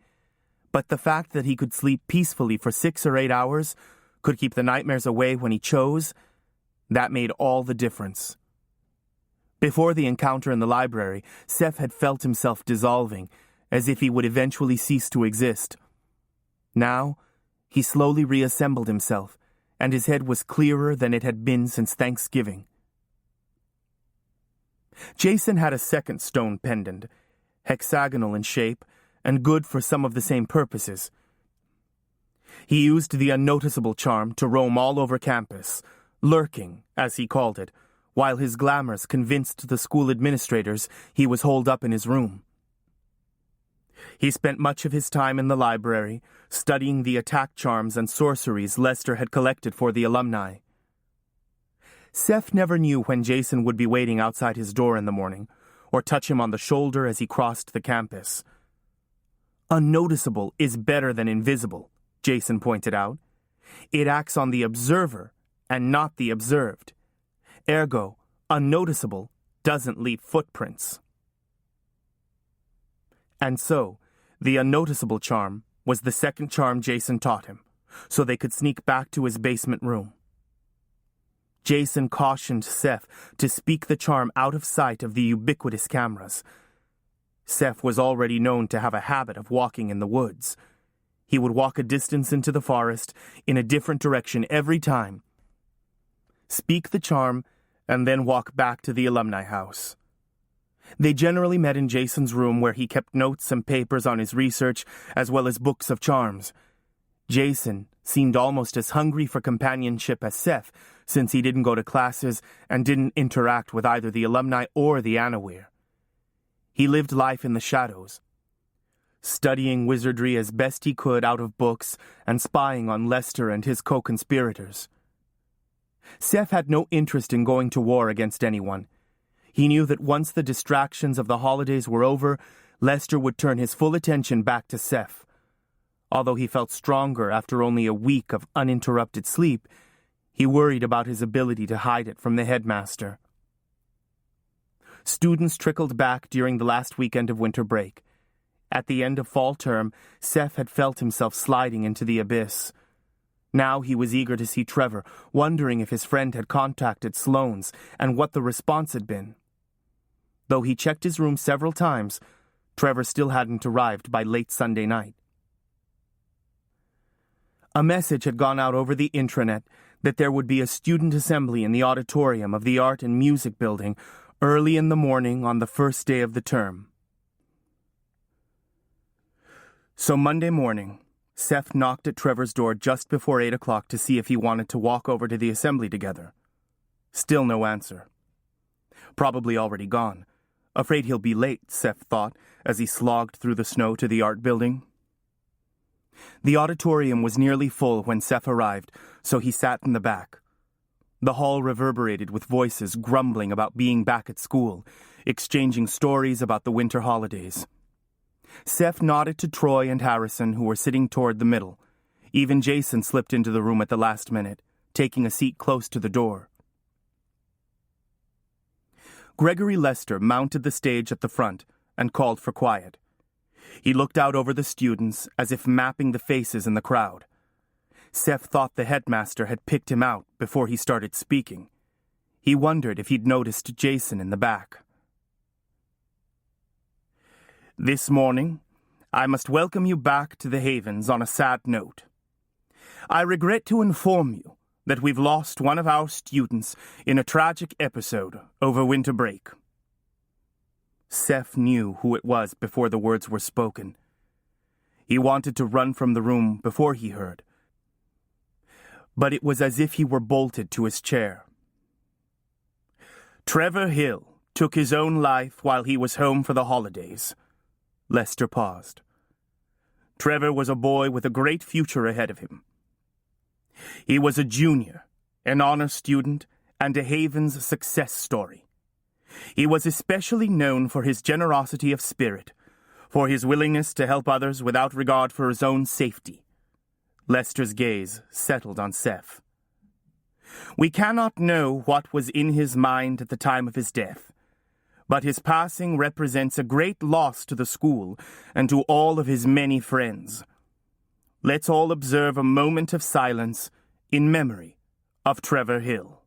But the fact that he could sleep peacefully for 6 or 8 hours, could keep the nightmares away when he chose, that made all the difference. Before the encounter in the library, Seth had felt himself dissolving, as if he would eventually cease to exist. Now, he slowly reassembled himself, and his head was clearer than it had been since Thanksgiving. Jason had a second stone pendant, hexagonal in shape, and good for some of the same purposes. He used the unnoticeable charm to roam all over campus, lurking, as he called it, while his glamours convinced the school administrators he was holed up in his room. He spent much of his time in the library, studying the attack charms and sorceries Lester had collected for the alumni. Seth never knew when Jason would be waiting outside his door in the morning, or touch him on the shoulder as he crossed the campus. Unnoticeable is better than invisible, Jason pointed out. It acts on the observer and not the observed. Ergo, unnoticeable doesn't leave footprints. And so, the unnoticeable charm was the second charm Jason taught him, so they could sneak back to his basement room. Jason cautioned Seth to speak the charm out of sight of the ubiquitous cameras. Seth was already known to have a habit of walking in the woods. He would walk a distance into the forest in a different direction every time, speak the charm, and then walk back to the alumni house. They generally met in Jason's room, where he kept notes and papers on his research, as well as books of charms. Jason seemed almost as hungry for companionship as Seth, since he didn't go to classes and didn't interact with either the alumni or the Anawir. He lived life in the shadows, studying wizardry as best he could out of books and spying on Lester and his co-conspirators. Seth had no interest in going to war against anyone. He knew that once the distractions of the holidays were over, Lester would turn his full attention back to Seth. Although he felt stronger after only a week of uninterrupted sleep, he worried about his ability to hide it from the headmaster. Students trickled back during the last weekend of winter break. At the end of fall term, Seth had felt himself sliding into the abyss. Now he was eager to see Trevor, wondering if his friend had contacted Sloane's and what the response had been. Though he checked his room several times, Trevor still hadn't arrived by late Sunday night. A message had gone out over the intranet that there would be a student assembly in the auditorium of the Art and Music Building early in the morning on the first day of the term. So Monday morning, Seth knocked at Trevor's door just before 8 o'clock to see if he wanted to walk over to the assembly together. Still no answer. Probably already gone. Afraid he'll be late, Seth thought, as he slogged through the snow to the art building. The auditorium was nearly full when Seth arrived, so he sat in the back. The hall reverberated with voices grumbling about being back at school, exchanging stories about the winter holidays. Seth nodded to Troy and Harrison, who were sitting toward the middle. Even Jason slipped into the room at the last minute, taking a seat close to the door. Gregory Lester mounted the stage at the front and called for quiet. He looked out over the students as if mapping the faces in the crowd. Seth thought the headmaster had picked him out before he started speaking. He wondered if he'd noticed Jason in the back. This morning, I must welcome you back to the Havens on a sad note. I regret to inform you that we've lost one of our students in a tragic episode over winter break. Seth knew who it was before the words were spoken. He wanted to run from the room before he heard. But it was as if he were bolted to his chair. Trevor Hill took his own life while he was home for the holidays. Lester paused. Trevor was a boy with a great future ahead of him. He was a junior, an honor student, and a Haven's success story. He was especially known for his generosity of spirit, for his willingness to help others without regard for his own safety. Lester's gaze settled on Seth. We cannot know what was in his mind at the time of his death, but his passing represents a great loss to the school and to all of his many friends. Let's all observe a moment of silence in memory of Trevor Hill.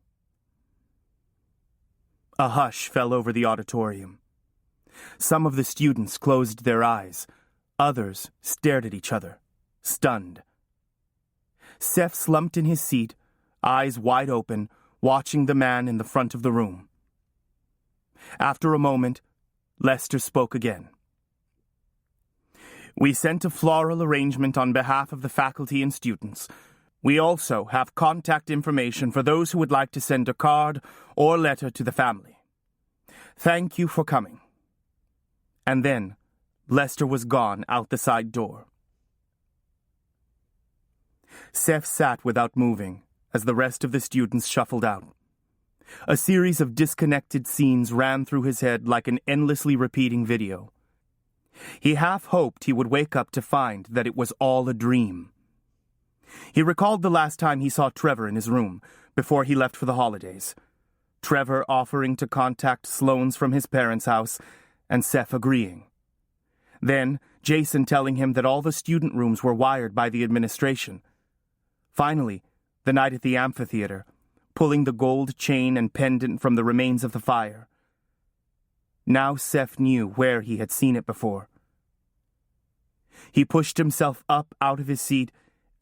A hush fell over the auditorium. Some of the students closed their eyes. Others stared at each other, stunned. Seth slumped in his seat, eyes wide open, watching the man in the front of the room. After a moment, Lester spoke again. We sent a floral arrangement on behalf of the faculty and students. We also have contact information for those who would like to send a card or letter to the family. Thank you for coming. And then, Lester was gone out the side door. Seth sat without moving as the rest of the students shuffled out. A series of disconnected scenes ran through his head like an endlessly repeating video. He half hoped he would wake up to find that it was all a dream. He recalled the last time he saw Trevor in his room, before he left for the holidays. Trevor offering to contact Sloane's from his parents' house, and Seth agreeing. Then, Jason telling him that all the student rooms were wired by the administration. Finally, the night at the amphitheater, pulling the gold chain and pendant from the remains of the fire. Now Seth knew where he had seen it before. He pushed himself up out of his seat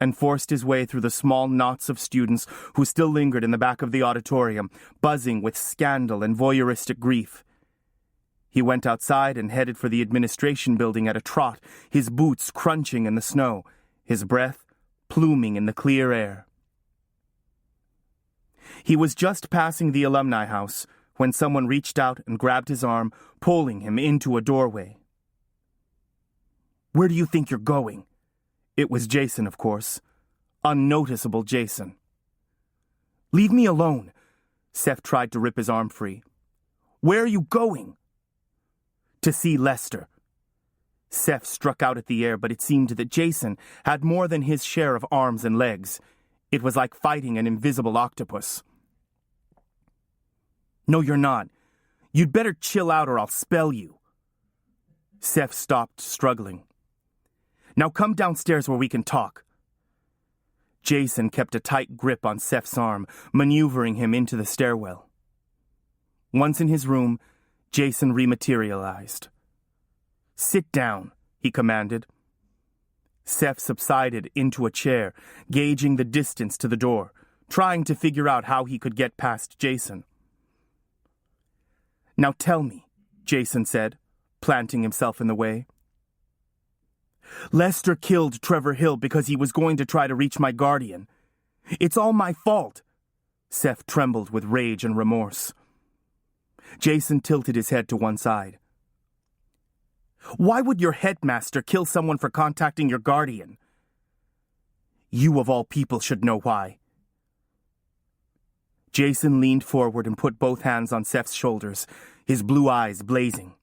and forced his way through the small knots of students who still lingered in the back of the auditorium, buzzing with scandal and voyeuristic grief. He went outside and headed for the administration building at a trot, his boots crunching in the snow, his breath pluming in the clear air. He was just passing the alumni house when someone reached out and grabbed his arm, pulling him into a doorway. "Where do you think you're going?" It was Jason, of course. Unnoticeable Jason. "Leave me alone." Seth tried to rip his arm free. "Where are you going?" "To see Lester." Seth struck out at the air, but it seemed that Jason had more than his share of arms and legs. It was like fighting an invisible octopus. "No, you're not. You'd better chill out or I'll spell you." Seth stopped struggling. "Now come downstairs where we can talk." Jason kept a tight grip on Seth's arm, maneuvering him into the stairwell. Once in his room, Jason rematerialized. "Sit down," he commanded. Seth subsided into a chair, gauging the distance to the door, trying to figure out how he could get past Jason. "Now tell me," Jason said, planting himself in the way. "Lester killed Trevor Hill because he was going to try to reach my guardian. It's all my fault." Seth trembled with rage and remorse. Jason tilted his head to one side. "Why would your headmaster kill someone for contacting your guardian?" "You of all people should know why." Jason leaned forward and put both hands on Seth's shoulders, his blue eyes blazing.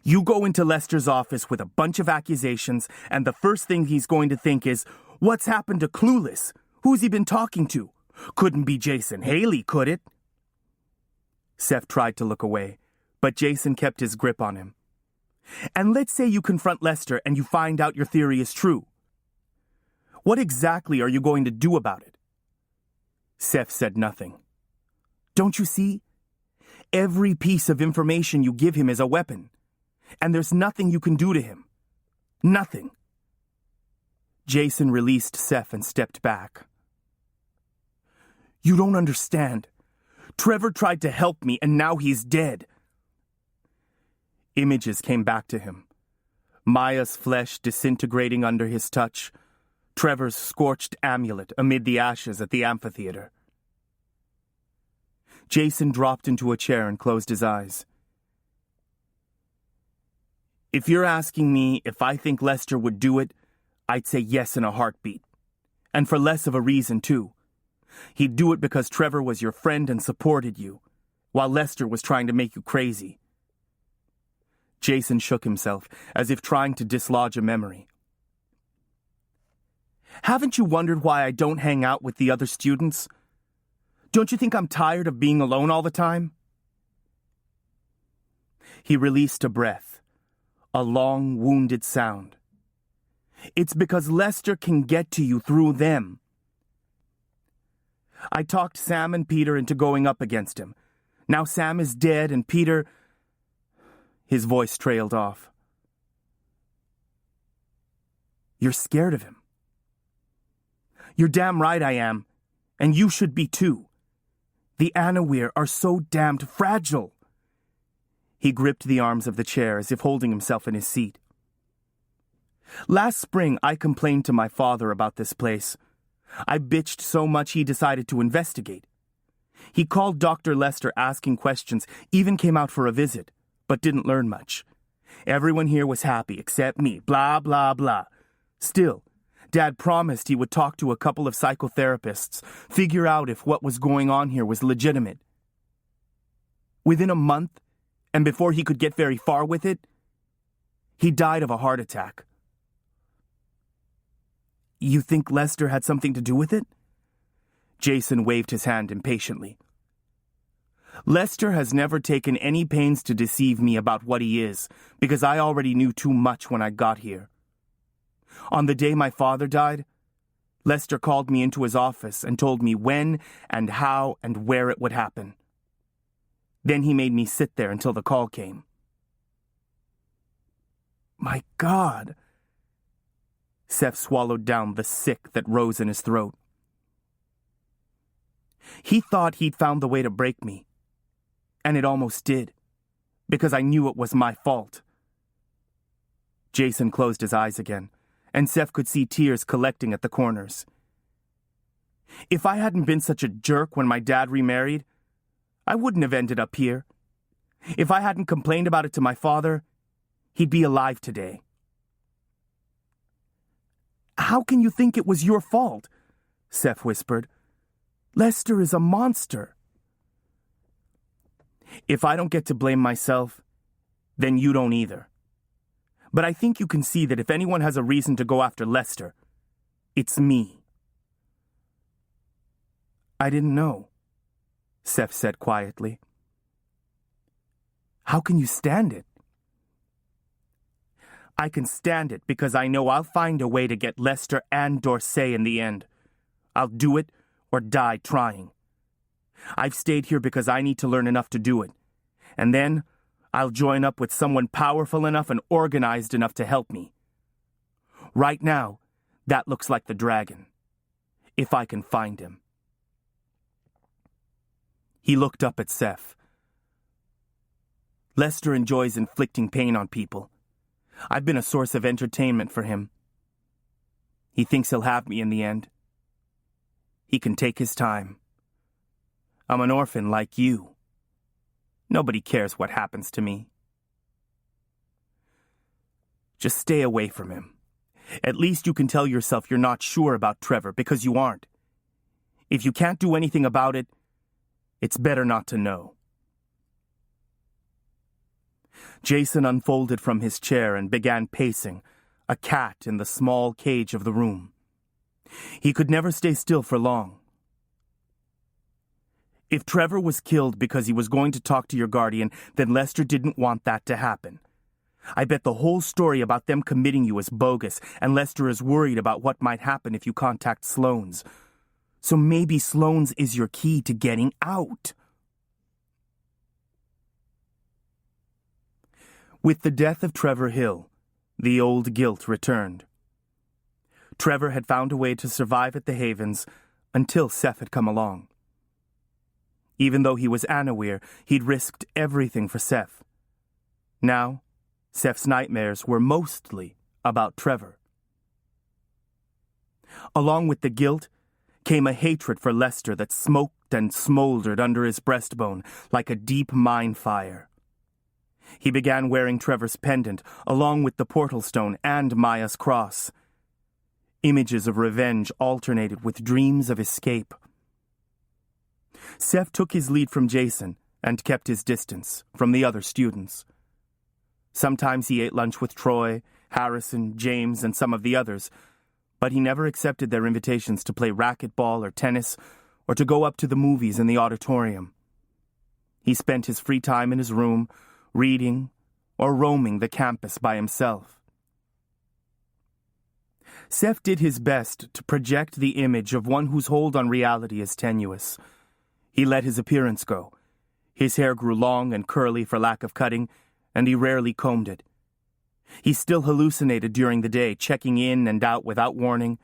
"You go into Lester's office with a bunch of accusations, and the first thing he's going to think is, what's happened to Clueless? Who's he been talking to? Couldn't be Jason Haley, could it?" Seth tried to look away, but Jason kept his grip on him. "And let's say you confront Lester and you find out your theory is true. What exactly are you going to do about it?" Seth said nothing. "Don't you see? Every piece of information you give him is a weapon, and there's nothing you can do to him. Nothing." Jason released Seth and stepped back. "You don't understand. Trevor tried to help me, and now he's dead." Images came back to him. Maya's flesh disintegrating under his touch. Trevor's scorched amulet amid the ashes at the amphitheater. Jason dropped into a chair and closed his eyes. If you're asking me if I think Lester would do it, I'd say yes in a heartbeat. And for less of a reason, too. He'd do it because Trevor was your friend and supported you, while Lester was trying to make you crazy. Jason shook himself, as if trying to dislodge a memory. Haven't you wondered why I don't hang out with the other students? Don't you think I'm tired of being alone all the time? He released a breath, a long, wounded sound. It's because Lester can get to you through them. I talked Sam and Peter into going up against him. Now Sam is dead and Peter... His voice trailed off. You're scared of him. You're damn right I am, and you should be too. The Anawir are so damned fragile. He gripped the arms of the chair as if holding himself in his seat. Last spring, I complained to my father about this place. I bitched so much he decided to investigate. He called Dr. Lester asking questions, even came out for a visit, but didn't learn much. Everyone here was happy except me, blah, blah, blah. Still, Dad promised he would talk to a couple of psychotherapists, figure out if what was going on here was legitimate. Within a month, and before he could get very far with it, he died of a heart attack. You think Lester had something to do with it? Jason waved his hand impatiently. Lester has never taken any pains to deceive me about what he is, because I already knew too much when I got here. On the day my father died, Lester called me into his office and told me when and how and where it would happen. Then he made me sit there until the call came. My God! Seth swallowed down the sick that rose in his throat. He thought he'd found the way to break me. And it almost did, because I knew it was my fault. Jason closed his eyes again, and Seth could see tears collecting at the corners. If I hadn't been such a jerk when my dad remarried, I wouldn't have ended up here. If I hadn't complained about it to my father, he'd be alive today. How can you think it was your fault? Seth whispered. Lester is a monster. If I don't get to blame myself, then you don't either. But I think you can see that if anyone has a reason to go after Lester, it's me. I didn't know, Seth said quietly. How can you stand it? I can stand it because I know I'll find a way to get Lester and Dorsey in the end. I'll do it or die trying. I've stayed here because I need to learn enough to do it. And then I'll join up with someone powerful enough and organized enough to help me. Right now, that looks like the dragon. If I can find him. He looked up at Seth. Lester enjoys inflicting pain on people. I've been a source of entertainment for him. He thinks he'll have me in the end. He can take his time. I'm an orphan like you. Nobody cares what happens to me. Just stay away from him. At least you can tell yourself you're not sure about Trevor because you aren't. If you can't do anything about it, it's better not to know. Jason unfolded from his chair and began pacing, a cat in the small cage of the room. He could never stay still for long. If Trevor was killed because he was going to talk to your guardian, then Lester didn't want that to happen. I bet the whole story about them committing you is bogus, and Lester is worried about what might happen if you contact Sloane's. So maybe Sloane's is your key to getting out. With the death of Trevor Hill, the old guilt returned. Trevor had found a way to survive at the Havens until Seth had come along. Even though he was Anawir, he'd risked everything for Seth. Now, Seth's nightmares were mostly about Trevor. Along with the guilt came a hatred for Lester that smoked and smoldered under his breastbone like a deep mine fire. He began wearing Trevor's pendant along with the portal stone and Maya's cross. Images of revenge alternated with dreams of escape. Seth took his lead from Jason and kept his distance from the other students. Sometimes he ate lunch with Troy, Harrison, James, and some of the others, but he never accepted their invitations to play racquetball or tennis or to go up to the movies in the auditorium. He spent his free time in his room, reading or roaming the campus by himself. Seth did his best to project the image of one whose hold on reality is tenuous. He let his appearance go. His hair grew long and curly for lack of cutting, and he rarely combed it. He still hallucinated during the day, checking in and out without warning.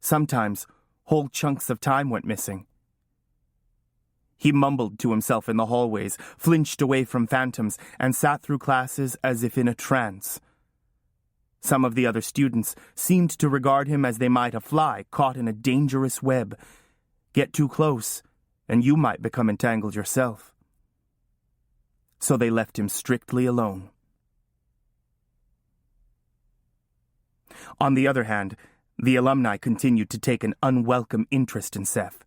Sometimes whole chunks of time went missing. He mumbled to himself in the hallways, flinched away from phantoms, and sat through classes as if in a trance. Some of the other students seemed to regard him as they might a fly caught in a dangerous web. Get too close, and you might become entangled yourself. So they left him strictly alone. On the other hand, the alumni continued to take an unwelcome interest in Seth.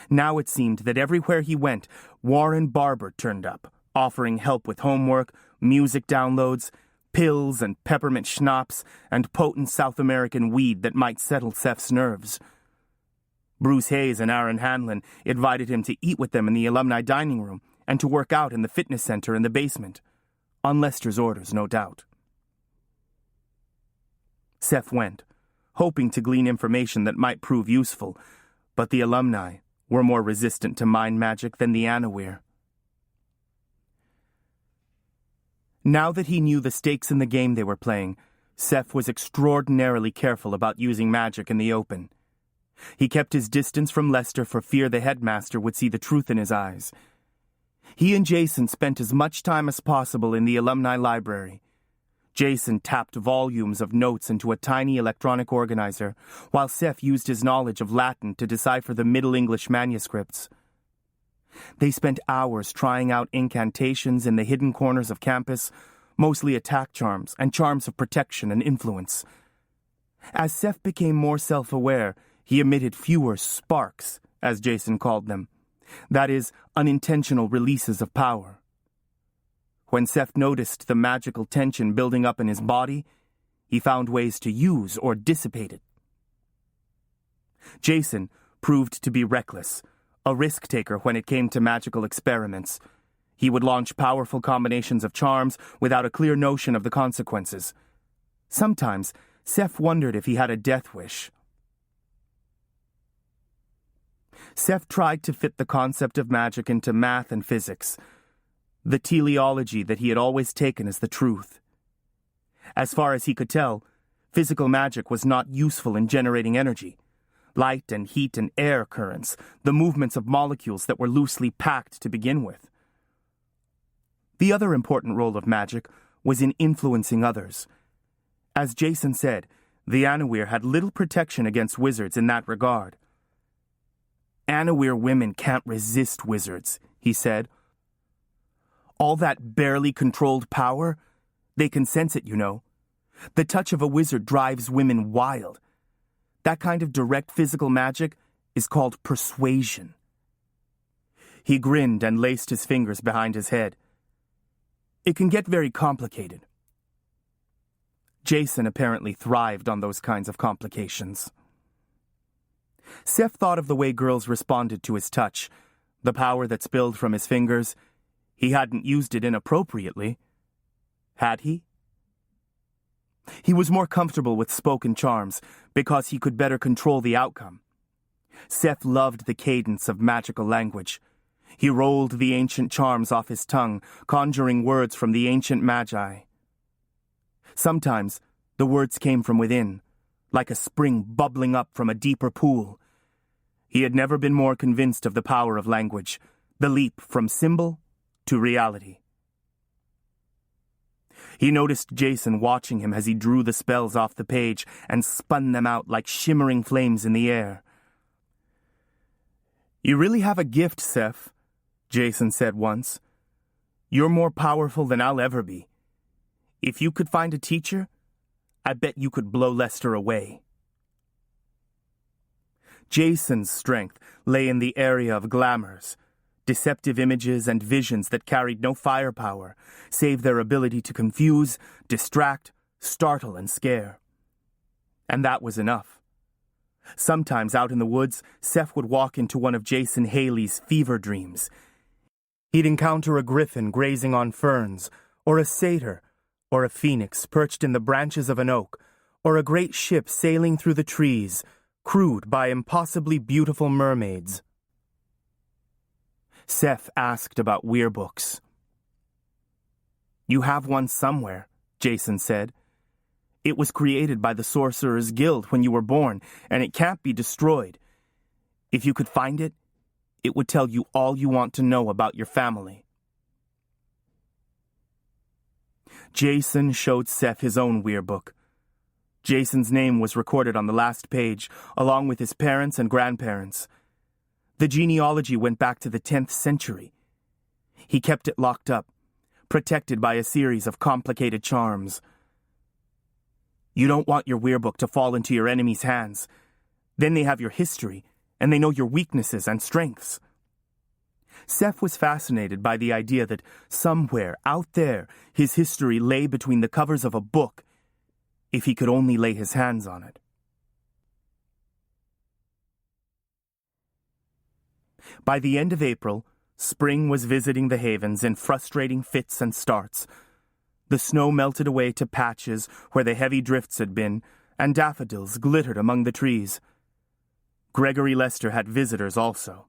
Now it seemed that everywhere he went, Warren Barber turned up, offering help with homework, music downloads, pills and peppermint schnapps, and potent South American weed that might settle Seth's nerves. Bruce Hayes and Aaron Hanlon invited him to eat with them in the alumni dining room and to work out in the fitness center in the basement. On Lester's orders, no doubt. Seth went, hoping to glean information that might prove useful, but the alumni were more resistant to mind magic than the Anawir. Now that he knew the stakes in the game they were playing, Seth was extraordinarily careful about using magic in the open. He kept his distance from Lester for fear the headmaster would see the truth in his eyes. He and Jason spent as much time as possible in the alumni library. Jason tapped volumes of notes into a tiny electronic organizer, while Seth used his knowledge of Latin to decipher the Middle English manuscripts. They spent hours trying out incantations in the hidden corners of campus, mostly attack charms and charms of protection and influence. As Seth became more self-aware, he emitted fewer sparks, as Jason called them. That is, unintentional releases of power. When Seth noticed the magical tension building up in his body, he found ways to use or dissipate it. Jason proved to be reckless, a risk-taker when it came to magical experiments. He would launch powerful combinations of charms without a clear notion of the consequences. Sometimes, Seth wondered if he had a death wish. Seth tried to fit the concept of magic into math and physics, the teleology that he had always taken as the truth. As far as he could tell, physical magic was not useful in generating energy. Light and heat and air currents, the movements of molecules that were loosely packed to begin with. The other important role of magic was in influencing others. As Jason said, the Anawir had little protection against wizards in that regard. Anawir women can't resist wizards, he said. All that barely controlled power, they can sense it, you know. The touch of a wizard drives women wild. That kind of direct physical magic is called persuasion. He grinned and laced his fingers behind his head. It can get very complicated. Jason apparently thrived on those kinds of complications. Seth thought of the way girls responded to his touch, the power that spilled from his fingers. He hadn't used it inappropriately. Had he? He was more comfortable with spoken charms because he could better control the outcome. Seth loved the cadence of magical language. He rolled the ancient charms off his tongue, conjuring words from the ancient magi. Sometimes the words came from within, like a spring bubbling up from a deeper pool. He had never been more convinced of the power of language, the leap from symbol to reality. He noticed Jason watching him as he drew the spells off the page and spun them out like shimmering flames in the air. "You really have a gift, Seth," Jason said once. "You're more powerful than I'll ever be. If you could find a teacher, I bet you could blow Lester away." Jason's strength lay in the area of glamours, deceptive images and visions that carried no firepower, save their ability to confuse, distract, startle, and scare. And that was enough. Sometimes out in the woods, Seth would walk into one of Jason Haley's fever dreams. He'd encounter a griffin grazing on ferns, or a satyr, or a phoenix perched in the branches of an oak, or a great ship sailing through the trees, crewed by impossibly beautiful mermaids. Seth asked about Weirbooks. "You have one somewhere," Jason said. "It was created by the Sorcerer's Guild when you were born, and it can't be destroyed. If you could find it, it would tell you all you want to know about your family." Jason showed Seth his own Weirbook. Jason's name was recorded on the last page, along with his parents and grandparents. The genealogy went back to the 10th century. He kept it locked up, protected by a series of complicated charms. You don't want your Weirbook to fall into your enemy's hands. Then they have your history, and they know your weaknesses and strengths. Seth was fascinated by the idea that somewhere out there his history lay between the covers of a book, if he could only lay his hands on it. By the end of April, spring was visiting the Havens in frustrating fits and starts. The snow melted away to patches where the heavy drifts had been, and daffodils glittered among the trees. Gregory Lester had visitors also.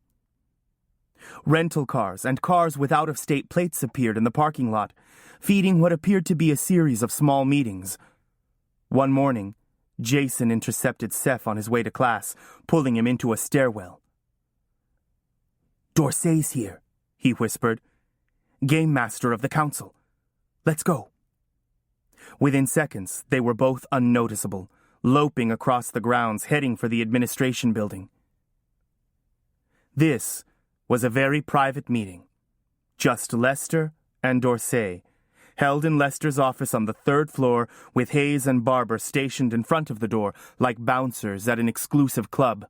Rental cars and cars with out-of-state plates appeared in the parking lot, feeding what appeared to be a series of small meetings. One morning, Jason intercepted Seth on his way to class, pulling him into a stairwell. "Dorsey's here," he whispered. "Game master of the council. Let's go." Within seconds, they were both unnoticeable, loping across the grounds, heading for the administration building. This was a very private meeting. Just Lester and Dorsey, held in Lester's office on the 3rd floor, with Hayes and Barber stationed in front of the door like bouncers at an exclusive club.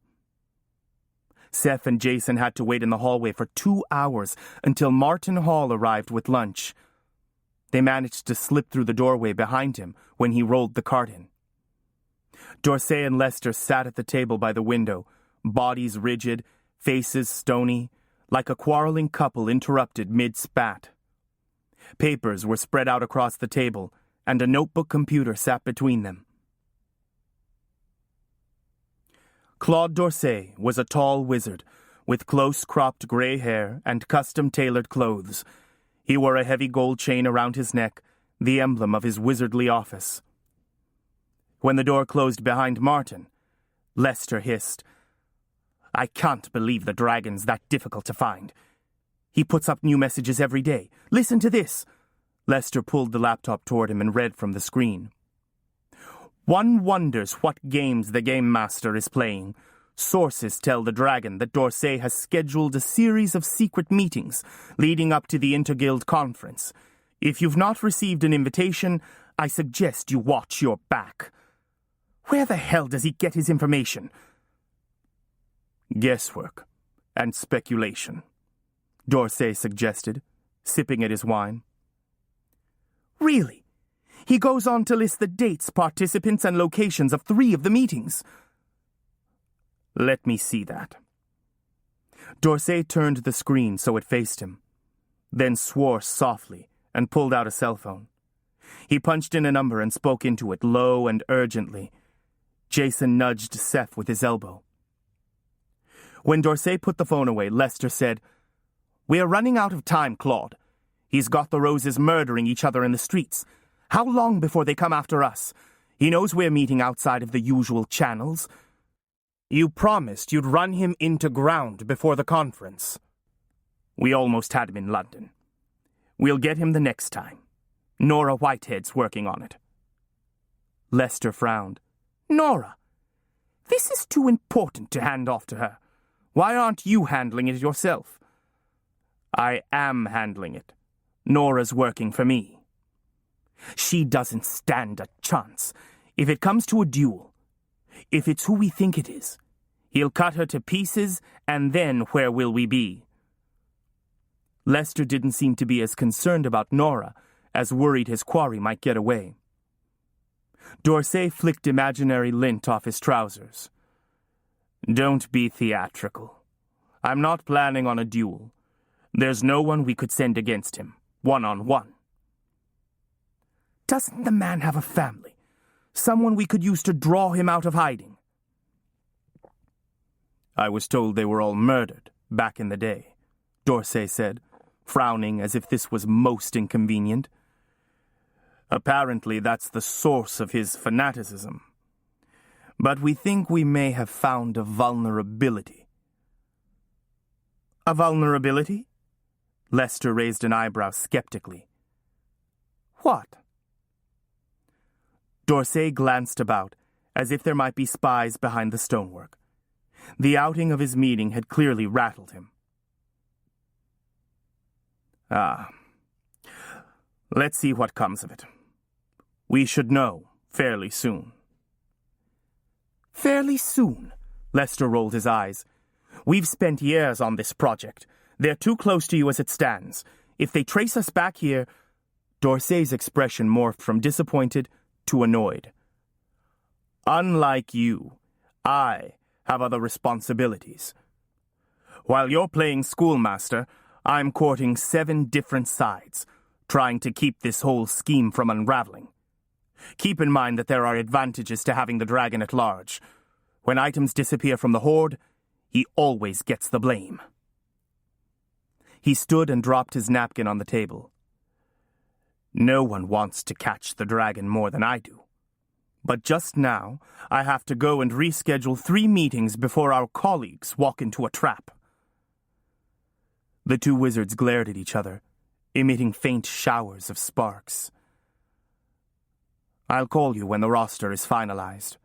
Seth and Jason had to wait in the hallway for 2 hours until Martin Hall arrived with lunch. They managed to slip through the doorway behind him when he rolled the cart in. Dorsey and Lester sat at the table by the window, bodies rigid, faces stony, like a quarreling couple interrupted mid-spat. Papers were spread out across the table, and a notebook computer sat between them. Claude Dorsey was a tall wizard, with close-cropped gray hair and custom-tailored clothes. He wore a heavy gold chain around his neck, the emblem of his wizardly office. When the door closed behind Martin, Lester hissed, "I can't believe the dragon's that difficult to find. He puts up new messages every day. Listen to this." Lester pulled the laptop toward him and read from the screen. "One wonders what games the game master is playing. Sources tell the dragon that Dorsey has scheduled a series of secret meetings leading up to the Interguild conference. If you've not received an invitation, I suggest you watch your back. Where the hell does he get his information?" "Guesswork and speculation," Dorsey suggested, sipping at his wine. "Really? He goes on to list the dates, participants, and locations of 3 of the meetings." "Let me see that." Dorsey turned the screen so it faced him, then swore softly and pulled out a cell phone. He punched in a number and spoke into it low and urgently. Jason nudged Seth with his elbow. When Dorsey put the phone away, Lester said, "We're running out of time, Claude. He's got the Roses murdering each other in the streets. How long before they come after us? He knows we're meeting outside of the usual channels. You promised you'd run him into ground before the conference." "We almost had him in London. We'll get him the next time. Nora Whitehead's working on it. Lester frowned. Nora, this is too important to hand off to her. Why aren't you handling it yourself? I am handling it. Nora's working for me. She doesn't stand a chance. If it comes to a duel, if it's who we think it is, he'll cut her to pieces, and then where will we be? Lester didn't seem to be as concerned about Nora as worried his quarry might get away. D'Orsay flicked imaginary lint off his trousers. Don't be theatrical. I'm not planning on a duel. There's no one we could send against him, one-on-one. Doesn't the man have a family? Someone we could use to draw him out of hiding? I was told they were all murdered back in the day, D'Orsay said, frowning as if this was most inconvenient. Apparently that's the source of his fanaticism. But we think we may have found a vulnerability. A vulnerability? Lester raised an eyebrow skeptically. What? D'Orsay glanced about, as if there might be spies behind the stonework. The outing of his meeting had clearly rattled him. Let's see what comes of it. We should know fairly soon. Fairly soon? Lester rolled his eyes. We've spent years on this project. They're too close to you as it stands. If they trace us back here... D'Orsay's expression morphed from disappointed to annoyed. Unlike you, I have other responsibilities. While you're playing schoolmaster, I'm courting 7 different sides, trying to keep this whole scheme from unraveling. Keep in mind that there are advantages to having the dragon at large. When items disappear from the Horde, he always gets the blame. He stood and dropped his napkin on the table. No one wants to catch the dragon more than I do. But just now, I have to go and reschedule 3 meetings before our colleagues walk into a trap. The 2 wizards glared at each other, emitting faint showers of sparks. I'll call you when the roster is finalized,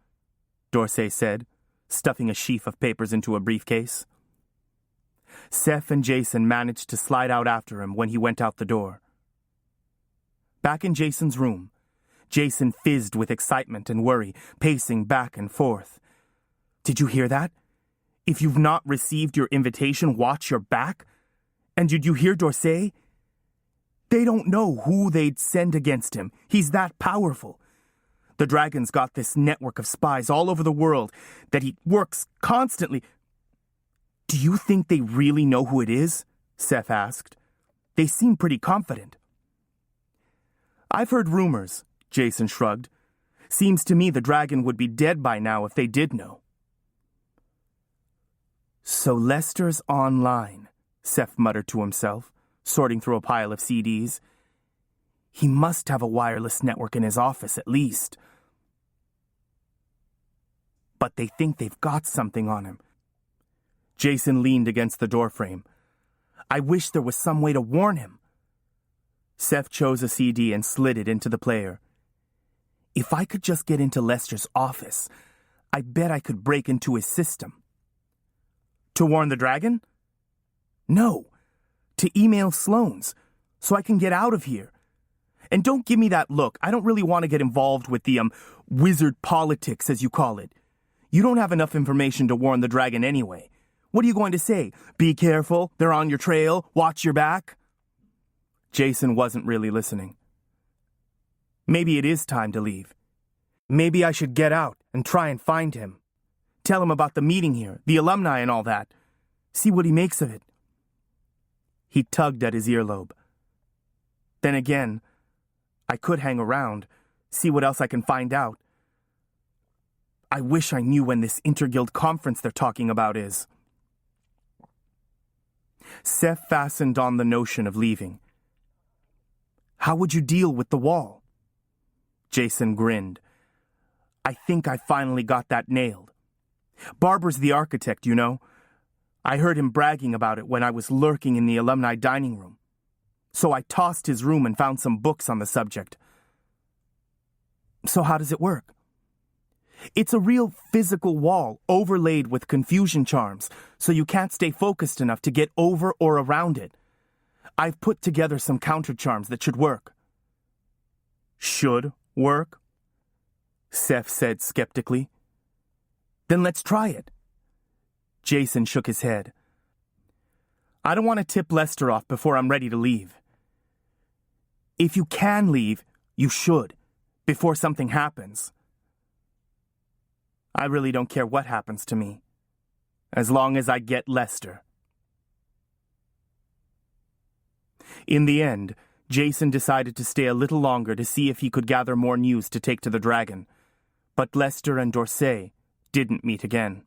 D'Orsay said, stuffing a sheaf of papers into a briefcase. Seth and Jason managed to slide out after him when he went out the door. Back in Jason's room, Jason fizzed with excitement and worry, pacing back and forth. Did you hear that? If you've not received your invitation, watch your back. And did you hear D'Orsay? They don't know who they'd send against him. He's that powerful. The dragon's got this network of spies all over the world that he works constantly. Do you think they really know who it is? Seth asked. They seem pretty confident. I've heard rumors, Jason shrugged. Seems to me the dragon would be dead by now if they did know. So Lester's online, Seth muttered to himself, sorting through a pile of CDs. He must have a wireless network in his office at least. But they think they've got something on him. Jason leaned against the doorframe. I wish there was some way to warn him. Seth chose a CD and slid it into the player. If I could just get into Lester's office, I bet I could break into his system. To warn the dragon? No, to email Sloane's, so I can get out of here. And don't give me that look. I don't really want to get involved with the, wizard politics, as you call it. You don't have enough information to warn the dragon anyway. What are you going to say? Be careful, they're on your trail, watch your back? Jason wasn't really listening. Maybe it is time to leave. Maybe I should get out and try and find him. Tell him about the meeting here, the alumni and all that. See what he makes of it. He tugged at his earlobe. Then again, I could hang around, see what else I can find out. I wish I knew when this interguild conference they're talking about is. Seth fastened on the notion of leaving. How would you deal with the wall? Jason grinned. I think I finally got that nailed. Barber's the architect, you know. I heard him bragging about it when I was lurking in the alumni dining room. so I tossed his room and found some books on the subject. So how does it work? It's a real physical wall overlaid with confusion charms, so you can't stay focused enough to get over or around it. I've put together some counter charms that should work. Should work? Seth said skeptically. Then let's try it. Jason shook his head. I don't want to tip Lester off before I'm ready to leave. If you can leave, you should, before something happens. I really don't care what happens to me, as long as I get Lester. In the end, Jason decided to stay a little longer to see if he could gather more news to take to the dragon, but Lester and Dorsey didn't meet again.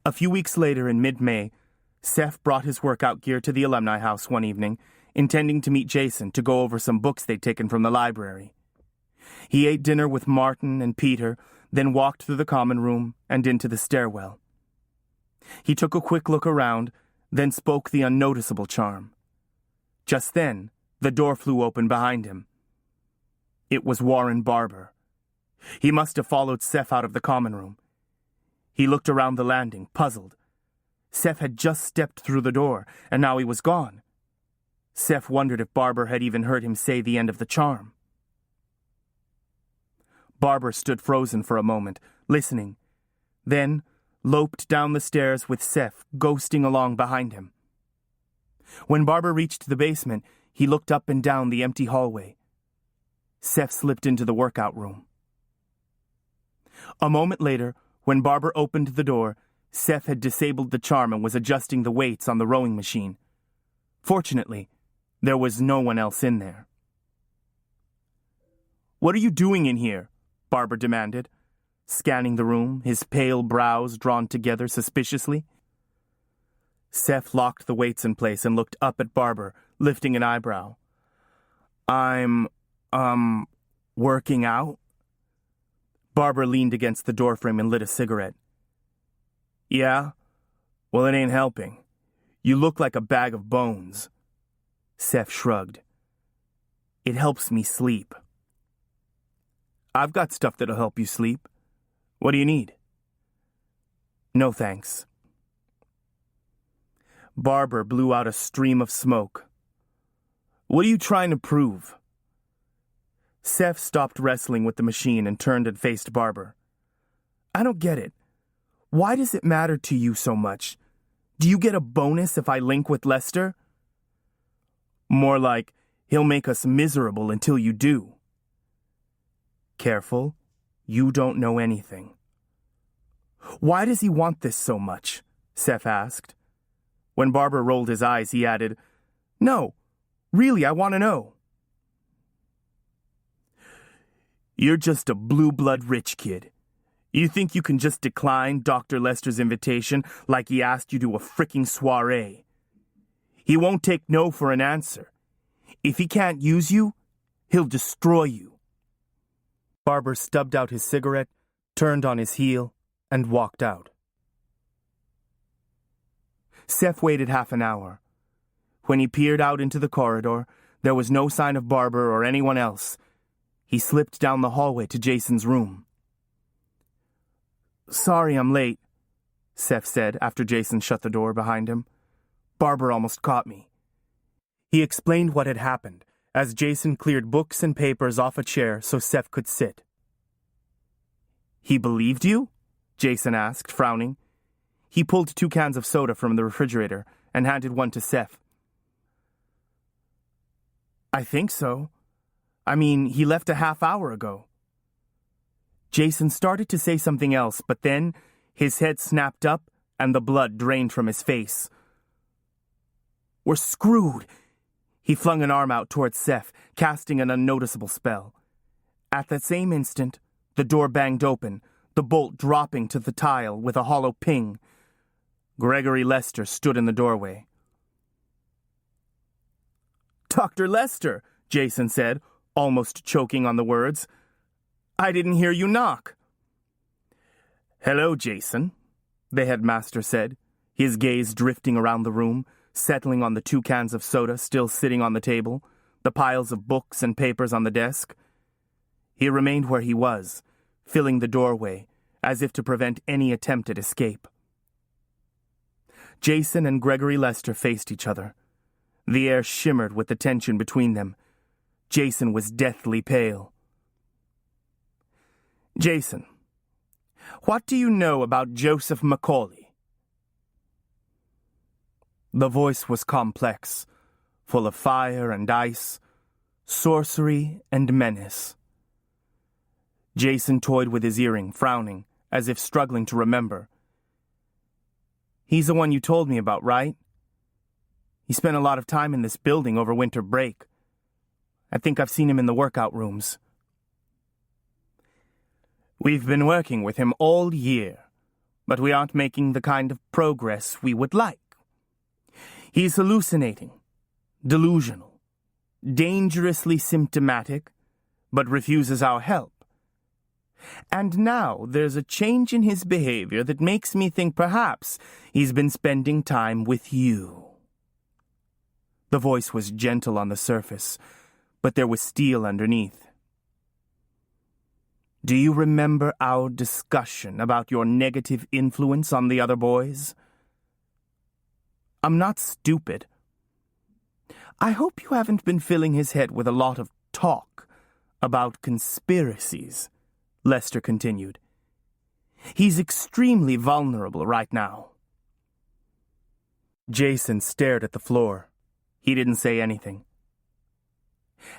A few weeks later, in mid-May, Seth brought his workout gear to the alumni house one evening, intending to meet Jason to go over some books they'd taken from the library. He ate dinner with Martin and Peter, then walked through the common room and into the stairwell. He took a quick look around, then spoke the unnoticeable charm. Just then, the door flew open behind him. It was Warren Barber. He must have followed Seth out of the common room. He looked around the landing, puzzled. Seth had just stepped through the door, and now he was gone. Seth wondered if Barber had even heard him say the end of the charm. Barber stood frozen for a moment, listening, then loped down the stairs with Seth ghosting along behind him. When Barber reached the basement, he looked up and down the empty hallway. Seth slipped into the workout room. A moment later, when Barber opened the door, Seth had disabled the charm and was adjusting the weights on the rowing machine. Fortunately, there was no one else in there. "What are you doing in here?" Barber demanded, scanning the room, his pale brows drawn together suspiciously. Seth locked the weights in place and looked up at Barber, lifting an eyebrow. I'm, working out?" Barber leaned against the doorframe and lit a cigarette. "Yeah? Well, it ain't helping. You look like a bag of bones." Seth shrugged. "It helps me sleep." "I've got stuff that'll help you sleep. What do you need?" "No, thanks." Barber blew out a stream of smoke. "What are you trying to prove?" Seth stopped wrestling with the machine and turned and faced Barber. "I don't get it. Why does it matter to you so much? Do you get a bonus if I link with Lester?" "More like, he'll make us miserable until you do." "Careful. You don't know anything." "Why does he want this so much?" Seth asked. When Barber rolled his eyes, he added, "No, really, I want to know." "You're just a blue-blood rich kid. You think you can just decline Dr. Lester's invitation like he asked you to a fricking soiree. He won't take no for an answer. If he can't use you, he'll destroy you." Barber stubbed out his cigarette, turned on his heel, and walked out. Seth waited half an hour. When he peered out into the corridor, there was no sign of Barber or anyone else. He slipped down the hallway to Jason's room. "Sorry I'm late," Seth said after Jason shut the door behind him. "Barber almost caught me." He explained what had happened, as Jason cleared books and papers off a chair so Seth could sit. "He believed you?" Jason asked, frowning. He pulled 2 cans of soda from the refrigerator and handed one to Seth. "I think so. I mean, he left a half hour ago." Jason started to say something else, but then his head snapped up and the blood drained from his face. "We're screwed." He flung an arm out towards Seth, casting an unnoticeable spell. At that same instant, the door banged open, the bolt dropping to the tile with a hollow ping. Gregory Lester stood in the doorway. "Dr. Lester," Jason said, almost choking on the words. "I didn't hear you knock." "Hello, Jason," the headmaster said, his gaze drifting around the room, settling on the 2 cans of soda still sitting on the table, the piles of books and papers on the desk. He remained where he was, filling the doorway, as if to prevent any attempt at escape. Jason and Gregory Lester faced each other. The air shimmered with the tension between them. Jason was deathly pale. Jason, what do you know about Joseph Macaulay? The voice was complex, full of fire and ice, sorcery and menace. Jason toyed with his earring, frowning, as if struggling to remember. He's the one you told me about, right? He spent a lot of time in this building over winter break. I think I've seen him in the workout rooms. We've been working with him all year, but we aren't making the kind of progress we would like. He's hallucinating, delusional, dangerously symptomatic, but refuses our help. And now there's a change in his behavior that makes me think perhaps he's been spending time with you. The voice was gentle on the surface, but there was steel underneath. Do you remember our discussion about your negative influence on the other boys? I'm not stupid. I hope you haven't been filling his head with a lot of talk about conspiracies, Lester continued. He's extremely vulnerable right now. Jason stared at the floor. He didn't say anything.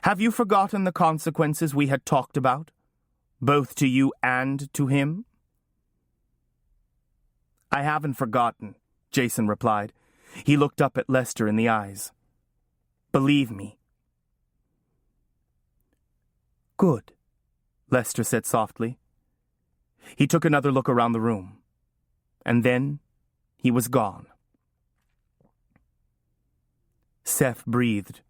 Have you forgotten the consequences we had talked about, both to you and to him? I haven't forgotten, Jason replied. He looked up at Lester in the eyes. Believe me. Good, Lester said softly. He took another look around the room, and then he was gone. Seth breathed.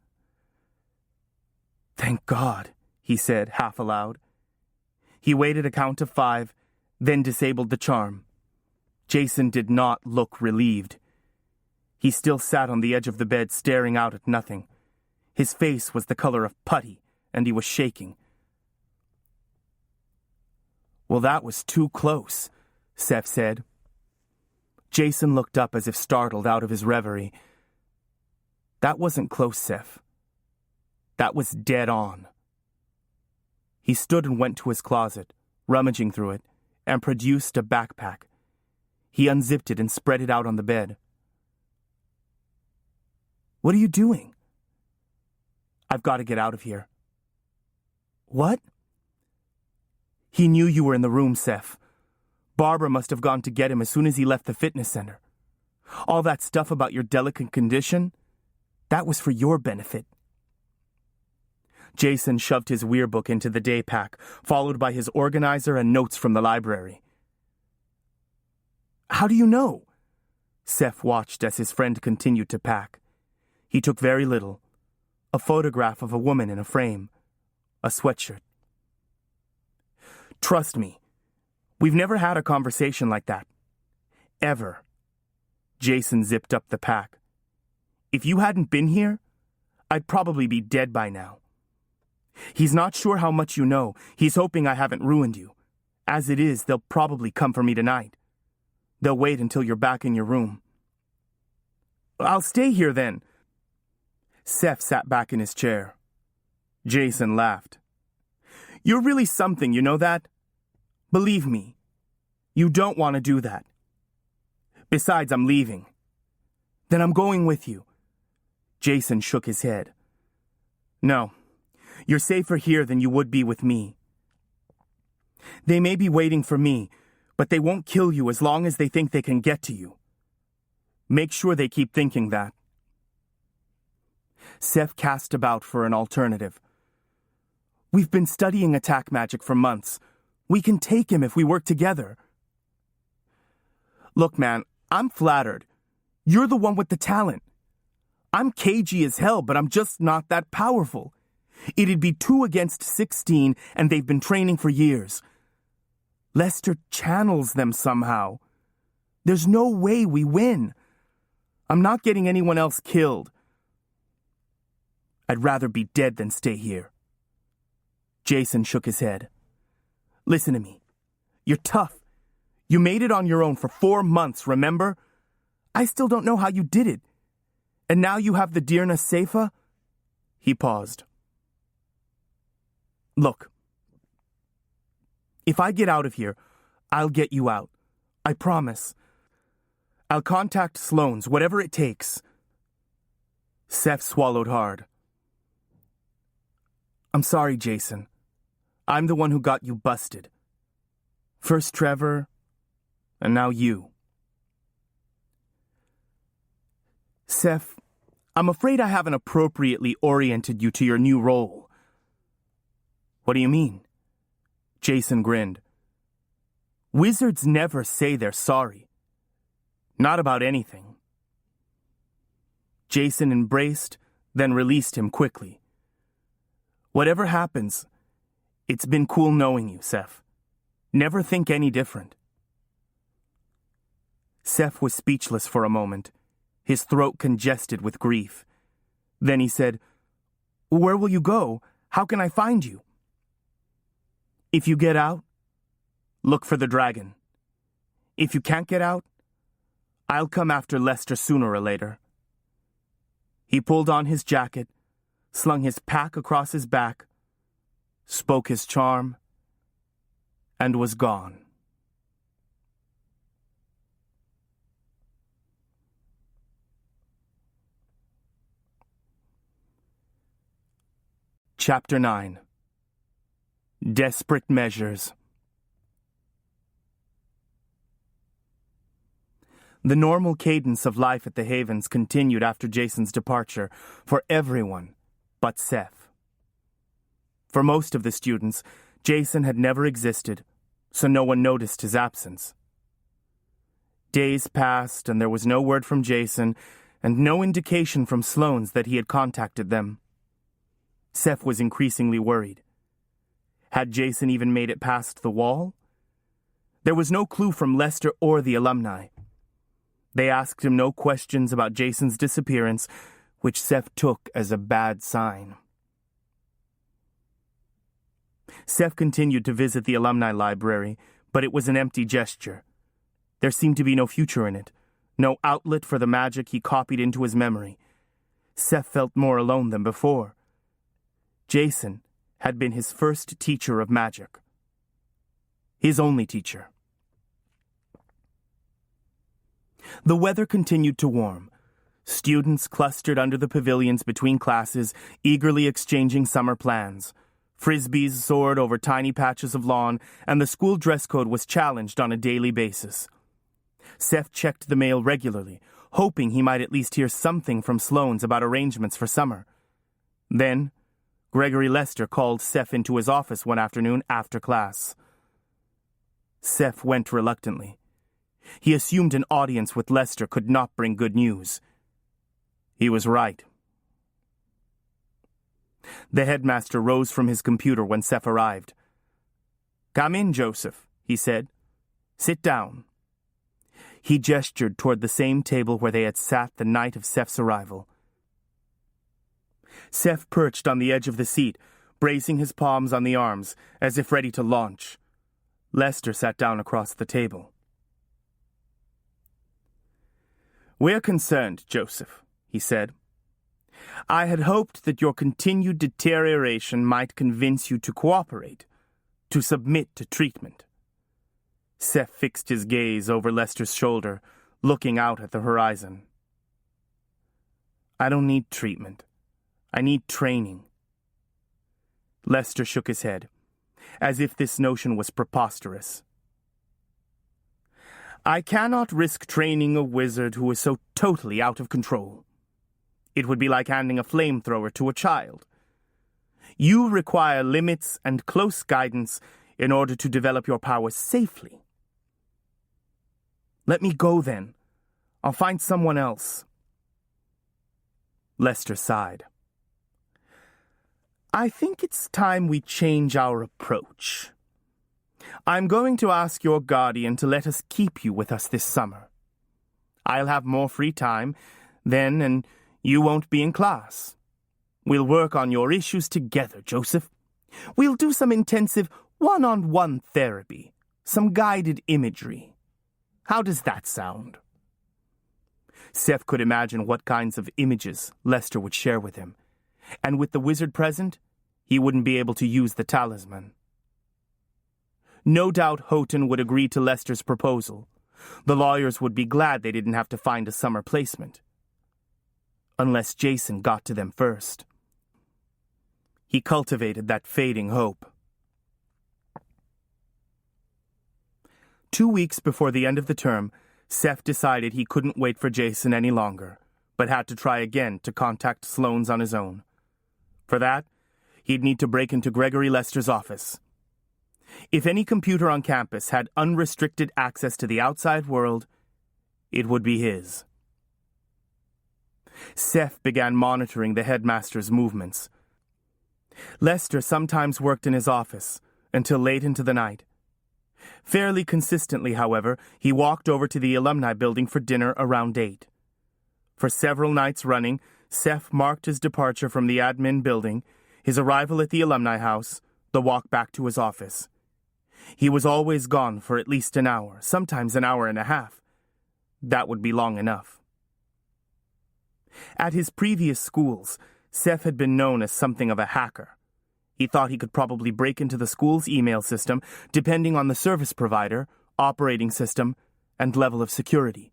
Thank God, he said, half aloud. He waited a count of 5, then disabled the charm. Jason did not look relieved. He still sat on the edge of the bed, staring out at nothing. His face was the color of putty, and he was shaking. Well, that was too close, Seth said. Jason looked up as if startled out of his reverie. That wasn't close, Seth. That was dead on. He stood and went to his closet, rummaging through it, and produced a backpack. He unzipped it and spread it out on the bed. What are you doing? I've got to get out of here. What? He knew you were in the room, Seth. Barbara must have gone to get him as soon as he left the fitness center. All that stuff about your delicate condition, that was for your benefit. Jason shoved his weirbook into the day pack, followed by his organizer and notes from the library. How do you know? Seth watched as his friend continued to pack. He took very little. A photograph of a woman in a frame. A sweatshirt. Trust me, we've never had a conversation like that. Ever. Jason zipped up the pack. If you hadn't been here, I'd probably be dead by now. He's not sure how much you know. He's hoping I haven't ruined you. As it is, they'll probably come for me tonight. They'll wait until you're back in your room. I'll stay here then. Seth sat back in his chair. Jason laughed. You're really something, you know that? Believe me, you don't want to do that. Besides, I'm leaving. Then I'm going with you. Jason shook his head. No, you're safer here than you would be with me. They may be waiting for me, but they won't kill you as long as they think they can get to you. Make sure they keep thinking that. Seth cast about for an alternative. We've been studying attack magic for months. We can take him if we work together. Look, man, I'm flattered. You're the one with the talent. I'm cagey as hell, but I'm just not that powerful. It'd be 2 against 16, and they've been training for years. Lester channels them somehow. There's no way we win. I'm not getting anyone else killed. I'd rather be dead than stay here. Jason shook his head. Listen to me. You're tough. You made it on your own for 4 months, remember? I still don't know how you did it. And now you have the Dirna Seifa? He paused. Look. If I get out of here, I'll get you out. I promise. I'll contact Sloane's, whatever it takes. Seth swallowed hard. I'm sorry, Jason. I'm the one who got you busted. First Trevor, and now you. Seth, I'm afraid I haven't appropriately oriented you to your new role. What do you mean? Jason grinned. Wizards never say they're sorry. Not about anything. Jason embraced, then released him quickly. Whatever happens, it's been cool knowing you, Seth. Never think any different. Seth was speechless for a moment, his throat congested with grief. Then he said, Where will you go? How can I find you? If you get out, look for the dragon. If you can't get out, I'll come after Lester sooner or later. He pulled on his jacket, slung his pack across his back, spoke his charm, and was gone. Chapter 9. Desperate Measures. The normal cadence of life at the Havens continued after Jason's departure for everyone but Seth. For most of the students, Jason had never existed, so no one noticed his absence. Days passed and there was no word from Jason and no indication from Sloane's that he had contacted them. Seth was increasingly worried. Had Jason even made it past the wall? There was no clue from Lester or the alumni. They asked him no questions about Jason's disappearance, which Seth took as a bad sign. Seth continued to visit the alumni library, but it was an empty gesture. There seemed to be no future in it, no outlet for the magic he copied into his memory. Seth felt more alone than before. Jason had been his first teacher of magic. His only teacher. The weather continued to warm. Students clustered under the pavilions between classes, eagerly exchanging summer plans. Frisbees soared over tiny patches of lawn, and the school dress code was challenged on a daily basis. Seth checked the mail regularly, hoping he might at least hear something from Sloane's about arrangements for summer. Then, Gregory Lester called Seth into his office one afternoon after class. Seth went reluctantly. He assumed an audience with Lester could not bring good news. He was right. The headmaster rose from his computer when Seth arrived. "Come in, Joseph," he said. "Sit down." He gestured toward the same table where they had sat the night of Seth's arrival. Seth perched on the edge of the seat, bracing his palms on the arms, as if ready to launch. Lester sat down across the table. "We're concerned, Joseph," he said. "I had hoped that your continued deterioration might convince you to cooperate, to submit to treatment." Seth fixed his gaze over Lester's shoulder, looking out at the horizon. "I don't need treatment. I need training." Lester shook his head, as if this notion was preposterous. "I cannot risk training a wizard who is so totally out of control. It would be like handing a flamethrower to a child. You require limits and close guidance in order to develop your powers safely." "Let me go, then. I'll find someone else." Lester sighed. "I think it's time we change our approach. I'm going to ask your guardian to let us keep you with us this summer. I'll have more free time, Then, and you won't be in class. We'll work on your issues together, Joseph. We'll do some intensive one-on-one therapy, some guided imagery. How does that sound? Seth could imagine what kinds of images Lester would share with him, and with the wizard present, he wouldn't be able to use the talisman. No doubt Houghton would agree to Lester's proposal. The lawyers would be glad they didn't have to find a summer placement. Unless Jason got to them first. He cultivated that fading hope. 2 weeks before the end of the term, Seth decided he couldn't wait for Jason any longer, but had to try again to contact Sloane's on his own. For that, he'd need to break into Gregory Lester's office. If any computer on campus had unrestricted access to the outside world, it would be his. Seth began monitoring the headmaster's movements. Lester sometimes worked in his office until late into the night. Fairly consistently, however, he walked over to the alumni building for dinner around 8. For several nights running, Seth marked his departure from the admin building, his arrival at the alumni house, the walk back to his office. He was always gone for at least an hour, sometimes an hour and a half. That would be long enough. At his previous schools, Seth had been known as something of a hacker. He thought he could probably break into the school's email system, depending on the service provider, operating system, and level of security.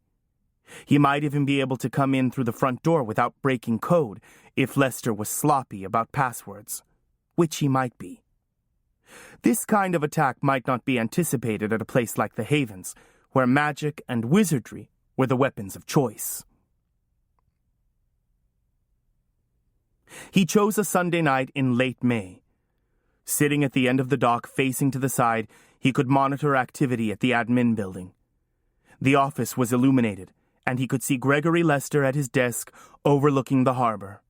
He might even be able to come in through the front door without breaking code if Lester was sloppy about passwords, which he might be. This kind of attack might not be anticipated at a place like the Havens, where magic and wizardry were the weapons of choice. He chose a Sunday night in late May. Sitting at the end of the dock facing to the side, he could monitor activity at the admin building. The office was illuminated, and he could see Gregory Lester at his desk overlooking the harbor.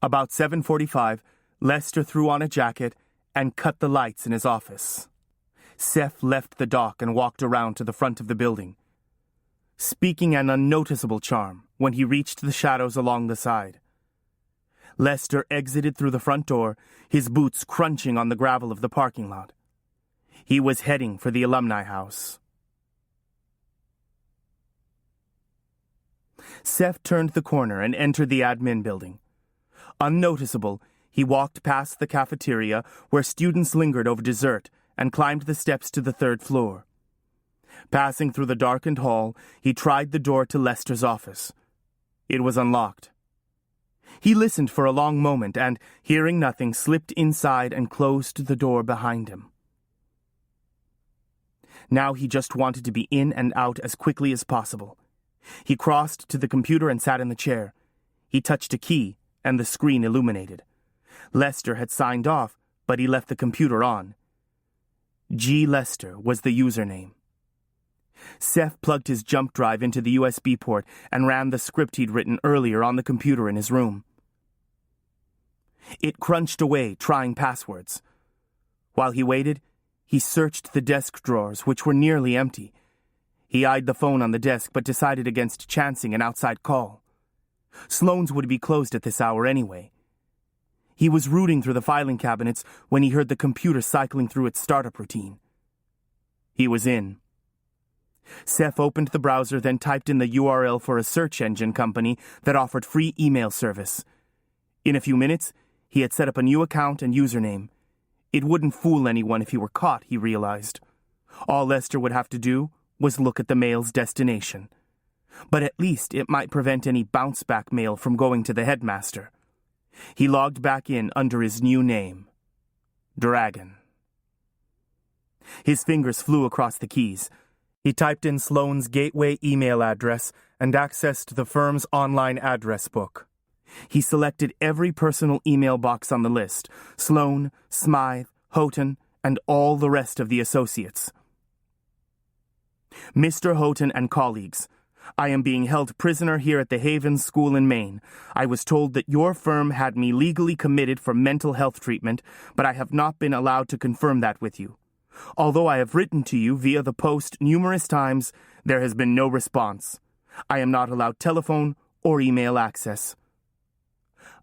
About 7:45, Lester threw on a jacket and cut the lights in his office. Seth left the dock and walked around to the front of the building, speaking an unnoticeable charm when he reached the shadows along the side. Lester exited through the front door, his boots crunching on the gravel of the parking lot. He was heading for the alumni house. Seth turned the corner and entered the admin building. Unnoticeable, he walked past the cafeteria where students lingered over dessert and climbed the steps to the 3rd floor. Passing through the darkened hall, he tried the door to Lester's office. It was unlocked. He listened for a long moment and, hearing nothing, slipped inside and closed the door behind him. Now he just wanted to be in and out as quickly as possible. He crossed to the computer and sat in the chair. He touched a key, and the screen illuminated. Lester had signed off, but he left the computer on. G. Lester was the username. Seth plugged his jump drive into the USB port and ran the script he'd written earlier on the computer in his room. It crunched away, trying passwords. While he waited, he searched the desk drawers, which were nearly empty. He eyed the phone on the desk, but decided against chancing an outside call. Sloane's would be closed at this hour anyway. He was rooting through the filing cabinets when he heard the computer cycling through its startup routine. He was in. Seth opened the browser, then typed in the URL for a search engine company that offered free email service. In a few minutes, he had set up a new account and username. It wouldn't fool anyone if he were caught, he realized. All Lester would have to do was look at the mail's destination. But at least it might prevent any bounce-back mail from going to the headmaster. He logged back in under his new name, Dragon. His fingers flew across the keys. He typed in Sloane's gateway email address and accessed the firm's online address book. He selected every personal email box on the list: Sloane, Smythe, Houghton, and all the rest of the associates. Mr. Houghton and colleagues, I am being held prisoner here at the Havens School in Maine. I was told that your firm had me legally committed for mental health treatment, but I have not been allowed to confirm that with you. Although I have written to you via the post numerous times, there has been no response. I am not allowed telephone or email access.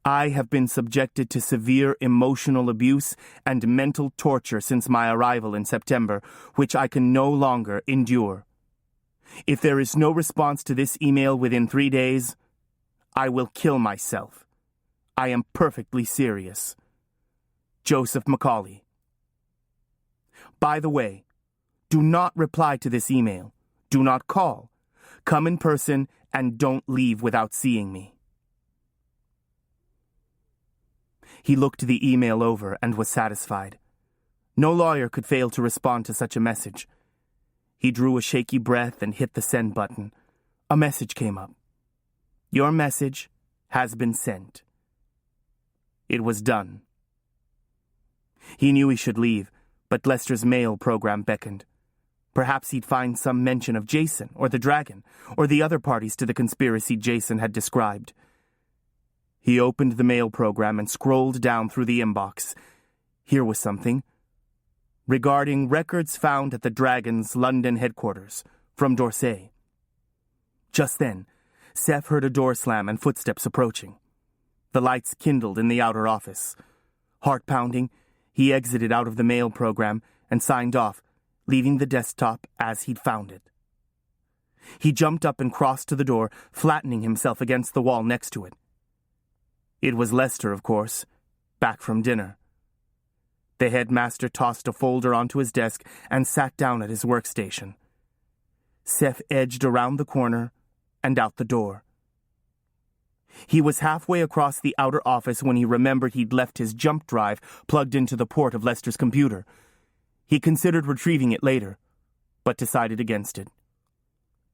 I have been subjected to severe emotional abuse and mental torture since my arrival in September, which I can no longer endure. If there is no response to this email within 3 days, I will kill myself. I am perfectly serious. Joseph Macaulay. By the way, do not reply to this email. Do not call. Come in person and don't leave without seeing me. He looked the email over and was satisfied. No lawyer could fail to respond to such a message. He drew a shaky breath and hit the send button. A message came up. Your message has been sent. It was done. He knew he should leave, but Lester's mail program beckoned. Perhaps he'd find some mention of Jason or the dragon or the other parties to the conspiracy Jason had described. He opened the mail program and scrolled down through the inbox. Here was something. Regarding records found at the Dragon's London headquarters, from D'Orsay. Just then, Seth heard a door slam and footsteps approaching. The lights kindled in the outer office. Heart pounding, he exited out of the mail program and signed off, leaving the desktop as he'd found it. He jumped up and crossed to the door, flattening himself against the wall next to it. It was Lester, of course, back from dinner. The headmaster tossed a folder onto his desk and sat down at his workstation. Seth edged around the corner and out the door. He was halfway across the outer office when he remembered he'd left his jump drive plugged into the port of Lester's computer. He considered retrieving it later, but decided against it.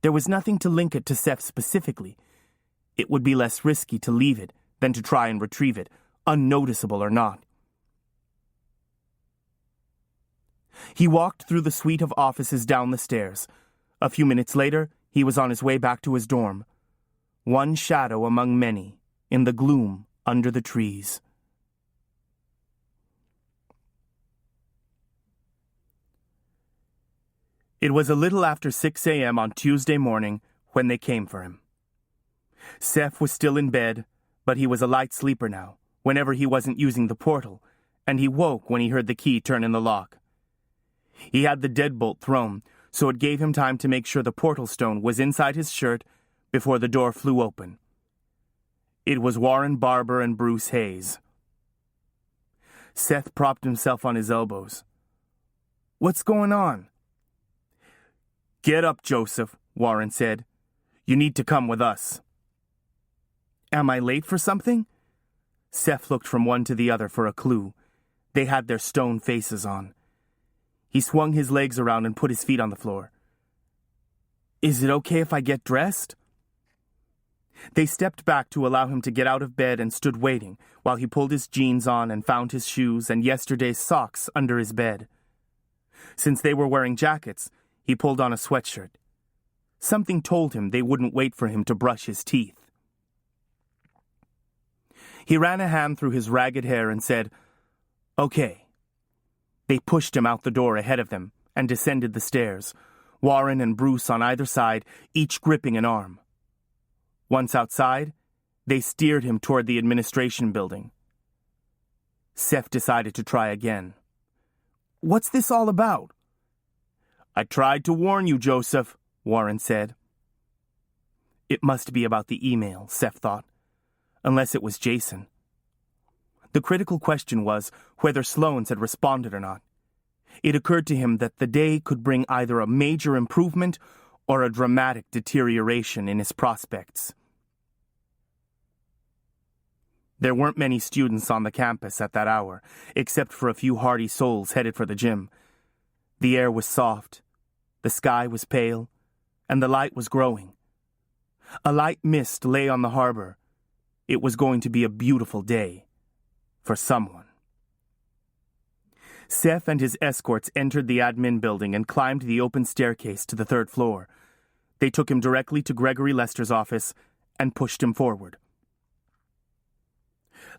There was nothing to link it to Seth specifically. It would be less risky to leave it than to try and retrieve it, unnoticeable or not. He walked through the suite of offices down the stairs. A few minutes later, he was on his way back to his dorm. One shadow among many, in the gloom under the trees. It was a little after 6 a.m. on Tuesday morning when they came for him. Seth was still in bed, but he was a light sleeper now, whenever he wasn't using the portal, and he woke when he heard the key turn in the lock. He had the deadbolt thrown, so it gave him time to make sure the portal stone was inside his shirt before the door flew open. It was Warren Barber and Bruce Hayes. Seth propped himself on his elbows. "What's going on?" "Get up, Joseph," Warren said. "You need to come with us." "Am I late for something?" Seth looked from one to the other for a clue. They had their stone faces on. He swung his legs around and put his feet on the floor. "Is it okay if I get dressed?" They stepped back to allow him to get out of bed and stood waiting while he pulled his jeans on and found his shoes and yesterday's socks under his bed. Since they were wearing jackets, he pulled on a sweatshirt. Something told him they wouldn't wait for him to brush his teeth. He ran a hand through his ragged hair and said, "Okay." They pushed him out the door ahead of them and descended the stairs, Warren and Bruce on either side, each gripping an arm. Once outside, they steered him toward the administration building. Seth decided to try again. "What's this all about?" "I tried to warn you, Joseph," Warren said. It must be about the email, Seth thought, unless it was Jason. The critical question was whether Sloane's had responded or not. It occurred to him that the day could bring either a major improvement or a dramatic deterioration in his prospects. There weren't many students on the campus at that hour, except for a few hardy souls headed for the gym. The air was soft, the sky was pale, and the light was growing. A light mist lay on the harbor. It was going to be a beautiful day. For someone. Seth and his escorts entered the admin building and climbed the open staircase to the 3rd floor. They took him directly to Gregory Lester's office and pushed him forward.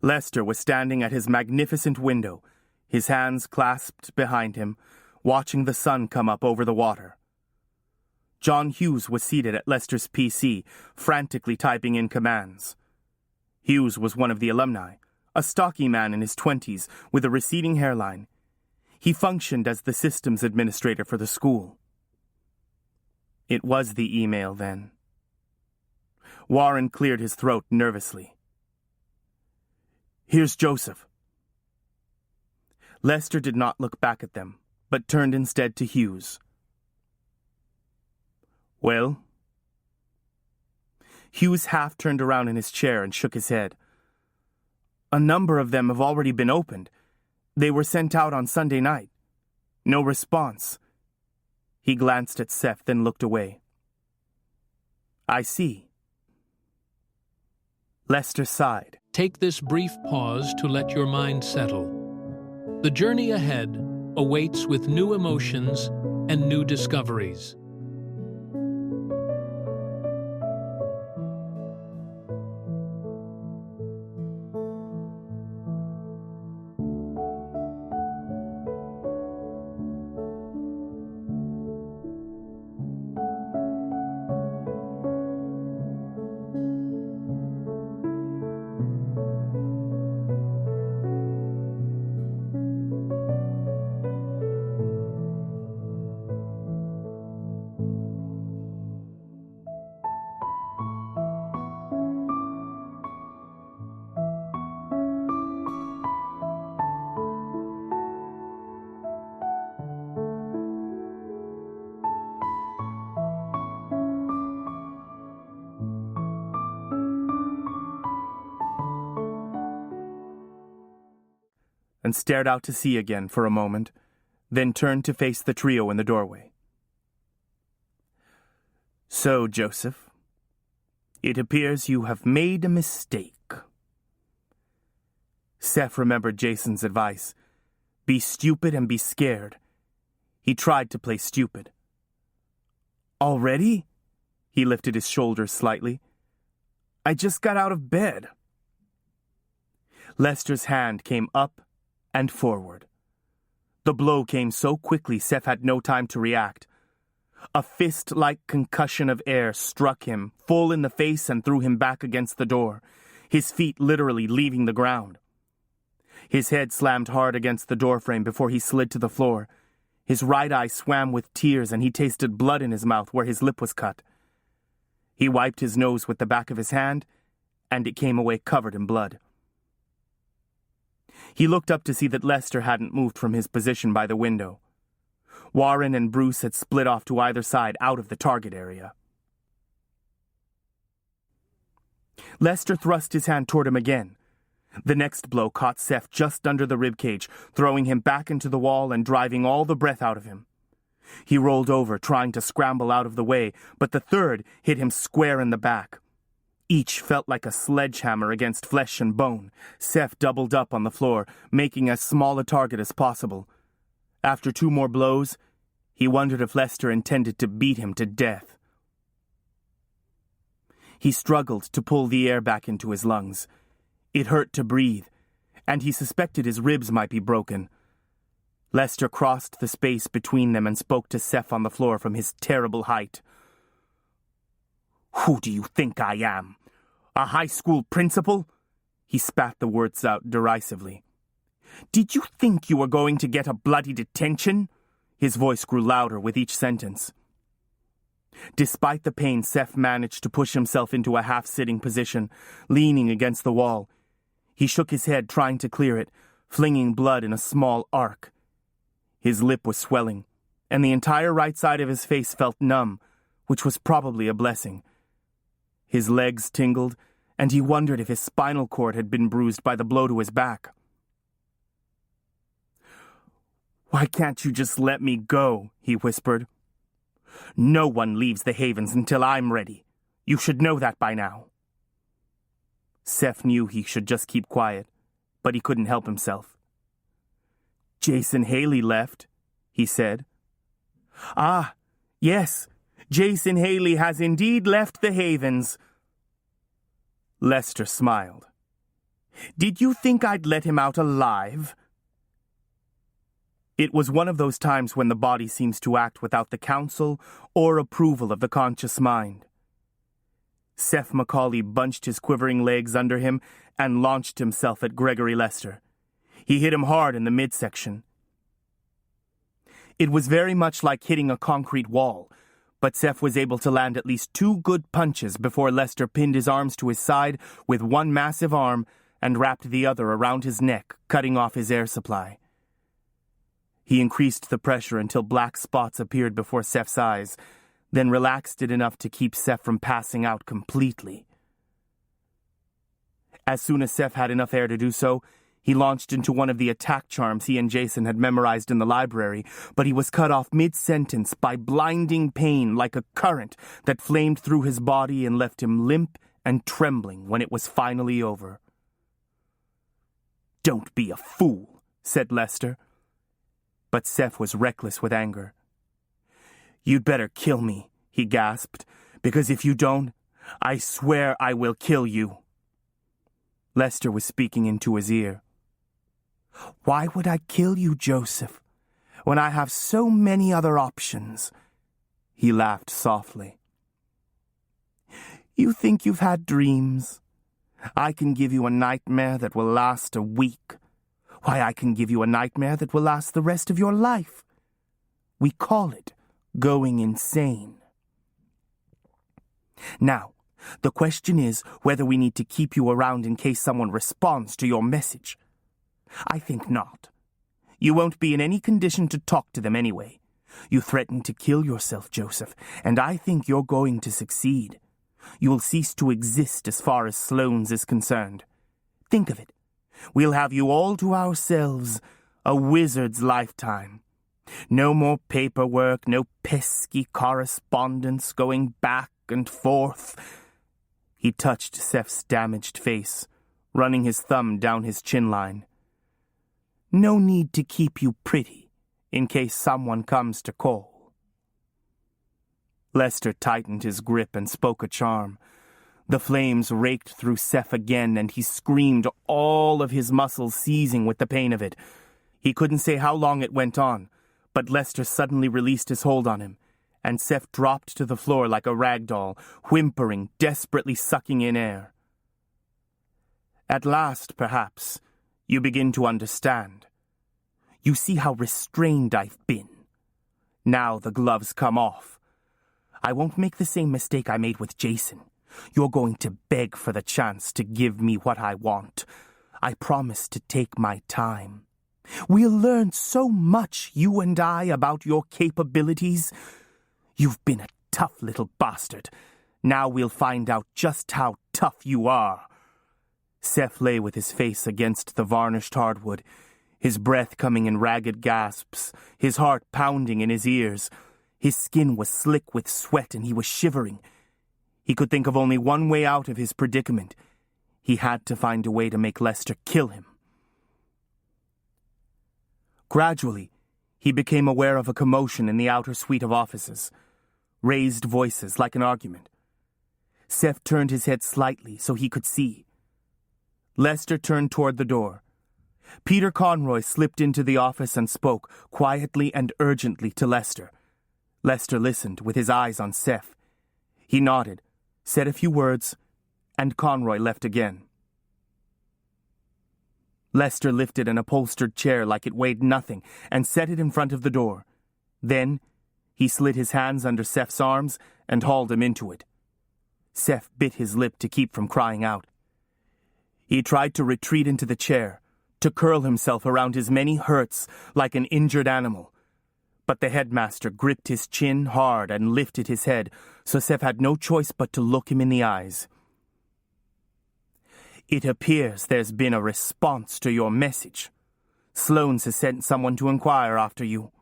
Lester was standing at his magnificent window, his hands clasped behind him, watching the sun come up over the water. John Hughes was seated at Lester's PC, frantically typing in commands. Hughes was one of the alumni, a stocky man in his 20s with a receding hairline. He functioned as the systems administrator for the school. It was the email, then. Warren cleared his throat nervously. "Here's Joseph." Lester did not look back at them, but turned instead to Hughes. "Well?" Hughes half turned around in his chair and shook his head. "A number of them have already been opened. They were sent out on Sunday night. No response." He glanced at Seth, then looked away. "I see." Lester sighed. Take this brief pause to let your mind settle. The journey ahead awaits with new emotions and new discoveries. And stared out to sea again for a moment, then turned to face the trio in the doorway. "So, Joseph, it appears you have made a mistake." Seth remembered Jason's advice. Be stupid and be scared. He tried to play stupid. "Already?" He lifted his shoulders slightly. "I just got out of bed." Lester's hand came up and forward. The blow came so quickly Seth had no time to react. A fist-like concussion of air struck him full in the face and threw him back against the door, his feet literally leaving the ground. His head slammed hard against the doorframe before he slid to the floor. His right eye swam with tears and he tasted blood in his mouth where his lip was cut. He wiped his nose with the back of his hand, and it came away covered in blood. He looked up to see that Lester hadn't moved from his position by the window. Warren and Bruce had split off to either side out of the target area. Lester thrust his hand toward him again. The next blow caught Seth just under the ribcage, throwing him back into the wall and driving all the breath out of him. He rolled over, trying to scramble out of the way, but the third hit him square in the back. Each felt like a sledgehammer against flesh and bone. Seth doubled up on the floor, making as small a target as possible. After 2 more blows, he wondered if Lester intended to beat him to death. He struggled to pull the air back into his lungs. It hurt to breathe, and he suspected his ribs might be broken. Lester crossed the space between them and spoke to Seth on the floor from his terrible height. "Who do you think I am? A high school principal?" He spat the words out derisively. "Did you think you were going to get a bloody detention?" His voice grew louder with each sentence. Despite the pain, Seth managed to push himself into a half-sitting position, leaning against the wall. He shook his head, trying to clear it, flinging blood in a small arc. His lip was swelling, and the entire right side of his face felt numb, which was probably a blessing. His legs tingled, and he wondered if his spinal cord had been bruised by the blow to his back. "Why can't you just let me go?" he whispered. "No one leaves the Havens until I'm ready. You should know that by now." Seth knew he should just keep quiet, but he couldn't help himself. "Jason Haley left," he said. "Ah, yes, Jason Haley has indeed left the Havens." Lester smiled. "Did you think I'd let him out alive?" It was one of those times when the body seems to act without the counsel or approval of the conscious mind. Seth Macaulay bunched his quivering legs under him and launched himself at Gregory Lester. He hit him hard in the midsection. It was very much like hitting a concrete wall, but Seth was able to land at least 2 good punches before Lester pinned his arms to his side with one massive arm and wrapped the other around his neck, cutting off his air supply. He increased the pressure until black spots appeared before Seth's eyes, then relaxed it enough to keep Seth from passing out completely. As soon as Seth had enough air to do so, he launched into one of the attack charms he and Jason had memorized in the library, but he was cut off mid-sentence by blinding pain like a current that flamed through his body and left him limp and trembling when it was finally over. "Don't be a fool," said Lester. But Seth was reckless with anger. "You'd better kill me," he gasped, "because if you don't, I swear I will kill you." Lester was speaking into his ear. "Why would I kill you, Joseph, when I have so many other options?" He laughed softly. "You think you've had dreams? I can give you a nightmare that will last a week. Why, I can give you a nightmare that will last the rest of your life. We call it going insane. Now, the question is whether we need to keep you around in case someone responds to your message. I think not. You won't be in any condition to talk to them anyway. You threatened to kill yourself, Joseph, and I think you're going to succeed. You'll cease to exist as far as Sloane's is concerned. Think of it. We'll have you all to ourselves, a wizard's lifetime. No more paperwork, no pesky correspondence going back and forth." He touched Seth's damaged face, running his thumb down his chin line. "No need to keep you pretty, in case someone comes to call." Lester tightened his grip and spoke a charm. The flames raked through Seth again, and he screamed, all of his muscles seizing with the pain of it. He couldn't say how long it went on, but Lester suddenly released his hold on him, and Seth dropped to the floor like a rag doll, whimpering, desperately sucking in air. At last, perhaps, you begin to understand. You see how restrained I've been. Now the gloves come off. I won't make the same mistake I made with Jason. You're going to beg for the chance to give me what I want. I promise to take my time. We'll learn so much, you and I, about your capabilities. You've been a tough little bastard. Now we'll find out just how tough you are. Seth lay with his face against the varnished hardwood, his breath coming in ragged gasps, his heart pounding in his ears. His skin was slick with sweat and he was shivering. He could think of only one way out of his predicament. He had to find a way to make Lester kill him. Gradually, he became aware of a commotion in the outer suite of offices. Raised voices, like an argument. Seth turned his head slightly so he could see. Lester turned toward the door. Peter Conroy slipped into the office and spoke, quietly and urgently, to Lester. Lester listened, with his eyes on Seth. He nodded, said a few words, and Conroy left again. Lester lifted an upholstered chair like it weighed nothing and set it in front of the door. Then he slid his hands under Seth's arms and hauled him into it. Seth bit his lip to keep from crying out. He tried to retreat into the chair, to curl himself around his many hurts like an injured animal. But the headmaster gripped his chin hard and lifted his head, so Seth had no choice but to look him in the eyes. "It appears there's been a response to your message. Sloane's has sent someone to inquire after you."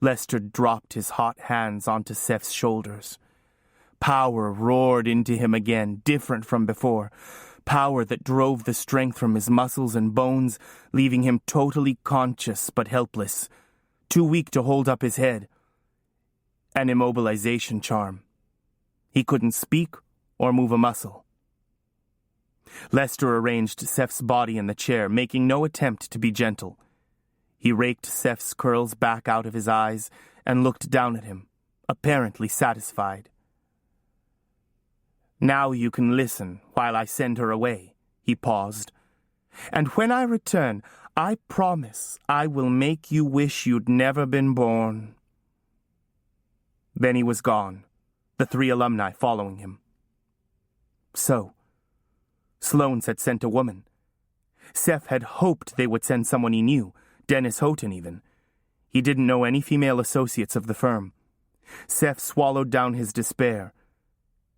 Lester dropped his hot hands onto Seth's shoulders. Power roared into him again, different from before. Power that drove the strength from his muscles and bones, leaving him totally conscious but helpless, too weak to hold up his head. An immobilization charm. He couldn't speak or move a muscle. Lester arranged Seth's body in the chair, making no attempt to be gentle. He raked Seth's curls back out of his eyes and looked down at him, apparently satisfied. "Now you can listen while I send her away," he paused. "And when I return, I promise I will make you wish you'd never been born." Then he was gone, the 3 alumni following him. So, Sloane's had sent a woman. Seth had hoped they would send someone he knew, Dennis Houghton even. He didn't know any female associates of the firm. Seth swallowed down his despair.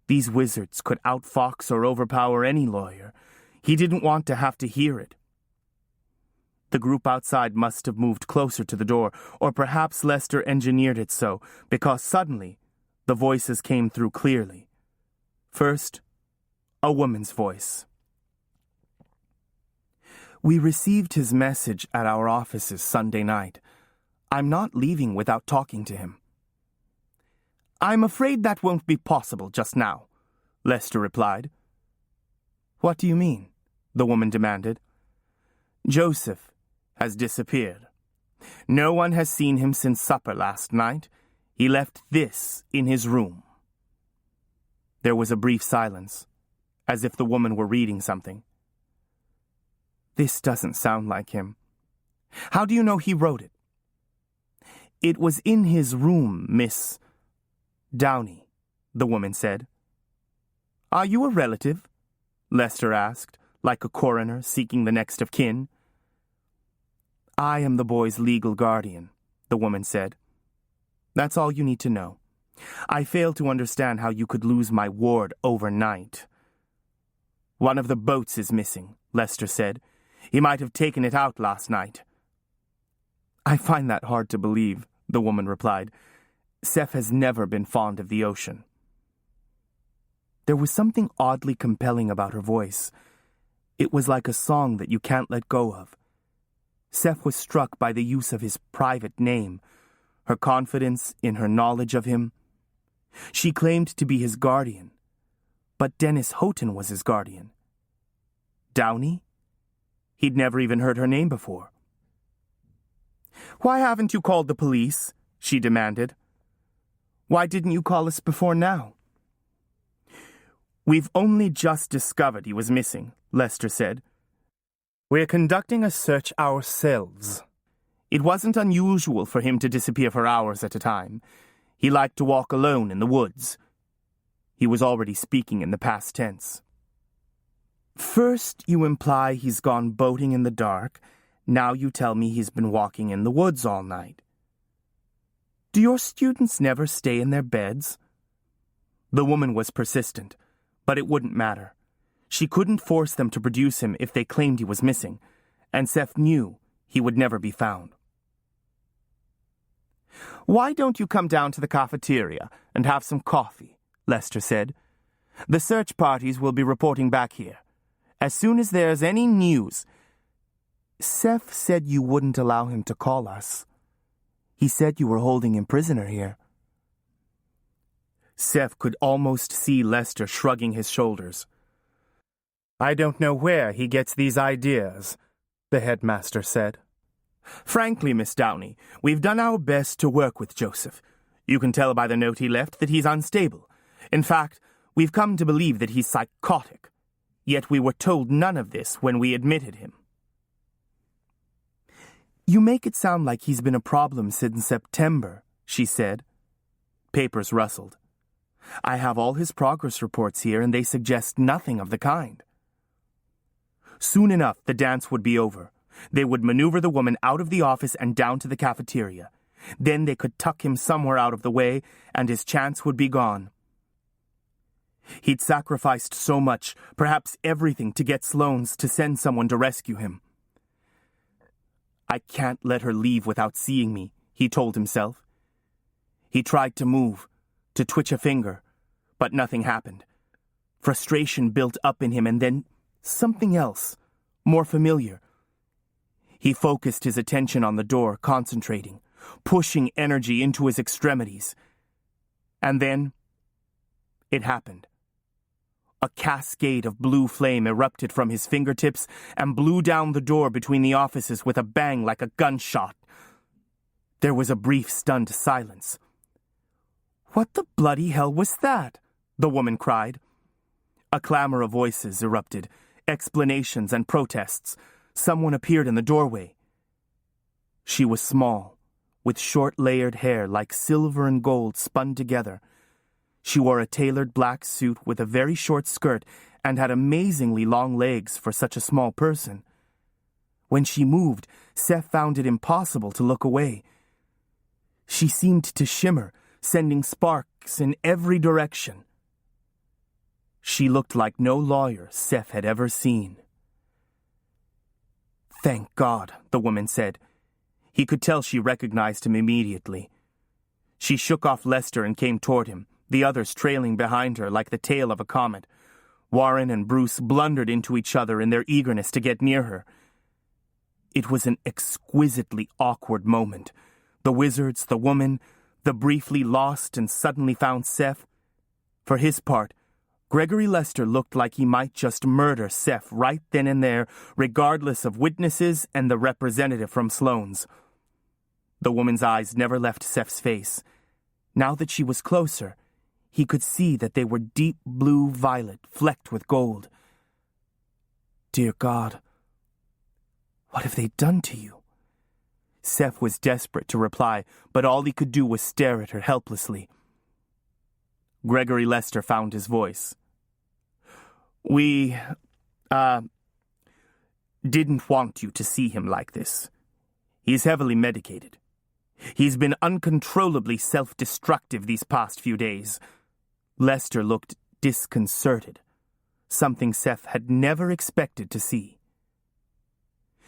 These wizards could outfox or overpower any lawyer. He didn't want to have to hear it. The group outside must have moved closer to the door, or perhaps Lester engineered it so, because suddenly the voices came through clearly. First, a woman's voice. "We received his message at our offices Sunday night. I'm not leaving without talking to him." "I'm afraid that won't be possible just now," Lester replied. "What do you mean?" the woman demanded. "Joseph has disappeared. No one has seen him since supper last night. He left this in his room." There was a brief silence, as if the woman were reading something. "This doesn't sound like him. How do you know he wrote it?" "It was in his room, Miss Downey," the woman said. "Are you a relative?" Lester asked, like a coroner seeking the next of kin. "I am the boy's legal guardian," the woman said. "That's all you need to know. I fail to understand how you could lose my ward overnight." "One of the boats is missing," Lester said. "He might have taken it out last night." "I find that hard to believe," the woman replied. "Seth has never been fond of the ocean." There was something oddly compelling about her voice. It was like a song that you can't let go of. Seth was struck by the use of his private name, her confidence in her knowledge of him. She claimed to be his guardian, but Dennis Houghton was his guardian. Downey? He'd never even heard her name before. "Why haven't you called the police?" she demanded. "Why didn't you call us before now?" "We've only just discovered he was missing," Lester said. "We're conducting a search ourselves. It wasn't unusual for him to disappear for hours at a time. He liked to walk alone in the woods." He was already speaking in the past tense. "First you imply he's gone boating in the dark. Now you tell me he's been walking in the woods all night. Do your students never stay in their beds?" The woman was persistent, but it wouldn't matter. She couldn't force them to produce him if they claimed he was missing, and Seth knew he would never be found. "Why don't you come down to the cafeteria and have some coffee?" Lester said. "The search parties will be reporting back here. As soon as there's any news—" "Seth said you wouldn't allow him to call us. He said you were holding him prisoner here." Seth could almost see Lester shrugging his shoulders. "I don't know where he gets these ideas," the headmaster said. "Frankly, Miss Downey, we've done our best to work with Joseph. You can tell by the note he left that he's unstable. In fact, we've come to believe that he's psychotic. Yet we were told none of this when we admitted him." "You make it sound like he's been a problem since September," she said. Papers rustled. "I have all his progress reports here, and they suggest nothing of the kind." Soon enough, the dance would be over. They would maneuver the woman out of the office and down to the cafeteria. Then they could tuck him somewhere out of the way, and his chance would be gone. He'd sacrificed so much, perhaps everything, to get Sloane's to send someone to rescue him. "I can't let her leave without seeing me," he told himself. He tried to move, to twitch a finger, but nothing happened. Frustration built up in him, and then something else, more familiar. He focused his attention on the door, concentrating, pushing energy into his extremities. And then it happened. A cascade of blue flame erupted from his fingertips and blew down the door between the offices with a bang like a gunshot. There was a brief, stunned silence. "What the bloody hell was that?" the woman cried. A clamor of voices erupted, explanations and protests. Someone appeared in the doorway. She was small, with short layered hair like silver and gold spun together. She wore a tailored black suit with a very short skirt and had amazingly long legs for such a small person. When she moved, Seth found it impossible to look away. She seemed to shimmer, sending sparks in every direction. She looked like no lawyer Seth had ever seen. "Thank God," the woman said. He could tell she recognized him immediately. She shook off Lester and came toward him, the others trailing behind her like the tail of a comet. Warren and Bruce blundered into each other in their eagerness to get near her. It was an exquisitely awkward moment. The wizards, the woman, the briefly lost and suddenly found Seth. For his part, Gregory Lester looked like he might just murder Seth right then and there, regardless of witnesses and the representative from Sloane's. The woman's eyes never left Seth's face. Now that she was closer, he could see that they were deep blue violet, flecked with gold. "Dear God, what have they done to you?" Seth was desperate to reply, but all he could do was stare at her helplessly. Gregory Lester found his voice. "We, didn't want you to see him like this. He's heavily medicated. He's been uncontrollably self-destructive these past few days." Lester looked disconcerted, something Seth had never expected to see.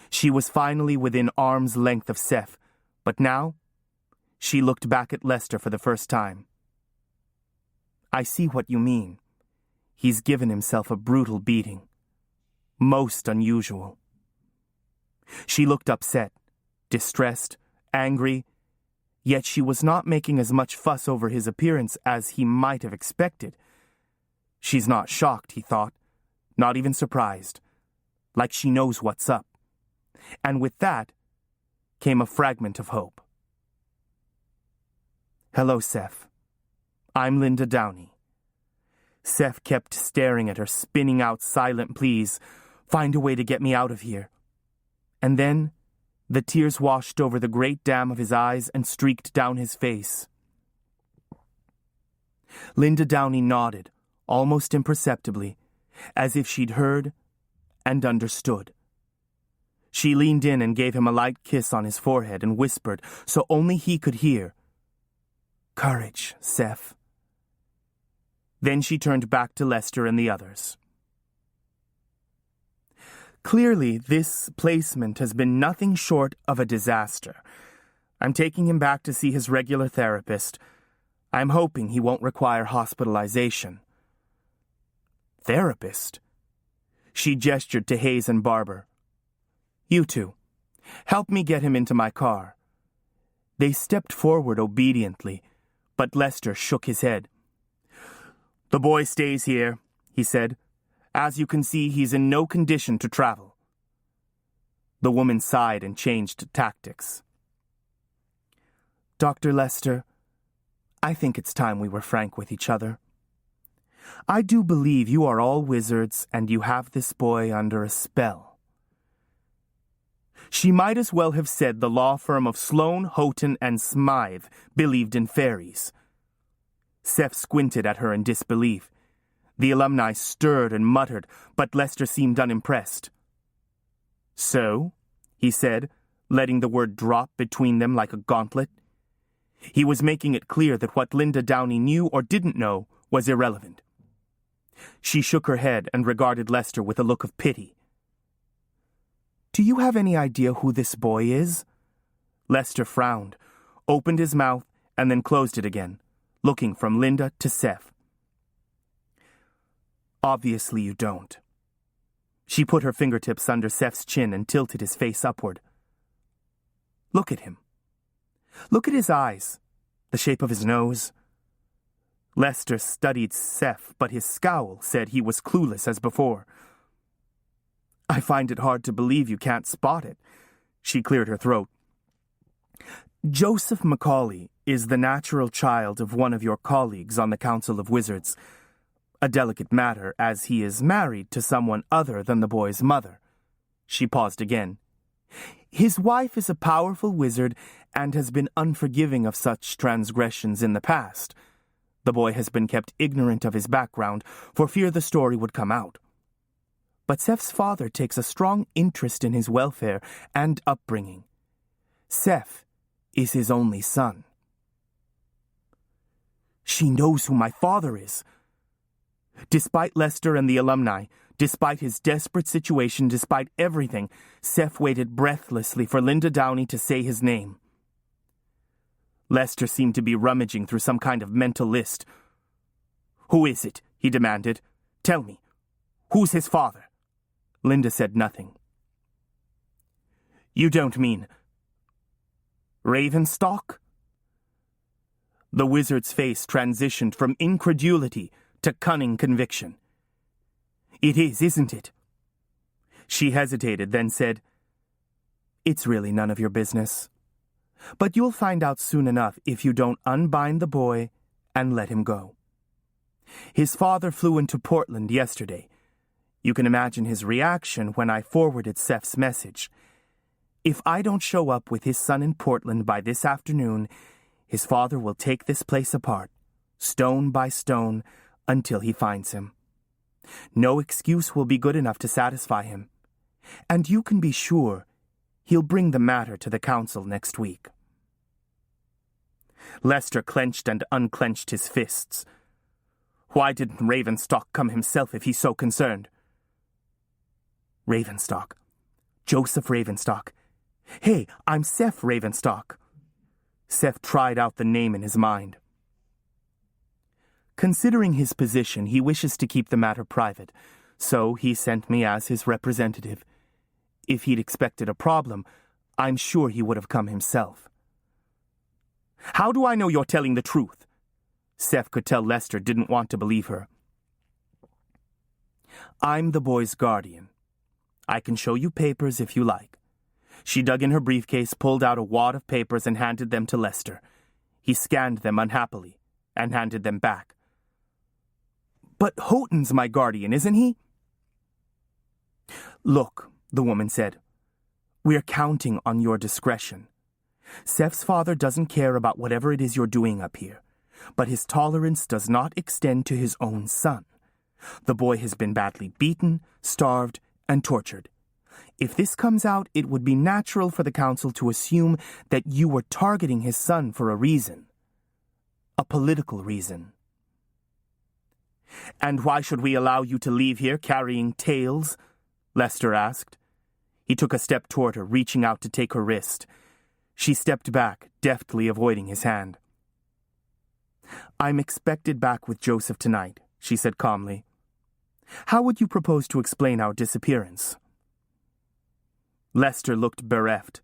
She was finally within arm's length of Seth, but now she looked back at Lester for the first time. "I see what you mean. He's given himself a brutal beating. Most unusual." She looked upset, distressed, angry, yet she was not making as much fuss over his appearance as he might have expected. She's not shocked, he thought, not even surprised, like she knows what's up. And with that came a fragment of hope. "Hello, Seth. I'm Linda Downey." Seth kept staring at her, spinning out silent pleas. "Find a way to get me out of here." And then the tears washed over the great dam of his eyes and streaked down his face. Linda Downey nodded, almost imperceptibly, as if she'd heard and understood. She leaned in and gave him a light kiss on his forehead and whispered, so only he could hear, "Courage, Seth." Then she turned back to Lester and the others. "Clearly, this placement has been nothing short of a disaster. I'm taking him back to see his regular therapist. I'm hoping he won't require hospitalization." "Therapist?" She gestured to Hayes and Barber. "You two, help me get him into my car." They stepped forward obediently, but Lester shook his head. "The boy stays here," he said. "As you can see, he's in no condition to travel." The woman sighed and changed tactics. "Dr. Lester, I think it's time we were frank with each other. I do believe you are all wizards and you have this boy under a spell." She might as well have said the law firm of Sloane, Houghton, and Smythe believed in fairies. Seth squinted at her in disbelief. The alumni stirred and muttered, but Lester seemed unimpressed. "So?" he said, letting the word drop between them like a gauntlet. He was making it clear that what Linda Downey knew or didn't know was irrelevant. She shook her head and regarded Lester with a look of pity. "Do you have any idea who this boy is?" Lester frowned, opened his mouth, and then closed it again, looking from Linda to Seth. "Obviously you don't." She put her fingertips under Seth's chin and tilted his face upward. "Look at him. Look at his eyes, the shape of his nose. Lester studied Seth, but his scowl said he was clueless as before. "I find it hard to believe you can't spot it." She cleared her throat. "Joseph Macaulay is the natural child of one of your colleagues on the Council of Wizards. A delicate matter, as he is married to someone other than the boy's mother." She paused again. "His wife is a powerful wizard and has been unforgiving of such transgressions in the past. The boy has been kept ignorant of his background for fear the story would come out. But Seth's father takes a strong interest in his welfare and upbringing. Seth is his only son." "She knows who my father is." Despite Lester and the alumni, despite his desperate situation, despite everything, Seth waited breathlessly for Linda Downey to say his name. Lester seemed to be rummaging through some kind of mental list. "Who is it?" he demanded. "Tell me. Who's his father?" Linda said nothing. "You don't mean Ravenstock?" The wizard's face transitioned from incredulity to cunning conviction. "It is, isn't it?" She hesitated, then said, "It's really none of your business. But you'll find out soon enough if you don't unbind the boy and let him go. His father flew into Portland yesterday. You can imagine his reaction when I forwarded Seth's message. If I don't show up with his son in Portland by this afternoon, his father will take this place apart, stone by stone, until he finds him. No excuse will be good enough to satisfy him. And you can be sure he'll bring the matter to the council next week." Lester clenched and unclenched his fists. Why didn't Ravenstock come himself if he's so concerned? Ravenstock. Joseph Ravenstock. "Hey, I'm Seth Ravenstock." Seth tried out the name in his mind. "Considering his position, he wishes to keep the matter private, so he sent me as his representative. If he'd expected a problem, I'm sure he would have come himself." "How do I know you're telling the truth?" Seth could tell Lester didn't want to believe her. "I'm the boy's guardian. I can show you papers if you like." She dug in her briefcase, pulled out a wad of papers, and handed them to Lester. He scanned them unhappily and handed them back. "But Houghton's my guardian, isn't he?" "Look," the woman said, "we're counting on your discretion. Seth's father doesn't care about whatever it is you're doing up here, but his tolerance does not extend to his own son. The boy has been badly beaten, starved, and tortured. If this comes out, it would be natural for the council to assume that you were targeting his son for a reason. A political reason." "And why should we allow you to leave here carrying tales?" Lester asked. He took a step toward her, reaching out to take her wrist. She stepped back, deftly avoiding his hand. "I'm expected back with Joseph tonight," she said calmly. "How would you propose to explain our disappearance?" Lester looked bereft,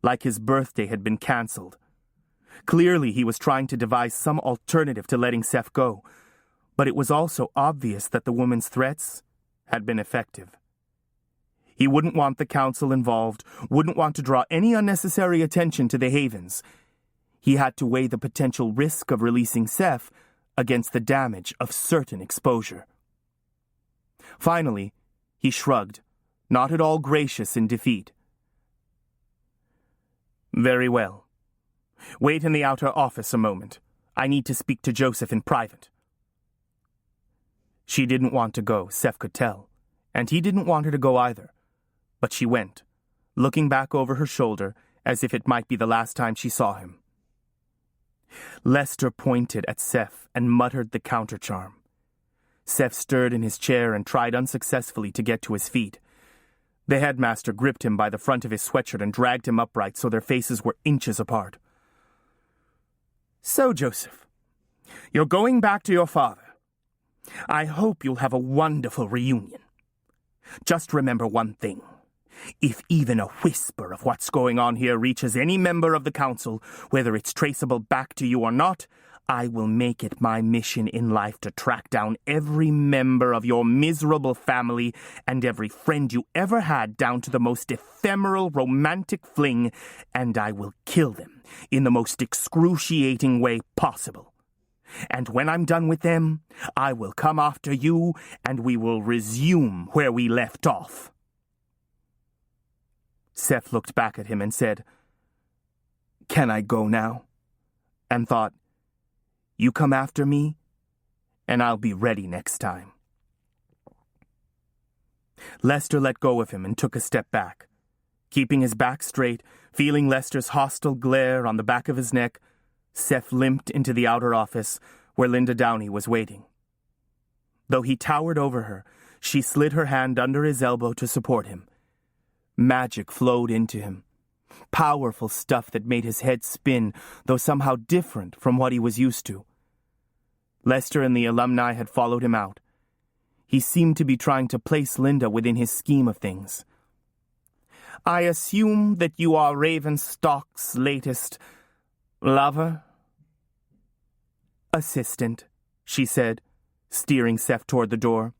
like his birthday had been cancelled. Clearly he was trying to devise some alternative to letting Seth go, but it was also obvious that the woman's threats had been effective. He wouldn't want the council involved, wouldn't want to draw any unnecessary attention to the Havens. He had to weigh the potential risk of releasing Seth against the damage of certain exposure. Finally, he shrugged, not at all gracious in defeat. "Very well. Wait in the outer office a moment. I need to speak to Joseph in private." She didn't want to go, Seth could tell, and he didn't want her to go either. But she went, looking back over her shoulder as if it might be the last time she saw him. Lester pointed at Seth and muttered the countercharm. Seth stirred in his chair and tried unsuccessfully to get to his feet. The headmaster gripped him by the front of his sweatshirt and dragged him upright so their faces were inches apart. "So, Joseph, you're going back to your father. I hope you'll have a wonderful reunion. Just remember one thing. If even a whisper of what's going on here reaches any member of the council, whether it's traceable back to you or not, I will make it my mission in life to track down every member of your miserable family and every friend you ever had down to the most ephemeral romantic fling, and I will kill them in the most excruciating way possible. And when I'm done with them, I will come after you, and we will resume where we left off." Seth looked back at him and said, "Can I go now?" And thought, "You come after me, and I'll be ready next time." Lester let go of him and took a step back. Keeping his back straight, feeling Lester's hostile glare on the back of his neck, Seth limped into the outer office where Linda Downey was waiting. Though he towered over her, she slid her hand under his elbow to support him. Magic flowed into him. Powerful stuff that made his head spin, though somehow different from what he was used to. Lester and the alumni had followed him out. He seemed to be trying to place Linda within his scheme of things. "I assume that you are Ravenstock's latest lover?" "Assistant," she said, steering Seth toward the door.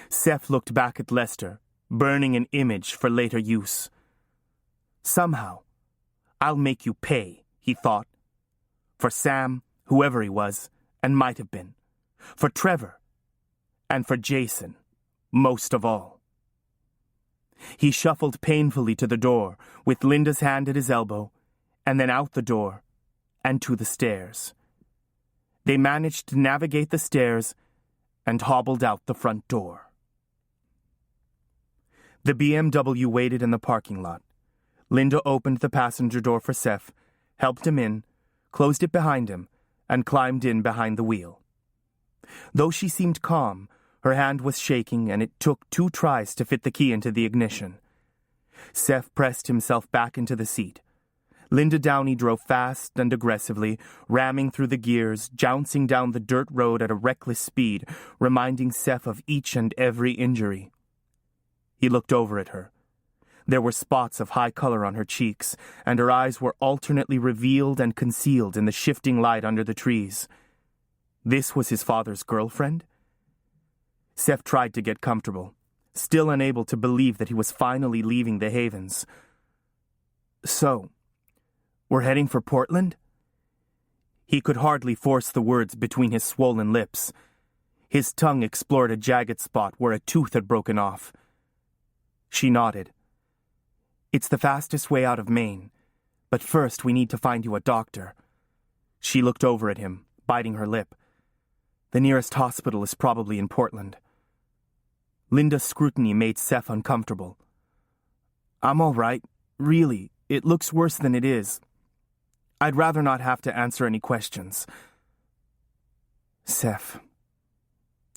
Seth looked back at Lester, burning an image for later use. Somehow, I'll make you pay, he thought. For Sam, whoever he was, and might have been. For Trevor. And for Jason, most of all. He shuffled painfully to the door, with Linda's hand at his elbow, and then out the door, and to the stairs. They managed to navigate the stairs, and hobbled out the front door. The BMW waited in the parking lot. Linda opened the passenger door for Seth, helped him in, closed it behind him, and climbed in behind the wheel. Though she seemed calm, her hand was shaking, and it took 2 tries to fit the key into the ignition. Seth pressed himself back into the seat. Linda Downey drove fast and aggressively, ramming through the gears, jouncing down the dirt road at a reckless speed, reminding Seth of each and every injury. He looked over at her. There were spots of high color on her cheeks, and her eyes were alternately revealed and concealed in the shifting light under the trees. This was his father's girlfriend? Seth tried to get comfortable, still unable to believe that he was finally leaving the Havens. "So, we're heading for Portland?" He could hardly force the words between his swollen lips. His tongue explored a jagged spot where a tooth had broken off. She nodded. "It's the fastest way out of Maine, but first we need to find you a doctor." She looked over at him, biting her lip. "The nearest hospital is probably in Portland." Linda's scrutiny made Seth uncomfortable. "I'm all right, really. It looks worse than it is. I'd rather not have to answer any questions." "Seth,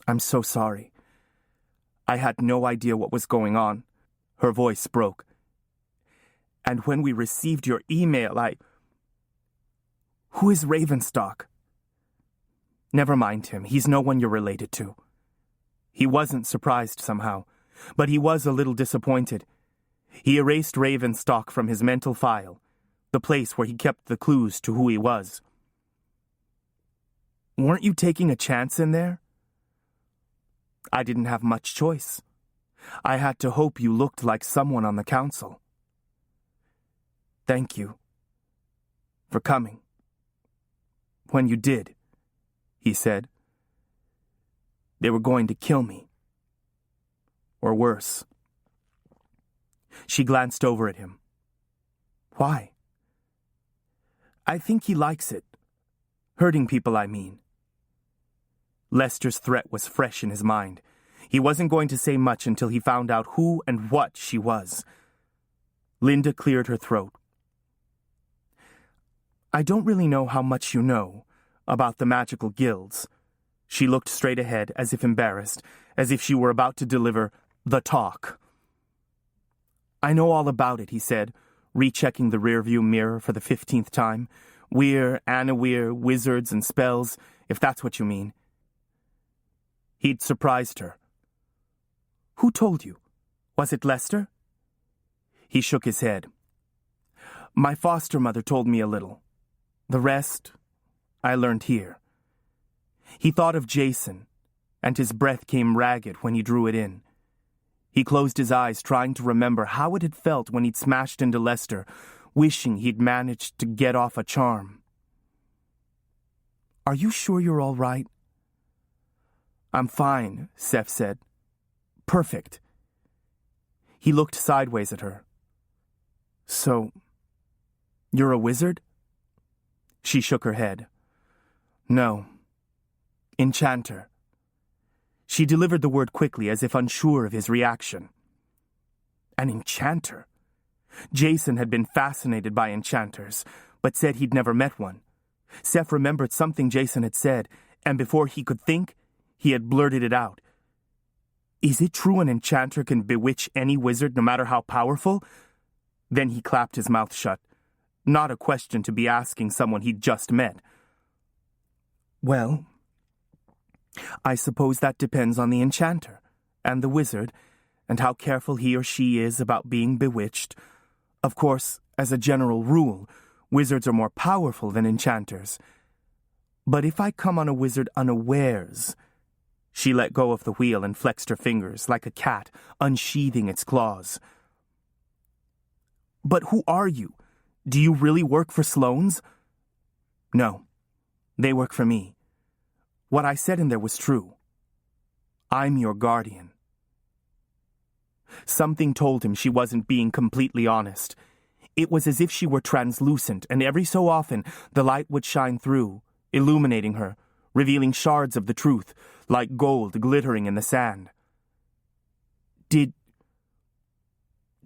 I'm so sorry. I had no idea what was going on." Her voice broke. "And when we received your email, Who is Ravenstock?" "Never mind him. He's no one you're related to." He wasn't surprised somehow, but he was a little disappointed. He erased Ravenstock from his mental file, the place where he kept the clues to who he was. "Weren't you taking a chance in there?" "I didn't have much choice. I had to hope you looked like someone on the council." "Thank you for coming. When you did," he said. "They were going to kill me. Or worse." She glanced over at him. "Why?" "I think he likes it. Hurting people, I mean." Lester's threat was fresh in his mind. He wasn't going to say much until he found out who and what she was. Linda cleared her throat. "I don't really know how much you know about the magical guilds." She looked straight ahead, as if embarrassed, as if she were about to deliver the talk. "I know all about it," he said, rechecking the rearview mirror for the 15th time. "We're Anna-we're wizards and spells, if that's what you mean." He'd surprised her. "Who told you? Was it Lester?" He shook his head. "My foster mother told me a little. The rest, I learned here. He thought of Jason, and his breath came ragged when he drew it in. He closed his eyes, trying to remember how it had felt when he'd smashed into Lester, wishing he'd managed to get off a charm. "Are you sure you're all right?" "I'm fine," Seth said. "Perfect." He looked sideways at her. "So, you're a wizard?" She shook her head. "No. Enchanter." She delivered the word quickly, as if unsure of his reaction. An enchanter? Jason had been fascinated by enchanters, but said he'd never met one. Seth remembered something Jason had said, and before he could think, he had blurted it out. "Is it true an enchanter can bewitch any wizard, no matter how powerful?" Then he clapped his mouth shut. Not a question to be asking someone he'd just met. "Well, I suppose that depends on the enchanter and the wizard and how careful he or she is about being bewitched. Of course, as a general rule, wizards are more powerful than enchanters. But if I come on a wizard unawares..." She let go of the wheel and flexed her fingers like a cat unsheathing its claws. "But who are you? Do you really work for Sloane's?" "No, they work for me. What I said in there was true. I'm your guardian." Something told him she wasn't being completely honest. It was as if she were translucent, and every so often the light would shine through, illuminating her, revealing shards of the truth, like gold glittering in the sand. Do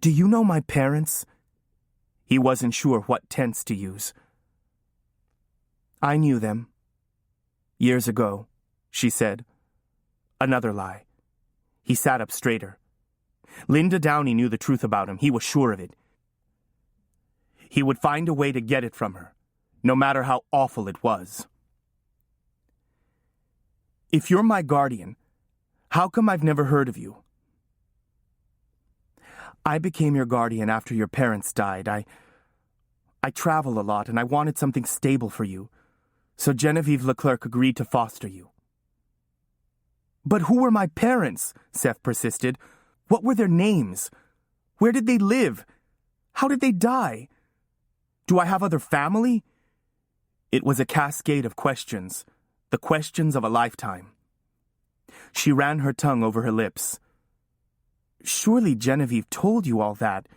you know my parents?" He wasn't sure what tense to use. "I knew them. Years ago," she said. Another lie. He sat up straighter. Linda Downey knew the truth about him. He was sure of it. He would find a way to get it from her, no matter how awful it was. "If you're my guardian, how come I've never heard of you?" "I became your guardian after your parents died. I travel a lot, and I wanted something stable for you, so Genevieve Leclerc agreed to foster you." "But who were my parents?" Seth persisted. "What were their names? Where did they live? How did they die? Do I have other family?" It was a cascade of questions, the questions of a lifetime. She ran her tongue over her lips. "Surely Genevieve told you all that.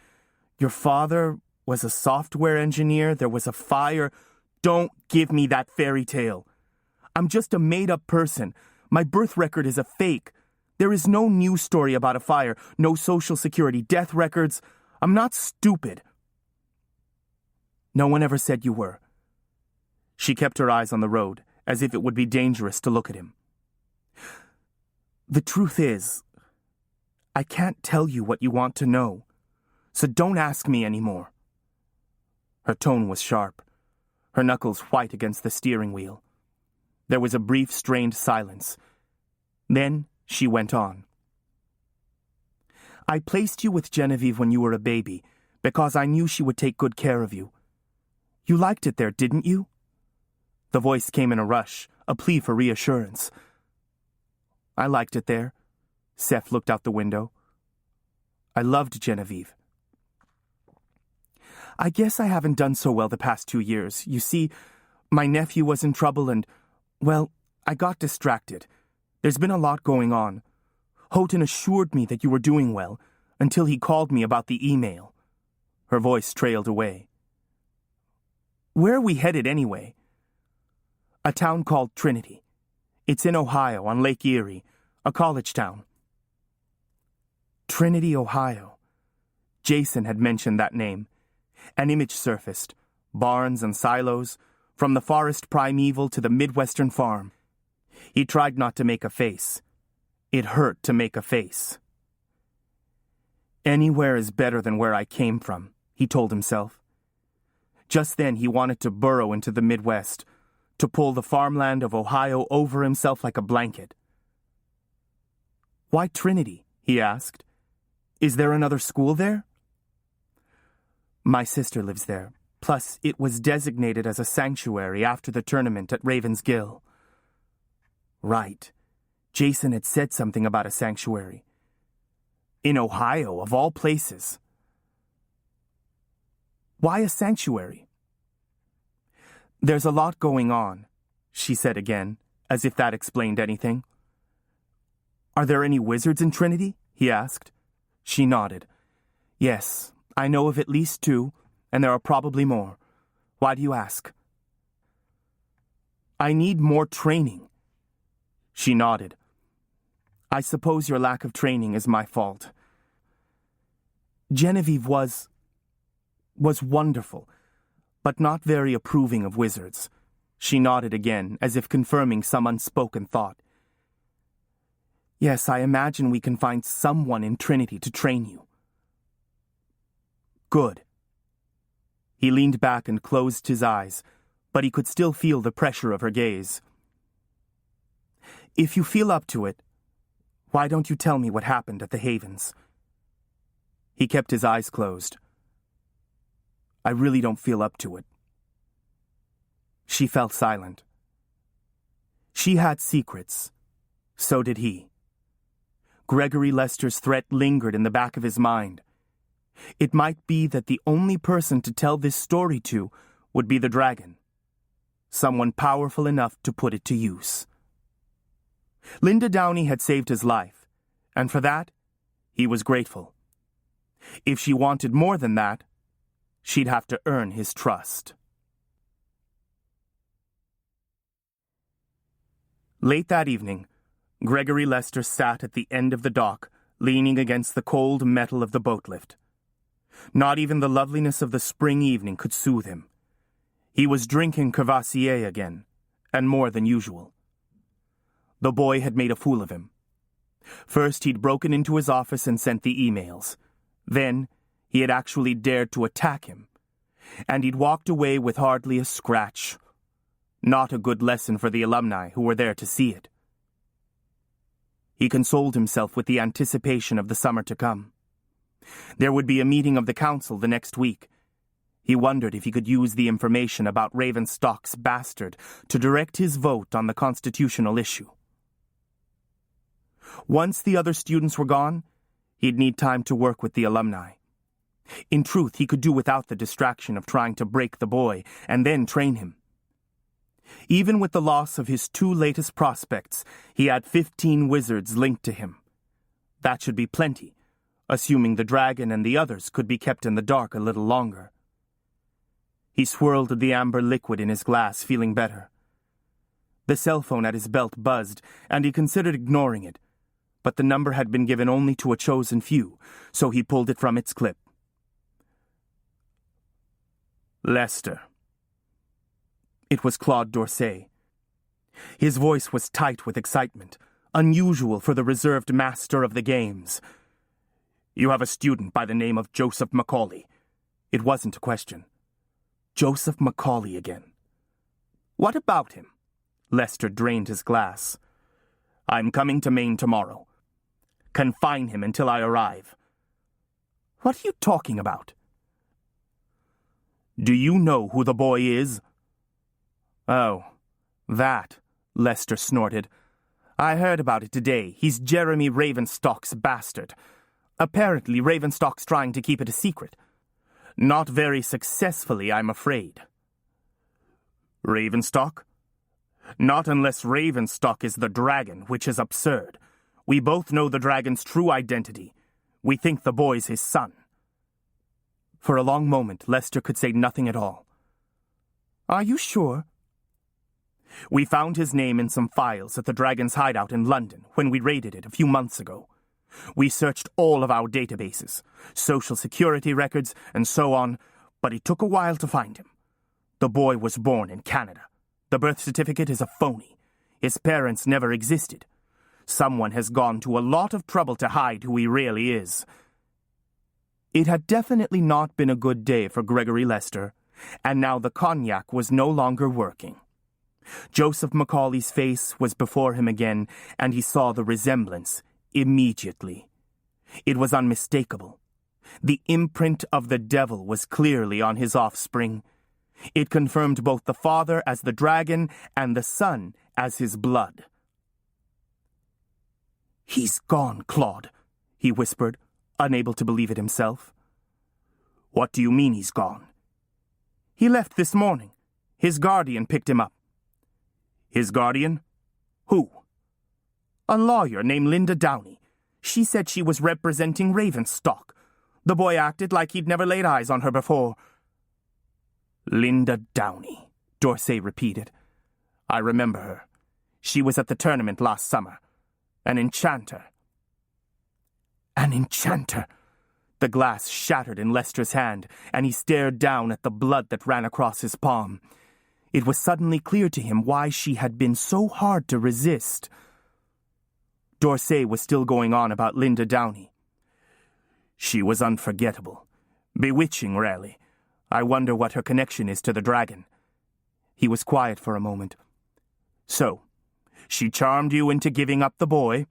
Your father was a software engineer, there was a fire..." "Don't give me that fairy tale. I'm just a made-up person. My birth record is a fake. There is no news story about a fire, no social security, death records. I'm not stupid." "No one ever said you were." She kept her eyes on the road, as if it would be dangerous to look at him. "The truth is, I can't tell you what you want to know, so don't ask me anymore." Her tone was sharp, her knuckles white against the steering wheel. There was a brief, strained silence. Then she went on. "I placed you with Genevieve when you were a baby, because I knew she would take good care of you. You liked it there, didn't you?" The voice came in a rush, a plea for reassurance. "I liked it there." Seth looked out the window. "I loved Genevieve. I guess I haven't done so well the past 2 years. You see, my nephew was in trouble and, well, I got distracted. There's been a lot going on. Houghton assured me that you were doing well, until he called me about the email." Her voice trailed away. "Where are we headed anyway?" "A town called Trinity. It's in Ohio, on Lake Erie, a college town." Trinity, Ohio. Jason had mentioned that name. An image surfaced, barns and silos, from the forest primeval to the Midwestern farm. He tried not to make a face. It hurt to make a face. "Anywhere is better than where I came from," he told himself. Just then he wanted to burrow into the Midwest, to pull the farmland of Ohio over himself like a blanket. "Why Trinity?" he asked. "Is there another school there?" "My sister lives there. Plus, it was designated as a sanctuary after the tournament at Raven's Gill. Right. Jason had said something about a sanctuary. In Ohio, of all places. Why a sanctuary? There's a lot going on, she said again, as if that explained anything. Are there any wizards in Trinity? He asked. She nodded. Yes, I know of at least 2, and there are probably more. Why do you ask? I need more training. She nodded. I suppose your lack of training is my fault. Genevieve was wonderful, but not very approving of wizards. She nodded again, as if confirming some unspoken thought. Yes, I imagine we can find someone in Trinity to train you. Good. He leaned back and closed his eyes, but he could still feel the pressure of her gaze. If you feel up to it, why don't you tell me what happened at the Havens? He kept his eyes closed. I really don't feel up to it. She fell silent. She had secrets. So did he. Gregory Lester's threat lingered in the back of his mind. It might be that the only person to tell this story to would be the dragon. Someone powerful enough to put it to use. Linda Downey had saved his life, and for that, he was grateful. If she wanted more than that, she'd have to earn his trust. Late that evening, Gregory Lester sat at the end of the dock, leaning against the cold metal of the boat lift. Not even the loveliness of the spring evening could soothe him. He was drinking Courvoisier again, and more than usual. The boy had made a fool of him. First, he'd broken into his office and sent the emails. Then, he had actually dared to attack him. And he'd walked away with hardly a scratch. Not a good lesson for the alumni who were there to see it. He consoled himself with the anticipation of the summer to come. There would be a meeting of the council the next week. He wondered if he could use the information about Ravenstock's bastard to direct his vote on the constitutional issue. Once the other students were gone, he'd need time to work with the alumni. In truth, he could do without the distraction of trying to break the boy and then train him. Even with the loss of his 2 latest prospects, he had 15 wizards linked to him. That should be plenty, assuming the dragon and the others could be kept in the dark a little longer. He swirled the amber liquid in his glass, feeling better. The cell phone at his belt buzzed, and he considered ignoring it, but the number had been given only to a chosen few, so he pulled it from its clip. Lester. It was Claude Dorsey. His voice was tight with excitement, unusual for the reserved master of the games. You have a student by the name of Joseph Macaulay. It wasn't a question. Joseph Macaulay again. What about him? Lester drained his glass. I'm coming to Maine tomorrow. Confine him until I arrive. What are you talking about? Do you know who the boy is? Oh, that, Lester snorted. I heard about it today. He's Jeremy Ravenstock's bastard. Apparently, Ravenstock's trying to keep it a secret. Not very successfully, I'm afraid. Ravenstock? Not unless Ravenstock is the dragon, which is absurd. We both know the dragon's true identity. We think the boy's his son. For a long moment, Lester could say nothing at all. Are you sure? We found his name in some files at the dragon's hideout in London when we raided it a few months ago. We searched all of our databases, social security records, and so on, but it took a while to find him. The boy was born in Canada. The birth certificate is a phony. His parents never existed. Someone has gone to a lot of trouble to hide who he really is. It had definitely not been a good day for Gregory Lester, and now the cognac was no longer working. Joseph Macaulay's face was before him again, and he saw the resemblance immediately. It was unmistakable. The imprint of the devil was clearly on his offspring. It confirmed both the father as the dragon and the son as his blood. "He's gone, Claude," he whispered, unable to believe it himself. "What do you mean he's gone?" "He left this morning. His guardian picked him up." "His guardian? Who?" "A lawyer named Linda Downey. She said she was representing Ravenstock. The boy acted like he'd never laid eyes on her before." "Linda Downey," D'Orsay repeated. "I remember her. She was at the tournament last summer. An enchanter." "An enchanter!" The glass shattered in Lester's hand, and he stared down at the blood that ran across his palm. It was suddenly clear to him why she had been so hard to resist. D'Orsay was still going on about Linda Downey. "She was unforgettable. Bewitching, really. I wonder what her connection is to the dragon." He was quiet for a moment. "So, she charmed you into giving up the boy?"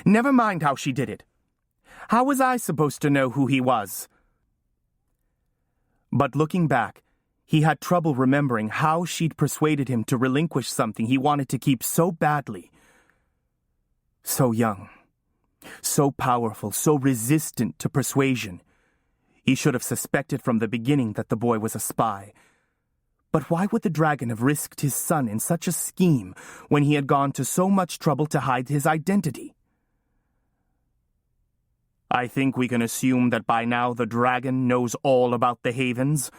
"Never mind how she did it. How was I supposed to know who he was?" But looking back, he had trouble remembering how she'd persuaded him to relinquish something he wanted to keep so badly. So young, so powerful, so resistant to persuasion. He should have suspected from the beginning that the boy was a spy. But why would the dragon have risked his son in such a scheme when he had gone to so much trouble to hide his identity? "I think we can assume that by now the dragon knows all about the Havens,"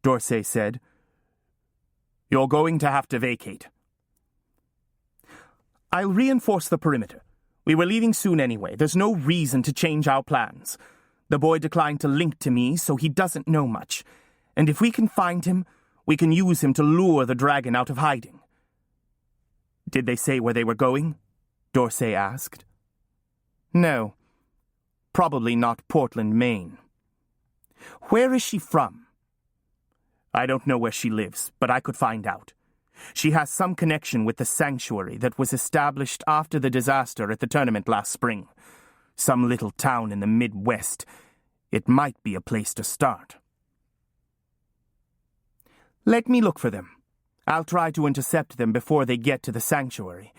D'Orsay said. "You're going to have to vacate." "I'll reinforce the perimeter. We were leaving soon anyway. There's no reason to change our plans. The boy declined to link to me, so he doesn't know much. And if we can find him, we can use him to lure the dragon out of hiding." "Did they say where they were going?" D'Orsay asked. "No. Probably not Portland, Maine." "Where is she from?" "I don't know where she lives, but I could find out. She has some connection with the sanctuary that was established after the disaster at the tournament last spring. Some little town in the Midwest. It might be a place to start." "Let me look for them. I'll try to intercept them before they get to the sanctuary."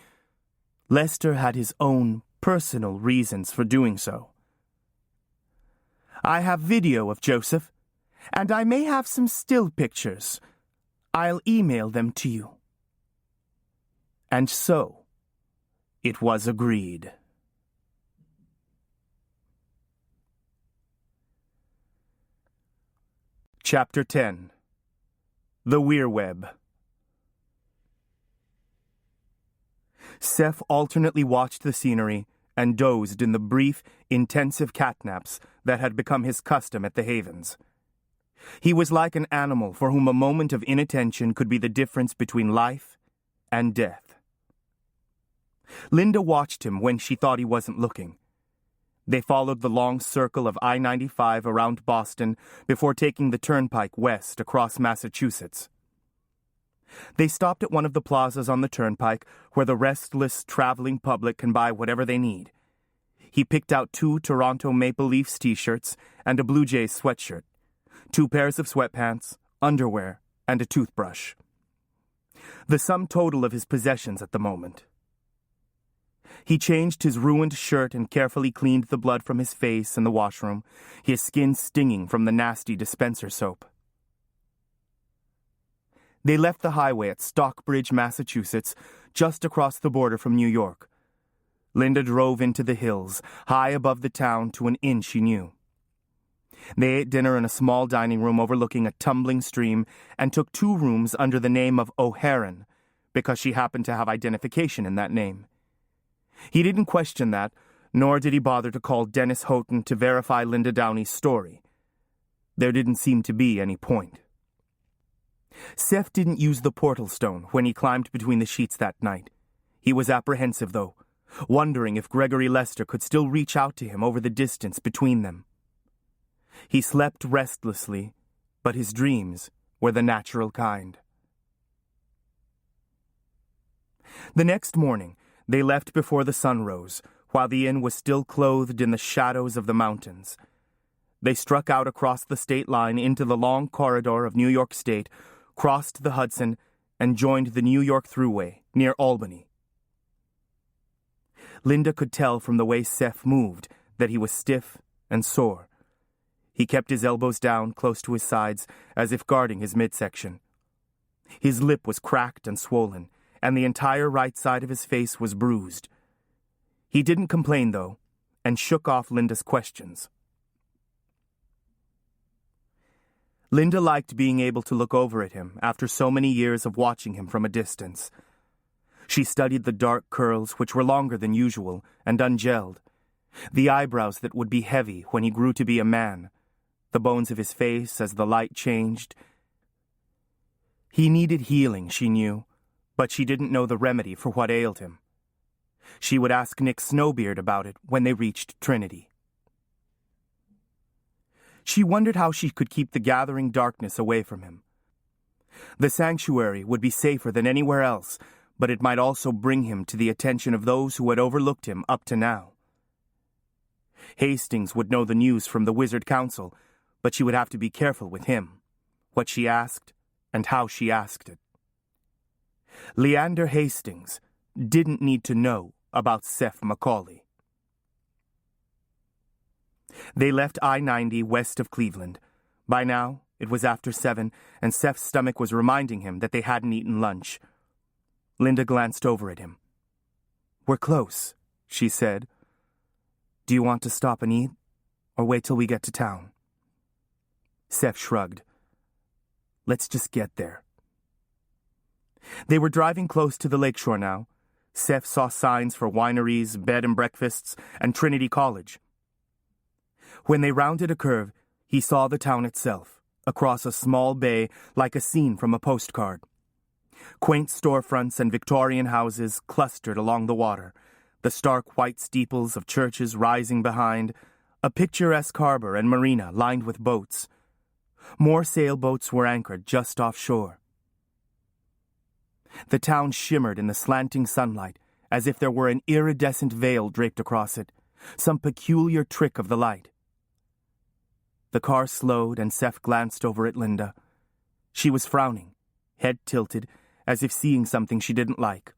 Lester had his own personal reasons for doing so. "I have video of Joseph, and I may have some still pictures. I'll email them to you." And so, it was agreed. Chapter 10. The Weirweb. Seth alternately watched the scenery and dozed in the brief, intensive catnaps that had become his custom at the Havens. He was like an animal for whom a moment of inattention could be the difference between life and death. Linda watched him when she thought he wasn't looking. They followed the long circle of I-95 around Boston before taking the turnpike west across Massachusetts. They stopped at one of the plazas on the turnpike where the restless, traveling public can buy whatever they need. He picked out 2 Toronto Maple Leafs t-shirts and a Blue Jays sweatshirt, 2 pairs of sweatpants, underwear, and a toothbrush. The sum total of his possessions at the moment. He changed his ruined shirt and carefully cleaned the blood from his face in the washroom, his skin stinging from the nasty dispenser soap. They left the highway at Stockbridge, Massachusetts, just across the border from New York. Linda drove into the hills, high above the town, to an inn she knew. They ate dinner in a small dining room overlooking a tumbling stream and took 2 rooms under the name of O'Haran, because she happened to have identification in that name. He didn't question that, nor did he bother to call Dennis Houghton to verify Linda Downey's story. There didn't seem to be any point. Seth didn't use the portal stone when he climbed between the sheets that night. He was apprehensive, though, wondering if Gregory Lester could still reach out to him over the distance between them. He slept restlessly, but his dreams were the natural kind. The next morning, they left before the sun rose, while the inn was still clothed in the shadows of the mountains. They struck out across the state line into the long corridor of New York State, crossed the Hudson, and joined the New York Thruway near Albany. Linda could tell from the way Seth moved that he was stiff and sore. He kept his elbows down close to his sides as if guarding his midsection. His lip was cracked and swollen, and the entire right side of his face was bruised. He didn't complain, though, and shook off Linda's questions. Linda liked being able to look over at him after so many years of watching him from a distance. She studied the dark curls, which were longer than usual and ungelled, the eyebrows that would be heavy when he grew to be a man, the bones of his face as the light changed. He needed healing, she knew, but she didn't know the remedy for what ailed him. She would ask Nick Snowbeard about it when they reached Trinity. She wondered how she could keep the gathering darkness away from him. The sanctuary would be safer than anywhere else, but it might also bring him to the attention of those who had overlooked him up to now. Hastings would know the news from the Wizard Council, but she would have to be careful with him, what she asked and how she asked it. Leander Hastings didn't need to know about Seth Macaulay. They left I-90 west of Cleveland. By now, it was after 7, and Seth's stomach was reminding him that they hadn't eaten lunch. Linda glanced over at him. "We're close," she said. "Do you want to stop and eat, or wait till we get to town?" Seth shrugged. "Let's just get there." They were driving close to the lakeshore now. Seth saw signs for wineries, bed and breakfasts, and Trinity College. When they rounded a curve, he saw the town itself, across a small bay like a scene from a postcard. Quaint storefronts and Victorian houses clustered along the water, the stark white steeples of churches rising behind, a picturesque harbor and marina lined with boats. More sailboats were anchored just offshore. The town shimmered in the slanting sunlight, as if there were an iridescent veil draped across it, some peculiar trick of the light. The car slowed, and Seth glanced over at Linda. She was frowning, head tilted, as if seeing something she didn't like.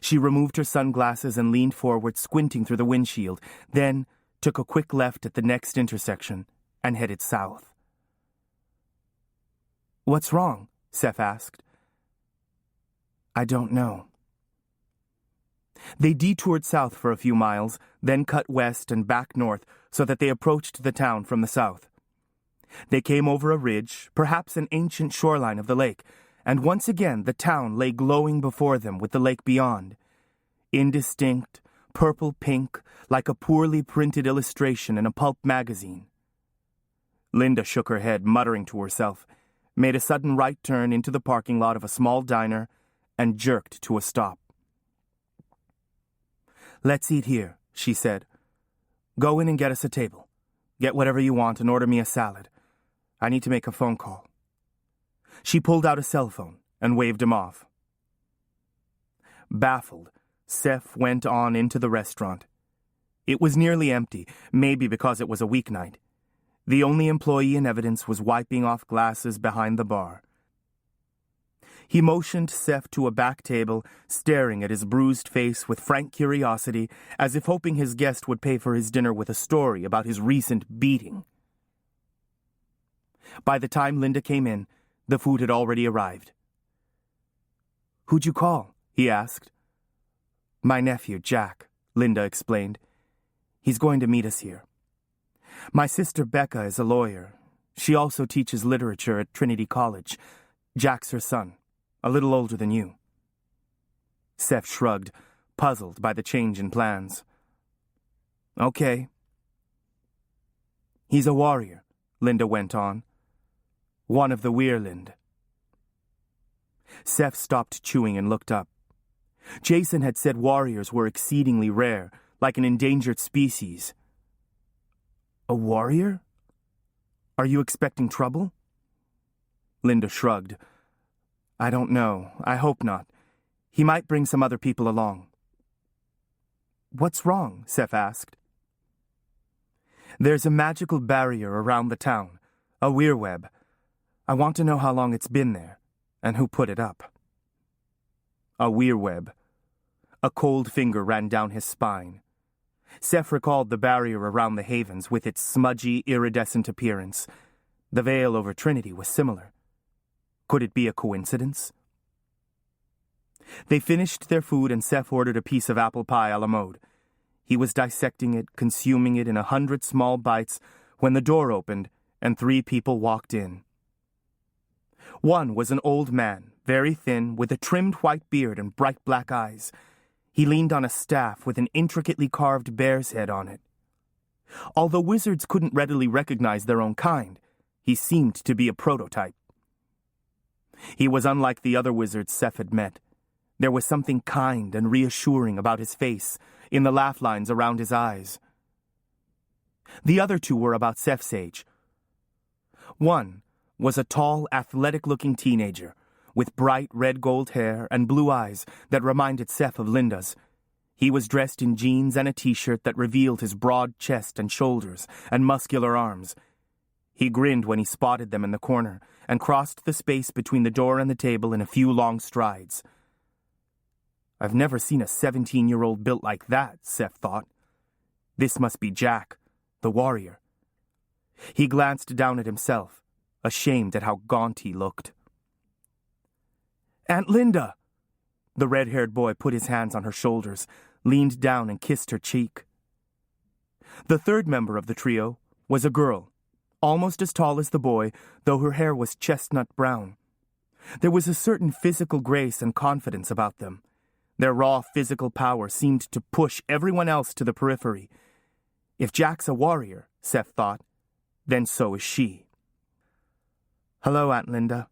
She removed her sunglasses and leaned forward, squinting through the windshield, then took a quick left at the next intersection and headed south. "What's wrong?" Seth asked. "I don't know." They detoured south for a few miles, then cut west and back north so that they approached the town from the south. They came over a ridge, perhaps an ancient shoreline of the lake, and once again the town lay glowing before them with the lake beyond. Indistinct, purple-pink, like a poorly printed illustration in a pulp magazine. Linda shook her head, muttering to herself, made a sudden right turn into the parking lot of a small diner, and jerked to a stop. "Let's eat here," she said. "Go in and get us a table. Get whatever you want and order me a salad. I need to make a phone call." She pulled out a cell phone and waved him off. Baffled, Seth went on into the restaurant. It was nearly empty, maybe because it was a weeknight. The only employee in evidence was wiping off glasses behind the bar. He motioned Seth to a back table, staring at his bruised face with frank curiosity, as if hoping his guest would pay for his dinner with a story about his recent beating. By the time Linda came in, the food had already arrived. "Who'd you call?" he asked. "My nephew, Jack," Linda explained. "He's going to meet us here. My sister Becca is a lawyer. She also teaches literature at Trinity College. Jack's her son, a little older than you." Seth shrugged, puzzled by the change in plans. "Okay." "He's a warrior," Linda went on. "One of the Weirland." Seth stopped chewing and looked up. Jason had said warriors were exceedingly rare, like an endangered species. "A warrior? Are you expecting trouble?" Linda shrugged. "I don't know. I hope not. He might bring some other people along." "What's wrong?" Seth asked. There's a magical barrier around the town, a weirweb. I want to know how long it's been there, and who put it up. A weirweb. A cold finger ran down his spine. Seth recalled the barrier around the havens with its smudgy, iridescent appearance. The veil over Trinity was similar. Could it be a coincidence? They finished their food and Seth ordered a piece of apple pie a la mode. He was dissecting it, consuming it in 100 small bites, when the door opened and 3 people walked in. One was an old man, very thin, with a trimmed white beard and bright black eyes. He leaned on a staff with an intricately carved bear's head on it. Although wizards couldn't readily recognize their own kind, he seemed to be a prototype. He was unlike the other wizards Seth had met. There was something kind and reassuring about his face, in the laugh lines around his eyes. The other 2 were about Seth's age. One was a tall, athletic-looking teenager, with bright red-gold hair and blue eyes that reminded Seth of Linda's. He was dressed in jeans and a t-shirt that revealed his broad chest and shoulders and muscular arms. He grinned when he spotted them in the corner and crossed the space between the door and the table in a few long strides. I've never seen a 17-year-old built like that, Seth thought. This must be Jack, the warrior. He glanced down at himself, ashamed at how gaunt he looked. Aunt Linda! The red-haired boy put his hands on her shoulders, leaned down and kissed her cheek. The third member of the trio was a girl, almost as tall as the boy, though her hair was chestnut brown. There was a certain physical grace and confidence about them. Their raw physical power seemed to push everyone else to the periphery. If Jack's a warrior, Seth thought, then so is she. Hello, Aunt Linda.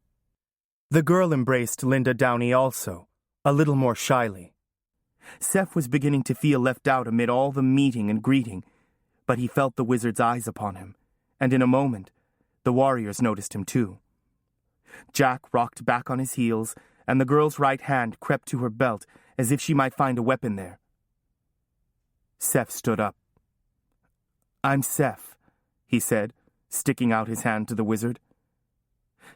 The girl embraced Linda Downey also, a little more shyly. Seth was beginning to feel left out amid all the meeting and greeting, but he felt the wizard's eyes upon him, and in a moment, the warriors noticed him too. Jack rocked back on his heels, and the girl's right hand crept to her belt as if she might find a weapon there. Seth stood up. I'm Seth, he said, sticking out his hand to the wizard.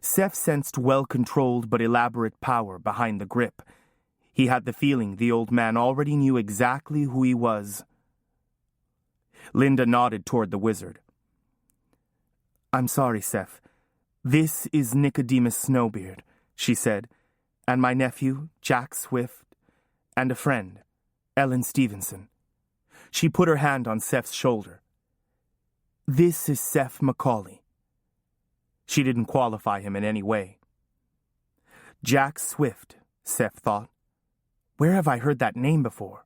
Seth sensed well-controlled but elaborate power behind the grip. He had the feeling the old man already knew exactly who he was. Linda nodded toward the wizard. I'm sorry, Seth. This is Nicodemus Snowbeard, she said, and my nephew, Jack Swift, and a friend, Ellen Stevenson. She put her hand on Seth's shoulder. This is Seth Macaulay. She didn't qualify him in any way. Jack Swift, Seth thought. Where have I heard that name before?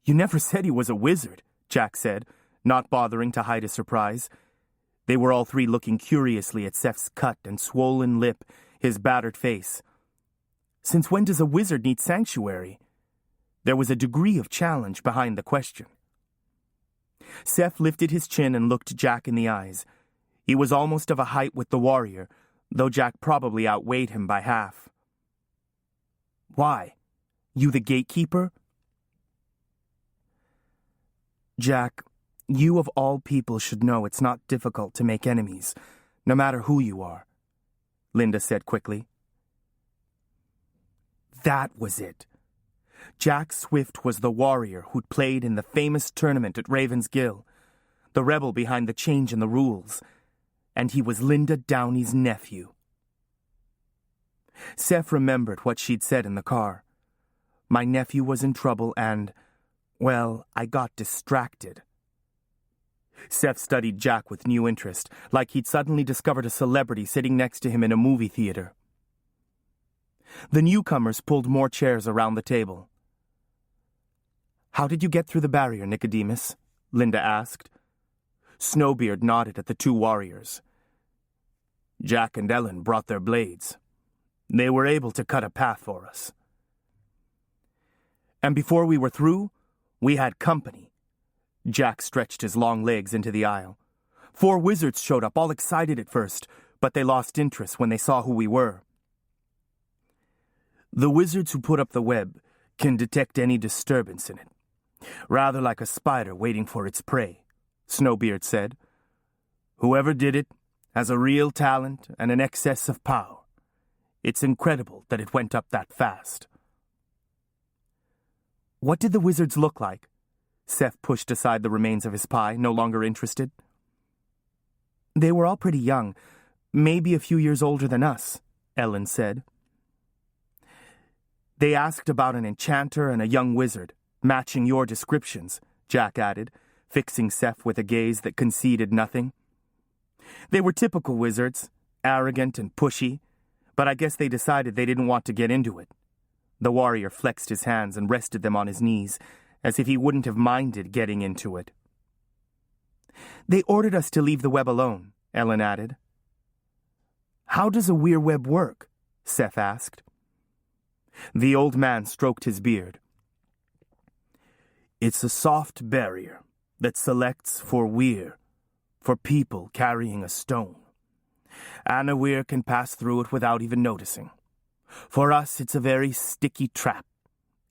You never said he was a wizard, Jack said, not bothering to hide his surprise. They were all 3 looking curiously at Seth's cut and swollen lip, his battered face. Since when does a wizard need sanctuary? There was a degree of challenge behind the question. Seth lifted his chin and looked Jack in the eyes. He was almost of a height with the warrior, though Jack probably outweighed him by half. Why? You the gatekeeper? Jack, you of all people should know it's not difficult to make enemies, no matter who you are, Linda said quickly. That was it. Jack Swift was the warrior who'd played in the famous tournament at Raven's Gill, the rebel behind the change in the rules, and he was Linda Downey's nephew. Seth remembered what she'd said in the car. My nephew was in trouble and, well, I got distracted. Seth studied Jack with new interest, like he'd suddenly discovered a celebrity sitting next to him in a movie theater. The newcomers pulled more chairs around the table. How did you get through the barrier, Nicodemus? Linda asked. Snowbeard nodded at the 2 warriors. Jack and Ellen brought their blades. They were able to cut a path for us. And before we were through, we had company. Jack stretched his long legs into the aisle. 4 wizards showed up, all excited at first, but they lost interest when they saw who we were. The wizards who put up the web can detect any disturbance in it. Rather like a spider waiting for its prey, Snowbeard said. Whoever did it has a real talent and an excess of power. It's incredible that it went up that fast. What did the wizards look like? Seth pushed aside the remains of his pie, no longer interested. They were all pretty young, maybe a few years older than us, Ellen said. They asked about an enchanter and a young wizard, matching your descriptions, Jack added, fixing Seth with a gaze that conceded nothing. They were typical wizards, arrogant and pushy, but I guess they decided they didn't want to get into it. The warrior flexed his hands and rested them on his knees, as if he wouldn't have minded getting into it. They ordered us to leave the web alone, Ellen added. How does a weir web work? Seth asked. The old man stroked his beard. It's a soft barrier that selects for weir, for people carrying a stone. And a weir can pass through it without even noticing. For us, it's a very sticky trap.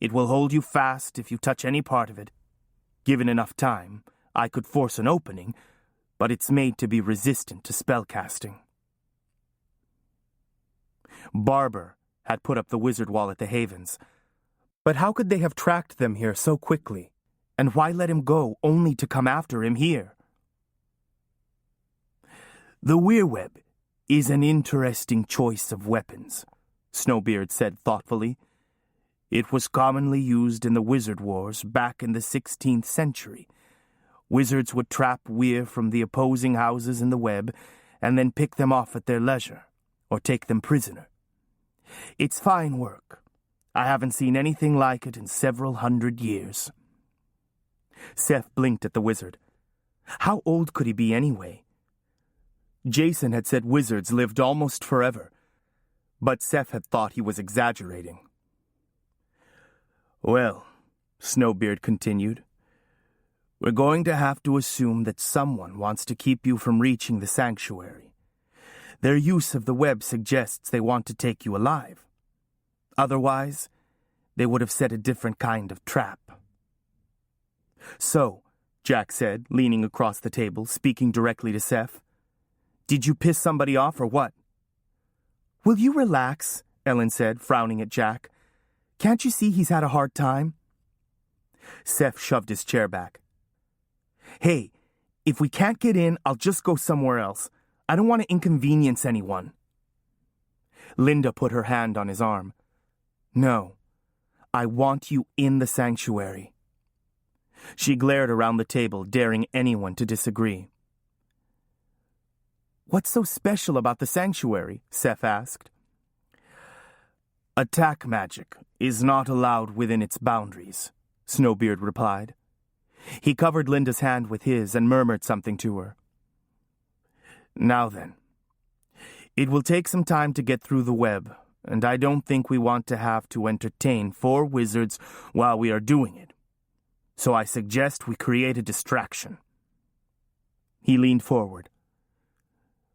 It will hold you fast if you touch any part of it. Given enough time, I could force an opening, but it's made to be resistant to spellcasting. Barber had put up the wizard wall at the Havens. But how could they have tracked them here so quickly? And why let him go only to come after him here? The weirweb is an interesting choice of weapons, Snowbeard said thoughtfully. It was commonly used in the wizard wars back in the 16th century. Wizards would trap weir from the opposing houses in the web and then pick them off at their leisure, or take them prisoner. It's fine work. I haven't seen anything like it in several hundred years. Seth blinked at the wizard. How old could he be anyway? Jason had said wizards lived almost forever, but Seth had thought he was exaggerating. Well, Snowbeard continued, we're going to have to assume that someone wants to keep you from reaching the sanctuary. Their use of the web suggests they want to take you alive. Otherwise, they would have set a different kind of trap. So, Jack said, leaning across the table, speaking directly to Seth, did you piss somebody off or what? Will you relax? Ellen said, frowning at Jack. Can't you see he's had a hard time? Seth shoved his chair back. Hey, if we can't get in, I'll just go somewhere else. I don't want to inconvenience anyone. Linda put her hand on his arm. No, I want you in the sanctuary. She glared around the table, daring anyone to disagree. What's so special about the sanctuary? Seth asked. Attack magic is not allowed within its boundaries, Snowbeard replied. He covered Linda's hand with his and murmured something to her. Now then, it will take some time to get through the web, and I don't think we want to have to entertain 4 wizards while we are doing it. So I suggest we create a distraction. He leaned forward.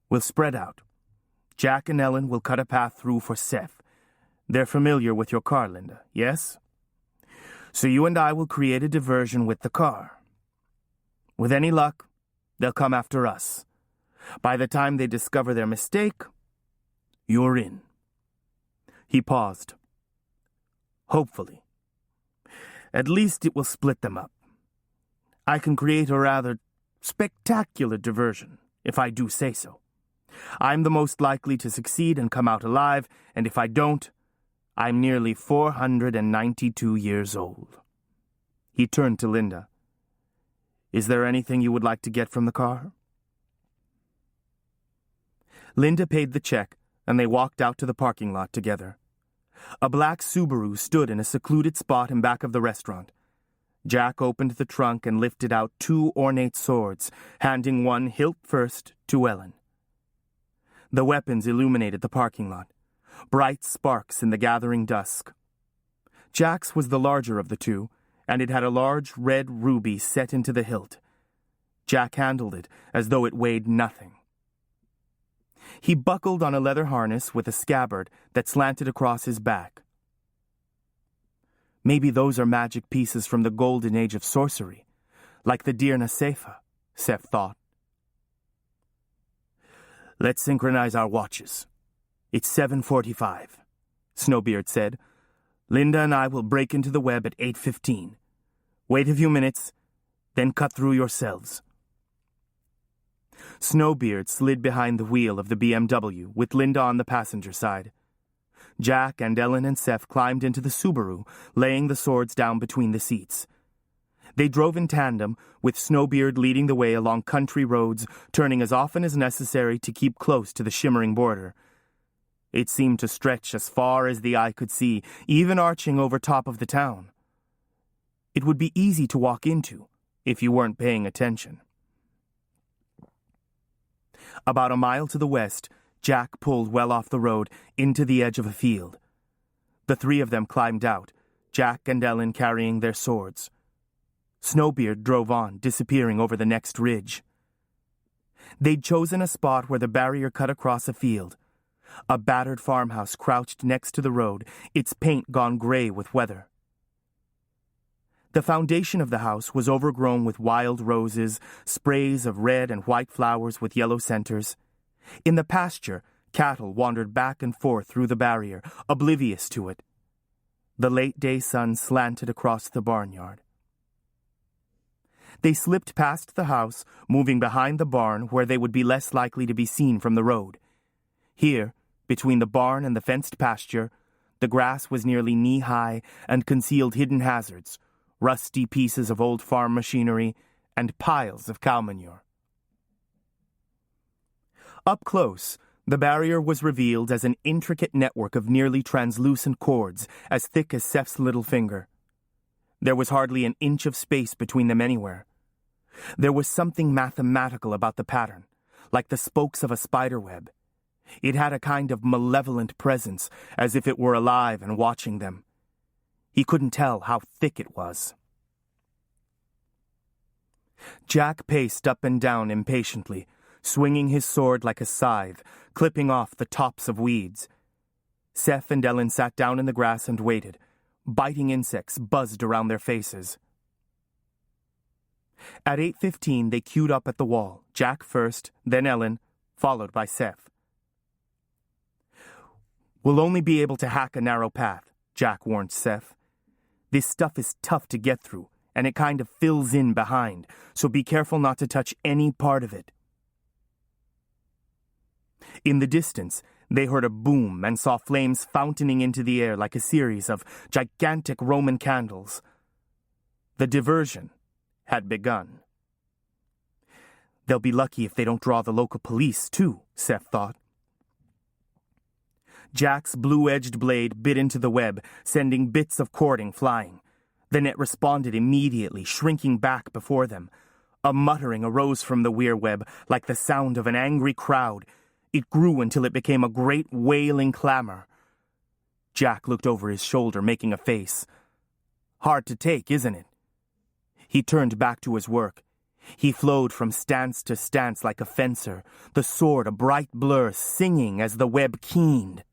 We'll spread out. Jack and Ellen will cut a path through for Seth. They're familiar with your car, Linda, yes? So you and I will create a diversion with the car. With any luck, they'll come after us. By the time they discover their mistake, you're in. He paused. Hopefully. At least it will split them up. I can create a rather spectacular diversion, if I do say so. I'm the most likely to succeed and come out alive, and if I don't, I'm nearly 492 years old. He turned to Linda. Is there anything you would like to get from the car? Linda paid the check, and they walked out to the parking lot together. A black Subaru stood in a secluded spot in back of the restaurant. Jack opened the trunk and lifted out 2 ornate swords, handing one hilt first to Ellen. The weapons illuminated the parking lot, bright sparks in the gathering dusk. Jack's was the larger of the 2, and it had a large red ruby set into the hilt. Jack handled it as though it weighed nothing. He buckled on a leather harness with a scabbard that slanted across his back. Maybe those are magic pieces from the golden age of sorcery, like the Dirna Sefa, Seth thought. Let's synchronize our watches. It's 7:45, Snowbeard said. Linda and I will break into the web at 8:15. Wait a few minutes, then cut through yourselves. Snowbeard slid behind the wheel of the BMW with Linda on the passenger side. Jack and Ellen and Seth climbed into the Subaru, laying the swords down between the seats. They drove in tandem, with Snowbeard leading the way along country roads, turning as often as necessary to keep close to the shimmering border. It seemed to stretch as far as the eye could see, even arching over top of the town. It would be easy to walk into, if you weren't paying attention. About a mile to the west, Jack pulled well off the road into the edge of a field. The three of them climbed out, Jack and Ellen carrying their swords. Snowbeard drove on, disappearing over the next ridge. They'd chosen a spot where the barrier cut across a field. A battered farmhouse crouched next to the road, its paint gone gray with weather. The foundation of the house was overgrown with wild roses, sprays of red and white flowers with yellow centers. In the pasture, cattle wandered back and forth through the barrier, oblivious to it. The late-day sun slanted across the barnyard. They slipped past the house, moving behind the barn where they would be less likely to be seen from the road. Here, between the barn and the fenced pasture, the grass was nearly knee-high and concealed hidden hazards, rusty pieces of old farm machinery, and piles of cow manure. Up close, the barrier was revealed as an intricate network of nearly translucent cords, as thick as Seth's little finger. There was hardly an inch of space between them anywhere. There was something mathematical about the pattern, like the spokes of a spider web. It had a kind of malevolent presence, as if it were alive and watching them. He couldn't tell how thick it was. Jack paced up and down impatiently, swinging his sword like a scythe, clipping off the tops of weeds. Seth and Ellen sat down in the grass and waited. Biting insects buzzed around their faces. At 8:15, they queued up at the wall, Jack first, then Ellen, followed by Seth. We'll only be able to hack a narrow path, Jack warned Seth. This stuff is tough to get through, and it kind of fills in behind, so be careful not to touch any part of it. In the distance, they heard a boom and saw flames fountaining into the air like a series of gigantic Roman candles. The diversion had begun. They'll be lucky if they don't draw the local police, too, Seth thought. Jack's blue-edged blade bit into the web, sending bits of cording flying. The net responded immediately, shrinking back before them. A muttering arose from the weir web, like the sound of an angry crowd. It grew until it became a great wailing clamor. Jack looked over his shoulder, making a face. Hard to take, isn't it? He turned back to his work. He flowed from stance to stance like a fencer, the sword a bright blur, singing as the web keened.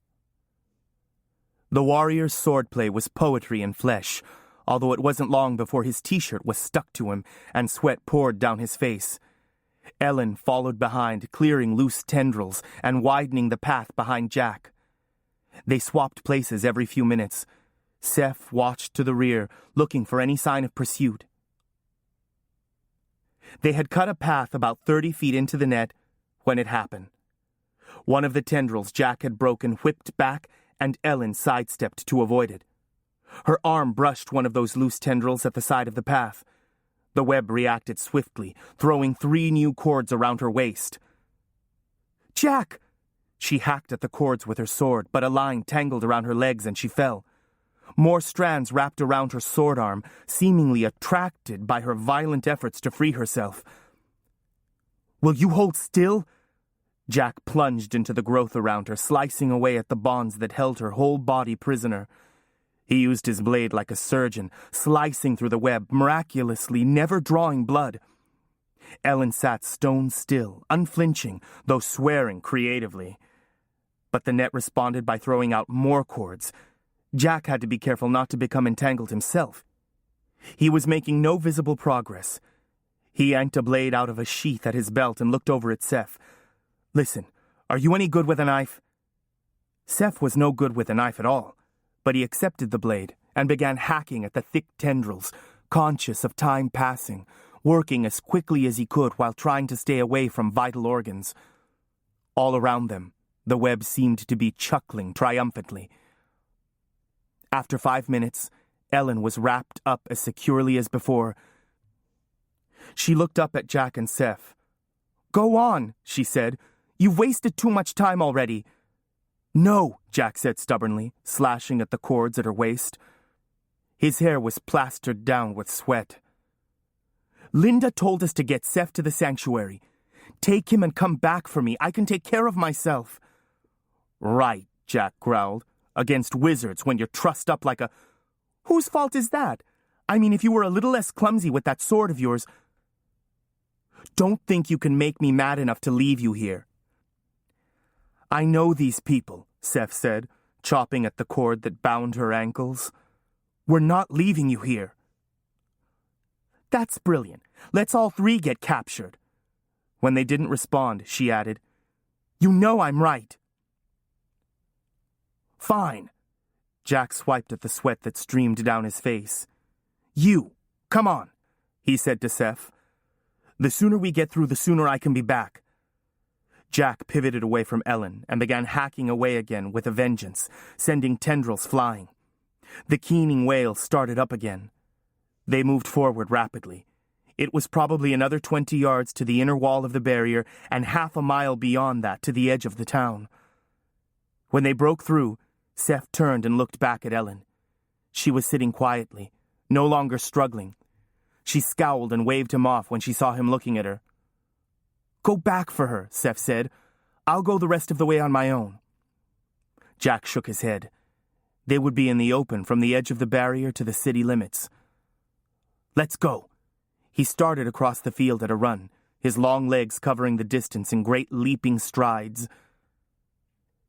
The warrior's swordplay was poetry in flesh, although it wasn't long before his t-shirt was stuck to him and sweat poured down his face. Ellen followed behind, clearing loose tendrils and widening the path behind Jack. They swapped places every few minutes. Seth watched to the rear, looking for any sign of pursuit. They had cut a path about 30 feet into the net when it happened. One of the tendrils Jack had broken whipped back, and Ellen sidestepped to avoid it. Her arm brushed one of those loose tendrils at the side of the path. The web reacted swiftly, throwing 3 new cords around her waist. Jack! She hacked at the cords with her sword, but a line tangled around her legs and she fell. More strands wrapped around her sword arm, seemingly attracted by her violent efforts to free herself. Will you hold still? Jack plunged into the growth around her, slicing away at the bonds that held her whole body prisoner. He used his blade like a surgeon, slicing through the web, miraculously never drawing blood. Ellen sat stone still, unflinching, though swearing creatively. But the net responded by throwing out more cords. Jack had to be careful not to become entangled himself. He was making no visible progress. He yanked a blade out of a sheath at his belt and looked over at Seth. "Listen, are you any good with a knife?" Seth was no good with a knife at all, but he accepted the blade and began hacking at the thick tendrils, conscious of time passing, working as quickly as he could while trying to stay away from vital organs. All around them, the web seemed to be chuckling triumphantly. After 5 minutes, Ellen was wrapped up as securely as before. She looked up at Jack and Seth. "Go on," she said. "You've wasted too much time already." "No," Jack said stubbornly, slashing at the cords at her waist. His hair was plastered down with sweat. "Linda told us to get Seth to the sanctuary. Take him and come back for me. I can take care of myself." "Right," Jack growled. "Against wizards when you're trussed up like a—" "Whose fault is that? I mean, if you were a little less clumsy with that sword of yours—" "Don't think you can make me mad enough to leave you here." "I know these people," Seth said, chopping at the cord that bound her ankles. "We're not leaving you here." "That's brilliant. Let's all three get captured." When they didn't respond, she added, "You know I'm right." "Fine." Jack swiped at the sweat that streamed down his face. "You, come on," he said to Seth. "The sooner we get through, the sooner I can be back." Jack pivoted away from Ellen and began hacking away again with a vengeance, sending tendrils flying. The keening wail started up again. They moved forward rapidly. It was probably another 20 yards to the inner wall of the barrier and half a mile beyond that to the edge of the town. When they broke through, Seth turned and looked back at Ellen. She was sitting quietly, no longer struggling. She scowled and waved him off when she saw him looking at her. "Go back for her," Seth said. "I'll go the rest of the way on my own." Jack shook his head. They would be in the open from the edge of the barrier to the city limits. "Let's go." He started across the field at a run, his long legs covering the distance in great leaping strides.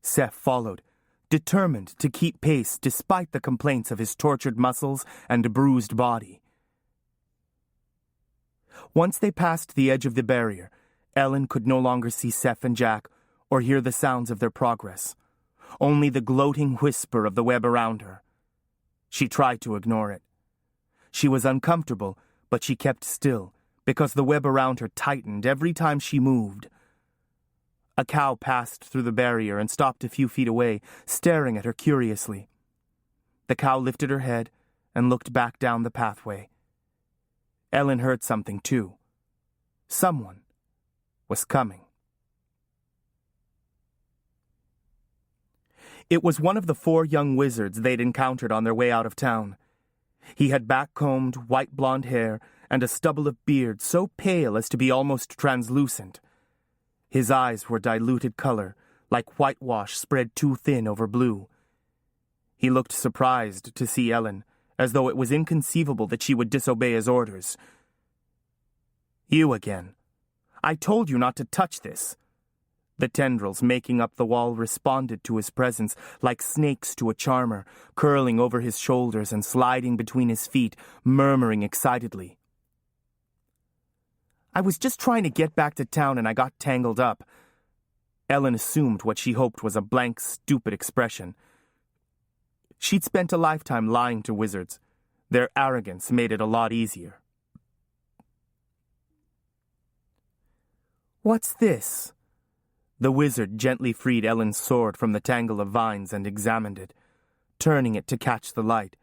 Seth followed, determined to keep pace despite the complaints of his tortured muscles and bruised body. Once they passed the edge of the barrier, Ellen could no longer see Seth and Jack or hear the sounds of their progress, only the gloating whisper of the web around her. She tried to ignore it. She was uncomfortable, but she kept still, because the web around her tightened every time she moved. A cow passed through the barrier and stopped a few feet away, staring at her curiously. The cow lifted her head and looked back down the pathway. Ellen heard something too. Someone was coming. It was one of the 4 young wizards they'd encountered on their way out of town. He had back-combed, white blonde hair and a stubble of beard so pale as to be almost translucent. His eyes were diluted color, like whitewash spread too thin over blue. He looked surprised to see Ellen, as though it was inconceivable that she would disobey his orders. "You again. I told you not to touch this." The tendrils making up the wall responded to his presence like snakes to a charmer, curling over his shoulders and sliding between his feet, murmuring excitedly. "I was just trying to get back to town and I got tangled up." Ellen assumed what she hoped was a blank, stupid expression. She'd spent a lifetime lying to wizards. Their arrogance made it a lot easier. "What's this?" The wizard gently freed Ellen's sword from the tangle of vines and examined it, turning it to catch the light.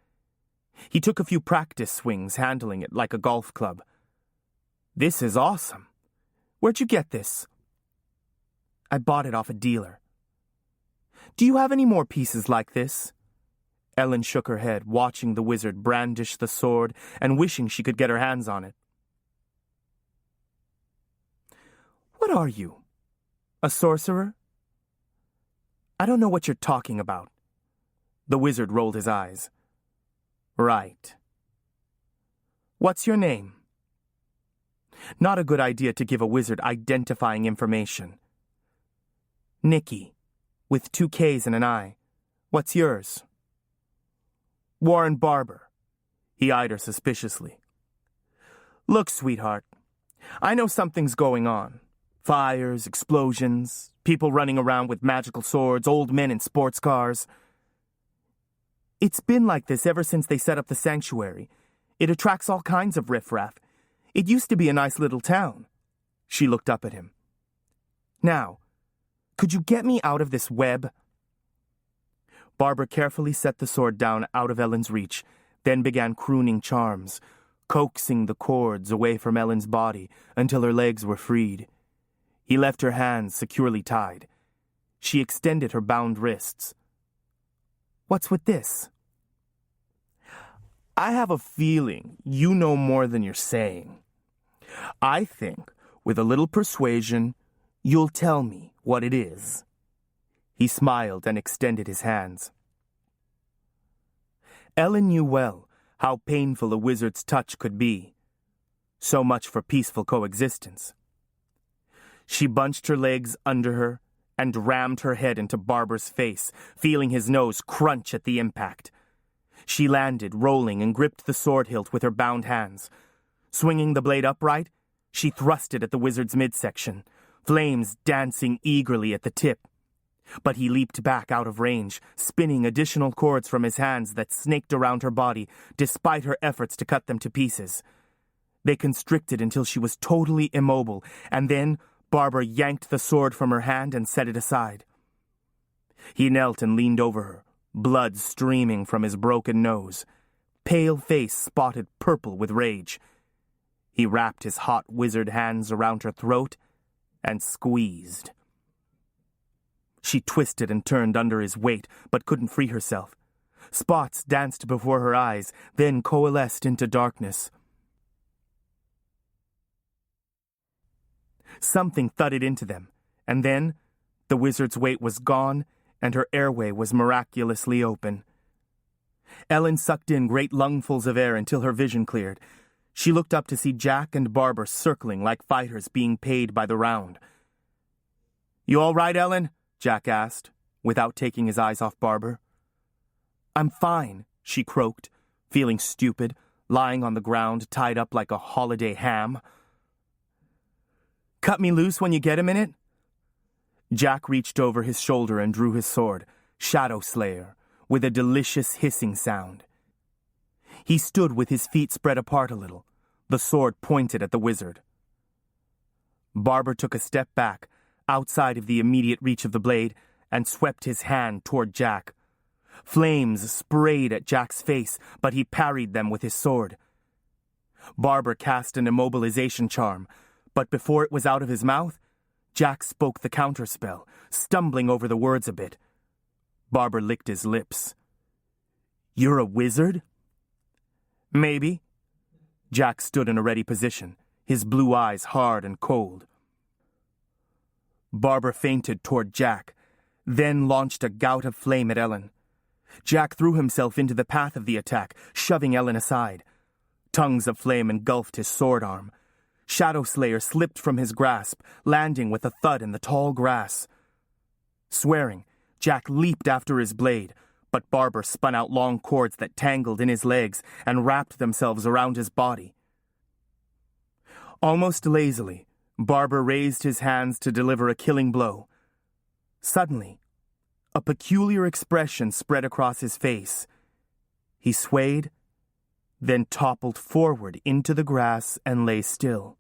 He took a few practice swings, handling it like a golf club. "This is awesome. Where'd you get this?" "I bought it off a dealer." "Do you have any more pieces like this?" Ellen shook her head, watching the wizard brandish the sword and wishing she could get her hands on it. "What are you? A sorcerer?" "I don't know what you're talking about." The wizard rolled his eyes. "Right. What's your name?" Not a good idea to give a wizard identifying information. "Nikki, with 2 K's and an I. What's yours?" Warren Barber. He eyed her suspiciously. Look, sweetheart, I know something's going on. Fires, explosions, people running around with magical swords, old men in sports cars. It's been like this ever since they set up the sanctuary. It attracts all kinds of riffraff. It used to be a nice little town. She looked up at him. Now, could you get me out of this web? Barbara carefully set the sword down out of Ellen's reach, then began crooning charms, coaxing the cords away from Ellen's body until her legs were freed. He left her hands securely tied. She extended her bound wrists. What's with this? I have a feeling you know more than you're saying. I think, with a little persuasion, you'll tell me what it is. He smiled and extended his hands. Ellen knew well how painful a wizard's touch could be. So much for peaceful coexistence. She bunched her legs under her and rammed her head into Barber's face, feeling his nose crunch at the impact. She landed, rolling, and gripped the sword hilt with her bound hands. Swinging the blade upright, she thrust it at the wizard's midsection, flames dancing eagerly at the tip. But he leaped back out of range, spinning additional cords from his hands that snaked around her body, despite her efforts to cut them to pieces. They constricted until she was totally immobile, and then Barber yanked the sword from her hand and set it aside. He knelt and leaned over her, blood streaming from his broken nose, pale face spotted purple with rage. He wrapped his hot wizard hands around her throat and squeezed. She twisted and turned under his weight, but couldn't free herself. Spots danced before her eyes, then coalesced into darkness. Something thudded into them, and then the wizard's weight was gone, and her airway was miraculously open. Ellen sucked in great lungfuls of air until her vision cleared. She looked up to see Jack and Barber circling like fighters being paid by the round. "You all right, Ellen?" Jack asked, without taking his eyes off Barber. "I'm fine," she croaked, feeling stupid, lying on the ground, tied up like a holiday ham. "Cut me loose when you get a minute?" Jack reached over his shoulder and drew his sword, Shadow Slayer, with a delicious hissing sound. He stood with his feet spread apart a little, the sword pointed at the wizard. Barber took a step back, outside of the immediate reach of the blade, and swept his hand toward Jack. Flames sprayed at Jack's face, but he parried them with his sword. Barber cast an immobilization charm, but before it was out of his mouth, Jack spoke the counterspell, stumbling over the words a bit. Barber licked his lips. "You're a wizard?" "Maybe." Jack stood in a ready position, his blue eyes hard and cold. Barber feinted toward Jack, then launched a gout of flame at Ellen. Jack threw himself into the path of the attack, shoving Ellen aside. Tongues of flame engulfed his sword arm. Shadow Slayer slipped from his grasp, landing with a thud in the tall grass. Swearing, Jack leaped after his blade, but Barber spun out long cords that tangled in his legs and wrapped themselves around his body. Almost lazily, Barber raised his hands to deliver a killing blow. Suddenly, a peculiar expression spread across his face. He swayed, then toppled forward into the grass and lay still.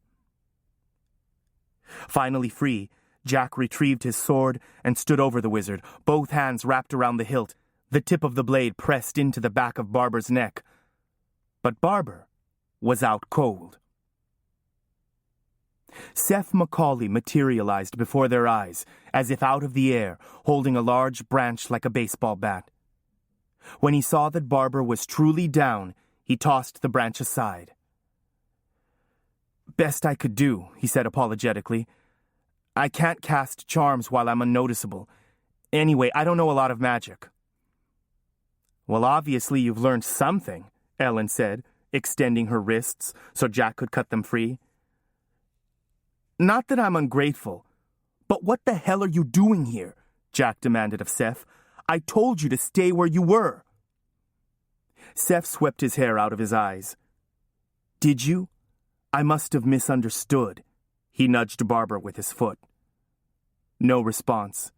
Finally free, Jack retrieved his sword and stood over the wizard, both hands wrapped around the hilt, the tip of the blade pressed into the back of Barber's neck. But Barber was out cold. Seth Macaulay materialized before their eyes, as if out of the air, holding a large branch like a baseball bat. When he saw that Barber was truly down, he tossed the branch aside. "Best I could do," he said apologetically. "I can't cast charms while I'm unnoticeable. Anyway, I don't know a lot of magic." "Well, obviously you've learned something," Ellen said, extending her wrists so Jack could cut them free. "Not that I'm ungrateful, but what the hell are you doing here?" Jack demanded of Seth. "I told you to stay where you were." Seth swept his hair out of his eyes. "Did you? I must have misunderstood." He nudged Barbara with his foot. No response.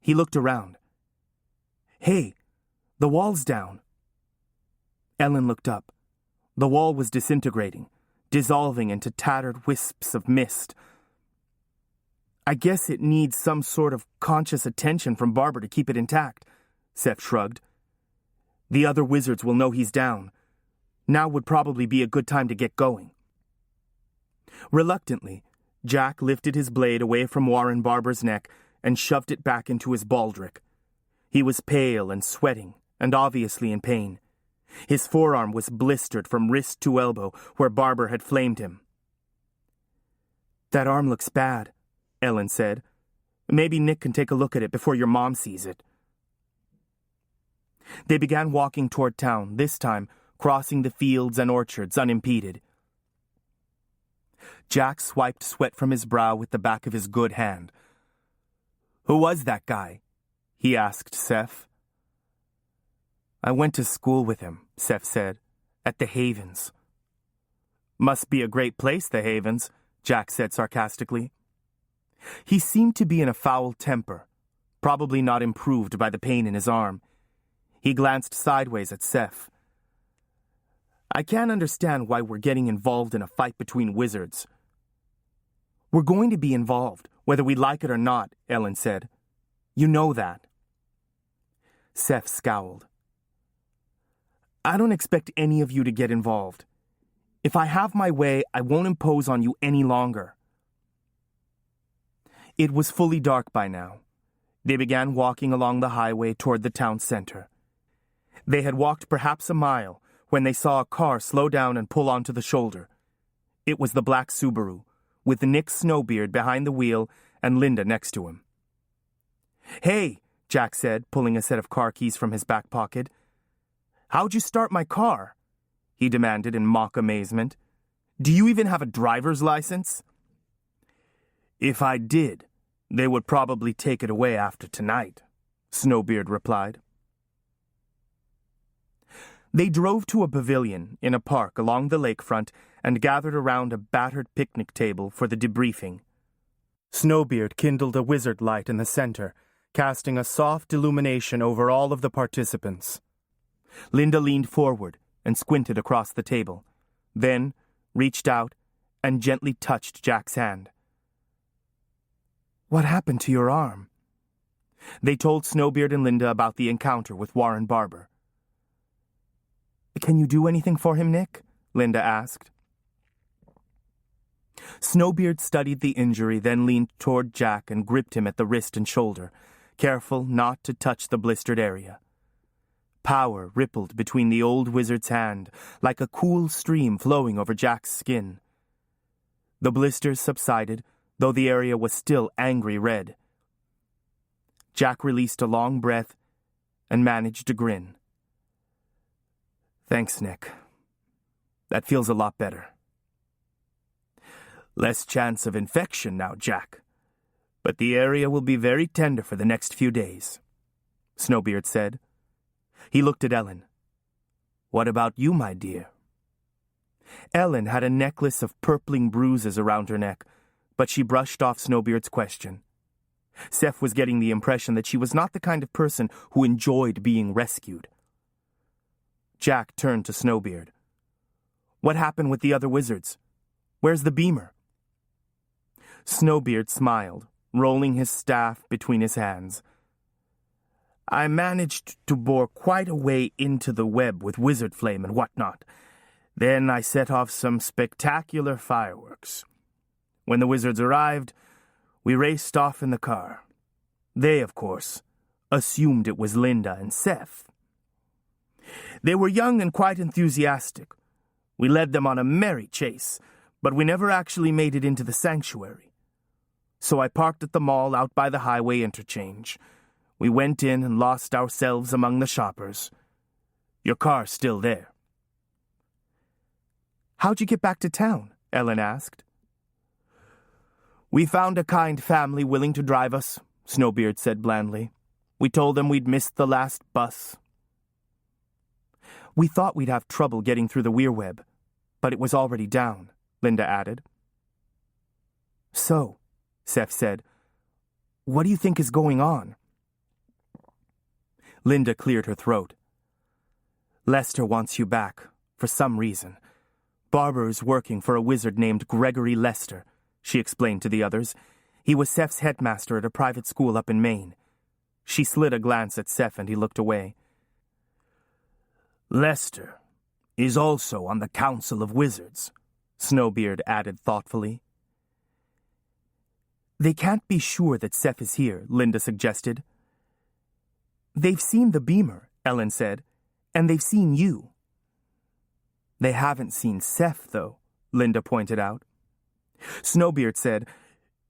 He looked around. "Hey, the wall's down." Ellen looked up. The wall was disintegrating, dissolving into tattered wisps of mist. "I guess it needs some sort of conscious attention from Barbara to keep it intact," Seth shrugged. "The other wizards will know he's down. Now would probably be a good time to get going." Reluctantly, Jack lifted his blade away from Warren Barber's neck and shoved it back into his baldric. He was pale and sweating, and obviously in pain. His forearm was blistered from wrist to elbow where Barber had flamed him. "That arm looks bad," Ellen said. "Maybe Nick can take a look at it before your mom sees it." They began walking toward town, this time crossing the fields and orchards unimpeded. Jack swiped sweat from his brow with the back of his good hand. "Who was that guy?" he asked Seth. "I went to school with him," Seth said, "at the Havens." "Must be a great place, the Havens," Jack said sarcastically. He seemed to be in a foul temper, probably not improved by the pain in his arm. He glanced sideways at Seth. "I can't understand why we're getting involved in a fight between wizards." "We're going to be involved, whether we like it or not," Ellen said. "You know that." Seth scowled. "I don't expect any of you to get involved. If I have my way, I won't impose on you any longer." It was fully dark by now. They began walking along the highway toward the town center. They had walked perhaps a mile when they saw a car slow down and pull onto the shoulder. It was the black Subaru, with Nick Snowbeard behind the wheel and Linda next to him. "Hey," Jack said, pulling a set of car keys from his back pocket. "How'd you start my car?" he demanded in mock amazement. "Do you even have a driver's license?" "If I did, they would probably take it away after tonight," Snowbeard replied. They drove to a pavilion in a park along the lakefront and gathered around a battered picnic table for the debriefing. Snowbeard kindled a wizard light in the center, casting a soft illumination over all of the participants. Linda leaned forward and squinted across the table, then reached out and gently touched Jack's hand. "What happened to your arm?" They told Snowbeard and Linda about the encounter with Warren Barber. "Can you do anything for him, Nick?" Linda asked. Snowbeard studied the injury, then leaned toward Jack and gripped him at the wrist and shoulder, careful not to touch the blistered area. Power rippled between the old wizard's hand, like a cool stream flowing over Jack's skin. The blisters subsided, though the area was still angry red. Jack released a long breath and managed a grin. "Thanks, Nick. That feels a lot better." "Less chance of infection now, Jack. But the area will be very tender for the next few days," Snowbeard said. He looked at Ellen. "What about you, my dear?" Ellen had a necklace of purpling bruises around her neck, but she brushed off Snowbeard's question. Seth was getting the impression that she was not the kind of person who enjoyed being rescued. Jack turned to Snowbeard. "What happened with the other wizards? Where's the beamer?" Snowbeard smiled, rolling his staff between his hands. "I managed to bore quite a way into the web with wizard flame and whatnot. Then I set off some spectacular fireworks. When the wizards arrived, we raced off in the car. They, of course, assumed it was Linda and Seth. They were young and quite enthusiastic. We led them on a merry chase, but we never actually made it into the sanctuary. So I parked at the mall out by the highway interchange. We went in and lost ourselves among the shoppers. Your car's still there." "How'd you get back to town?" Ellen asked. "We found a kind family willing to drive us," Snowbeard said blandly. "We told them we'd missed the last bus." We thought we'd have trouble getting through the weir web, but it was already down, Linda added. So, Seth said, what do you think is going on? Linda cleared her throat. Lester wants you back, for some reason. Barber is working for a wizard named Gregory Lester, she explained to the others. He was Seth's headmaster at a private school up in Maine. She slid a glance at Seth and he looked away. Lester is also on the Council of Wizards, Snowbeard added thoughtfully. They can't be sure that Seth is here, Linda suggested. They've seen the beamer, Ellen said, and they've seen you. They haven't seen Seth, though, Linda pointed out. Snowbeard said,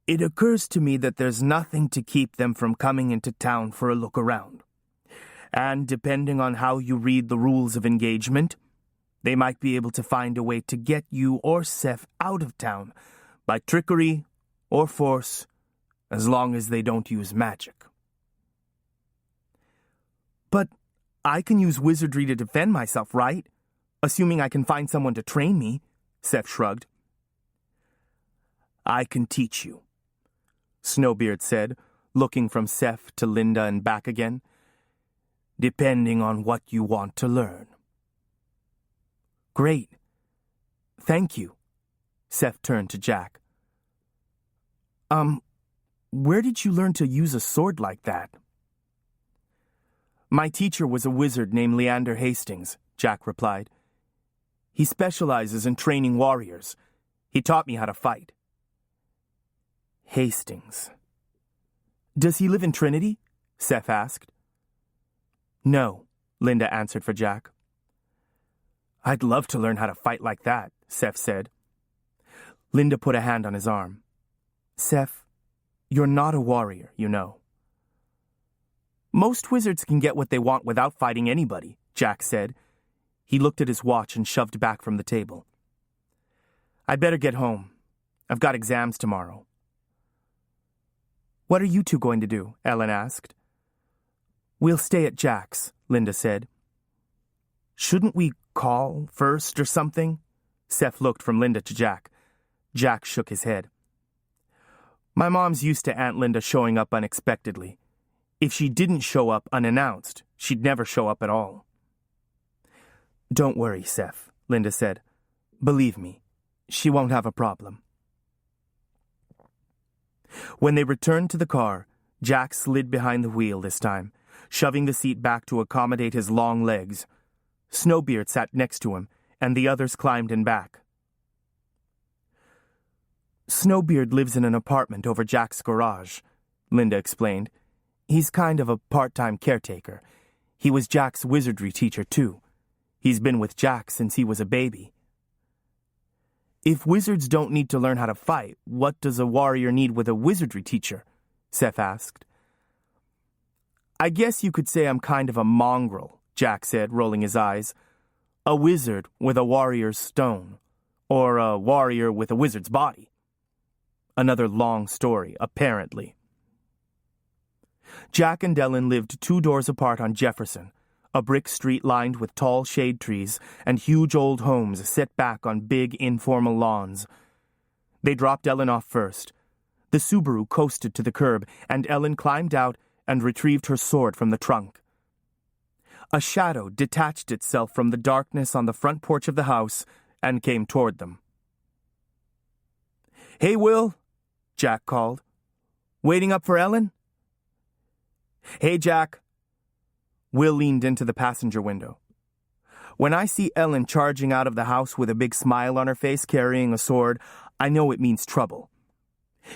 It occurs to me that there's nothing to keep them from coming into town for a look around. And depending on how you read the rules of engagement, they might be able to find a way to get you or Seth out of town by trickery or force, as long as they don't use magic. But I can use wizardry to defend myself, right? Assuming I can find someone to train me, Seth shrugged. I can teach you, Snowbeard said, looking from Seth to Linda and back again, depending on what you want to learn. Great. Thank you. Seth turned to Jack. Where did you learn to use a sword like that? My teacher was a wizard named Leander Hastings, Jack replied. He specializes in training warriors. He taught me how to fight. Hastings. Does he live in Trinity? Seth asked. No, Linda answered for Jack. I'd love to learn how to fight like that, Seth said. Linda put a hand on his arm. Seth, you're not a warrior, you know. Most wizards can get what they want without fighting anybody, Jack said. He looked at his watch and shoved back from the table. I'd better get home. I've got exams tomorrow. What are you two going to do? Ellen asked. We'll stay at Jack's, Linda said. Shouldn't we call first or something? Seth looked from Linda to Jack. Jack shook his head. My mom's used to Aunt Linda showing up unexpectedly. If she didn't show up unannounced, she'd never show up at all. Don't worry, Seth, Linda said. Believe me, she won't have a problem. When they returned to the car, Jack slid behind the wheel this time, shoving the seat back to accommodate his long legs. Snowbeard sat next to him, and the others climbed in back. Snowbeard lives in an apartment over Jack's garage, Linda explained. He's kind of a part-time caretaker. He was Jack's wizardry teacher, too. He's been with Jack since he was a baby. If wizards don't need to learn how to fight, what does a warrior need with a wizardry teacher? Seth asked. I guess you could say I'm kind of a mongrel, Jack said, rolling his eyes. A wizard with a warrior's stone, or a warrior with a wizard's body. Another long story, apparently. Jack and Ellen lived 2 doors apart on Jefferson, a brick street lined with tall shade trees and huge old homes set back on big informal lawns. They dropped Ellen off first. The Subaru coasted to the curb, and Ellen climbed out and retrieved her sword from the trunk. A shadow detached itself from the darkness on the front porch of the house and came toward them. Hey, Will, Jack called. Waiting up for Ellen? Hey, Jack. Will leaned into the passenger window. When I see Ellen charging out of the house with a big smile on her face carrying a sword, I know it means trouble.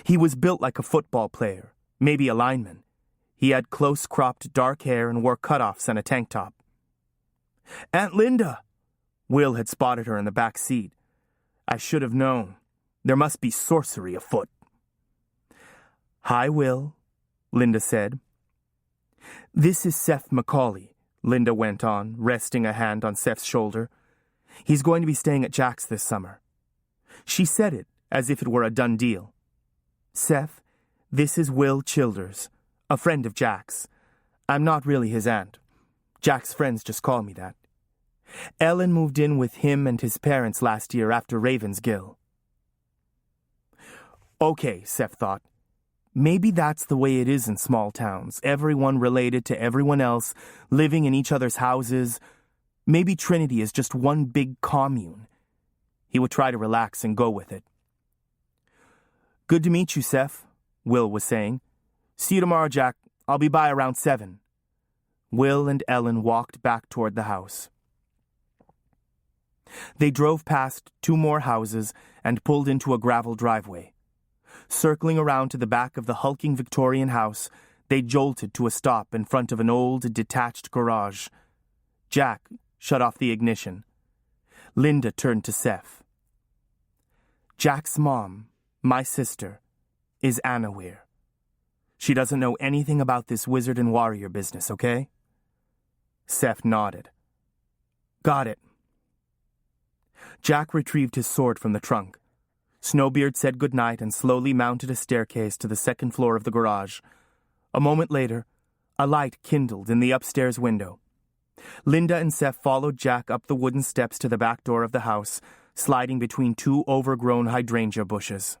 He was built like a football player, maybe a lineman. He had close-cropped dark hair and wore cutoffs and a tank top. Aunt Linda! Will had spotted her in the back seat. I should have known. There must be sorcery afoot. Hi, Will, Linda said. This is Seth Macaulay, Linda went on, resting a hand on Seth's shoulder. He's going to be staying at Jack's this summer. She said it as if it were a done deal. Seth, this is Will Childers, a friend of Jack's. I'm not really his aunt. Jack's friends just call me that. Ellen moved in with him and his parents last year after Ravensgill. Okay, Seth thought. Maybe that's the way it is in small towns. Everyone related to everyone else, living in each other's houses. Maybe Trinity is just one big commune. He would try to relax and go with it. Good to meet you, Seth, Will was saying. See you tomorrow, Jack. I'll be by around 7. Will and Ellen walked back toward the house. They drove past 2 more houses and pulled into a gravel driveway. Circling around to the back of the hulking Victorian house, they jolted to a stop in front of an old, detached garage. Jack shut off the ignition. Linda turned to Seth. Jack's mom, my sister, is Anna Weir. She doesn't know anything about this wizard and warrior business, okay? Seth nodded. Got it. Jack retrieved his sword from the trunk. Snowbeard said goodnight and slowly mounted a staircase to the 2nd floor of the garage. A moment later, a light kindled in the upstairs window. Linda and Seth followed Jack up the wooden steps to the back door of the house, sliding between 2 overgrown hydrangea bushes.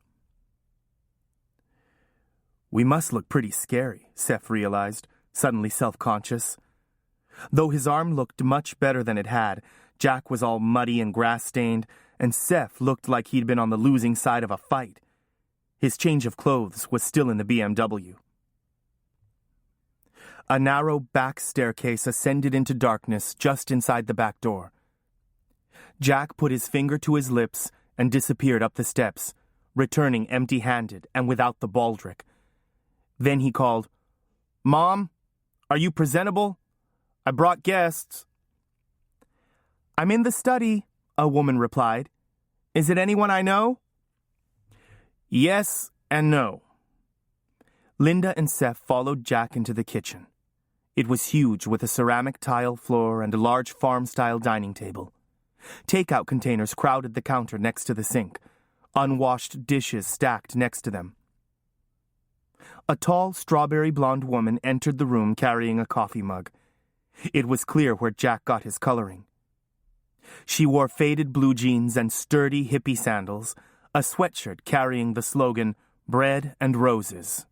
We must look pretty scary, Seth realized, suddenly self-conscious. Though his arm looked much better than it had, Jack was all muddy and grass-stained, and Seth looked like he'd been on the losing side of a fight. His change of clothes was still in the BMW. A narrow back staircase ascended into darkness just inside the back door. Jack put his finger to his lips and disappeared up the steps, returning empty-handed and without the baldric. Then he called, Mom, are you presentable? I brought guests. I'm in the study, a woman replied. Is it anyone I know? Yes and no. Linda and Seth followed Jack into the kitchen. It was huge, with a ceramic tile floor and a large farm-style dining table. Takeout containers crowded the counter next to the sink, unwashed dishes stacked next to them. A tall, strawberry-blonde woman entered the room carrying a coffee mug. It was clear where Jack got his coloring. She wore faded blue jeans and sturdy hippie sandals, a sweatshirt carrying the slogan, Bread and Roses.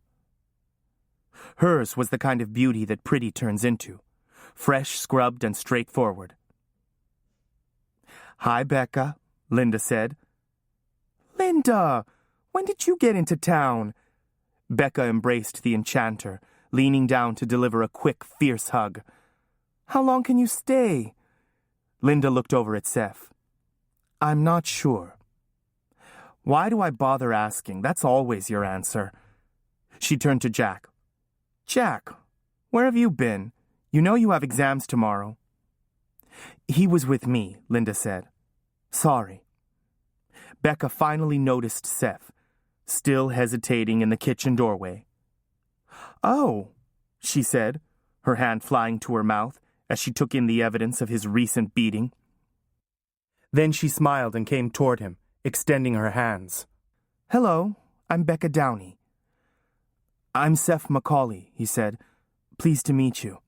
Hers was the kind of beauty that pretty turns into, fresh, scrubbed, and straightforward. Hi, Becca, Linda said. Linda, when did you get into town? Becca embraced the enchanter, leaning down to deliver a quick, fierce hug. How long can you stay? Linda looked over at Seth. I'm not sure. Why do I bother asking? That's always your answer. She turned to Jack. Jack, where have you been? You know you have exams tomorrow. He was with me, Linda said. Sorry. Becca finally noticed Seth, still hesitating in the kitchen doorway. Oh, she said, her hand flying to her mouth as she took in the evidence of his recent beating. Then she smiled and came toward him, extending her hands. Hello, I'm Becca Downey. I'm Seth Macaulay, he said. Pleased to meet you.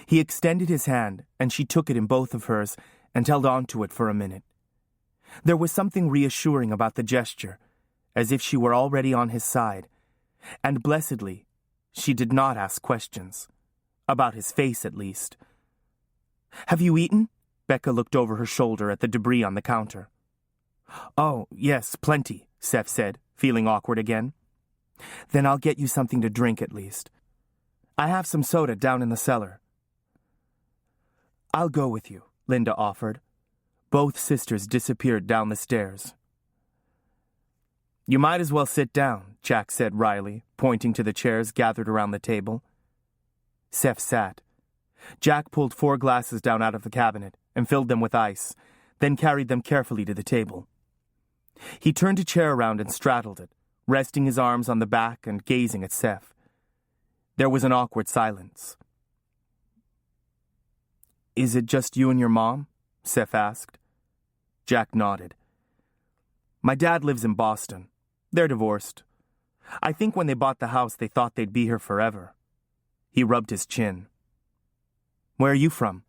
He extended his hand, and she took it in both of hers and held on to it for a minute. There was something reassuring about the gesture, as if she were already on his side, and blessedly, she did not ask questions. About his face, at least. Have you eaten? Becca looked over her shoulder at the debris on the counter. Oh, yes, plenty, Seth said, feeling awkward again. Then I'll get you something to drink at least. I have some soda down in the cellar. I'll go with you, Linda offered. Both sisters disappeared down the stairs. You might as well sit down, Jack said wryly, pointing to the chairs gathered around the table. Seth sat. Jack pulled 4 glasses down out of the cabinet and filled them with ice, then carried them carefully to the table. He turned a chair around and straddled it, resting his arms on the back and gazing at Seth. There was an awkward silence. Is it just you and your mom? Seth asked. Jack nodded. My dad lives in Boston. They're divorced. I think when they bought the house, they thought they'd be here forever. He rubbed his chin. Where are you from?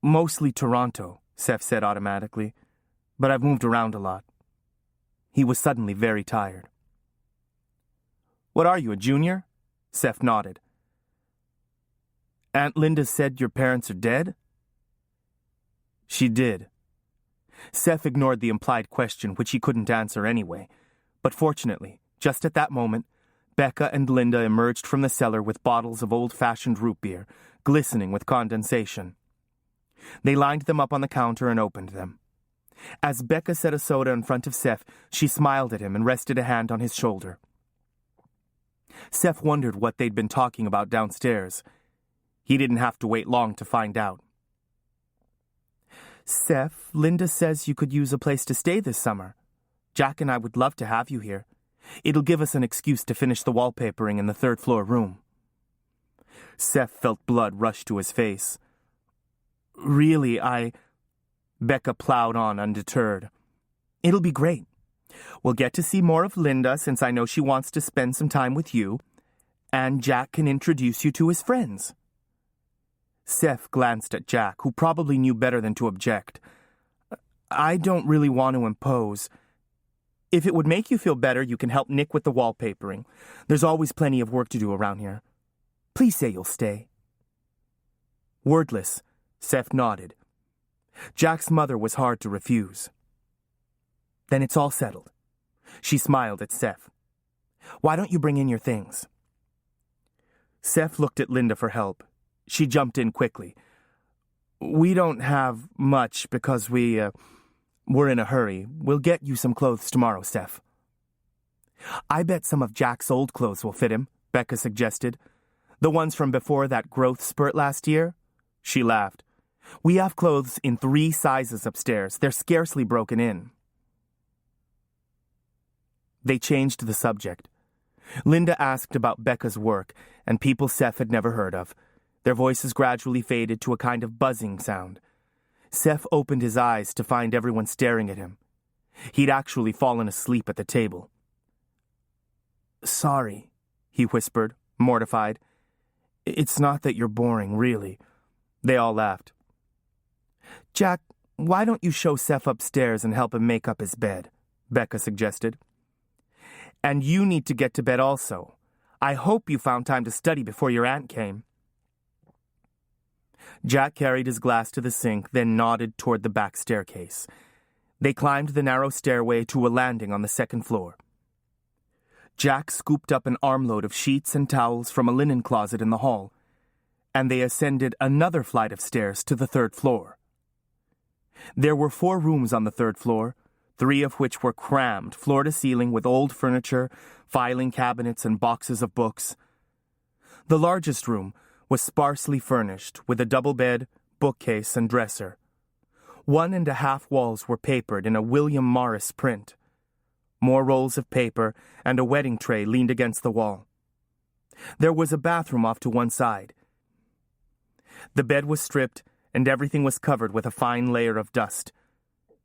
Mostly Toronto, Seth said automatically, but I've moved around a lot. He was suddenly very tired. What are you, a junior? Seth nodded. Aunt Linda said your parents are dead? She did. Seth ignored the implied question, which he couldn't answer anyway. But fortunately, just at that moment, Becca and Linda emerged from the cellar with bottles of old-fashioned root beer, glistening with condensation. They lined them up on the counter and opened them. As Becca set a soda in front of Seth, she smiled at him and rested a hand on his shoulder. Seth wondered what they'd been talking about downstairs. He didn't have to wait long to find out. Seth, Linda says you could use a place to stay this summer. Jack and I would love to have you here. It'll give us an excuse to finish the wallpapering in the third-floor room. Seth felt blood rush to his face. Really, Becca plowed on undeterred. It'll be great. We'll get to see more of Linda since I know she wants to spend some time with you, and Jack can introduce you to his friends. Seth glanced at Jack, who probably knew better than to object. I don't really want to impose. If it would make you feel better, you can help Nick with the wallpapering. There's always plenty of work to do around here. Please say you'll stay. Wordless, Seth nodded. Jack's mother was hard to refuse. Then it's all settled. She smiled at Seth. Why don't you bring in your things? Seth looked at Linda for help. She jumped in quickly. We don't have much because we're in a hurry. We'll get you some clothes tomorrow, Seth. I bet some of Jack's old clothes will fit him, Becca suggested. The ones from before that growth spurt last year? She laughed. We have clothes in 3 sizes upstairs. They're scarcely broken in. They changed the subject. Linda asked about Becca's work and people Seth had never heard of. Their voices gradually faded to a kind of buzzing sound. Seth opened his eyes to find everyone staring at him. He'd actually fallen asleep at the table. Sorry, he whispered, mortified. It's not that you're boring, really. They all laughed. Jack, why don't you show Seth upstairs and help him make up his bed? Becca suggested. And you need to get to bed also. I hope you found time to study before your aunt came. Jack carried his glass to the sink, then nodded toward the back staircase. They climbed the narrow stairway to a landing on the second floor. Jack scooped up an armload of sheets and towels from a linen closet in the hall, and they ascended another flight of stairs to the third floor. There were 4 rooms on the third floor, 3 of which were crammed floor to ceiling with old furniture, filing cabinets, and boxes of books. The largest room was sparsely furnished with a double bed, bookcase, and dresser. 1.5 walls were papered in a William Morris print. More rolls of paper and a wedding tray leaned against the wall. There was a bathroom off to one side. The bed was stripped, and everything was covered with a fine layer of dust.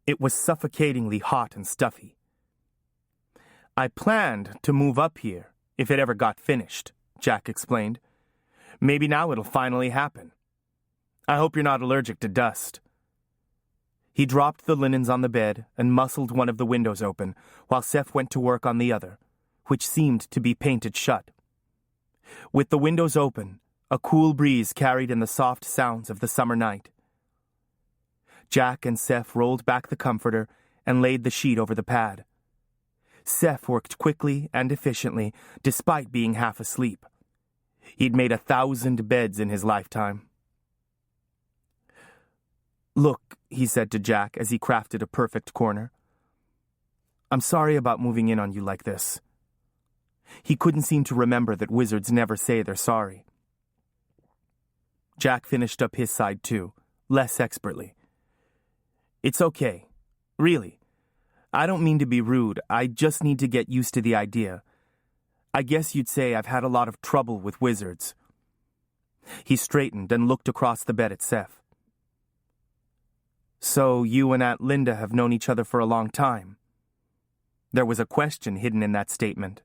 It was suffocatingly hot and stuffy. I planned to move up here if it ever got finished, Jack explained. Maybe now it'll finally happen. I hope you're not allergic to dust. He dropped the linens on the bed and muscled one of the windows open, while Seth went to work on the other, which seemed to be painted shut. With the windows open, a cool breeze carried in the soft sounds of the summer night. Jack and Seth rolled back the comforter and laid the sheet over the pad. Seth worked quickly and efficiently, despite being half asleep. He'd made 1,000 beds in his lifetime. Look, he said to Jack as he crafted a perfect corner. I'm sorry about moving in on you like this. He couldn't seem to remember that wizards never say they're sorry. Jack finished up his side too, less expertly. It's okay. Really. I don't mean to be rude. I just need to get used to the idea. I guess you'd say I've had a lot of trouble with wizards. He straightened and looked across the bed at Seth. So you and Aunt Linda have known each other for a long time. There was a question hidden in that statement.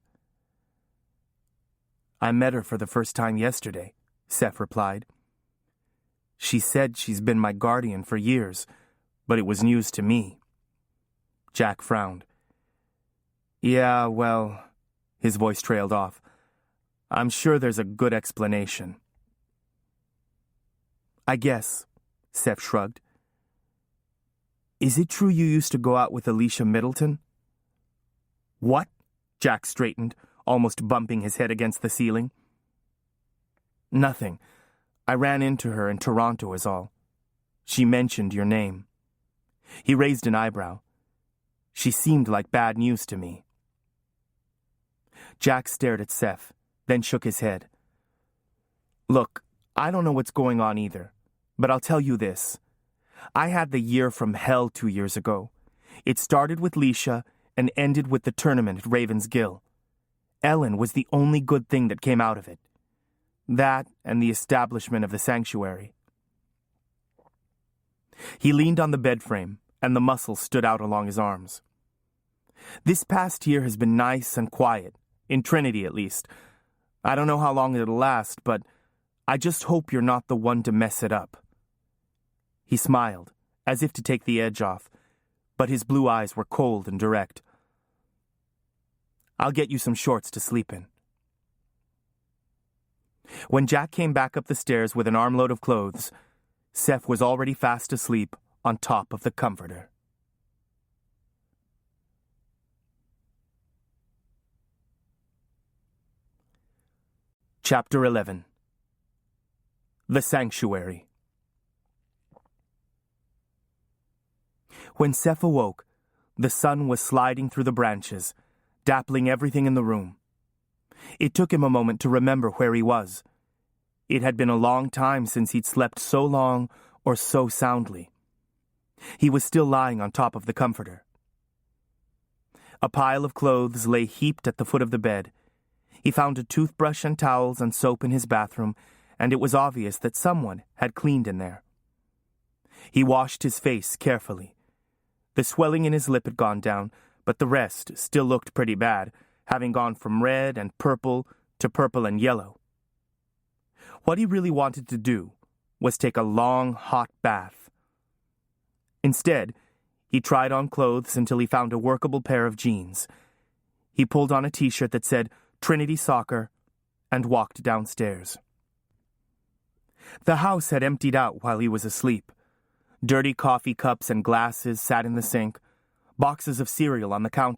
I met her for the first time yesterday, Seth replied. She said she's been my guardian for years, but it was news to me. Jack frowned. Yeah, well, his voice trailed off. I'm sure there's a good explanation. I guess, Seth shrugged. Is it true you used to go out with Alicia Middleton? What? Jack straightened, almost bumping his head against the ceiling. Nothing. I ran into her in Toronto is all. She mentioned your name. He raised an eyebrow. She seemed like bad news to me. Jack stared at Seth, then shook his head. Look, I don't know what's going on either, but I'll tell you this. I had the year from hell 2 years ago. It started with Leisha and ended with the tournament at Raven's Gill. Ellen was the only good thing that came out of it. That and the establishment of the sanctuary. He leaned on the bed frame, and the muscles stood out along his arms. This past year has been nice and quiet, in Trinity at least. I don't know how long it'll last, but I just hope you're not the one to mess it up. He smiled, as if to take the edge off, but his blue eyes were cold and direct. I'll get you some shorts to sleep in. When Jack came back up the stairs with an armload of clothes, Seth was already fast asleep on top of the comforter. Chapter 11. The Sanctuary. When Seth awoke, the sun was sliding through the branches, dappling everything in the room. It took him a moment to remember where he was. It had been a long time since he'd slept so long or so soundly. He was still lying on top of the comforter. A pile of clothes lay heaped at the foot of the bed. He found a toothbrush and towels and soap in his bathroom, and it was obvious that someone had cleaned in there. He washed his face carefully. The swelling in his lip had gone down, but the rest still looked pretty bad, having gone from red and purple to purple and yellow. What he really wanted to do was take a long, hot bath. Instead, he tried on clothes until he found a workable pair of jeans. He pulled on a t-shirt that said Trinity Soccer and walked downstairs. The house had emptied out while he was asleep. Dirty coffee cups and glasses sat in the sink, boxes of cereal on the counter.